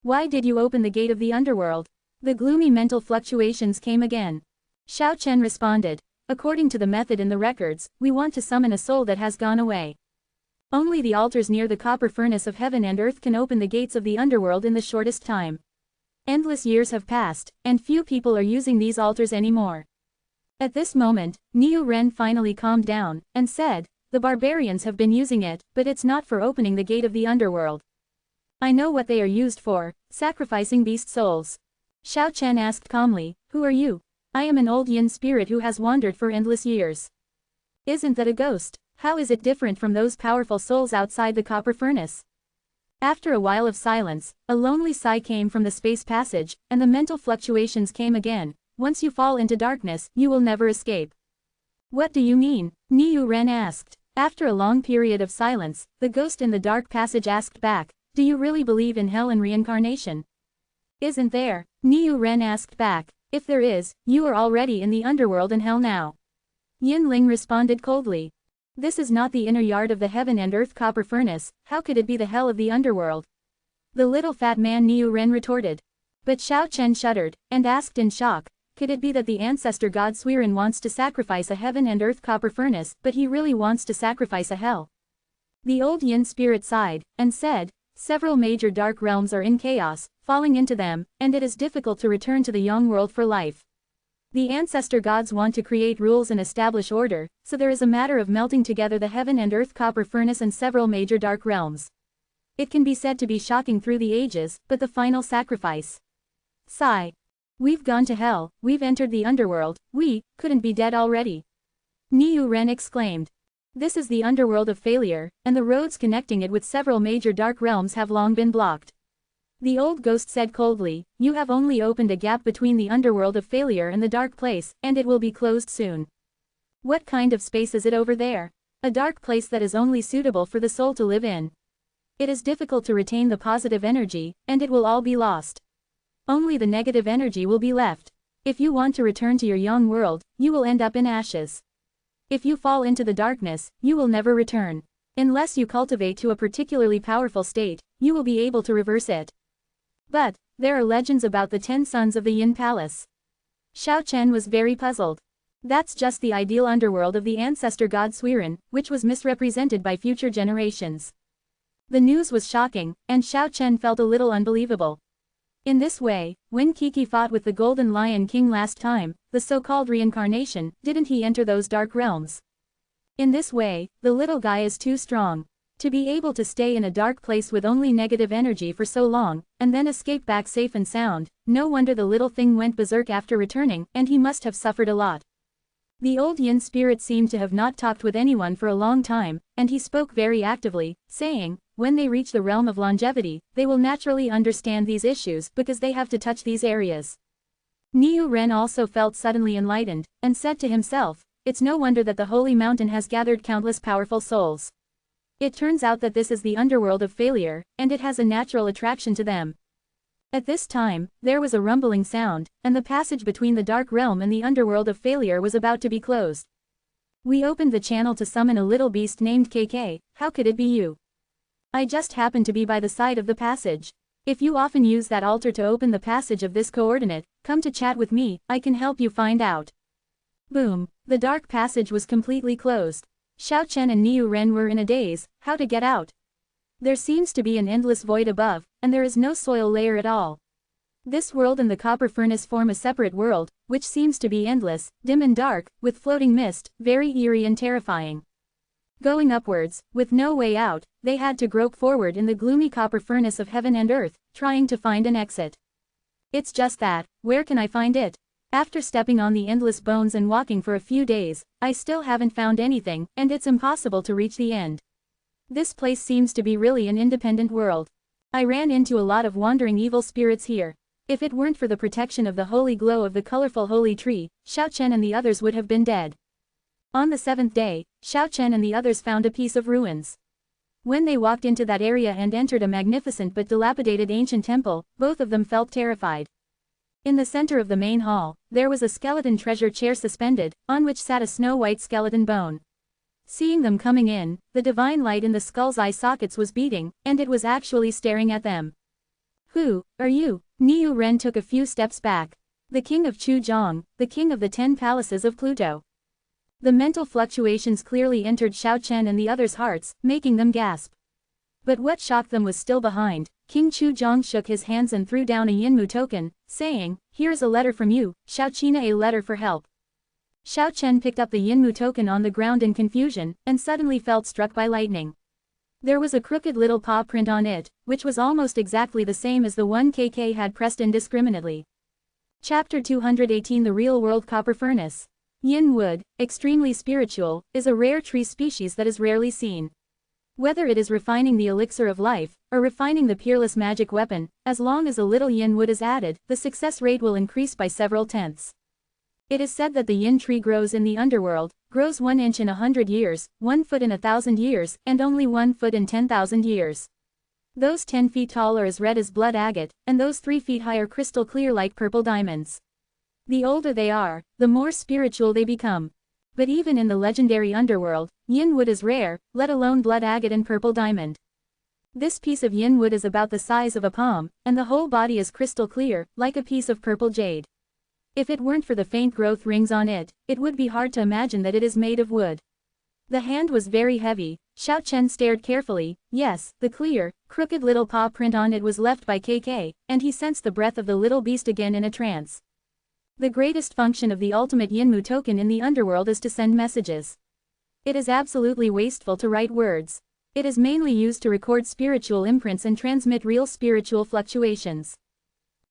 Why did you open the gate of the underworld? The gloomy mental fluctuations came again. Xiao Chen responded, according to the method in the records, we want to summon a soul that has gone away. Only the altars near the copper furnace of heaven and earth can open the gates of the underworld in the shortest time. Endless years have passed, and few people are using these altars anymore. At this moment, Niu Ren finally calmed down, and said, the barbarians have been using it, but it's not for opening the gate of the underworld. I know what they are used for, sacrificing beast souls. Xiao Chen asked calmly, who are you? I am an old yin spirit who has wandered for endless years. Isn't that a ghost? How is it different from those powerful souls outside the copper furnace? After a while of silence, a lonely sigh came from the space passage, and the mental fluctuations came again. Once you fall into darkness, you will never escape. What do you mean? Niu Ren asked. After a long period of silence, the ghost in the dark passage asked back, do you really believe in hell and reincarnation? Isn't there? Niu Ren asked back. If there is, you are already in the underworld and hell now. Yin Ling responded coldly. This is not the inner yard of the heaven and earth copper furnace, how could it be the hell of the underworld? The little fat man Niu Ren retorted. But Xiao Chen shuddered, and asked in shock, could it be that the ancestor god Suiren wants to sacrifice a heaven and earth copper furnace, but he really wants to sacrifice a hell? The old yin spirit sighed, and said, several major dark realms are in chaos, falling into them, and it is difficult to return to the yang world for life. The ancestor gods want to create rules and establish order, so there is a matter of melting together the heaven and earth copper furnace and several major dark realms. It can be said to be shocking through the ages, but the final sacrifice. Sigh. We've gone to hell, we've entered the underworld, we couldn't be dead already. Niu Ren exclaimed. This is the underworld of failure, and the roads connecting it with several major dark realms have long been blocked. The old ghost said coldly, you have only opened a gap between the underworld of failure and the dark place, and it will be closed soon. What kind of space is it over there? A dark place that is only suitable for the soul to live in. It is difficult to retain the positive energy, and it will all be lost. Only the negative energy will be left. If you want to return to your young world, you will end up in ashes. If you fall into the darkness, you will never return. Unless you cultivate to a particularly powerful state, you will be able to reverse it. But, there are legends about the 10 sons of the Yin Palace. Xiao Chen was very puzzled. That's just the ideal underworld of the ancestor god Suiren, which was misrepresented by future generations. The news was shocking, and Xiao Chen felt a little unbelievable. In this way, when Kiki fought with the Golden Lion King last time, the so-called reincarnation, didn't he enter those dark realms? In this way, the little guy is too strong. To be able to stay in a dark place with only negative energy for so long, and then escape back safe and sound, no wonder the little thing went berserk after returning, and he must have suffered a lot. The old yin spirit seemed to have not talked with anyone for a long time, and he spoke very actively, saying, when they reach the realm of longevity, they will naturally understand these issues because they have to touch these areas. Niu Ren also felt suddenly enlightened, and said to himself, it's no wonder that the holy mountain has gathered countless powerful souls. It turns out that this is the underworld of failure, and it has a natural attraction to them. At this time, there was a rumbling sound, and the passage between the dark realm and the underworld of failure was about to be closed. We opened the channel to summon a little beast named KK, how could it be you? I just happened to be by the side of the passage. If you often use that altar to open the passage of this coordinate, come to chat with me, I can help you find out. Boom, the dark passage was completely closed. Xiao Chen and Niu Ren were in a daze, how to get out? There seems to be an endless void above, and there is no soil layer at all. This world and the copper furnace form a separate world, which seems to be endless, dim and dark, with floating mist, very eerie and terrifying. Going upwards, with no way out, they had to grope forward in the gloomy copper furnace of heaven and earth, trying to find an exit. It's just that, where can I find it? After stepping on the endless bones and walking for a few days, I still haven't found anything, and it's impossible to reach the end. This place seems to be really an independent world. I ran into a lot of wandering evil spirits here. If it weren't for the protection of the holy glow of the colorful holy tree, Xiao Chen and the others would have been dead. On the 7th day, Xiao Chen and the others found a piece of ruins. When they walked into that area and entered a magnificent but dilapidated ancient temple, both of them felt terrified. In the center of the main hall, there was a skeleton treasure chair suspended, on which sat a snow-white skeleton bone. Seeing them coming in, the divine light in the skull's eye sockets was beating, and it was actually staring at them. Who are you? Niu Ren took a few steps back. The king of Chuzhong, the king of the 10 palaces of Pluto. The mental fluctuations clearly entered Xiao Chen and the others' hearts, making them gasp. But what shocked them was still behind. King Chuzhong shook his hands and threw down a Yinmu token, saying, here's a letter from you, Xiao China, a letter for help. Xiao Chen picked up the Yinmu token on the ground in confusion, and suddenly felt struck by lightning. There was a crooked little paw print on it, which was almost exactly the same as the one KK had pressed indiscriminately. Chapter 218 The Real World Copper Furnace. Yin wood, extremely spiritual, is a rare tree species that is rarely seen. Whether it is refining the elixir of life, or refining the peerless magic weapon, as long as a little yin wood is added, the success rate will increase by several tenths. It is said that the yin tree grows in the underworld, grows 1 inch in 100 years, 1 foot in 1,000 years, and only 1 foot in 10,000 years. Those 10 feet tall are as red as blood agate, and those 3 feet high are crystal clear like purple diamonds. The older they are, the more spiritual they become. But even in the legendary underworld, yin wood is rare, let alone blood agate and purple diamond. This piece of yin wood is about the size of a palm, and the whole body is crystal clear, like a piece of purple jade. If it weren't for the faint growth rings on it, it would be hard to imagine that it is made of wood. The hand was very heavy. Xiao Chen stared carefully. Yes, the clear, crooked little paw print on it was left by KK, and he sensed the breath of the little beast again in a trance. The greatest function of the ultimate Yinmu token in the underworld is to send messages. It is absolutely wasteful to write words. It is mainly used to record spiritual imprints and transmit real spiritual fluctuations.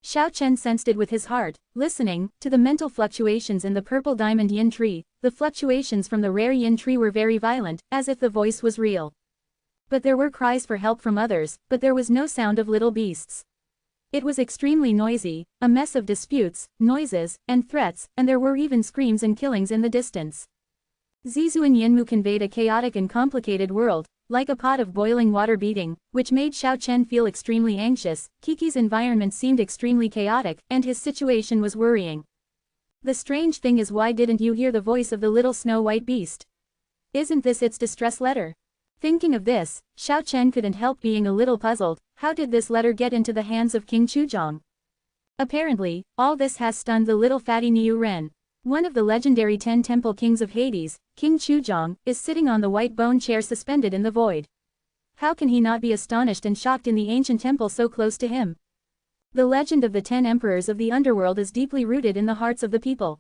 Xiao Chen sensed it with his heart, listening to the mental fluctuations in the purple diamond yin tree. The fluctuations from the rare yin tree were very violent, as if the voice was real. But there were cries for help from others, but there was no sound of little beasts. It was extremely noisy, a mess of disputes, noises, and threats, and there were even screams and killings in the distance. Zizuan Yinmu conveyed a chaotic and complicated world, like a pot of boiling water beating, which made Xiao Chen feel extremely anxious. Kiki's environment seemed extremely chaotic, and his situation was worrying. The strange thing is, why didn't you hear the voice of the little snow-white beast? Isn't this its distress letter? Thinking of this, Xiao Chen couldn't help being a little puzzled. How did this letter get into the hands of King Chuzhong? Apparently, all this has stunned the little fatty Niu Ren. One of the legendary 10 temple kings of Hades, King Chuzhong, is sitting on the white bone chair suspended in the void. How can he not be astonished and shocked in the ancient temple so close to him? The legend of the 10 emperors of the underworld is deeply rooted in the hearts of the people.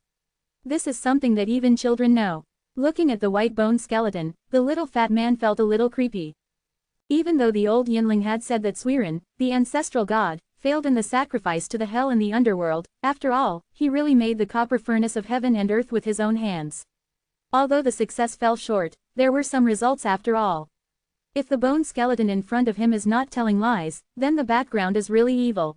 This is something that even children know. Looking at the white bone skeleton, the little fat man felt a little creepy. Even though the old Yinling had said that Suiren, the ancestral god, failed in the sacrifice to the hell in the underworld, after all, he really made the copper furnace of heaven and earth with his own hands. Although the success fell short, there were some results after all. If the bone skeleton in front of him is not telling lies, then the background is really evil.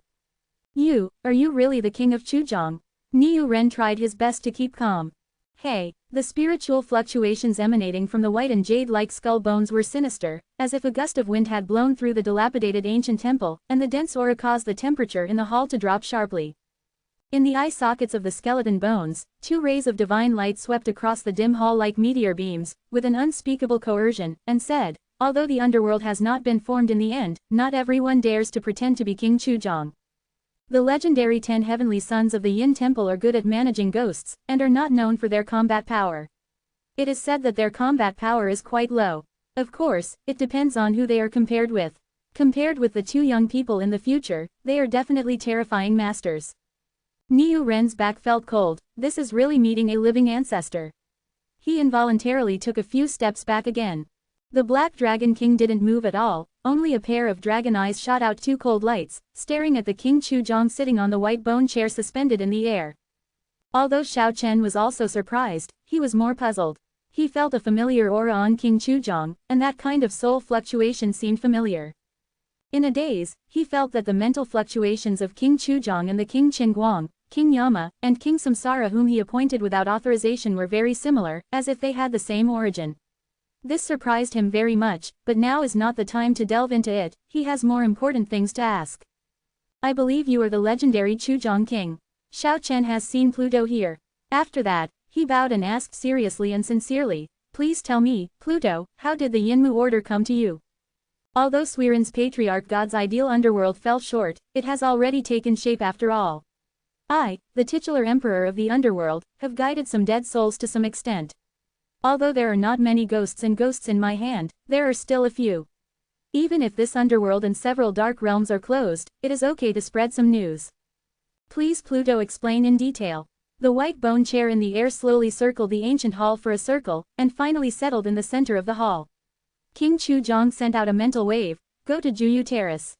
Are you really the king of Chuzhong? Niu Ren tried his best to keep calm. Hey, the spiritual fluctuations emanating from the white and jade-like skull bones were sinister, as if a gust of wind had blown through the dilapidated ancient temple, and the dense aura caused the temperature in the hall to drop sharply. In the eye sockets of the skeleton bones, 2 rays of divine light swept across the dim hall like meteor beams, with an unspeakable coercion, and said, although the underworld has not been formed in the end, not everyone dares to pretend to be King Chuzhong. The legendary 10 heavenly sons of the Yin Temple are good at managing ghosts, and are not known for their combat power. It is said that their combat power is quite low. Of course, it depends on who they are compared with. Compared with the 2 young people in the future, they are definitely terrifying masters. Niu Ren's back felt cold. This is really meeting a living ancestor. He involuntarily took a few steps back again. The Black Dragon King didn't move at all, only a pair of dragon eyes shot out 2 cold lights, staring at the King Chuzhong sitting on the white bone chair suspended in the air. Although Xiao Chen was also surprised, he was more puzzled. He felt a familiar aura on King Chuzhong, and that kind of soul fluctuation seemed familiar. In a daze, he felt that the mental fluctuations of King Chuzhong and the King Qinguang, King Yama, and King Samsara whom he appointed without authorization were very similar, as if they had the same origin. This surprised him very much, but now is not the time to delve into it, he has more important things to ask. I believe you are the legendary Chuzhong King. Xiao Chen has seen Pluto here. After that, he bowed and asked seriously and sincerely, please tell me, Pluto, how did the Yinmu order come to you? Although Suiren's patriarch god's ideal underworld fell short, it has already taken shape after all. I, the titular emperor of the underworld, have guided some dead souls to some extent. Although there are not many ghosts in my hand, there are still a few. Even if this underworld and several dark realms are closed, it is okay to spread some news. Please Pluto explain in detail. The white bone chair in the air slowly circled the ancient hall for a circle, and finally settled in the center of the hall. King Chuzhong sent out a mental wave, go to Juyu Terrace.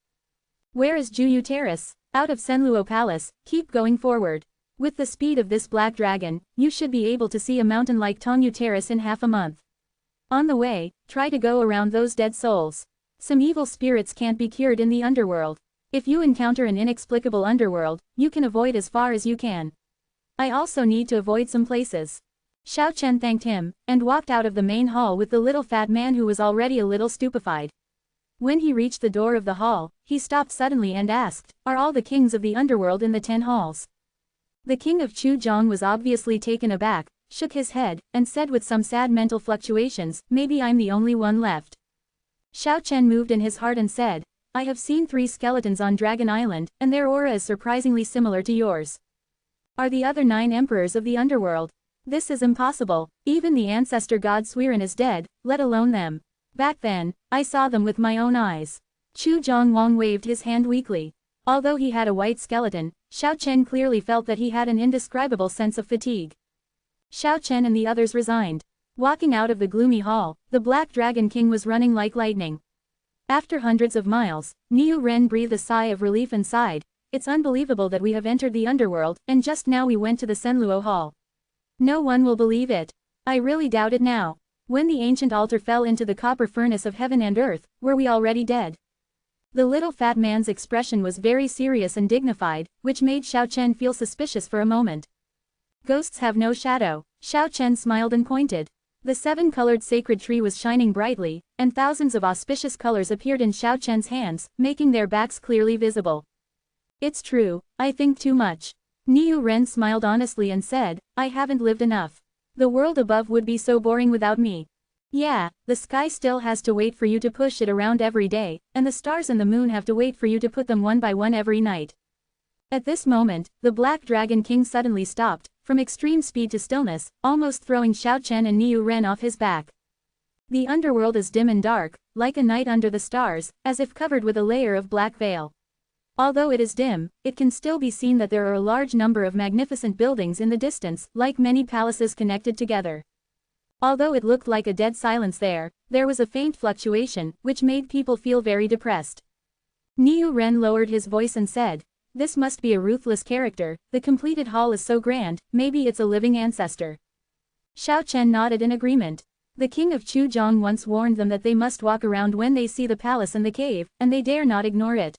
Where is Juyu Terrace? Out of Senluo Palace, keep going forward. With the speed of this black dragon, you should be able to see a mountain like Tongyu Terrace in half a month. On the way, try to go around those dead souls. Some evil spirits can't be cured in the underworld. If you encounter an inexplicable underworld, you can avoid as far as you can. I also need to avoid some places. Xiao Chen thanked him, and walked out of the main hall with the little fat man who was already a little stupefied. When he reached the door of the hall, he stopped suddenly and asked, "Are all the kings of the underworld in the 10 halls?" The king of Chuzhong was obviously taken aback, shook his head, and said with some sad mental fluctuations, "Maybe I'm the only one left." Xiao Chen moved in his heart and said, "I have seen 3 skeletons on Dragon Island, and their aura is surprisingly similar to yours. Are the other 9 emperors of the underworld? This is impossible. Even the ancestor god Suiren is dead, let alone them. Back then, I saw them with my own eyes." Chu Zhongwang waved his hand weakly. Although he had a white skeleton, Xiao Chen clearly felt that he had an indescribable sense of fatigue. Xiao Chen and the others resigned. Walking out of the gloomy hall, the Black Dragon King was running like lightning. After hundreds of miles, Niu Ren breathed a sigh of relief and sighed, "It's unbelievable that we have entered the underworld, and just now we went to the Senluo Hall. No one will believe it. I really doubt it now. When the ancient altar fell into the copper furnace of heaven and earth, were we already dead?" The little fat man's expression was very serious and dignified, which made Xiao Chen feel suspicious for a moment. "Ghosts have no shadow." Xiao Chen smiled and pointed. The 7-colored sacred tree was shining brightly, and thousands of auspicious colors appeared in Xiao Chen's hands, making their backs clearly visible. "It's true, I think too much." Niu Ren smiled honestly and said, "I haven't lived enough. The world above would be so boring without me. Yeah, the sky still has to wait for you to push it around every day, and the stars and the moon have to wait for you to put them one by one every night." At this moment, the Black Dragon King suddenly stopped, from extreme speed to stillness, almost throwing Xiao Chen and Niu Ren off his back. The underworld is dim and dark, like a night under the stars, as if covered with a layer of black veil. Although it is dim, it can still be seen that there are a large number of magnificent buildings in the distance, like many palaces connected together. Although it looked like a dead silence there was a faint fluctuation, which made people feel very depressed. Niu Ren lowered his voice and said, "This must be a ruthless character, the completed hall is so grand, maybe it's a living ancestor." Xiao Chen nodded in agreement. The king of Chuzhong once warned them that they must walk around when they see the palace and the cave, and they dare not ignore it.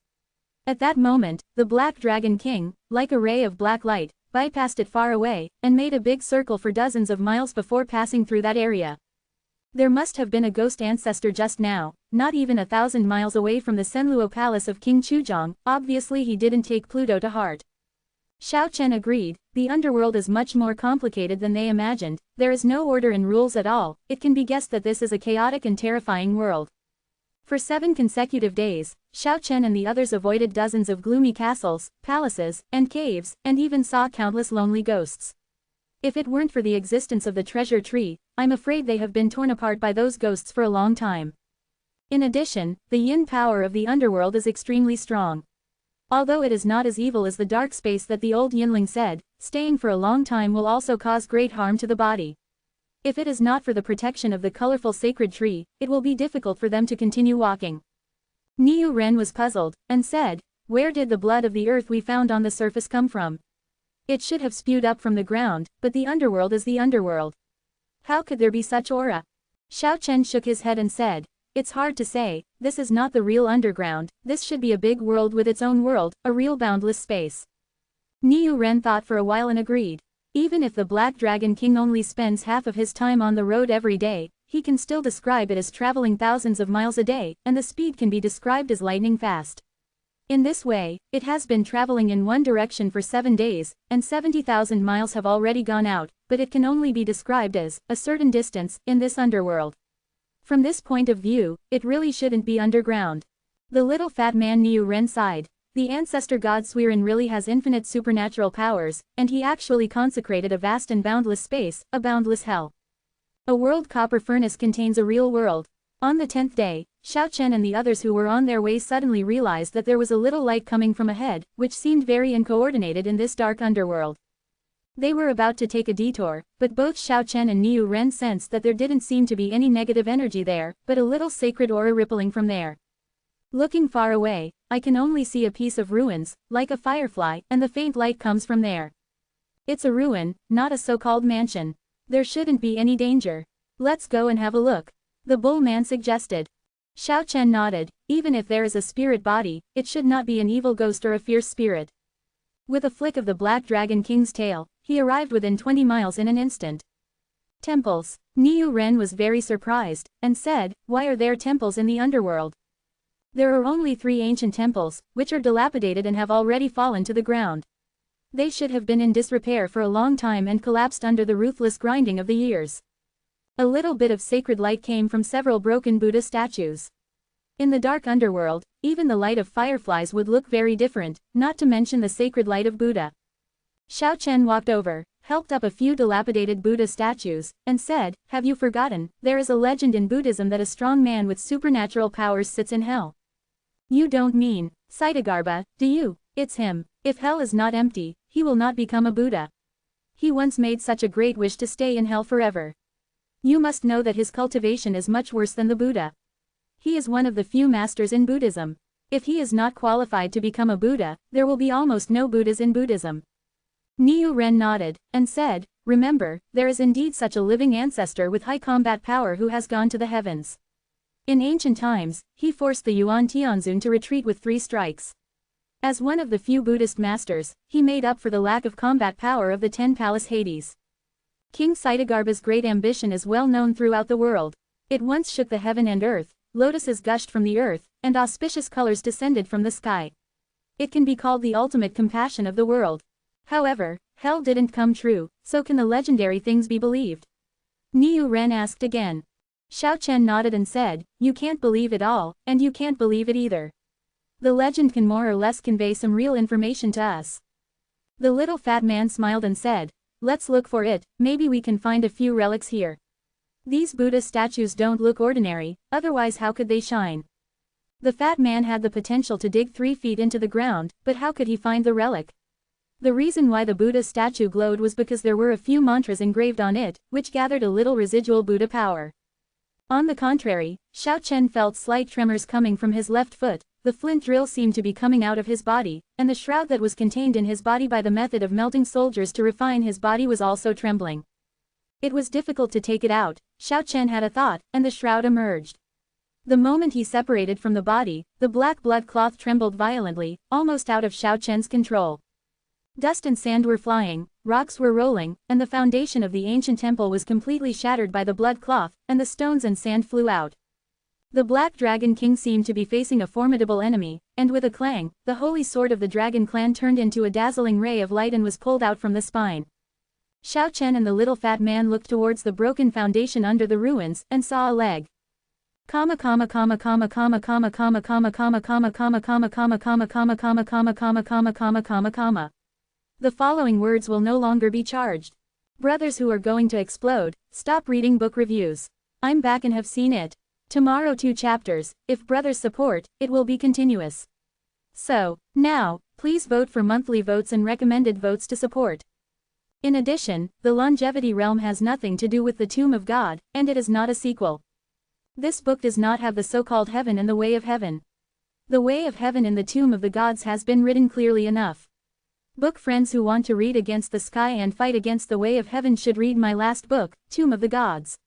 At that moment, the Black Dragon King, like a ray of black light, bypassed it far away, and made a big circle for dozens of miles before passing through that area. There must have been a ghost ancestor just now, not even 1,000 miles away from the Senluo Palace of King Chuzhong. Obviously he didn't take Pluto to heart. Xiao Chen agreed, the underworld is much more complicated than they imagined, there is no order and rules at all, it can be guessed that this is a chaotic and terrifying world. For 7 consecutive days, Xiao Chen and the others avoided dozens of gloomy castles, palaces, and caves, and even saw countless lonely ghosts. If it weren't for the existence of the treasure tree, I'm afraid they have been torn apart by those ghosts for a long time. In addition, the yin power of the underworld is extremely strong. Although it is not as evil as the dark space that the old Yinling said, staying for a long time will also cause great harm to the body. If it is not for the protection of the colorful sacred tree, it will be difficult for them to continue walking. Niu Ren was puzzled, and said, "Where did the blood of the earth we found on the surface come from? It should have spewed up from the ground, but the underworld is the underworld. How could there be such aura?" Xiao Chen shook his head and said, "It's hard to say, this is not the real underground, this should be a big world with its own world, a real boundless space." Niu Ren thought for a while and agreed. Even if the Black Dragon King only spends half of his time on the road every day, he can still describe it as traveling thousands of miles a day, and the speed can be described as lightning fast. In this way, it has been traveling in one direction for 7 days, and 70,000 miles have already gone out, but it can only be described as a certain distance in this underworld. From this point of view, it really shouldn't be underground. The little fat man Niu Ren sighed. The ancestor god Suiren really has infinite supernatural powers, and he actually consecrated a vast and boundless space, a boundless hell. A world copper furnace contains a real world. On the 10th day, Xiao Chen and the others who were on their way suddenly realized that there was a little light coming from ahead, which seemed very uncoordinated in this dark underworld. They were about to take a detour, but both Xiao Chen and Niu Ren sensed that there didn't seem to be any negative energy there, but a little sacred aura rippling from there. Looking far away, I can only see a piece of ruins, like a firefly, and the faint light comes from there. It's a ruin, not a so-called mansion. There shouldn't be any danger. Let's go and have a look. the bull man suggested. Xiao Chen nodded. Even if there is a spirit body, it should not be an evil ghost or a fierce spirit. With a flick of the Black Dragon King's tail, he arrived within 20 miles in an instant. Temples. Niu Ren was very surprised, and said, "Why are there temples in the underworld? There are only 3 ancient temples, which are dilapidated and have already fallen to the ground. They should have been in disrepair for a long time and collapsed under the ruthless grinding of the years." A little bit of sacred light came from several broken Buddha statues. In the dark underworld, even the light of fireflies would look very different, not to mention the sacred light of Buddha. Xiao Chen walked over, helped up a few dilapidated Buddha statues, and said, "Have you forgotten, there is a legend in Buddhism that a strong man with supernatural powers sits in hell?" "You don't mean Saitagarbha, do you? It's him. If hell is not empty, he will not become a Buddha. He once made such a great wish to stay in hell forever. You must know that his cultivation is much worse than the Buddha. He is one of the few masters in Buddhism. If he is not qualified to become a Buddha, there will be almost no Buddhas in Buddhism." Niu Ren nodded, and said, "Remember, there is indeed such a living ancestor with high combat power who has gone to the heavens. In ancient times, he forced the Yuan Tianzun to retreat with 3 strikes. As one of the few Buddhist masters, he made up for the lack of combat power of the 10 Palace Hades. King Saitagarbha's great ambition is well known throughout the world. It once shook the heaven and earth, lotuses gushed from the earth, and auspicious colors descended from the sky. It can be called the ultimate compassion of the world. However, hell didn't come true, so can the legendary things be believed?" Niu Ren asked again. Xiao Chen nodded and said, "You can't believe it all, and you can't believe it either. The legend can more or less convey some real information to us." The little fat man smiled and said, "Let's look for it, maybe we can find a few relics here. These Buddha statues don't look ordinary, otherwise how could they shine?" The fat man had the potential to dig 3 feet into the ground, but how could he find the relic? The reason why the Buddha statue glowed was because there were a few mantras engraved on it, which gathered a little residual Buddha power. On the contrary, Xiao Chen felt slight tremors coming from his left foot, the flint drill seemed to be coming out of his body, and the shroud that was contained in his body by the method of melting soldiers to refine his body was also trembling. It was difficult to take it out. Xiao Chen had a thought, and the shroud emerged. The moment he separated from the body, the black blood cloth trembled violently, almost out of Xiao Chen's control. Dust and sand were flying, rocks were rolling, and the foundation of the ancient temple was completely shattered by the blood cloth, and the stones and sand flew out. The Black Dragon King seemed to be facing a formidable enemy, and with a clang, the holy sword of the Dragon Clan turned into a dazzling ray of light and was pulled out from the spine. Xiao Chen and the little fat man looked towards the broken foundation under the ruins, and saw a leg. The following words will no longer be charged. Brothers who are going to explode, stop reading book reviews. I'm back and have seen it. Tomorrow 2 chapters, if brothers support, it will be continuous. So, now, please vote for monthly votes and recommended votes to support. In addition, the Longevity Realm has nothing to do with the Tomb of God, and it is not a sequel. This book does not have the so-called heaven and the way of heaven. The way of heaven in the Tomb of the Gods has been written clearly enough. Book friends who want to read against the sky and fight against the way of heaven should read my last book, Tomb of the Gods.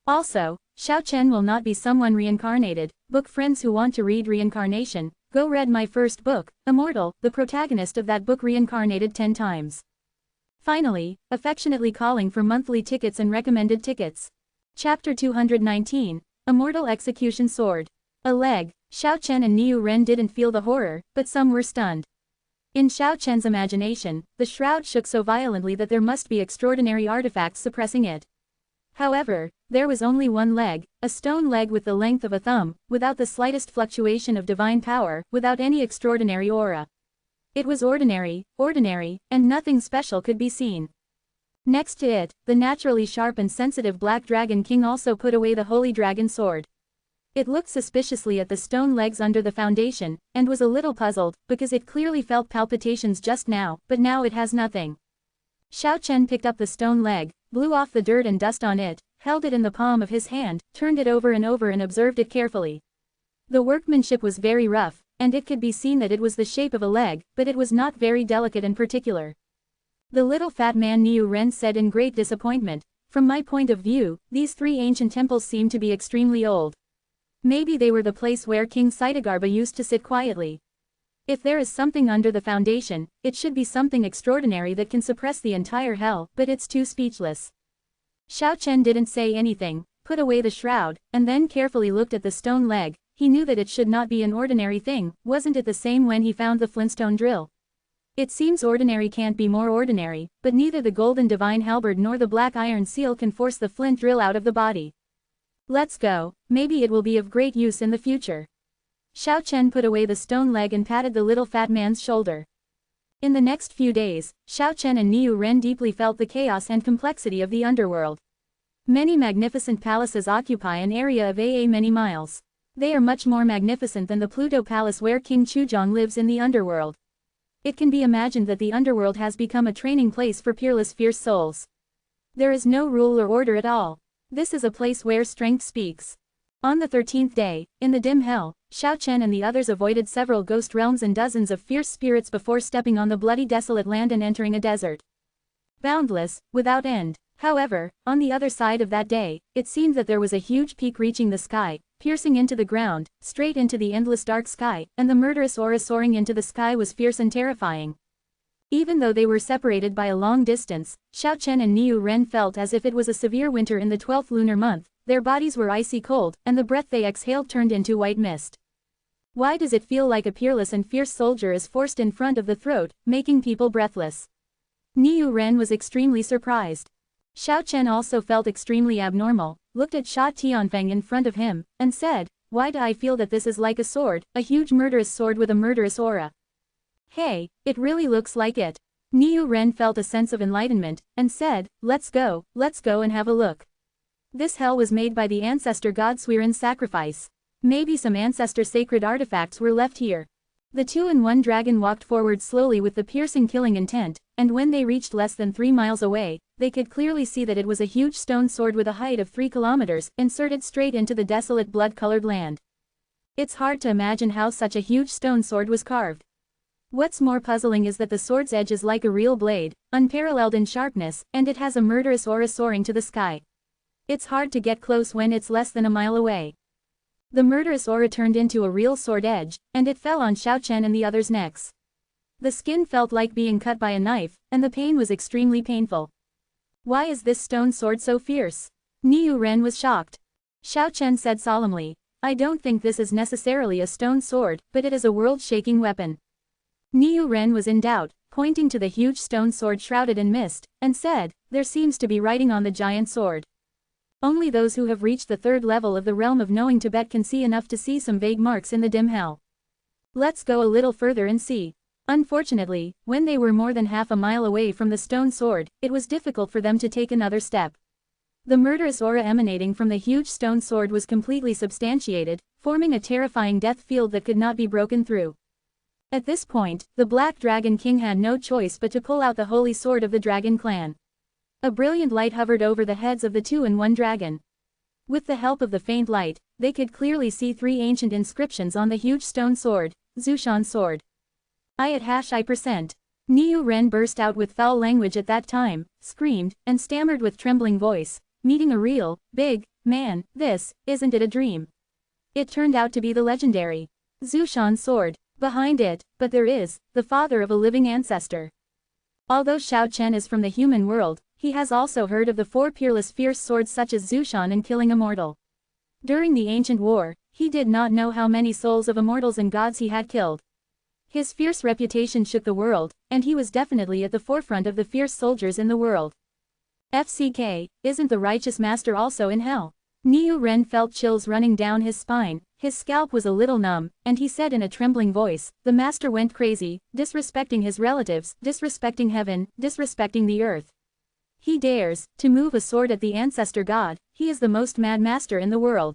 Also, Xiao Chen will not be someone reincarnated. Book friends who want to read reincarnation, go read my first book, Immortal. The protagonist of that book reincarnated 10 times. Finally, affectionately calling for monthly tickets and recommended tickets. Chapter 219, Immortal Execution Sword. A leg. Xiao Chen and Niu Ren didn't feel the horror, but some were stunned. In Xiao Chen's imagination, the shroud shook so violently that there must be extraordinary artifacts suppressing it. However, there was only one leg, a stone leg with the length of a thumb, without the slightest fluctuation of divine power, without any extraordinary aura. It was ordinary, and nothing special could be seen. Next to it, the naturally sharp and sensitive Black Dragon King also put away the Holy Dragon Sword. It looked suspiciously at the stone legs under the foundation, and was a little puzzled, because it clearly felt palpitations just now, but now it has nothing. Xiao Chen picked up the stone leg, blew off the dirt and dust on it, held it in the palm of his hand, turned it over and over and observed it carefully. The workmanship was very rough, and it could be seen that it was the shape of a leg, but it was not very delicate and particular. The little fat man Niu Ren said in great disappointment, From my point of view, these three ancient temples seem to be extremely old. Maybe they were the place where King Sitagarba used to sit quietly. If there is something under the foundation, it should be something extraordinary that can suppress the entire hell, but it's too speechless. Xiao Chen didn't say anything, put away the shroud, and then carefully looked at the stone leg. He knew that it should not be an ordinary thing. Wasn't it the same when he found the flintstone drill? It seems ordinary can't be more ordinary, but neither the golden divine halberd nor the black iron seal can force the flint drill out of the body. Let's go, maybe it will be of great use in the future. Xiao Chen put away the stone leg and patted the little fat man's shoulder. In the next few days, Xiao Chen and Niu Ren deeply felt the chaos and complexity of the underworld. Many magnificent palaces occupy an area of many miles. They are much more magnificent than the Pluto Palace where King Chuzhong lives in the underworld. It can be imagined that the underworld has become a training place for peerless fierce souls. There is no rule or order at all. This is a place where strength speaks. On the 13th day, in the dim hell, Xiao Chen and the others avoided several ghost realms and dozens of fierce spirits before stepping on the bloody desolate land and entering a desert. Boundless, without end. However, on the other side of that day, it seemed that there was a huge peak reaching the sky, piercing into the ground, straight into the endless dark sky, and the murderous aura soaring into the sky was fierce and terrifying. Even though they were separated by a long distance, Xiao Chen and Niu Ren felt as if it was a severe winter in the 12th lunar month. Their bodies were icy cold, and the breath they exhaled turned into white mist. Why does it feel like a peerless and fierce soldier is forced in front of the throat, making people breathless? Niu Ren was extremely surprised. Xiao Chen also felt extremely abnormal, looked at Sha Tianfeng in front of him, and said, "Why do I feel that this is like a sword, a huge murderous sword with a murderous aura? Hey, it really looks like it." Niu Ren felt a sense of enlightenment, and said, let's go and have a look. This hell was made by the ancestor god Suiren's sacrifice. Maybe some ancestor sacred artifacts were left here. The two-in-one dragon walked forward slowly with the piercing killing intent, and when they reached less than 3 miles away, they could clearly see that it was a huge stone sword with a height of 3 kilometers, inserted straight into the desolate blood-colored land. It's hard to imagine how such a huge stone sword was carved. What's more puzzling is that the sword's edge is like a real blade, unparalleled in sharpness, and it has a murderous aura soaring to the sky. It's hard to get close when it's less than a mile away. The murderous aura turned into a real sword edge, and it fell on Xiao Chen and the others' necks. The skin felt like being cut by a knife, and the pain was extremely painful. Why is this stone sword so fierce? Niu Ren was shocked. Xiao Chen said solemnly, I don't think this is necessarily a stone sword, but it is a world-shaking weapon. Niu Ren was in doubt, pointing to the huge stone sword shrouded in mist, and said, there seems to be writing on the giant sword. Only those who have reached the 3rd level of the realm of knowing Tibet can see enough to see some vague marks in the dim hell. Let's go a little further and see. Unfortunately, when they were more than half a mile away from the stone sword, it was difficult for them to take another step. The murderous aura emanating from the huge stone sword was completely substantiated, forming a terrifying death field that could not be broken through. At this point, the Black Dragon King had no choice but to pull out the holy sword of the Dragon Clan. A brilliant light hovered over the heads of the two-in-one dragon. With the help of the faint light, they could clearly see 3 ancient inscriptions on the huge stone sword, Zushan sword. I%. Niu Ren burst out with foul language at that time, screamed, and stammered with trembling voice, meeting a real, big, man, isn't it a dream? It turned out to be the legendary Zushan sword. Behind it, but there is, the father of a living ancestor. Although Xiao Chen is from the human world, he has also heard of the 4 peerless fierce swords such as Zushan and killing Immortal. During the ancient war, he did not know how many souls of immortals and gods he had killed. His fierce reputation shook the world, and he was definitely at the forefront of the fierce soldiers in the world. FCK, isn't the righteous master also in hell? Niu Ren felt chills running down his spine, his scalp was a little numb, and he said in a trembling voice, the master went crazy, disrespecting his relatives, disrespecting heaven, disrespecting the earth. He dares to move a sword at the ancestor god. He is the most mad master in the world.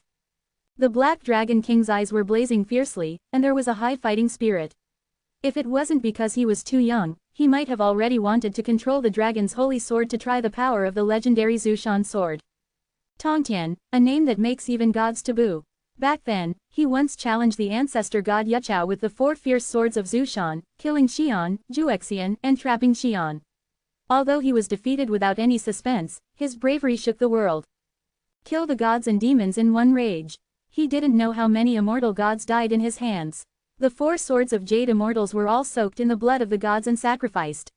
The Black Dragon King's eyes were blazing fiercely, and there was a high fighting spirit. If it wasn't because he was too young, he might have already wanted to control the dragon's holy sword to try the power of the legendary Zushan sword. Tongtian, a name that makes even gods taboo. Back then, he once challenged the ancestor god Yuchao with the 4 fierce swords of Zushan, killing Xian, Juexian, and trapping Xian. Although he was defeated without any suspense, his bravery shook the world. Kill the gods and demons in one rage. He didn't know how many immortal gods died in his hands. The 4 swords of jade immortals were all soaked in the blood of the gods and sacrificed.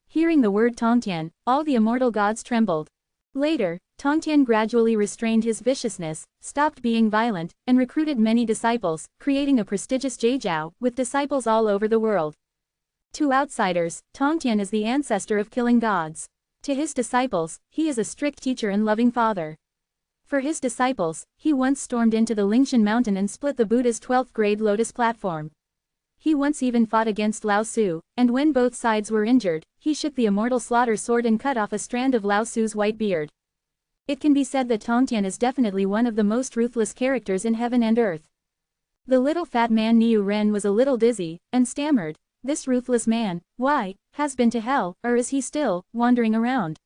Hearing the word Tongtian, all the immortal gods trembled. Later, Tongtian gradually restrained his viciousness, stopped being violent, and recruited many disciples, creating a prestigious Jaijiao, with disciples all over the world. To outsiders, Tongtian is the ancestor of killing gods. To his disciples, he is a strict teacher and loving father. For his disciples, he once stormed into the Lingshan mountain and split the Buddha's 12th grade lotus platform. He once even fought against Lao Tzu, and when both sides were injured, he shook the immortal slaughter sword and cut off a strand of Lao Tzu's white beard. It can be said that Tongtian is definitely one of the most ruthless characters in heaven and earth. The little fat man Niu Ren was a little dizzy, and stammered, "This ruthless man, why, has been to hell, or is he still, wandering around?"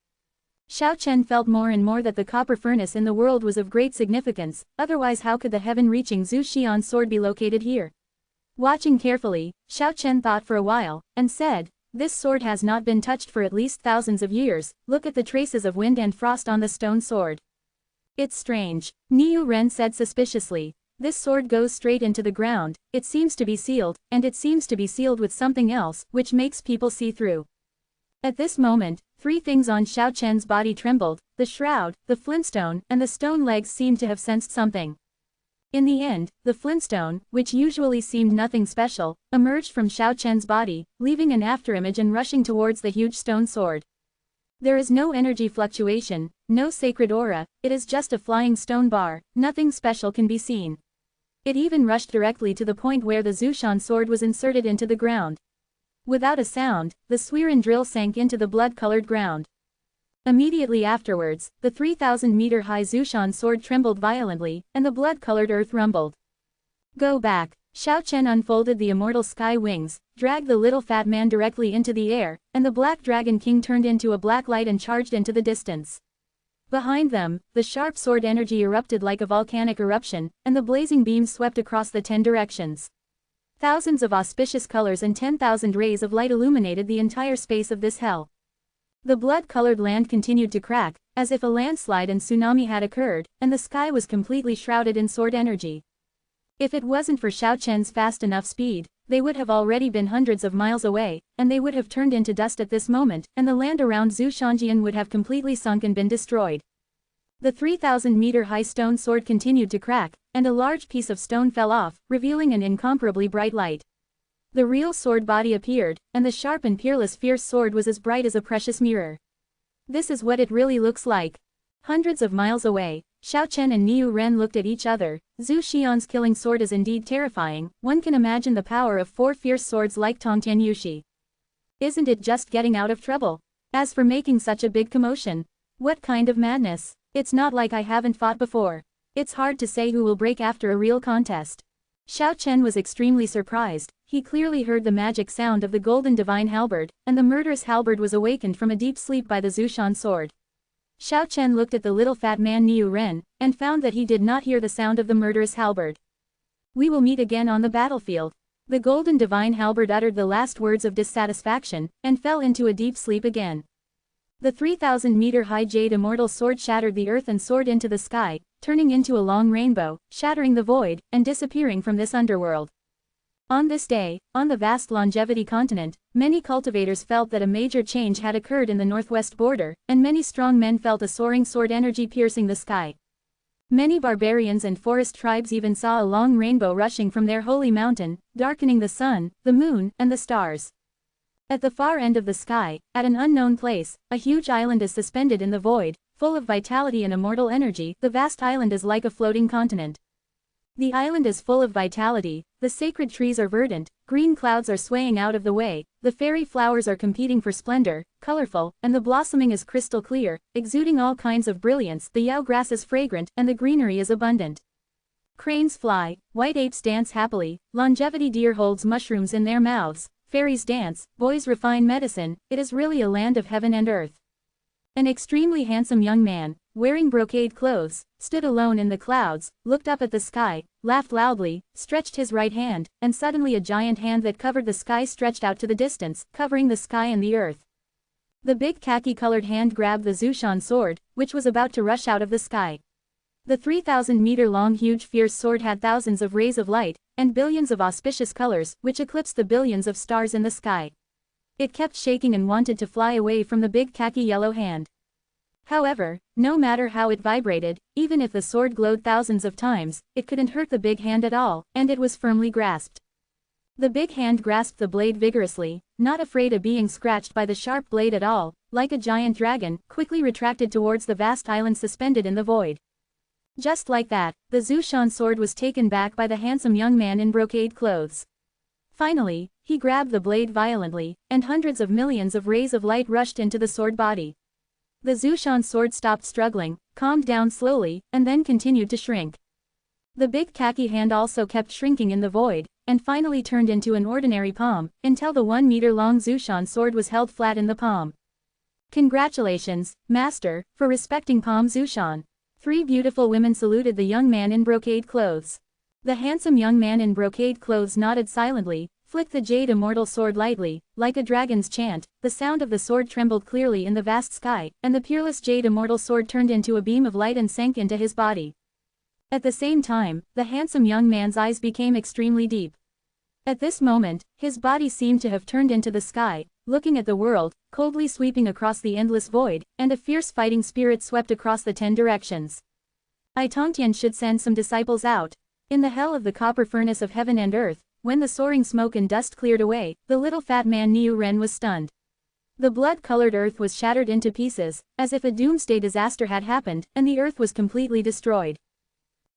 Xiao Chen felt more and more that the copper furnace in the world was of great significance, otherwise how could the heaven-reaching Zhu Xian's sword be located here? Watching carefully, Xiao Chen thought for a while, and said, "This sword has not been touched for at least thousands of years, look at the traces of wind and frost on the stone sword." "It's strange," Niu Ren said suspiciously. "This sword goes straight into the ground, it seems to be sealed, and it seems to be sealed with something else, which makes people see through." At this moment, 3 things on Xiao Chen's body trembled: the shroud, the flintstone, and the stone legs seemed to have sensed something. In the end, the flintstone, which usually seemed nothing special, emerged from Xiao Chen's body, leaving an afterimage and rushing towards the huge stone sword. There is no energy fluctuation, no sacred aura, it is just a flying stone bar, nothing special can be seen. It even rushed directly to the point where the Zhushan sword was inserted into the ground. Without a sound, the Swiren drill sank into the blood-colored ground. Immediately afterwards, the 3,000-meter-high Zhushan sword trembled violently, and the blood-colored earth rumbled. "Go back." Xiao Chen unfolded the immortal sky wings, dragged the little fat man directly into the air, and the Black Dragon King turned into a black light and charged into the distance. Behind them, the sharp sword energy erupted like a volcanic eruption, and the blazing beams swept across the 10 directions. Thousands of auspicious colors and 10,000 rays of light illuminated the entire space of this hell. The blood-colored land continued to crack, as if a landslide and tsunami had occurred, and the sky was completely shrouded in sword energy. If it wasn't for Xiao Chen's fast enough speed, they would have already been hundreds of miles away, and they would have turned into dust at this moment, and the land around Zhu Shangjian would have completely sunk and been destroyed. The 3,000-meter-high stone sword continued to crack, and a large piece of stone fell off, revealing an incomparably bright light. The real sword body appeared, and the sharp and peerless fierce sword was as bright as a precious mirror. This is what it really looks like. Hundreds of miles away, Xiao Chen and Niu Ren looked at each other. Zhu Xian's killing sword is indeed terrifying, one can imagine the power of 4 fierce swords like Tongtian Yushi. Isn't it just getting out of trouble? As for making such a big commotion, what kind of madness? It's not like I haven't fought before. It's hard to say who will break after a real contest. Xiao Chen was extremely surprised. He clearly heard the magic sound of the golden divine halberd, and the murderous halberd was awakened from a deep sleep by the Zhushan sword. Xiao Chen looked at the little fat man Niu Ren, and found that he did not hear the sound of the murderous halberd. "We will meet again on the battlefield." The golden divine halberd uttered the last words of dissatisfaction, and fell into a deep sleep again. The 3,000-meter-high jade immortal sword shattered the earth and soared into the sky, turning into a long rainbow, shattering the void, and disappearing from this underworld. On this day, on the vast longevity continent, many cultivators felt that a major change had occurred in the northwest border, and many strong men felt a soaring sword energy piercing the sky. Many barbarians and forest tribes even saw a long rainbow rushing from their holy mountain, darkening the sun, the moon, and the stars. At the far end of the sky, at an unknown place, a huge island is suspended in the void, full of vitality and immortal energy. The vast island is like a floating continent. The island is full of vitality, the sacred trees are verdant, green clouds are swaying out of the way, the fairy flowers are competing for splendor, colorful, and the blossoming is crystal clear, exuding all kinds of brilliance. The yao grass is fragrant, and the greenery is abundant. Cranes fly, white apes dance happily, longevity deer holds mushrooms in their mouths, fairies dance, boys refine medicine. It is really a land of heaven and earth. An extremely handsome young man, wearing brocade clothes, stood alone in the clouds, looked up at the sky, laughed loudly, stretched his right hand, and suddenly a giant hand that covered the sky stretched out to the distance, covering the sky and the earth. The big khaki-colored hand grabbed the Zushan sword, which was about to rush out of the sky. The 3,000-meter-long huge fierce sword had thousands of rays of light, and billions of auspicious colors, which eclipsed the billions of stars in the sky. It kept shaking and wanted to fly away from the big khaki-yellow hand. However, no matter how it vibrated, even if the sword glowed thousands of times, it couldn't hurt the big hand at all, and it was firmly grasped. The big hand grasped the blade vigorously, not afraid of being scratched by the sharp blade at all, like a giant dragon, quickly retracted towards the vast island suspended in the void. Just like that, the Zushan sword was taken back by the handsome young man in brocade clothes. Finally, he grabbed the blade violently, and hundreds of millions of rays of light rushed into the sword body. The Zushan sword stopped struggling, calmed down slowly, and then continued to shrink. The big khaki hand also kept shrinking in the void, and finally turned into an ordinary palm, until the 1-meter-long Zushan sword was held flat in the palm. Congratulations, Master, for respecting Palm Zushan. 3 beautiful women saluted the young man in brocade clothes. The handsome young man in brocade clothes nodded silently, flicked the jade immortal sword lightly, like a dragon's chant. The sound of the sword trembled clearly in the vast sky, and the peerless jade immortal sword turned into a beam of light and sank into his body. At the same time, the handsome young man's eyes became extremely deep. At this moment, his body seemed to have turned into the sky, looking at the world, coldly sweeping across the endless void, and a fierce fighting spirit swept across the 10 directions. I Tongtian should send some disciples out. In the hell of the copper furnace of heaven and earth, when the soaring smoke and dust cleared away, the little fat man Niu Ren was stunned. The blood-colored earth was shattered into pieces, as if a doomsday disaster had happened, and the earth was completely destroyed.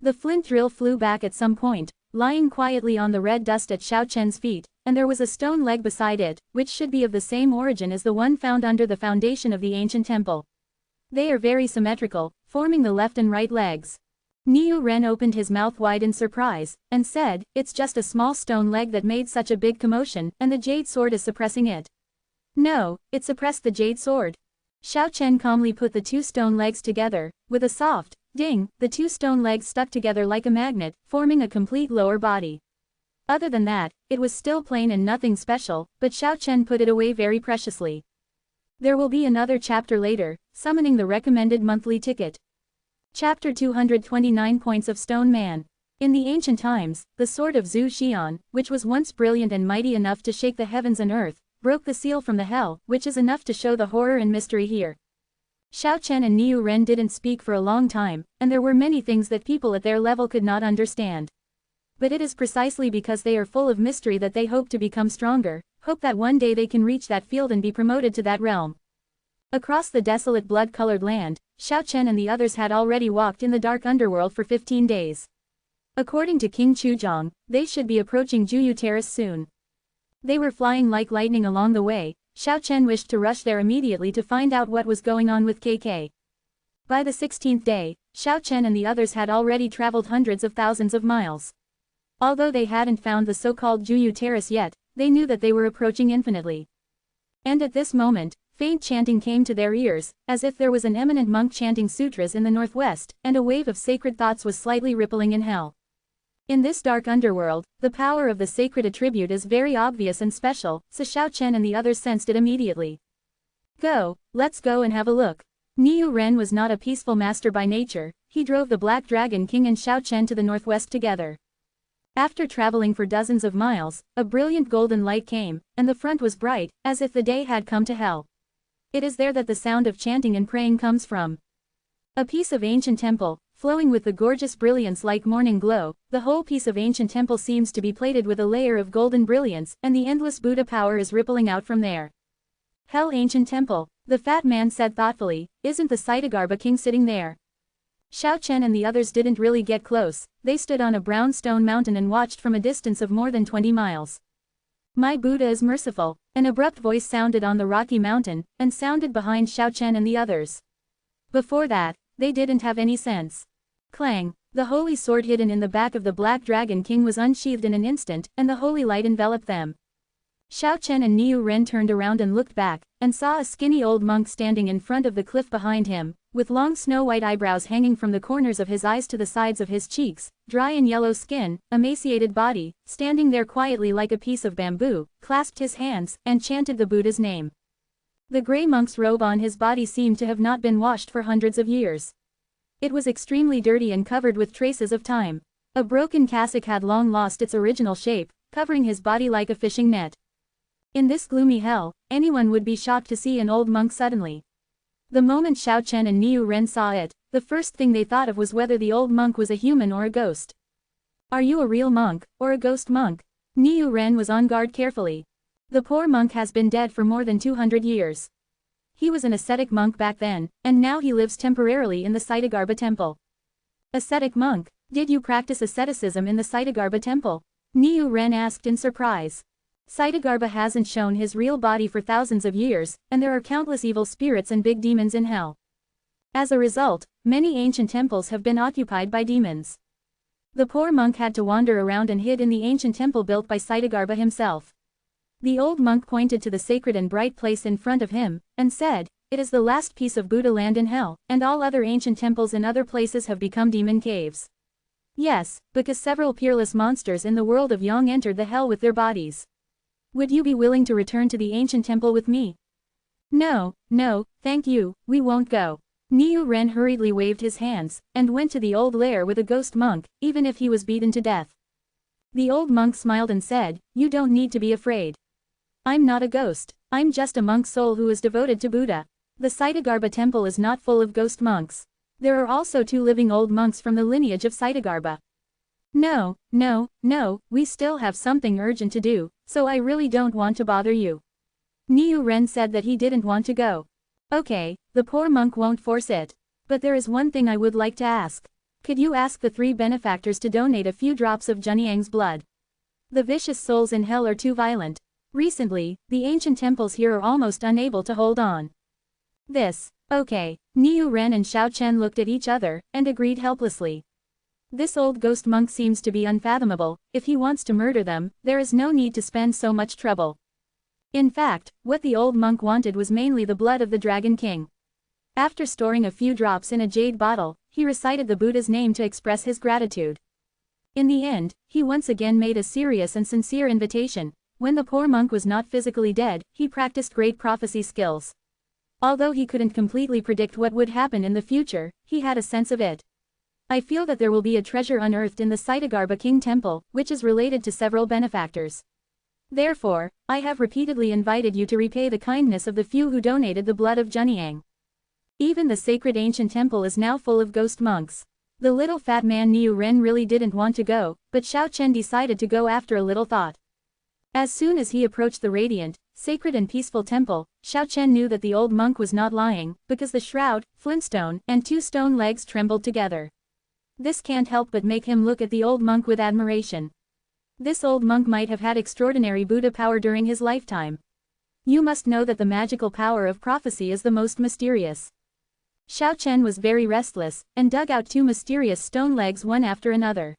The flint drill flew back at some point, lying quietly on the red dust at Xiao Chen's feet, and there was a stone leg beside it, which should be of the same origin as the one found under the foundation of the ancient temple. They are very symmetrical, forming the left and right legs. Niu Ren opened his mouth wide in surprise, and said, "It's just a small stone leg that made such a big commotion, and the jade sword is suppressing it." "No, it suppressed the jade sword." Xiao Chen calmly put the 2 stone legs together. With a soft ding, the 2 stone legs stuck together like a magnet, forming a complete lower body. Other than that, it was still plain and nothing special, but Xiao Chen put it away very preciously. There will be another chapter later, summoning the recommended monthly ticket. Chapter 229 Points of Stone Man. In the ancient times, the sword of Zhu Xian, which was once brilliant and mighty enough to shake the heavens and earth, broke the seal from the hell, which is enough to show the horror and mystery here. Xiao Chen and Niu Ren didn't speak for a long time, and there were many things that people at their level could not understand. But it is precisely because they are full of mystery that they hope to become stronger, hope that one day they can reach that field and be promoted to that realm. Across the desolate blood-colored land, Xiao Chen and the others had already walked in the dark underworld for 15 days. According to King Chuzhong, they should be approaching Juyu Terrace soon. They were flying like lightning along the way. Xiao Chen wished to rush there immediately to find out what was going on with KK. By the 16th day, Xiao Chen and the others had already traveled hundreds of thousands of miles. Although they hadn't found the so-called Juyu Terrace yet, they knew that they were approaching infinitely. And at this moment, faint chanting came to their ears, as if there was an eminent monk chanting sutras in the northwest, and a wave of sacred thoughts was slightly rippling in hell. In this dark underworld, the power of the sacred attribute is very obvious and special, so Xiao Chen and the others sensed it immediately. Let's go and have a look. Niu Ren was not a peaceful master by nature. He drove the Black Dragon King and Xiao Chen to the northwest together. After traveling for dozens of miles, a brilliant golden light came, and the front was bright, as if the day had come to hell. It is there that the sound of chanting and praying comes from. A piece of ancient temple, flowing with the gorgeous brilliance like morning glow. The whole piece of ancient temple seems to be plated with a layer of golden brilliance, and the endless Buddha power is rippling out from there. Hell ancient temple, the fat man said thoughtfully, isn't the Saitagarbha king sitting there? Xiao Chen and the others didn't really get close. They stood on a brown stone mountain and watched from a distance of more than 20 miles. My Buddha is merciful. An abrupt voice sounded on the rocky mountain, and sounded behind Xiao Chen and the others. Before that, they didn't have any sense. Clang! The holy sword hidden in the back of the Black Dragon King was unsheathed in an instant, and the holy light enveloped them. Xiao Chen and Niu Ren turned around and looked back, and saw a skinny old monk standing in front of the cliff behind him, with long snow-white eyebrows hanging from the corners of his eyes to the sides of his cheeks, dry and yellow skin, emaciated body, standing there quietly like a piece of bamboo, clasped his hands, and chanted the Buddha's name. The grey monk's robe on his body seemed to have not been washed for hundreds of years. It was extremely dirty and covered with traces of time. A broken cassock had long lost its original shape, covering his body like a fishing net. In this gloomy hell, anyone would be shocked to see an old monk suddenly. The moment Xiao Chen and Niu Ren saw it, the first thing they thought of was whether the old monk was a human or a ghost. Are you a real monk, or a ghost monk? Niu Ren was on guard carefully. The poor monk has been dead for more than 200 years. He was an ascetic monk back then, and now he lives temporarily in the Saitagarbha temple. Ascetic monk, did you practice asceticism in the Saitagarbha temple? Niu Ren asked in surprise. Saitagarbha hasn't shown his real body for thousands of years, and there are countless evil spirits and big demons in hell. As a result, many ancient temples have been occupied by demons. The poor monk had to wander around and hid in the ancient temple built by Saitagarbha himself. The old monk pointed to the sacred and bright place in front of him, and said, "It is the last piece of Buddha land in hell, and all other ancient temples in other places have become demon caves." Yes, because several peerless monsters in the world of Yang entered the hell with their bodies. Would you be willing to return to the ancient temple with me? No, thank you, we won't go. Niu Ren hurriedly waved his hands, and went to the old lair with a ghost monk, even if he was beaten to death. The old monk smiled and said, "You don't need to be afraid. I'm not a ghost, I'm just a monk soul who is devoted to Buddha. The Saitagarbha temple is not full of ghost monks. There are also 2 living old monks from the lineage of Saitagarbha. No, we still have something urgent to do, so I really don't want to bother you." Niu Ren said that he didn't want to go. Okay, the poor monk won't force it. But there is one thing I would like to ask. Could you ask the 3 benefactors to donate a few drops of Junyang's blood? The vicious souls in hell are too violent. Recently, the ancient temples here are almost unable to hold on. Okay. Niu Ren and Xiao Chen looked at each other, and agreed helplessly. This old ghost monk seems to be unfathomable. If he wants to murder them, there is no need to spend so much trouble. In fact, what the old monk wanted was mainly the blood of the Dragon King. After storing a few drops in a jade bottle, he recited the Buddha's name to express his gratitude. In the end, he once again made a serious and sincere invitation. When the poor monk was not physically dead, he practiced great prophecy skills. Although he couldn't completely predict what would happen in the future, he had a sense of it. I feel that there will be a treasure unearthed in the Saitagarbha King Temple, which is related to several benefactors. Therefore, I have repeatedly invited you to repay the kindness of the few who donated the blood of Junyang. Even the sacred ancient temple is now full of ghost monks. The little fat man Niu Ren really didn't want to go, but Xiao Chen decided to go after a little thought. As soon as he approached the radiant, sacred and peaceful temple, Xiao Chen knew that the old monk was not lying, because the shroud, flintstone, and 2 stone legs trembled together. This can't help but make him look at the old monk with admiration. This old monk might have had extraordinary Buddha power during his lifetime. You must know that the magical power of prophecy is the most mysterious. Xiao Chen was very restless, and dug out 2 mysterious stone legs one after another.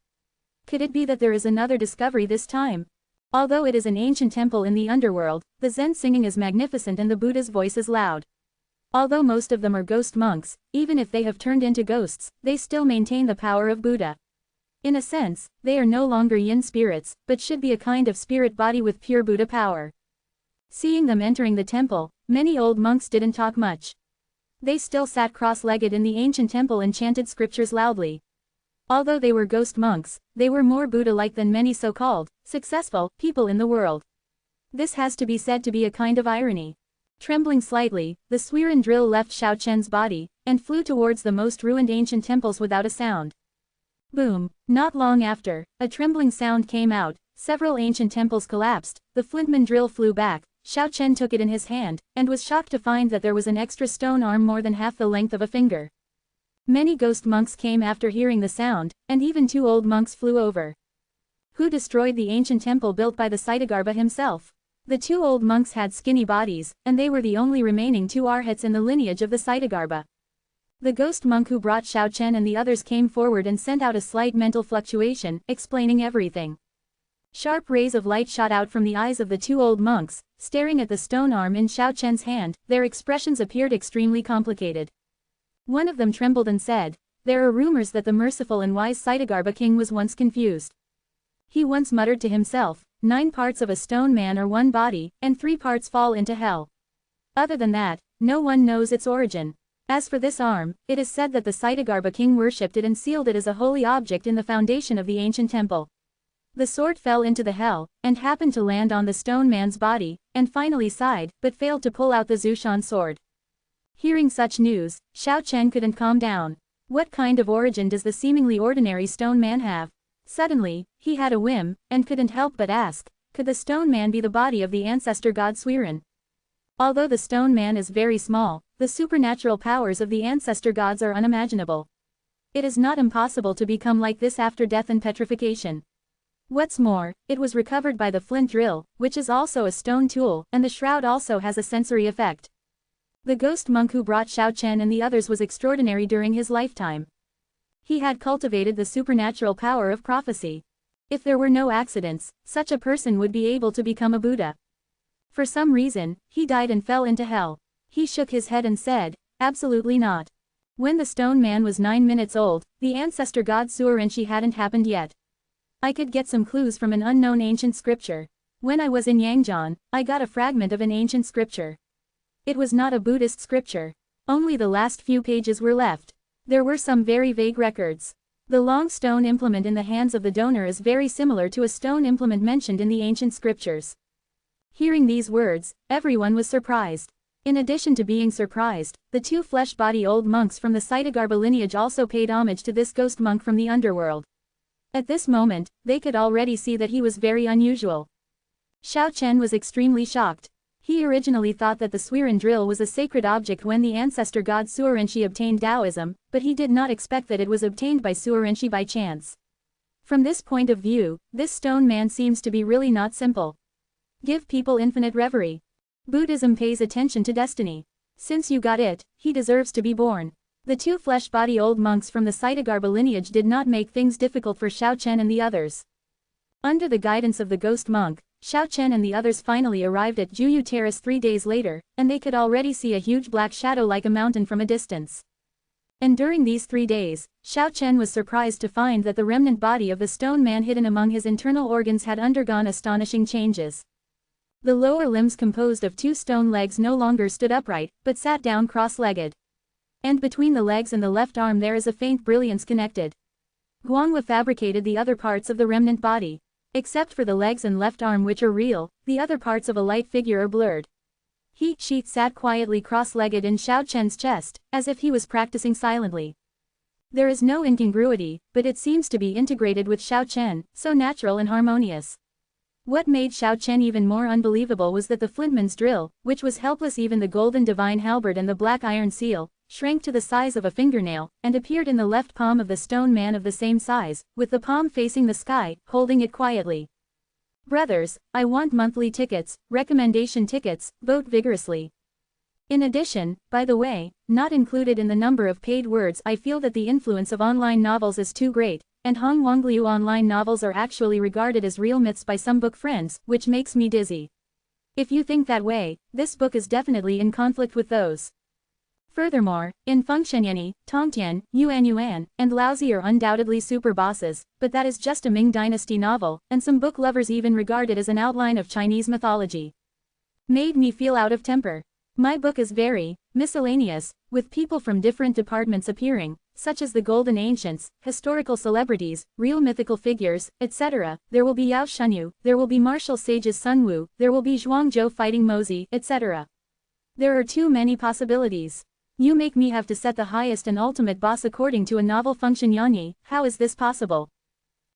Could it be that there is another discovery this time? Although it is an ancient temple in the underworld, the Zen singing is magnificent and the Buddha's voice is loud. Although most of them are ghost monks, even if they have turned into ghosts, they still maintain the power of Buddha. In a sense, they are no longer yin spirits, but should be a kind of spirit body with pure Buddha power. Seeing them entering the temple, many old monks didn't talk much. They still sat cross-legged in the ancient temple and chanted scriptures loudly. Although they were ghost monks, they were more Buddha-like than many so-called successful people in the world. This has to be said to be a kind of irony. Trembling slightly, the Swiren drill left Xiao Chen's body, and flew towards the most ruined ancient temples without a sound. Boom! Not long after, a trembling sound came out, several ancient temples collapsed, the flintman drill flew back, Xiao Chen took it in his hand, and was shocked to find that there was an extra stone arm more than half the length of a finger. Many ghost monks came after hearing the sound, and even 2 old monks flew over. Who destroyed the ancient temple built by the Saitagarbha himself? The 2 old monks had skinny bodies, and they were the only remaining 2 arhats in the lineage of the Saitagarbha. The ghost monk who brought Xiao Chen and the others came forward and sent out a slight mental fluctuation, explaining everything. Sharp rays of light shot out from the eyes of the 2 old monks, staring at the stone arm in Xiao Chen's hand. Their expressions appeared extremely complicated. One of them trembled and said, "There are rumors that the merciful and wise Saitagarbha king was once confused. He once muttered to himself, 9 parts of a stone man are one body, and 3 parts fall into hell. Other than that, no one knows its origin. As for this arm, it is said that the Saitagarbha king worshipped it and sealed it as a holy object in the foundation of the ancient temple. The sword fell into the hell, and happened to land on the stone man's body, and finally sighed, but failed to pull out the Zushan sword. Hearing such news, Xiao Chen couldn't calm down. What kind of origin does the seemingly ordinary stone man have? Suddenly, he had a whim, and couldn't help but ask, could the stone man be the body of the ancestor god Swiren? Although the stone man is very small, the supernatural powers of the ancestor gods are unimaginable. It is not impossible to become like this after death and petrification. What's more, it was recovered by the flint drill, which is also a stone tool, and the shroud also has a sensory effect. The ghost monk who brought Xiao Chen and the others was extraordinary during his lifetime. He had cultivated the supernatural power of prophecy. If there were no accidents, such a person would be able to become a Buddha. For some reason, he died and fell into hell. He shook his head and said, absolutely not. When the stone man was 9 minutes old, the ancestor god Surenshi hadn't happened yet. I could get some clues from an unknown ancient scripture. When I was in Yangjian, I got a fragment of an ancient scripture. It was not a Buddhist scripture. Only the last few pages were left. There were some very vague records. The long stone implement in the hands of the donor is very similar to a stone implement mentioned in the ancient scriptures. Hearing these words, everyone was surprised. In addition to being surprised, the 2 flesh-body old monks from the Saitagarbha lineage also paid homage to this ghost monk from the underworld. At this moment, they could already see that he was very unusual. Xiao Chen was extremely shocked. He originally thought that the Swiren drill was a sacred object when the ancestor god Surenshi obtained Taoism, but he did not expect that it was obtained by Surenshi by chance. From this point of view, this stone man seems to be really not simple. Give people infinite reverie. Buddhism pays attention to destiny. Since you got it, he deserves to be born. The 2 flesh-body old monks from the Saitagarbha lineage did not make things difficult for Xiao Chen and the others. Under the guidance of the ghost monk, Xiao Chen and the others finally arrived at Juyu Terrace 3 days later, and they could already see a huge black shadow like a mountain from a distance. And during these 3 days, Xiao Chen was surprised to find that the remnant body of the stone man hidden among his internal organs had undergone astonishing changes. The lower limbs composed of 2 stone legs no longer stood upright, but sat down cross-legged. And between the legs and the left arm there is a faint brilliance connected. Guangwa fabricated the other parts of the remnant body. Except for the legs and left arm which are real, the other parts of a light figure are blurred. He sat quietly cross-legged in Xiao Chen's chest, as if he was practicing silently. There is no incongruity, but it seems to be integrated with Xiao Chen, so natural and harmonious. What made Xiao Chen even more unbelievable was that the flintman's drill, which was helpless, even the golden divine halberd and the black iron seal, shrank to the size of a fingernail, and appeared in the left palm of the stone man of the same size, with the palm facing the sky, holding it quietly. Brothers, I want monthly tickets, recommendation tickets, vote vigorously. In addition, by the way, not included in the number of paid words, I feel that the influence of online novels is too great, and Hong Wangliu online novels are actually regarded as real myths by some book friends, which makes me dizzy. If you think that way, this book is definitely in conflict with those. Furthermore, in Fengshenyani, Tongtian, Yuan, and Laozi are undoubtedly super bosses, but that is just a Ming Dynasty novel, and some book lovers even regard it as an outline of Chinese mythology. Made me feel out of temper. My book is very miscellaneous, with people from different departments appearing, such as the Golden Ancients, historical celebrities, real mythical figures, etc. There will be Yao Shunyu, there will be martial sages Sun Wu, there will be Zhuangzhou fighting Mozi, etc. There are too many possibilities. You make me have to set the highest and ultimate boss according to a novel function Yanyi. How is this possible?